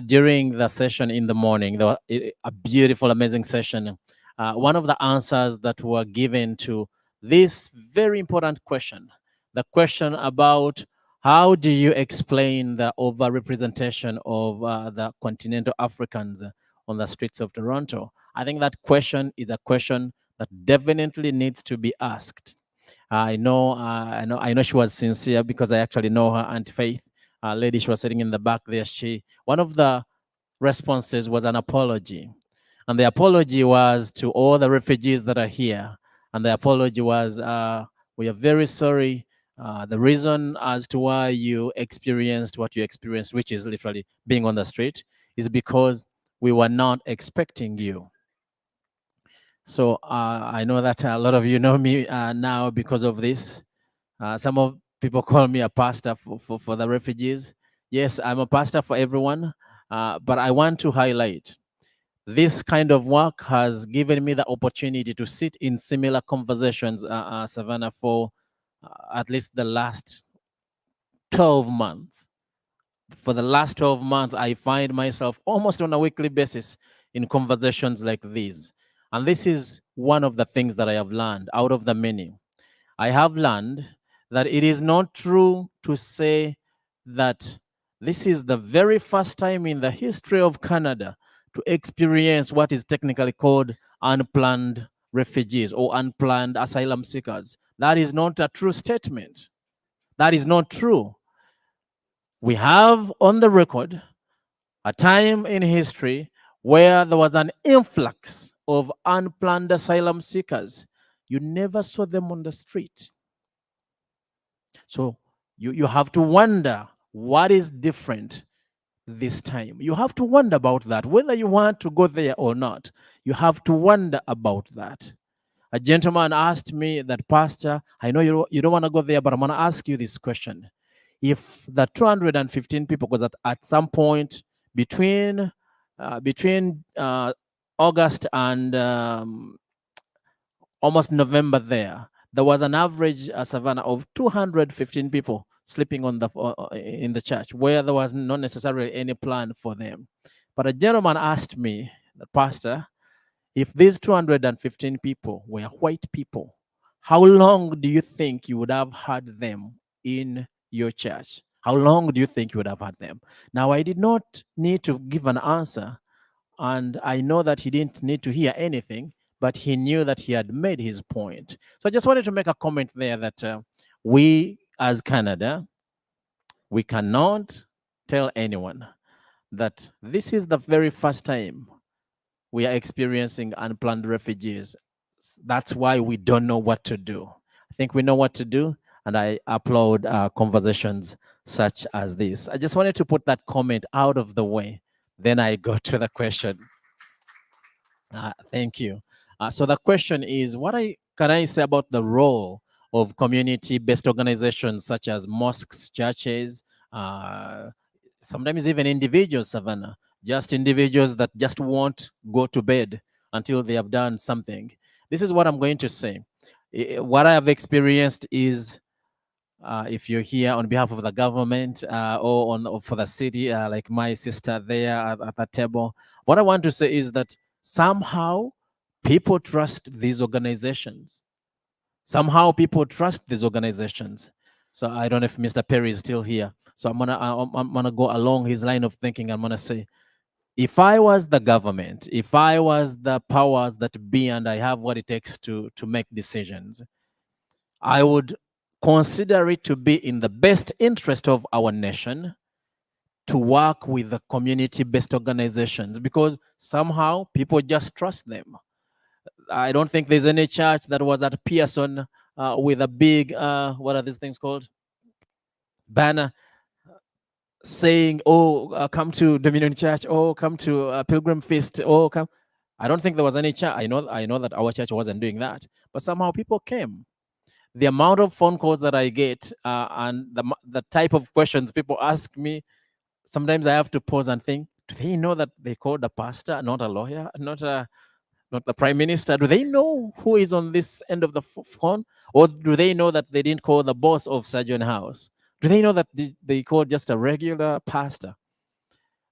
During the session in the morning, there was a beautiful, amazing session. One of the answers that were given to this very important question, the question about how do you explain the overrepresentation of the continental Africans on the streets of Toronto? I think that question is a question that definitely needs to be asked. I know she was sincere because I actually know her, Aunt Faith, lady. She was sitting in the back there. One of the responses was an apology, and the apology was to all the refugees that are here, and the apology was, "We are very sorry. The reason as to why you experienced what you experienced, which is literally being on the street, is because we were not expecting you." So I know that a lot of you know me now because of this. Some of people call me a pastor for the refugees. Yes, I'm a pastor for everyone, but I want to highlight this kind of work has given me the opportunity to sit in similar conversations, Savannah, for at least the last 12 months. For the last 12 months, I find myself almost on a weekly basis in conversations like these. And this is one of the things that I have learned out of the many. I have learned that it is not true to say that this is the very first time in the history of Canada to experience what is technically called unplanned refugees or unplanned asylum seekers. That is not a true statement. That is not true. We have on the record a time in history where there was an influx of unplanned asylum seekers. You never saw them on the street. So you have to wonder what is different this time. You have to wonder about that, whether you want to go there or not. You have to wonder about that. A gentleman asked me that, "Pastor, I know you don't want to go there, but I'm going to ask you this question. If the 215 people, because at some point between August and almost November there was an average, Savannah, of 215 people sleeping on in the church where there was not necessarily any plan for them. But a gentleman asked me, the pastor, if these 215 people were white people, how long do you think you would have had them in your church? How long do you think you would have had them? Now, I did not need to give an answer, and I know that he didn't need to hear anything, but he knew that he had made his point. So I just wanted to make a comment there that we as Canada, we cannot tell anyone that this is the very first time we are experiencing unplanned refugees. That's why we don't know what to do. I think we know what to do, and I applaud conversations such as this. I just wanted to put that comment out of the way. Then I go to the question. Thank you. So the question is, what can I say about the role of community-based organizations such as mosques, churches, sometimes even individuals, Savannah, just individuals that just won't go to bed until they have done something. This is what I'm going to say. What I have experienced is if you're here on behalf of the government or for the city, like my sister there at the table, what I want to say is that somehow people trust these organizations. Somehow people trust these organizations. So I don't know if Mr. Perry is still here. So I'm gonna go along his line of thinking. I'm gonna say, if I was the government, if I was the powers that be, and I have what it takes to make decisions, I would consider it to be in the best interest of our nation to work with the community-based organizations, because somehow people just trust them. I don't think there's any church that was at Pearson with a big, what are these things called? Banner saying, oh, come to Dominion Church, oh, come to Pilgrim Feast, oh, come. I don't think there was any church. I know that our church wasn't doing that, but somehow people came. The amount of phone calls that I get and the type of questions people ask me, sometimes I have to pause and think, do they know that they called a pastor, not a lawyer, not the prime minister? Do they know who is on this end of the phone? Or do they know that they didn't call the boss of Surgeon House? Do they know that they called just a regular pastor?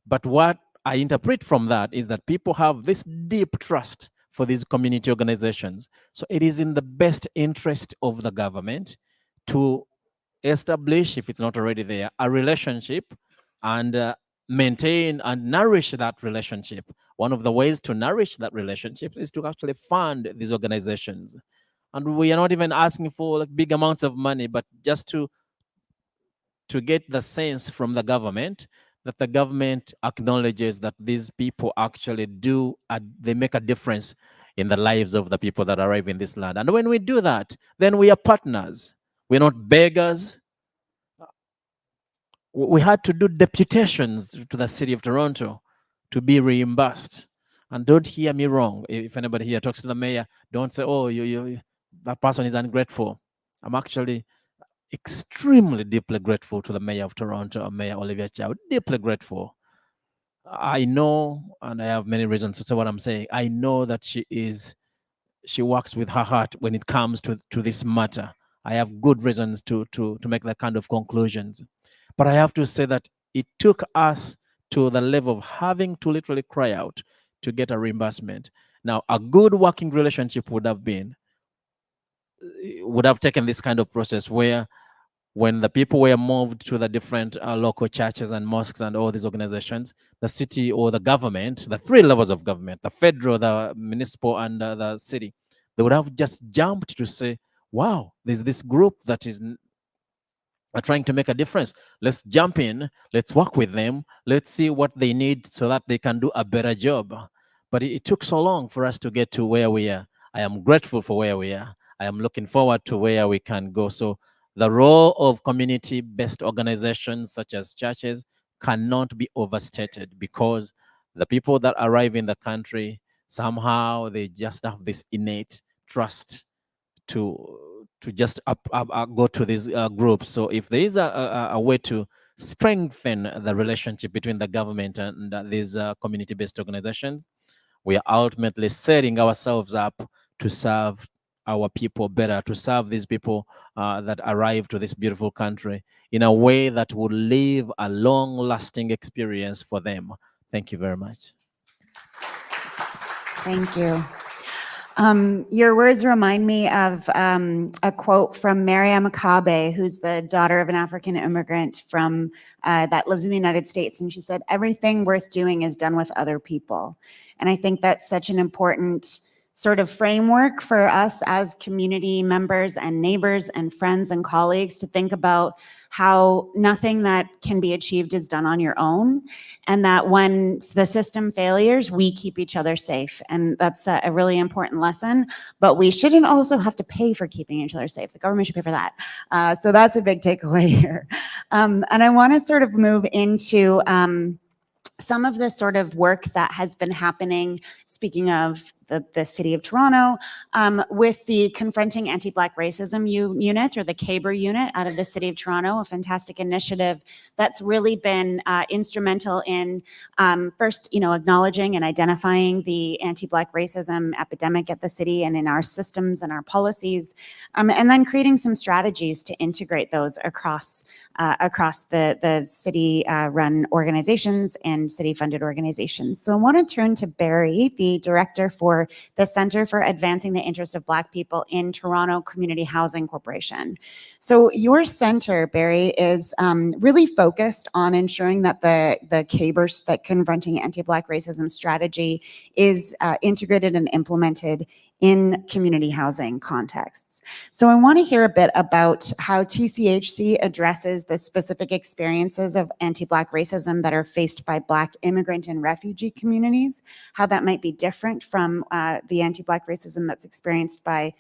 But what I interpret from that is that people have this deep trust for these community organizations. So it is in the best interest of the government to establish, if it's not already there, a relationship and maintain and nourish that relationship. One of the ways to nourish that relationship is to actually fund these organizations. And we are not even asking for like big amounts of money, but just to get the sense from the government that the government acknowledges that these people actually they make a difference in the lives of the people that arrive in this land. And when we do that, then we are partners. We're not beggars. We had to do deputations to the city of Toronto to be reimbursed. And don't hear me wrong. If anybody here talks to the mayor, don't say, oh, that person is ungrateful. I'm actually extremely deeply grateful to the mayor of Toronto, Mayor Olivia Chow. Deeply grateful. I know, and I have many reasons to say what I'm saying. I know that she works with her heart when it comes to this matter. I have good reasons to make that kind of conclusions. But I have to say that it took us to the level of having to literally cry out to get a reimbursement. Now, a good working relationship would have taken this kind of process where when the people were moved to the different local churches and mosques and all these organizations, the city or the government, the three levels of government, the federal, the municipal, and the city, they would have just jumped to say, wow, there's this group that is trying to make a difference. Let's jump in, let's work with them, let's see what they need so that they can do a better job. But it took so long for us to get to where we are. I am grateful for where we are. I am looking forward to where we can go. So the role of community-based organizations such as churches cannot be overstated, because the people that arrive in the country, somehow they just have this innate trust to just go to these groups. So if there is a way to strengthen the relationship between the government and these community-based organizations, we are ultimately setting ourselves up to serve our people better, to serve these people that arrive to this beautiful country in a way that would leave a long-lasting experience for them. Thank you very much. Thank you. Your words remind me of a quote from Mariam Akabe, who's the daughter of an African immigrant from that lives in the United States. And she said, everything worth doing is done with other people. And I think that's such an important sort of framework for us as community members and neighbors and friends and colleagues to think about how nothing that can be achieved is done on your own, and that when the system failures, we keep each other safe. And that's a really important lesson, but we shouldn't also have to pay for keeping each other safe. The government should pay for that. So that's a big takeaway here. And I want to sort of move into some of the sort of work that has been happening, speaking of the city of Toronto, with the Confronting Anti-Black Racism unit, or the CABR unit, out of the city of Toronto, a fantastic initiative that's really been instrumental in first, acknowledging and identifying the anti-Black racism epidemic at the city and in our systems and our policies, and then creating some strategies to integrate those across the city-run organizations and city-funded organizations. So I want to turn to Barry, the director for the Center for Advancing the Interests of Black People in Toronto Community Housing Corporation. So your center, Barry, is really focused on ensuring that the CABR, that Confronting Anti-Black Racism strategy, is integrated and implemented in community housing contexts. So I want to hear a bit about how TCHC addresses the specific experiences of anti-Black racism that are faced by Black immigrant and refugee communities, how that might be different from the anti-Black racism that's experienced by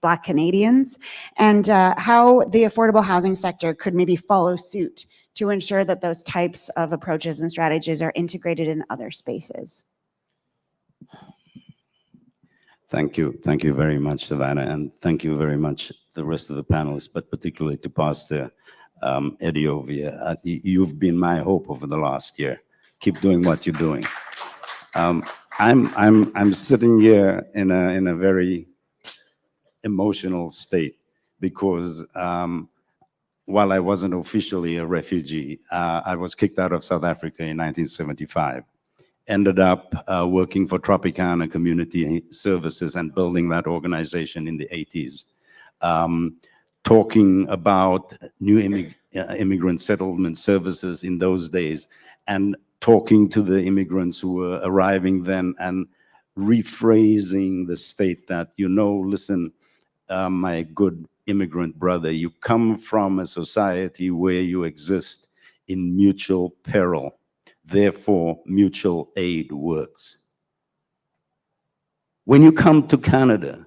Black Canadians, and how the affordable housing sector could maybe follow suit to ensure that those types of approaches and strategies are integrated in other spaces. Thank you. Thank you very much, Savannah, and thank you very much the rest of the panelists, but particularly to Pastor Eddie Ovia. You've been my hope over the last year. Keep doing what you're doing. I'm sitting here in a very emotional state because while I wasn't officially a refugee, I was kicked out of South Africa in 1975. Ended up working for Tropicana Community Services and building that organization in the 80s. Talking about new immigrant settlement services in those days, and talking to the immigrants who were arriving then and rephrasing the state that, listen, my good immigrant brother, you come from a society where you exist in mutual peril. Therefore, mutual aid works. When you come to Canada,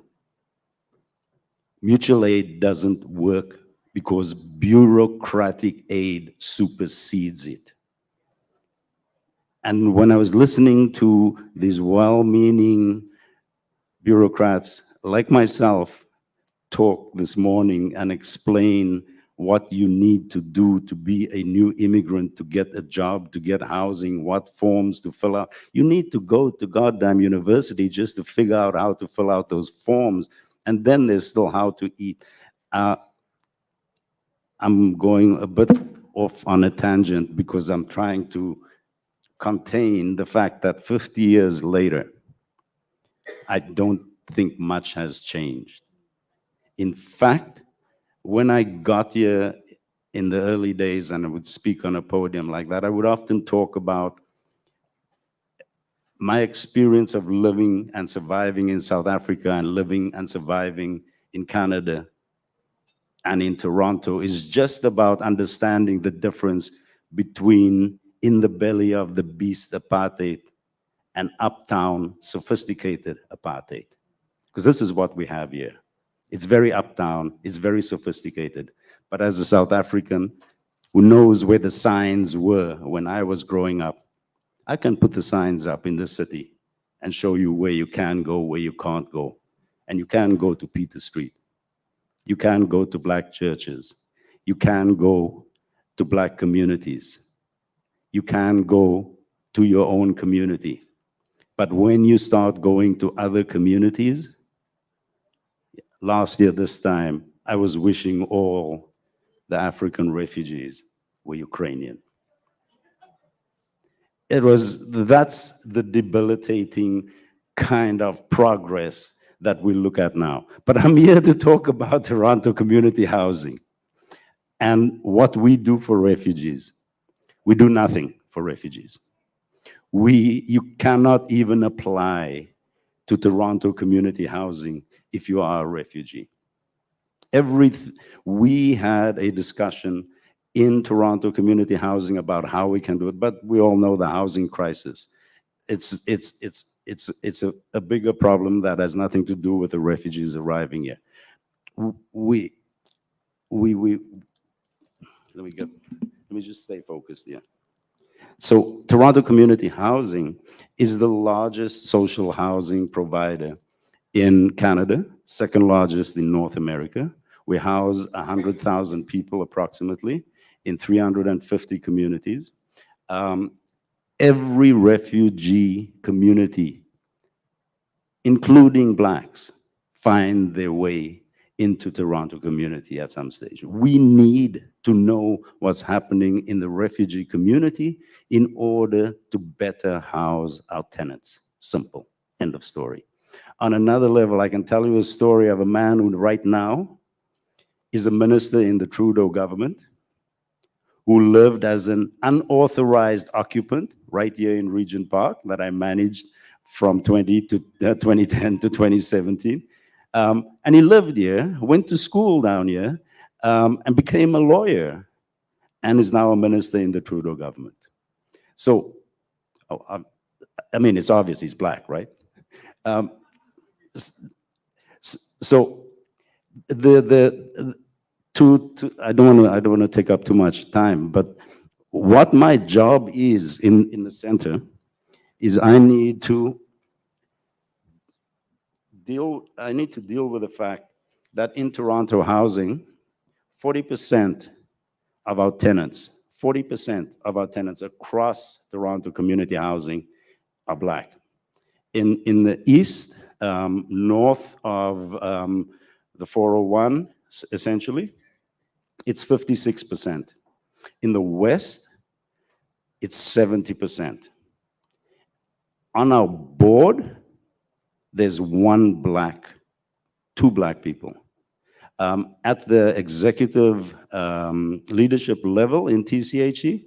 mutual aid doesn't work because bureaucratic aid supersedes it. And when I was listening to these well-meaning bureaucrats like myself talk this morning and explain what you need to do to be a new immigrant, to get a job, to get housing, what forms to fill out. You need to go to goddamn university just to figure out how to fill out those forms. And then there's still how to eat. I'm going a bit off on a tangent because I'm trying to contain the fact that 50 years later, I don't think much has changed. In fact, when I got here in the early days and I would speak on a podium like that, I would often talk about my experience of living and surviving in South Africa and living and surviving in Canada and in Toronto is just about understanding the difference between in the belly of the beast apartheid and uptown sophisticated apartheid. Because this is what we have here. It's very uptown, it's very sophisticated. But as a South African who knows where the signs were when I was growing up, I can put the signs up in the city and show you where you can go, where you can't go. And you can go to Peter Street. You can go to Black churches. You can go to Black communities. You can go to your own community. But when you start going to other communities, last year, this time, I was wishing all the African refugees were Ukrainian. That's the debilitating kind of progress that we look at now. But I'm here to talk about Toronto community housing and what we do for refugees. We do nothing for refugees. You cannot even apply to Toronto community housing if you are a refugee. We had a discussion in Toronto community housing about how we can do it, but we all know the housing crisis. It's a bigger problem that has nothing to do with the refugees arriving here. Let me just stay focused here. So Toronto Community Housing is the largest social housing provider in Canada, second largest in North America. We house 100,000 people approximately in 350 communities. Every refugee community, including Blacks, find their way into Toronto community at some stage. We need to know what's happening in the refugee community in order to better house our tenants. Simple, end of story. On another level, I can tell you a story of a man who right now is a minister in the Trudeau government who lived as an unauthorized occupant right here in Regent Park that I managed from 2010 to 2017. And he lived here, went to school down here, and became a lawyer, and is now a minister in the Trudeau government. So, I mean, it's obvious he's Black, right? So, I don't want to take up too much time, but what my job is in the center is I need to deal with the fact that in Toronto housing, 40% of our tenants, 40% of our tenants across Toronto community housing are Black. In the east, north of the 401, essentially, it's 56%. In the west, it's 70%. On our board, there's one Black, two Black people. At the executive leadership level in TCHE,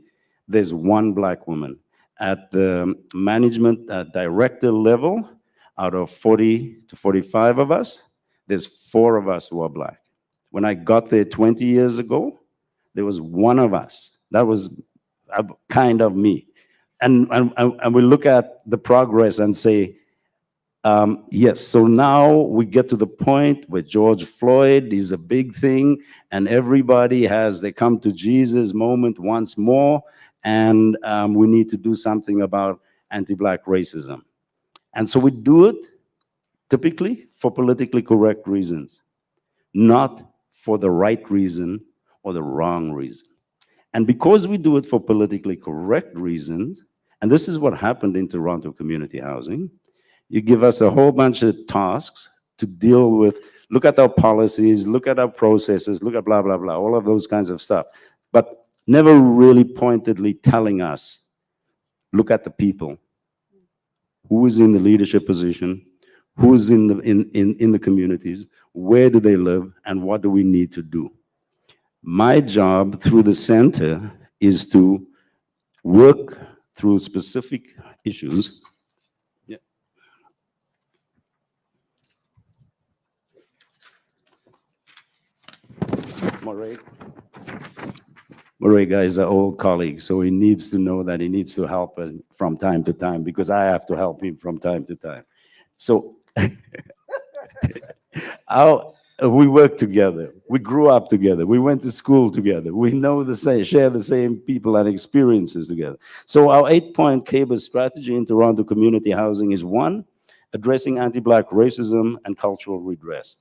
there's one Black woman. At the management director level, out of 40 to 45 of us, there's 4 of us who are Black. When I got there 20 years ago, there was one of us. That was kind of me. And we look at the progress and say, yes, so now we get to the point where George Floyd is a big thing, and everybody has they come to Jesus moment once more, and we need to do something about anti-Black racism. And so we do it typically for politically correct reasons, not for the right reason or the wrong reason. And because we do it for politically correct reasons, and this is what happened in Toronto community housing, you give us a whole bunch of tasks to deal with, look at our policies, look at our processes, look at blah, blah, blah, all of those kinds of stuff, but never really pointedly telling us, look at the people. Who is in the leadership position? Who's in the communities? Where do they live? And what do we need to do? My job through the center is to work through specific issues. Yeah. Morega is an old colleague, so he needs to know that he needs to help us from time to time because I have to help him from time to time. So we work together. We grew up together. We went to school together. We know the same, share the same people and experiences together. So our 8-point CABUS strategy in Toronto community housing is 1, addressing anti-Black racism and cultural redress.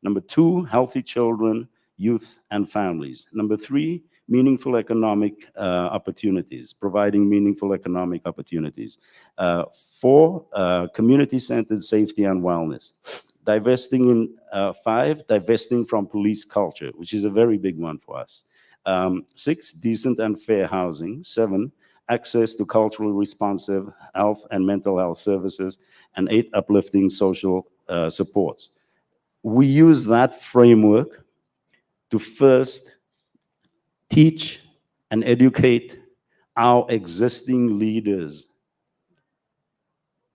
Number 2, healthy children, youth, and families. Number 3, meaningful economic opportunities, providing meaningful economic opportunities. 4, community-centered safety and wellness. Divesting in 5, divesting from police culture, which is a very big one for us. 6, decent and fair housing. 7, access to culturally responsive health and mental health services. And 8, uplifting social supports. We use that framework to first teach and educate our existing leaders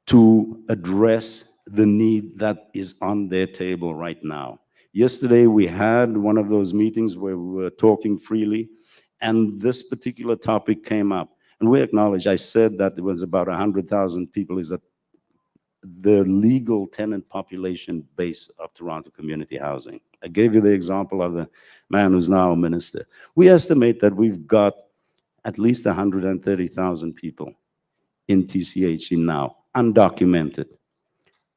to address the need that is on their table right now. Yesterday, we had one of those meetings where we were talking freely, and this particular topic came up. And we acknowledge, I said that there was about 100,000 people is the legal tenant population base of Toronto community housing. I gave you the example of the man who's now a minister. We estimate that we've got at least 130,000 people in TCHE now, undocumented.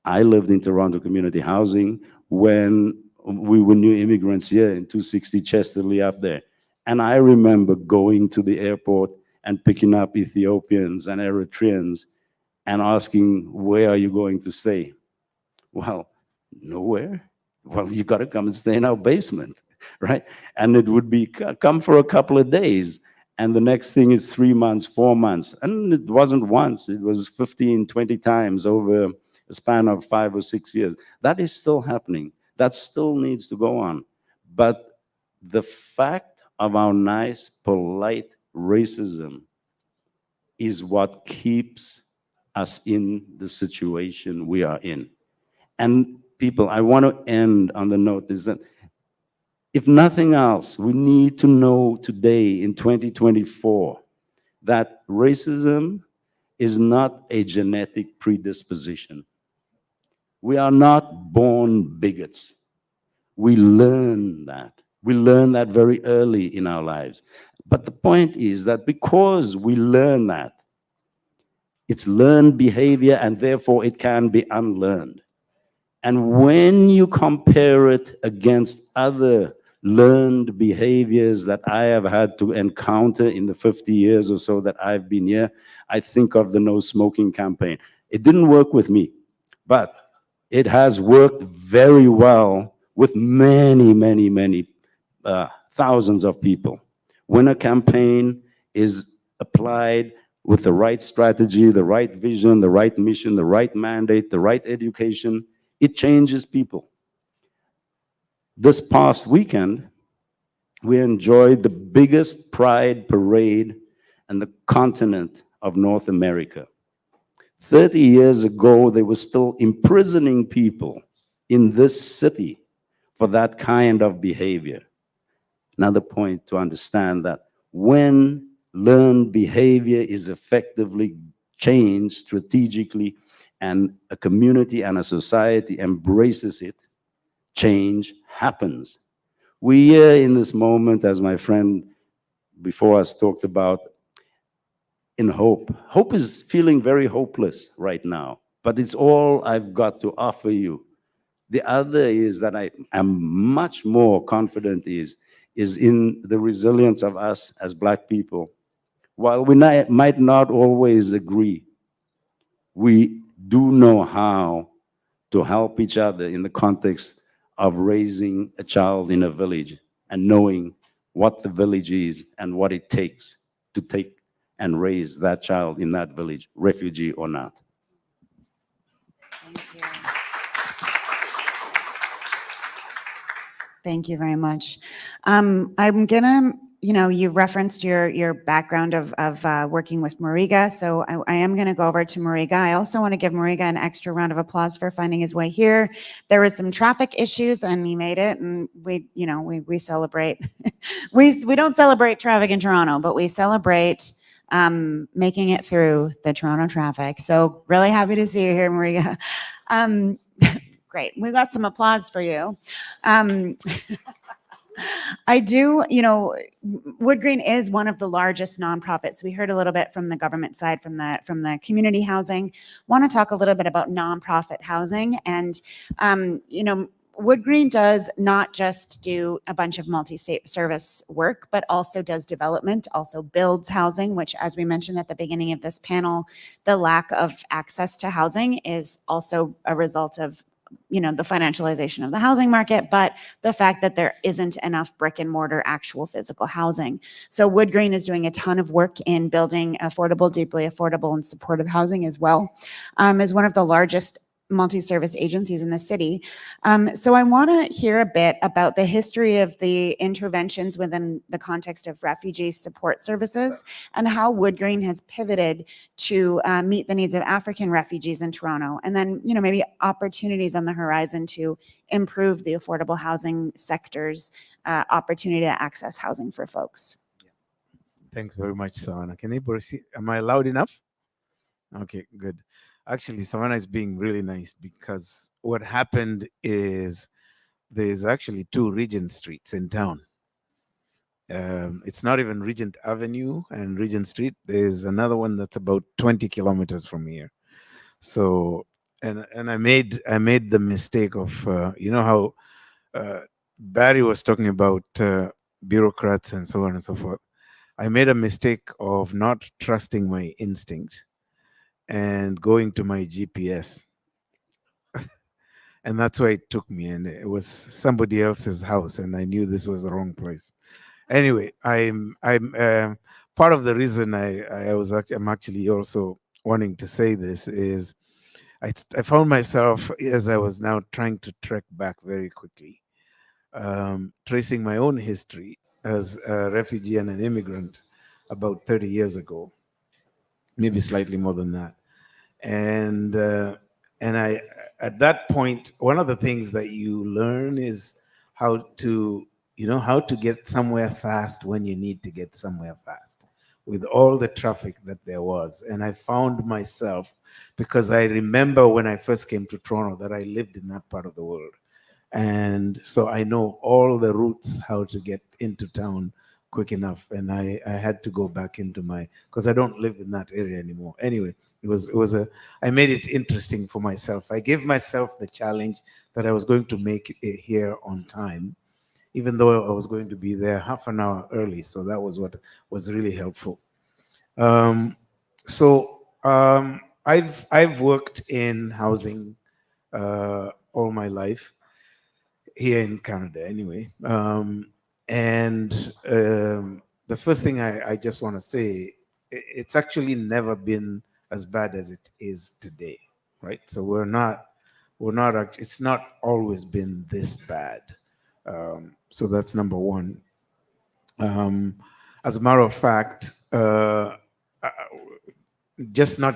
I lived in Toronto community housing when we were new immigrants here in 260 Chesterley up there. And I remember going to the airport and picking up Ethiopians and Eritreans and asking, where are you going to stay? Well, nowhere. Well, you got to come and stay in our basement, right? And it would be, come for a couple of days. And the next thing is 3 months, 4 months. And it wasn't once, it was 15, 20 times over a span of 5 or 6 years. That is still happening. That still needs to go on. But the fact of our nice, polite racism is what keeps us in the situation we are in. And people, I want to end on the note is that if nothing else, we need to know today in 2024 that racism is not a genetic predisposition. We are not born bigots. We learn that. We learn that very early in our lives. But the point is that because we learn that, it's learned behavior and therefore it can be unlearned. And when you compare it against other learned behaviors that I have had to encounter in the 50 years or so that I've been here, I think of the no smoking campaign. It didn't work with me, but it has worked very well with many, many, many thousands of people. When a campaign is applied with the right strategy, the right vision, the right mission, the right mandate, the right education, it changes people. This past weekend, we enjoyed the biggest pride parade in the continent of North America. 30 years ago, they were still imprisoning people in this city for that kind of behavior. Another point to understand that when learned behavior is effectively changed strategically and a community and a society embraces it, change happens. We are in this moment, as my friend before us talked about, in hope. Hope is feeling very hopeless right now, but it's all I've got to offer you. The other is that I am much more confident is in the resilience of us as Black people. While we might not always agree, we do know how to help each other in the context of raising a child in a village and knowing what the village is and what it takes to take and raise that child in that village, refugee or not. Thank you very much. I'm gonna, you referenced your background of working with Mariga, so I am gonna go over to Mariga. I also want to give Mariga an extra round of applause for finding his way here. There was some traffic issues and he made it, and we celebrate. we don't celebrate traffic in Toronto, but we celebrate making it through the Toronto traffic. So really happy to see you here, Mariga. Great. We got some applause for you. I do, Wood Green is one of the largest nonprofits. We heard a little bit from the government side, from the community housing. Want to talk a little bit about nonprofit housing. And, Wood Green does not just do a bunch of multi-state service work, but also does development, also builds housing, which, as we mentioned at the beginning of this panel, the lack of access to housing is also a result of the financialization of the housing market, but the fact that there isn't enough brick and mortar actual physical housing. So Wood Green is doing a ton of work in building affordable, deeply affordable and supportive housing as well, as one of the largest multi-service agencies in the city. So I want to hear a bit about the history of the interventions within the context of refugee support services and how Wood Green has pivoted to meet the needs of African refugees in Toronto, and then maybe opportunities on the horizon to improve the affordable housing sector's opportunity to access housing for folks. Thanks very much, Savannah. Can you proceed? Am I loud enough? Okay, good. Actually, Savannah is being really nice because what happened is there's actually 2 Regent Streets in town. It's not even Regent Avenue and Regent Street. There's another one that's about 20 kilometers from here. So, and I made the mistake of you know how Barry was talking about bureaucrats and so on and so forth. I made a mistake of not trusting my instincts and going to my GPS. And that's where it took me. And it was somebody else's house. And I knew this was the wrong place. Anyway, I'm part of the reason I'm actually also wanting to say this is I found myself, as I was now trying to trek back very quickly, tracing my own history as a refugee and an immigrant about 30 years ago, maybe slightly more than that. And I, at that point, one of the things that you learn is how to get somewhere fast when you need to get somewhere fast, with all the traffic that there was. And I found myself, because I remember when I first came to Toronto that I lived in that part of the world. And so I know all the routes, how to get into town quick enough. And I had to go back into because I don't live in that area anymore. Anyway, I made it interesting for myself. I gave myself the challenge that I was going to make it here on time, even though I was going to be there half an hour early. So that was what was really helpful. I've worked in housing all my life here in Canada anyway. The first thing I just want to say, it's actually never been as bad as it is today, right? So it's not always been this bad. So that's number one. As a matter of fact, not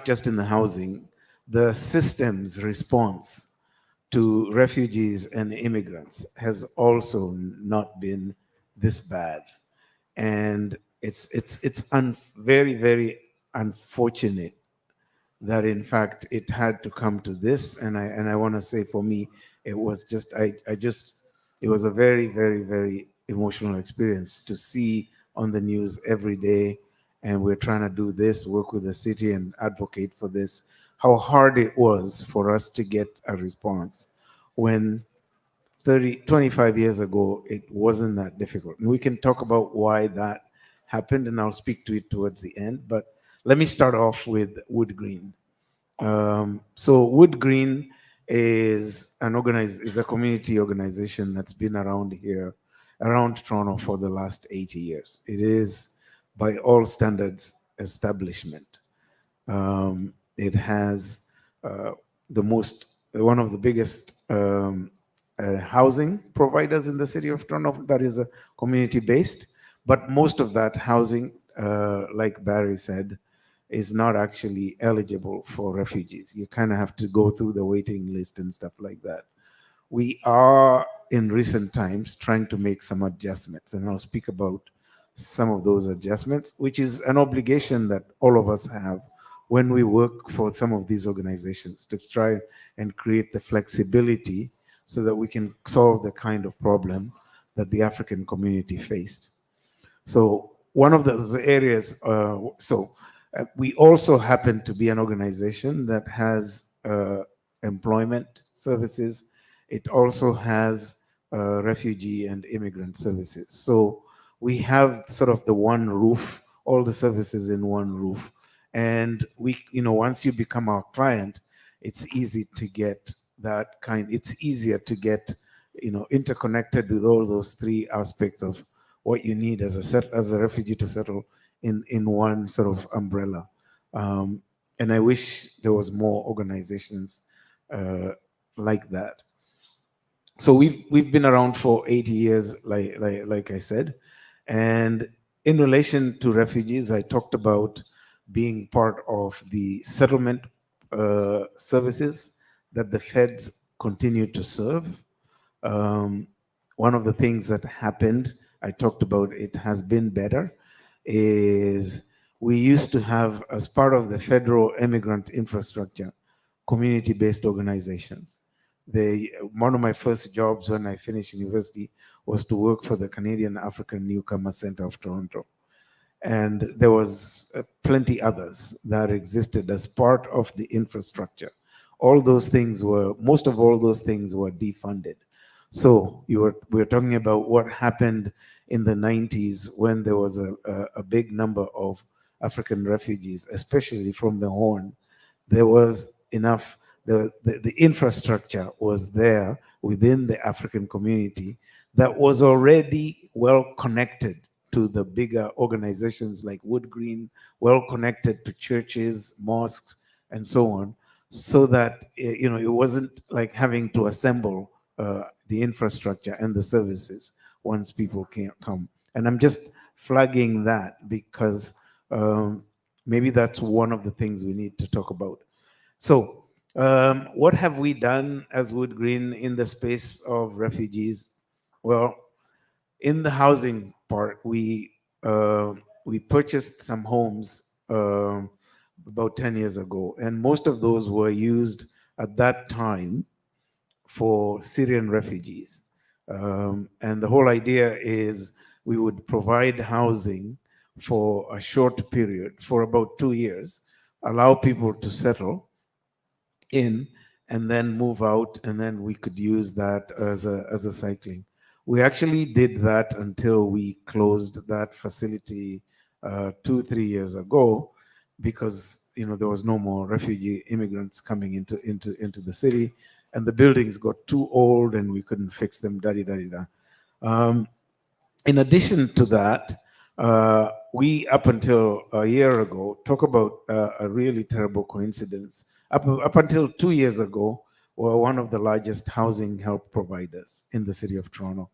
just in the housing, the system's response to refugees and immigrants has also not been this bad. And it's very, very unfortunate that in fact it had to come to this. And I want to say, for me, it was just it was a very, very, very emotional experience to see on the news every day. And we're trying to do this, work with the city and advocate for this, how hard it was for us to get a response when 25 years ago, it wasn't that difficult. And we can talk about why that happened, and I'll speak to it towards the end. But let me start off with Wood Green. So Wood Green is a community organization that's been around here, around Toronto for the last 80 years. It is, by all standards, establishment. It has one of the biggest housing providers in the city of Toronto that is a community-based, but most of that housing, like Barry said, is not actually eligible for refugees. You kind of have to go through the waiting list and stuff like that. We are, in recent times, trying to make some adjustments, and I'll speak about some of those adjustments, which is an obligation that all of us have when we work for some of these organizations, to try and create the flexibility so that we can solve the kind of problem that the African community faced. So one of those areas, we also happen to be an organization that has employment services. It also has refugee and immigrant services. So we have sort of the one roof, all the services in one roof. And once you become our client, it's easy to get it's easier to get, interconnected with all those three aspects of what you need as a refugee to settle in one sort of umbrella. And I wish there was more organizations like that. So we've been around for 80 years, like I said. And in relation to refugees, I talked about being part of the settlement services that the feds continue to serve. One of the things that happened, I talked about, it has been better, is we used to have, as part of the federal immigrant infrastructure, community-based organizations. one of my first jobs when I finished university was to work for the Canadian African Newcomer Center of Toronto. And there was plenty others that existed as part of the infrastructure. Most of all those things were defunded. So we're talking about what happened in the 90s when there was a big number of African refugees, especially from the Horn. There was enough, the infrastructure was there within the African community that was already well connected to the bigger organizations like Wood Green, well connected to churches, mosques, and so on, so that it wasn't like having to assemble the infrastructure and the services once people can't come. And I'm just flagging that because maybe that's one of the things we need to talk about. So what have we done as Wood Green in the space of refugees? Well, in the housing part, we purchased some homes about 10 years ago, and most of those were used at that time for Syrian refugees. And the whole idea is we would provide housing for a short period, for about 2 years, allow people to settle in and then move out, and then we could use that as a cycling. We actually did that until we closed that facility 2-3 years ago, because there was no more refugee immigrants coming into the city, and the buildings got too old and we couldn't fix them. In addition to that, we up until a year ago talk about a really terrible coincidence. Up until 2 years ago, were one of the largest housing help providers in the city of Toronto.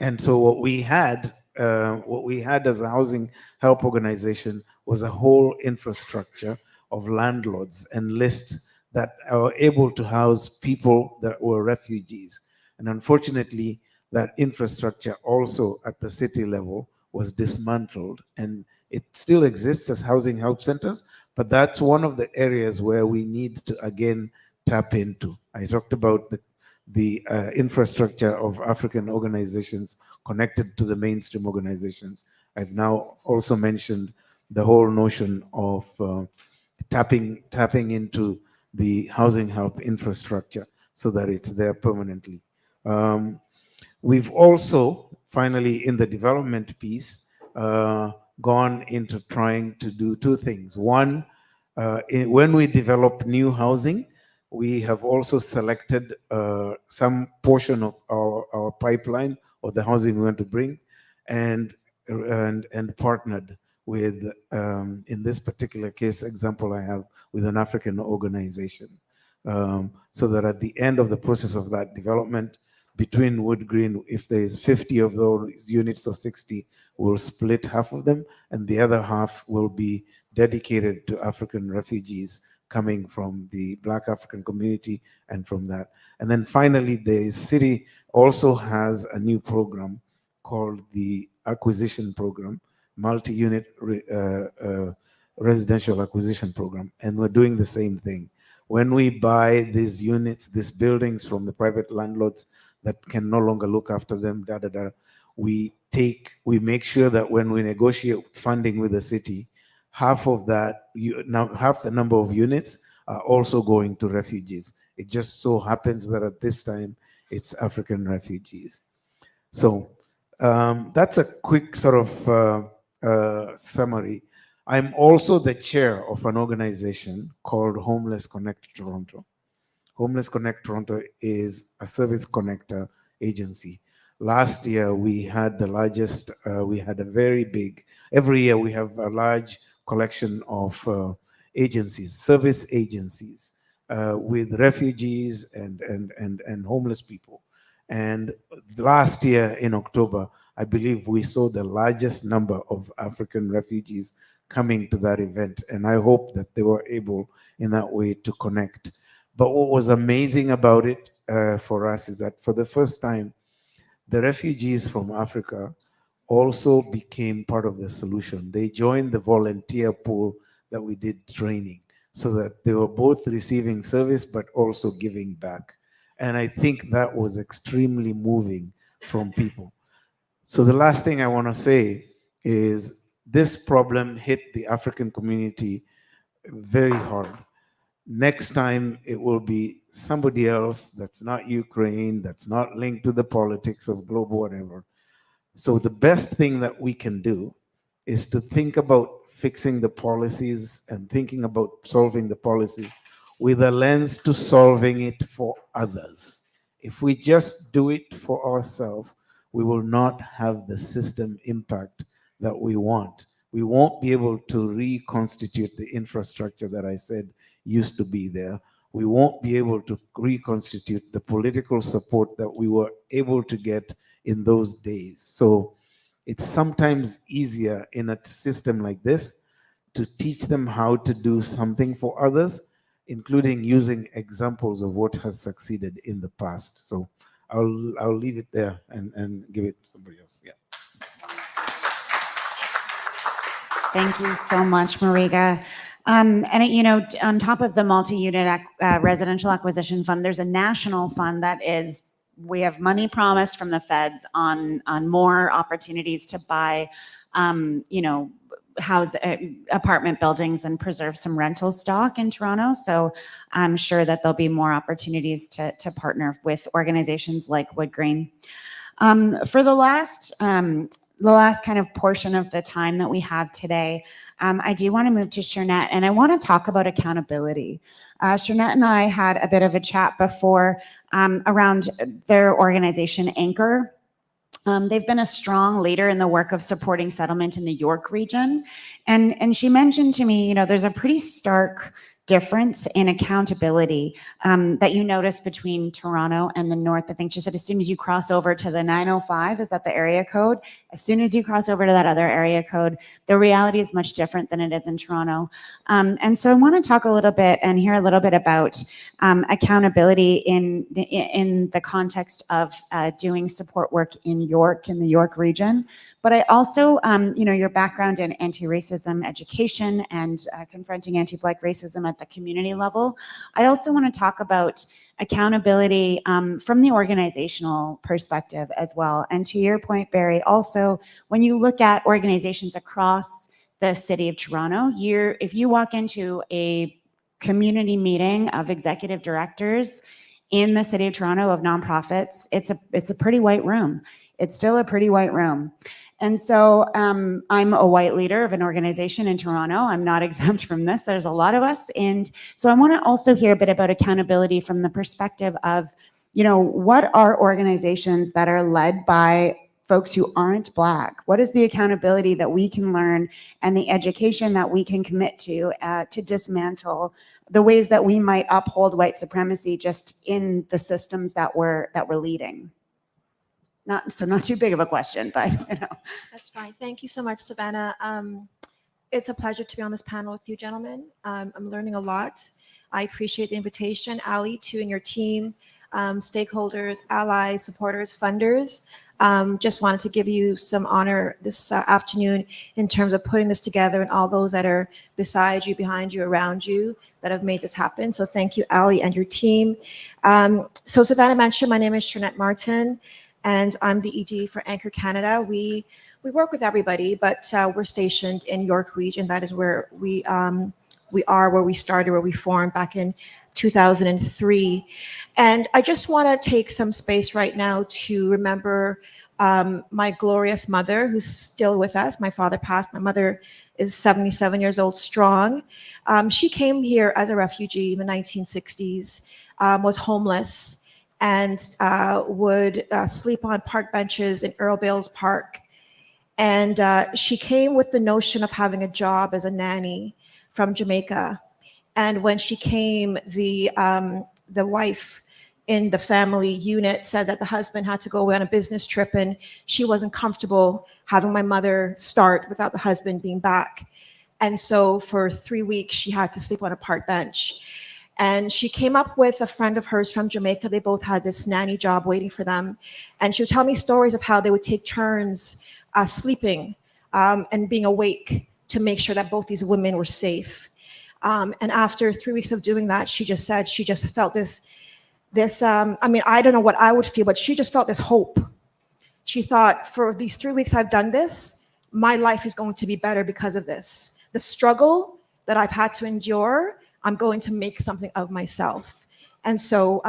And so what we had as a housing help organization was a whole infrastructure of landlords and lists that are able to house people that were refugees. And unfortunately, that infrastructure also at the city level was dismantled, and it still exists as housing help centers, but that's one of the areas where we need to again tap into. I talked about the infrastructure of African organizations connected to the mainstream organizations. I've now also mentioned the whole notion of tapping into the housing help infrastructure so that it's there permanently. We've also, finally, in the development piece, gone into trying to do two things. One, when we develop new housing, we have also selected some portion of our pipeline of the housing we want to bring, and partnered with, in this particular case example I have, with an African organization, so that at the end of the process of that development, between Wood Green, if there is 50 of those units of 60, we'll split half of them, and the other half will be dedicated to African refugees coming from the Black African community and from that. And then finally, the city also has a new program called the Acquisition Program, multi-unit residential acquisition program, and we're doing the same thing. When we buy these units, these buildings from the private landlords that can no longer look after them, we make sure that when we negotiate funding with the city, half of that, half the number of units are also going to refugees. It just so happens that at this time, it's African refugees. So that's a quick sort of summary. I'm also the chair of an organization called Homeless Connect Toronto. Homeless Connect Toronto is a service connector agency. Last year, we had the largest, we had a very big, every year we have a large collection of agencies, service agencies, with refugees and homeless people. And last year in October, I believe we saw the largest number of African refugees coming to that event. And I hope that they were able in that way to connect. But what was amazing about it for us is that for the first time, the refugees from Africa also became part of the solution. They joined the volunteer pool that we did training, so that they were both receiving service but also giving back. And I think that was extremely moving from people. So the last thing I want to say is this problem hit the African community very hard. Next time it will be somebody else that's not Ukraine, that's not linked to the politics of global whatever. So the best thing that we can do is to think about fixing the policies and thinking about solving the policies with a lens to solving it for others. If we just do it for ourselves, we will not have the system impact that we want. We won't be able to reconstitute the infrastructure that I said used to be there. We won't be able to reconstitute the political support that we were able to get in those days. So it's sometimes easier in a system like this to teach them how to do something for others, including using examples of what has succeeded in the past. So I'll leave it there and give it to somebody else. Yeah. Thank you so much, Mariga. And you know, on top of the multi-unit residential acquisition fund, there's a national fund that is, we have money promised from the feds on more opportunities to buy, you know, house apartment buildings and preserve some rental stock in Toronto. So I'm sure that there'll be more opportunities to partner with organizations like Wood Green. For the last kind of portion of the time that we have today, I do want to move to Shernette, and I want to talk about accountability. Shernette and I had a bit of a chat before around their organization, Anchor. They've been a strong leader in the work of supporting settlement in the York region. And she mentioned to me, you know, there's a pretty stark difference in accountability that you notice between Toronto and the North. I think she said as soon as you cross over to the 905, is that the area code? As soon as you cross over to that other area code, the reality is much different than it is in Toronto. And so I want to talk a little bit and hear a little bit about accountability in the context of doing support work in York, in the York region. But I also, you know, your background in anti-racism education and confronting anti-Black racism at the community level. I also want to talk about accountability from the organizational perspective as well. And to your point, Barry, also, when you look at organizations across the city of Toronto, if you walk into a community meeting of executive directors in the city of Toronto of nonprofits, it's a pretty white room. It's still a pretty white room. And so I'm a white leader of an organization in Toronto. I'm not exempt from this. There's a lot of us. And so I want to also hear a bit about accountability from the perspective of, you know, what are organizations that are led by folks who aren't Black? What is the accountability that we can learn and the education that we can commit to dismantle the ways that we might uphold white supremacy just in the systems that we're leading? Not too big of a question, but you know. That's fine. Thank you so much, Savannah. It's a pleasure to be on this panel with you, gentlemen. I'm learning a lot. I appreciate the invitation, Ali, to and your team, stakeholders, allies, supporters, funders. Just wanted to give you some honor this afternoon in terms of putting this together and all those that are beside you, behind you, around you that have made this happen. So thank you, Ali, and your team. So Savannah mentioned, my name is Shernette Martin, and I'm the ED for Anchor Canada. We work with everybody, but we're stationed in York Region. That is where we are, where we started, where we formed back in 2003. And I just want to take some space right now to remember my glorious mother, who's still with us. My father passed. My mother is 77 years old, strong. She came here as a refugee in the 1960s, was homeless, and would sleep on park benches in Earl Bales Park. And she came with the notion of having a job as a nanny from Jamaica. And when she came, the wife in the family unit said that the husband had to go away on a business trip and she wasn't comfortable having my mother start without the husband being back. And so for 3 weeks, she had to sleep on a park bench. And she came up with a friend of hers from Jamaica. They both had this nanny job waiting for them. And she would tell me stories of how they would take turns sleeping and being awake to make sure that both these women were safe. And after 3 weeks of doing that, she just said she just felt this This, I mean, I don't know what I would feel, but she just felt this hope. She thought, for these 3 weeks I've done this, my life is going to be better because of this. The struggle that I've had to endure, I'm going to make something of myself. And so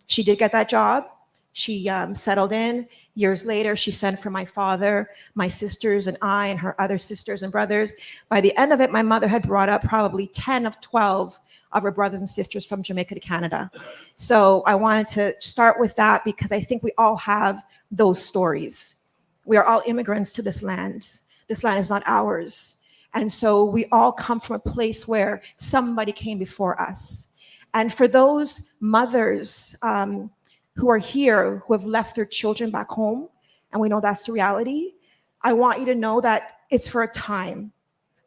she did get that job. She settled in. Years later, she sent for my father, my sisters, and I, and her other sisters and brothers. By the end of it, my mother had brought up probably 10 of 12 of her brothers and sisters from Jamaica to Canada. So I wanted to start with that because I think we all have those stories. We are all immigrants to this land. This land is not ours. And so we all come from a place where somebody came before us. And for those mothers who are here, who have left their children back home, and we know that's the reality, I want you to know that it's for a time.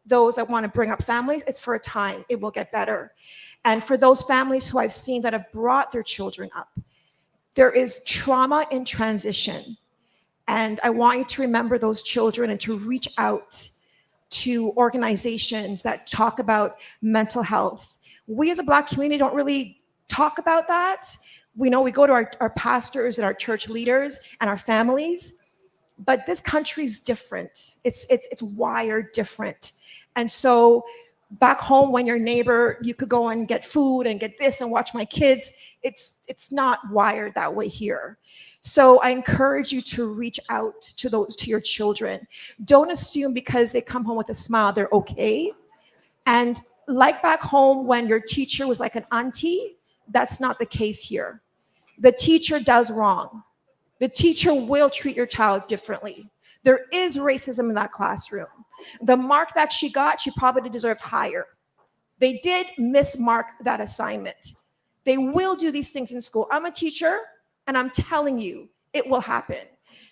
Those that want to bring up families, it's for a time. It will get better. And for those families who I've seen that have brought their children up, there is trauma in transition. And I want you to remember those children and to reach out to organizations that talk about mental health. We as a Black community don't really talk about that. We know we go to our pastors and our church leaders and our families, but this country's different. It's wired different. And so back home, when your neighbor, you could go and get food and get this and watch my kids, it's not wired that way here. So I encourage you to reach out to your children. Don't assume because they come home with a smile, they're okay. And like back home when your teacher was like an auntie, that's not the case here. The teacher does wrong. The teacher will treat your child differently. There is racism in that classroom. The mark that she got, she probably deserved higher. They did mismark that assignment. They will do these things in school. I'm a teacher, and I'm telling you, it will happen.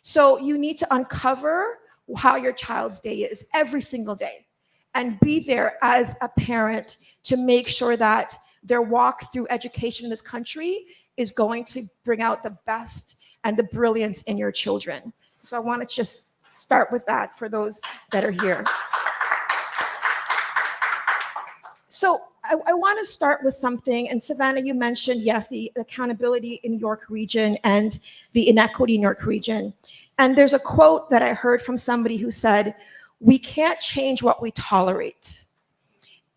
So you need to uncover how your child's day is every single day and be there as a parent to make sure that their walk through education in this country is going to bring out the best and the brilliance in your children. So I want to just start with that for those that are here. So I want to start with something, and Savannah, you mentioned, yes, the accountability in York Region and the inequity in York Region. And there's a quote that I heard from somebody who said, "We can't change what we tolerate."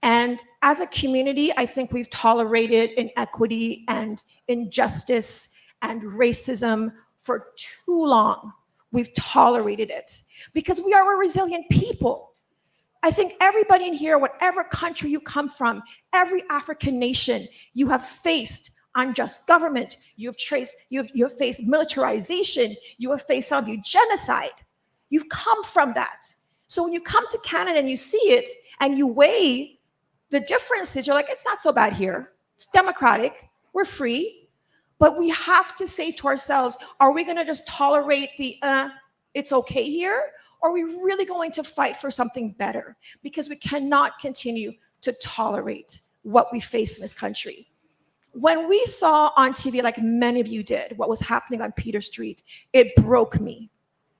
And as a community, I think we've tolerated inequity and injustice and racism for too long. We've tolerated it because we are a resilient people. I think everybody in here, whatever country you come from, every African nation, you have faced unjust government, you have faced militarization, you have faced some of you genocide. You've come from that. So when you come to Canada and you see it and you weigh the differences, you're like, it's not so bad here. It's democratic, we're free. But we have to say to ourselves, are we gonna just tolerate the it's okay here? Or are we really going to fight for something better? Because we cannot continue to tolerate what we face in this country. When we saw on TV, like many of you did, what was happening on Peter Street, it broke me,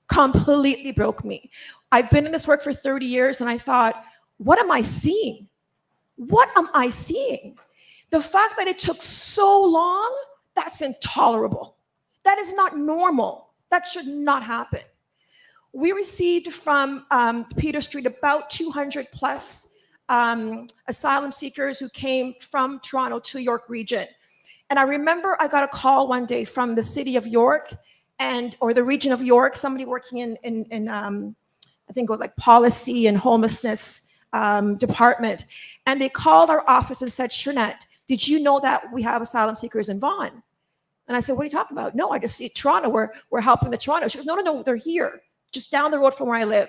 completely broke me. I've been in this work for 30 years and I thought, what am I seeing? What am I seeing? The fact that it took so long, that's intolerable. That is not normal. That should not happen. We received from Peter Street about 200 plus asylum seekers who came from Toronto to York Region. And I remember I got a call one day from the city of York or the region of York, somebody working in I think it was like policy and homelessness department. And they called our office and said, Shernette, did you know that we have asylum seekers in Vaughan? And I said, what are you talking about? No, I just see Toronto. We're helping the Toronto. She goes, no, they're here, just down the road from where I live.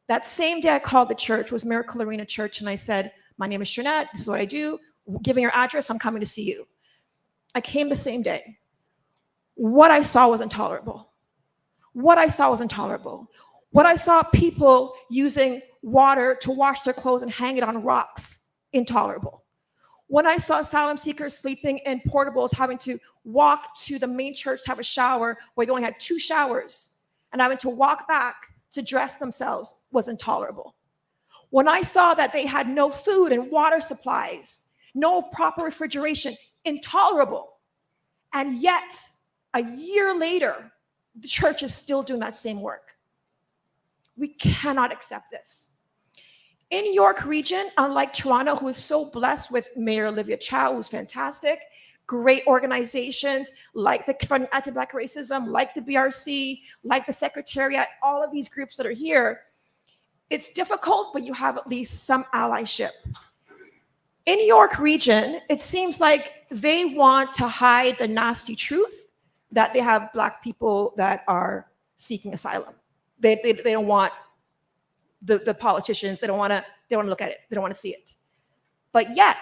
That same day I called the church, was Miracle Arena Church, and I said, my name is Shernette, this is what I do. Give me your address, I'm coming to see you. I came the same day. What I saw was intolerable. What I saw was intolerable. What I saw people using water to wash their clothes and hang it on rocks, intolerable. When I saw asylum seekers sleeping in portables, having to walk to the main church to have a shower where they only had 2 showers, and having to walk back to dress themselves, was intolerable. When I saw that they had no food and water supplies, no proper refrigeration, intolerable. And yet, a year later, the church is still doing that same work. We cannot accept this. In York Region, unlike Toronto, who is so blessed with Mayor Olivia Chow, who's fantastic, great organizations like the Front Anti-Black Racism, like the BRC, like the Secretariat, all of these groups that are here, it's difficult, but you have at least some allyship. In York Region, it seems like they want to hide the nasty truth that they have Black people that are seeking asylum. They don't want the politicians, they don't want to look at it, they don't want to see it. But yet,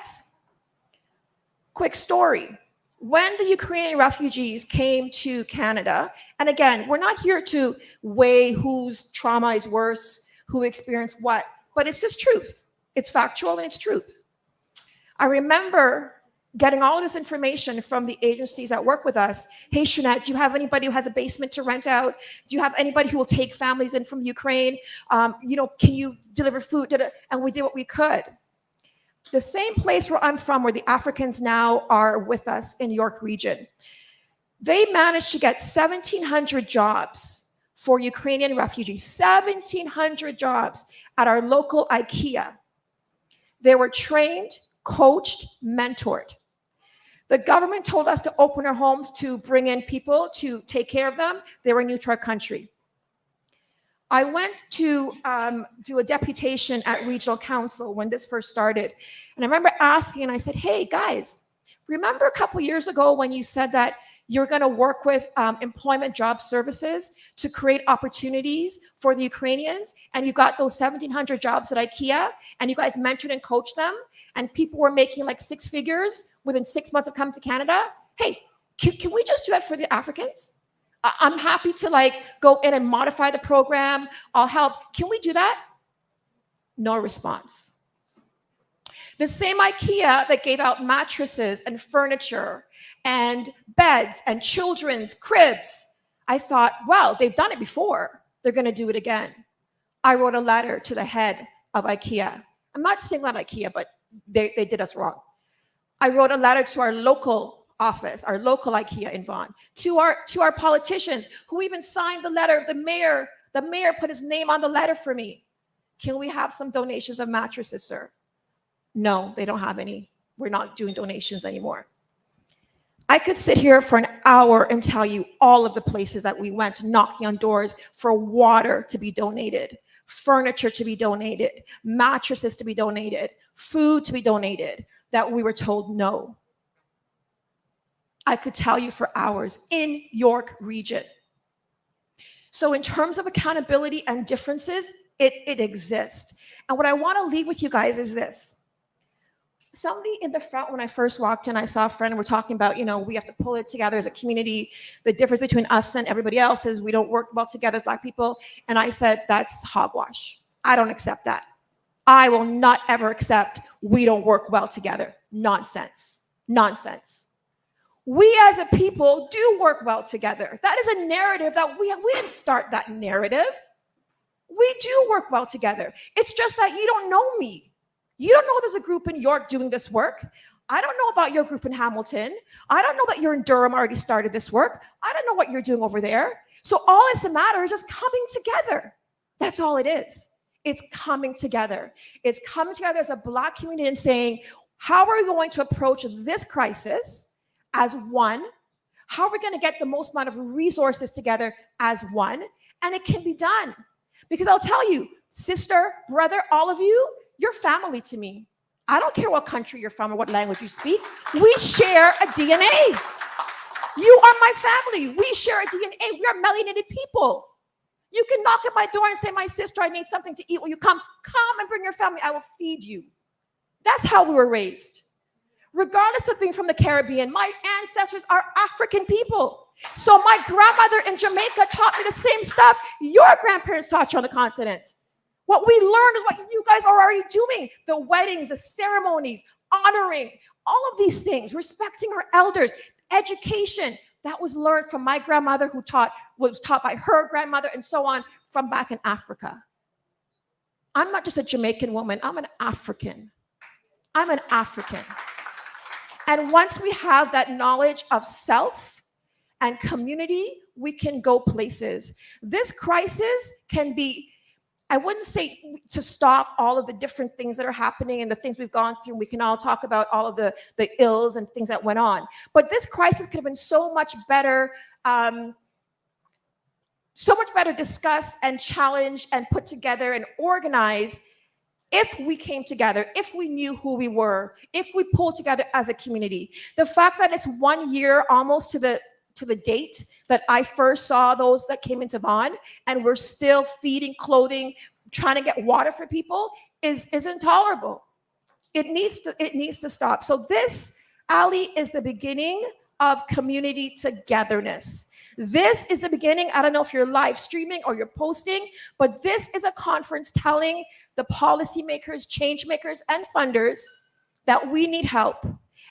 quick story, when the Ukrainian refugees came to Canada, and again, we're not here to weigh whose trauma is worse, who experienced what, but it's just truth. It's factual and it's truth. I remember getting all of this information from the agencies that work with us. Hey, Shunette, do you have anybody who has a basement to rent out? Do you have anybody who will take families in from Ukraine? Can you deliver food? And we did what we could. The same place where I'm from, where the Africans now are with us in York Region, they managed to get 1,700 jobs for Ukrainian refugees, 1,700 jobs at our local IKEA. They were trained, coached, mentored. The government told us to open our homes to bring in people to take care of them. They were new to our country. I went to do a deputation at Regional Council when this first started. And I remember asking, and I said, hey, guys, remember a couple years ago when you said that you're going to work with employment job services to create opportunities for the Ukrainians, and you got those 1,700 jobs at IKEA, and you guys mentored and coached them, and people were making like 6 figures within 6 months of coming to Canada? Hey, can we just do that for the Africans? I'm happy to go in and modify the program. I'll help. Can we do that? No response. The same IKEA that gave out mattresses and furniture and beds and children's cribs, I thought, well, they've done it before. They're going to do it again. I wrote a letter to the head of IKEA. I'm not saying that IKEA, but they did us wrong. I wrote a letter to our local office, our local IKEA in Vaughan, to our politicians who even signed the letter. The mayor put his name on the letter for me. Can we have some donations of mattresses, sir? No, they don't have any. We're not doing donations anymore. I could sit here for an hour and tell you all of the places that we went knocking on doors for water to be donated, furniture to be donated, mattresses to be donated, food to be donated, that we were told no. I could tell you for hours in York Region. So in terms of accountability and differences, it exists. And what I want to leave with you guys is this. Somebody in the front, when I first walked in, I saw a friend, and we're talking about, we have to pull it together as a community. The difference between us and everybody else is we don't work well together as Black people. And I said, that's hogwash. I don't accept that. I will not ever accept we don't work well together. Nonsense. Nonsense. We as a people do work well together. That is a narrative that we didn't start that narrative. We do work well together. It's just that you don't know me. You don't know there's a group in York doing this work. I don't know about your group in Hamilton. I don't know that you're in Durham already started this work. I don't know what you're doing over there. So all that's a matter is just coming together. That's all it is. It's coming together. It's coming together as a Black community and saying, how are we going to approach this crisis as one? How are we going to get the most amount of resources together as one? And it can be done. Because I'll tell you, sister, brother, all of you, you're family to me. I don't care what country you're from or what language you speak. We share a DNA. You are my family. We share a DNA. We are melanated people. You can knock at my door and say, my sister, I need something to eat. Will you come? Come and bring your family. I will feed you. That's how we were raised. Regardless of being from the Caribbean, my ancestors are African people. So my grandmother in Jamaica taught me the same stuff your grandparents taught you on the continent. What we learned is what you guys are already doing. The weddings, the ceremonies, honoring, all of these things, respecting our elders, education. That was learned from my grandmother who was taught by her grandmother and so on from back in Africa. I'm not just a Jamaican woman, I'm an African. I'm an African. And once we have that knowledge of self and community, we can go places. This crisis can be, I wouldn't say to stop all of the different things that are happening and the things we've gone through. We can all talk about all of the ills and things that went on. But this crisis could have been so much better discussed and challenged and put together and organized if we came together, if we knew who we were, if we pulled together as a community. The fact that it's 1 year almost to the date that I first saw those that came into Vaughan, and we're still feeding, clothing, trying to get water for people is intolerable. It needs to stop. So this, Ali, is the beginning of community togetherness. This is the beginning. I don't know if you're live streaming or you're posting, but this is a conference telling the policymakers, change makers, and funders that we need help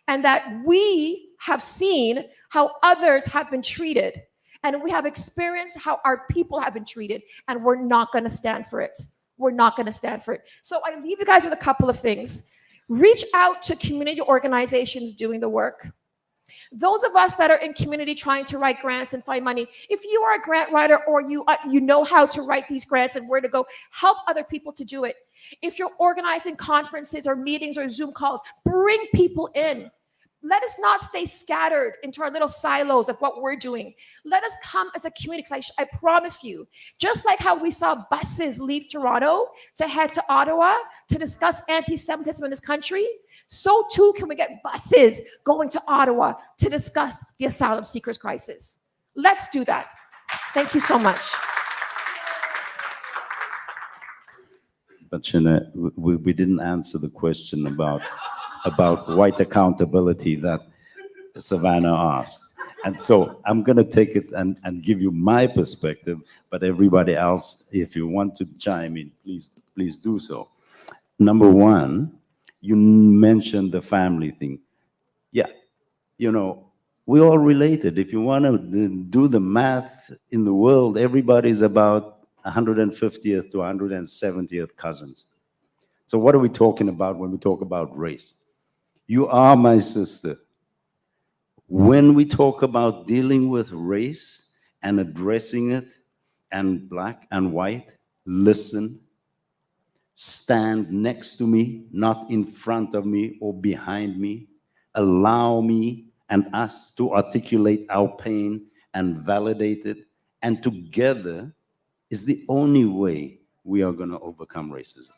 and that we have seen how others have been treated. And we have experienced how our people have been treated, and we're not going to stand for it. We're not going to stand for it. So I leave you guys with a couple of things. Reach out to community organizations doing the work. Those of us that are in community trying to write grants and find money, if you are a grant writer or you know how to write these grants and where to go, help other people to do it. If you're organizing conferences or meetings or Zoom calls, bring people in. Let us not stay scattered into our little silos of what we're doing. Let us come as a community, because I promise you, just like how we saw buses leave Toronto to head to Ottawa to discuss anti-Semitism in this country, so too can we get buses going to Ottawa to discuss the asylum seekers crisis. Let's do that. Thank you so much. But Shana, we didn't answer the question about white accountability that Savannah asked. And so I'm going to take it and give you my perspective, but everybody else, if you want to chime in, please do so. Number one, you mentioned the family thing. Yeah, you know, we're all related. If you want to do the math in the world, everybody's about 150th to 170th cousins. So what are we talking about when we talk about race? You are my sister. When we talk about dealing with race and addressing it, and black and white, listen, stand next to me, not in front of me or behind me. Allow me and us to articulate our pain and validate it. And together is the only way we are going to overcome racism.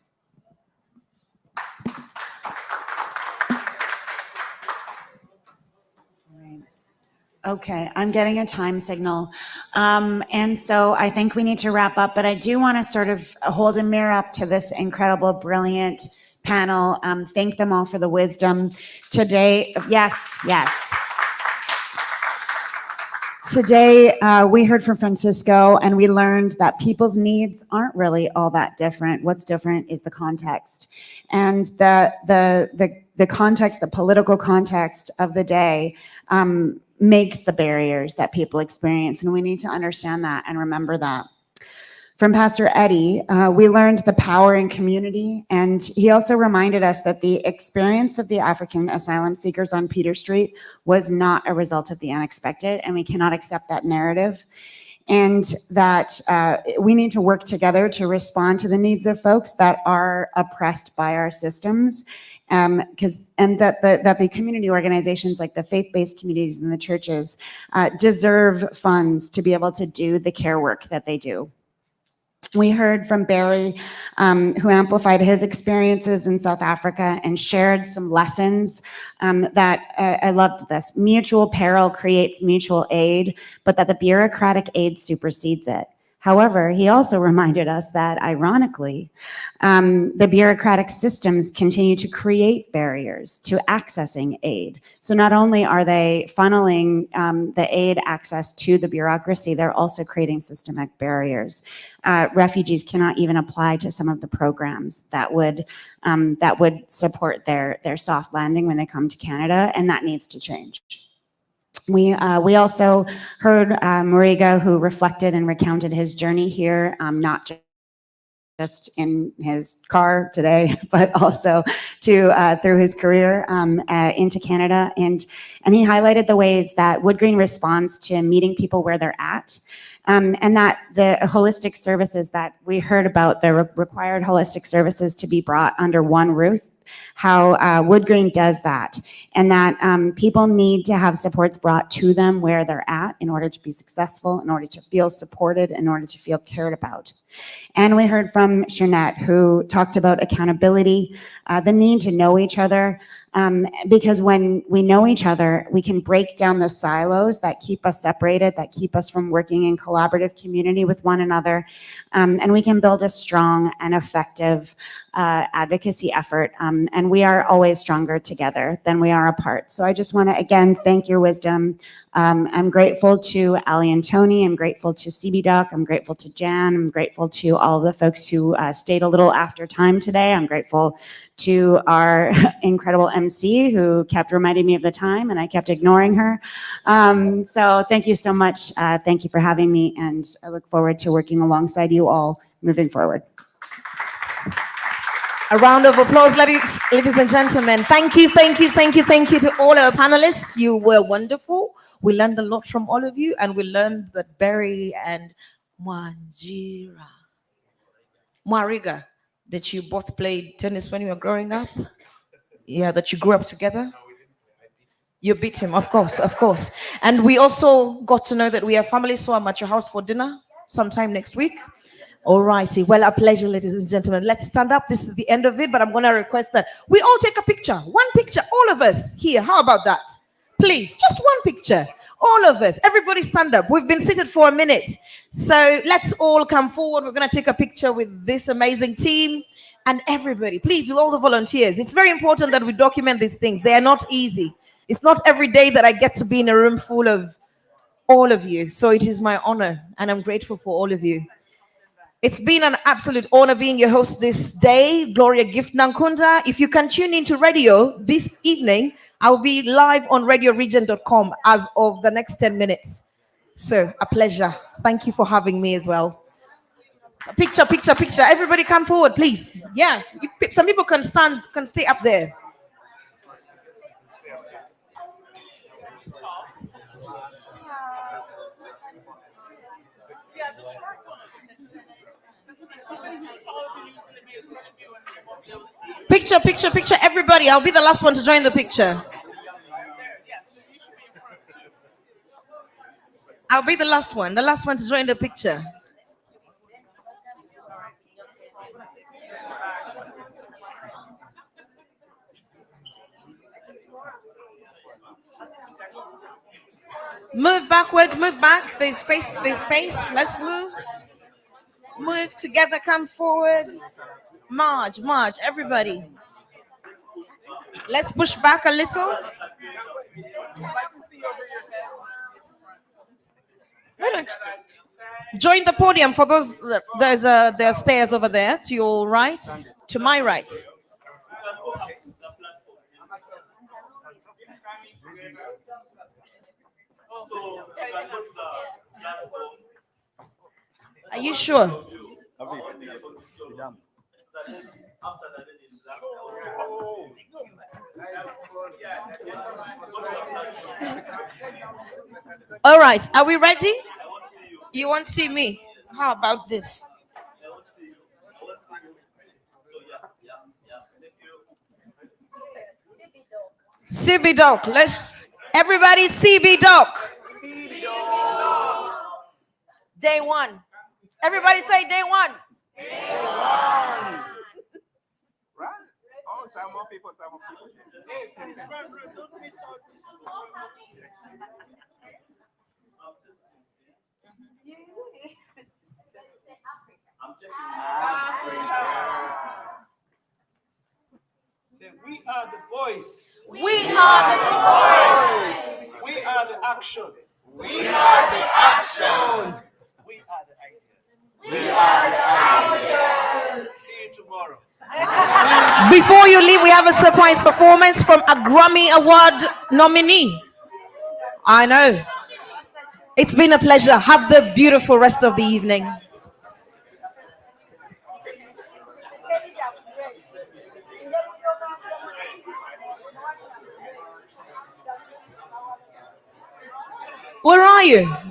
Okay, I'm getting a time signal. And so I think we need to wrap up, but I do want to sort of hold a mirror up to this incredible, brilliant panel. Thank them all for the wisdom today. Yes. Today, we heard from Francisco, and we learned that people's needs aren't really all that different. What's different is the context. And the context, the political context of the day, makes the barriers that people experience. And we need to understand that and remember that. From Pastor Eddie, we learned the power in community. And he also reminded us that the experience of the African asylum seekers on Peter Street was not a result of the unexpected. And we cannot accept that narrative. And that we need to work together to respond to the needs of folks that are oppressed by our systems. And that the community organizations like the faith-based communities and the churches deserve funds to be able to do the care work that they do. We heard from Barry, who amplified his experiences in South Africa and shared some lessons that I loved this. Mutual peril creates mutual aid, but that the bureaucratic aid supersedes it. However, he also reminded us that, ironically, the bureaucratic systems continue to create barriers to accessing aid. So not only are they funneling the aid access to the bureaucracy, they're also creating systemic barriers. Refugees cannot even apply to some of the programs that would support their soft landing when they come to Canada, and that needs to change. We also heard Moriga, who reflected and recounted his journey here, not just in his car today, but also to through his career into Canada. And he highlighted the ways that Wood Green responds to meeting people where they're at. And that the holistic services that we heard about, the required holistic services to be brought under one roof, how Wood Green does that, and that people need to have supports brought to them where they're at in order to be successful, in order to feel supported, in order to feel cared about. And we heard from Jeanette, who talked about accountability, the need to know each other, because when we know each other, we can break down the silos that keep us separated, that keep us from working in collaborative community with one another, and we can build a strong and effective advocacy effort. And we are always stronger together than we are apart. So I just want to, again, thank your wisdom. I'm grateful to Ali and Tony. I'm grateful to CB I'm grateful to Jan. I'm grateful to all of the folks who stayed a little after time today. I'm grateful to our incredible MC who kept reminding me of the time and I kept ignoring her. So thank you so much. Thank you for having me, and I look forward to working alongside you all moving forward. A round of applause, ladies and gentlemen. Thank you to all our panelists. You were wonderful. We learned a lot from all of you, and we learned that Berry and Mwariga, that you both played tennis when you were growing up. Yeah, that you grew up together. You beat him, of course. And we also got to know that we are family, so I'm at your house for dinner sometime next week. All righty. Well, a pleasure, ladies and gentlemen. Let's stand up. This is the end of it, but I'm going to request that we all take a picture. One picture, all of us here. How about that? Please, just one picture. All of us. Everybody stand up. We've been seated for a minute. So let's all come forward. We're going to take a picture with this amazing team. And everybody, please, with all the volunteers. It's very important that we document these things. They are not easy. It's not every day that I get to be in a room full of all of you. So it is my honor, and I'm grateful for all of you. It's been an absolute honor being your host this day, Gloria Gift Nankunda. If you can tune into radio this evening, I'll be live on radioregion.com as of the next 10 minutes. So a pleasure. Thank you for having me as well. Picture. Everybody come forward, please. Yes, some people can stay up there. Picture, everybody. I'll be the last one to join the picture. I'll be the last one to join the picture. Move backwards, move back. There's space. Let's move. Move together, come forward. March, everybody. Let's push back a little. Why don't join the podium for those, there are stairs over there to your right, to my right. Are you sure? All right, are we ready? You won't see me. How about this? CB Doc. Everybody CB Doc. Day one. Everybody say day one. Day one. Oh, some more people. Hey, please, don't miss out this. Say, we are the voice. We are the voice. We are the action. We are the action. We are the ideas. We are the ideas. See you tomorrow. Before you leave, we have a surprise performance from a Grammy Award nominee. I know. It's been a pleasure. Have the beautiful rest of the evening. Where are you?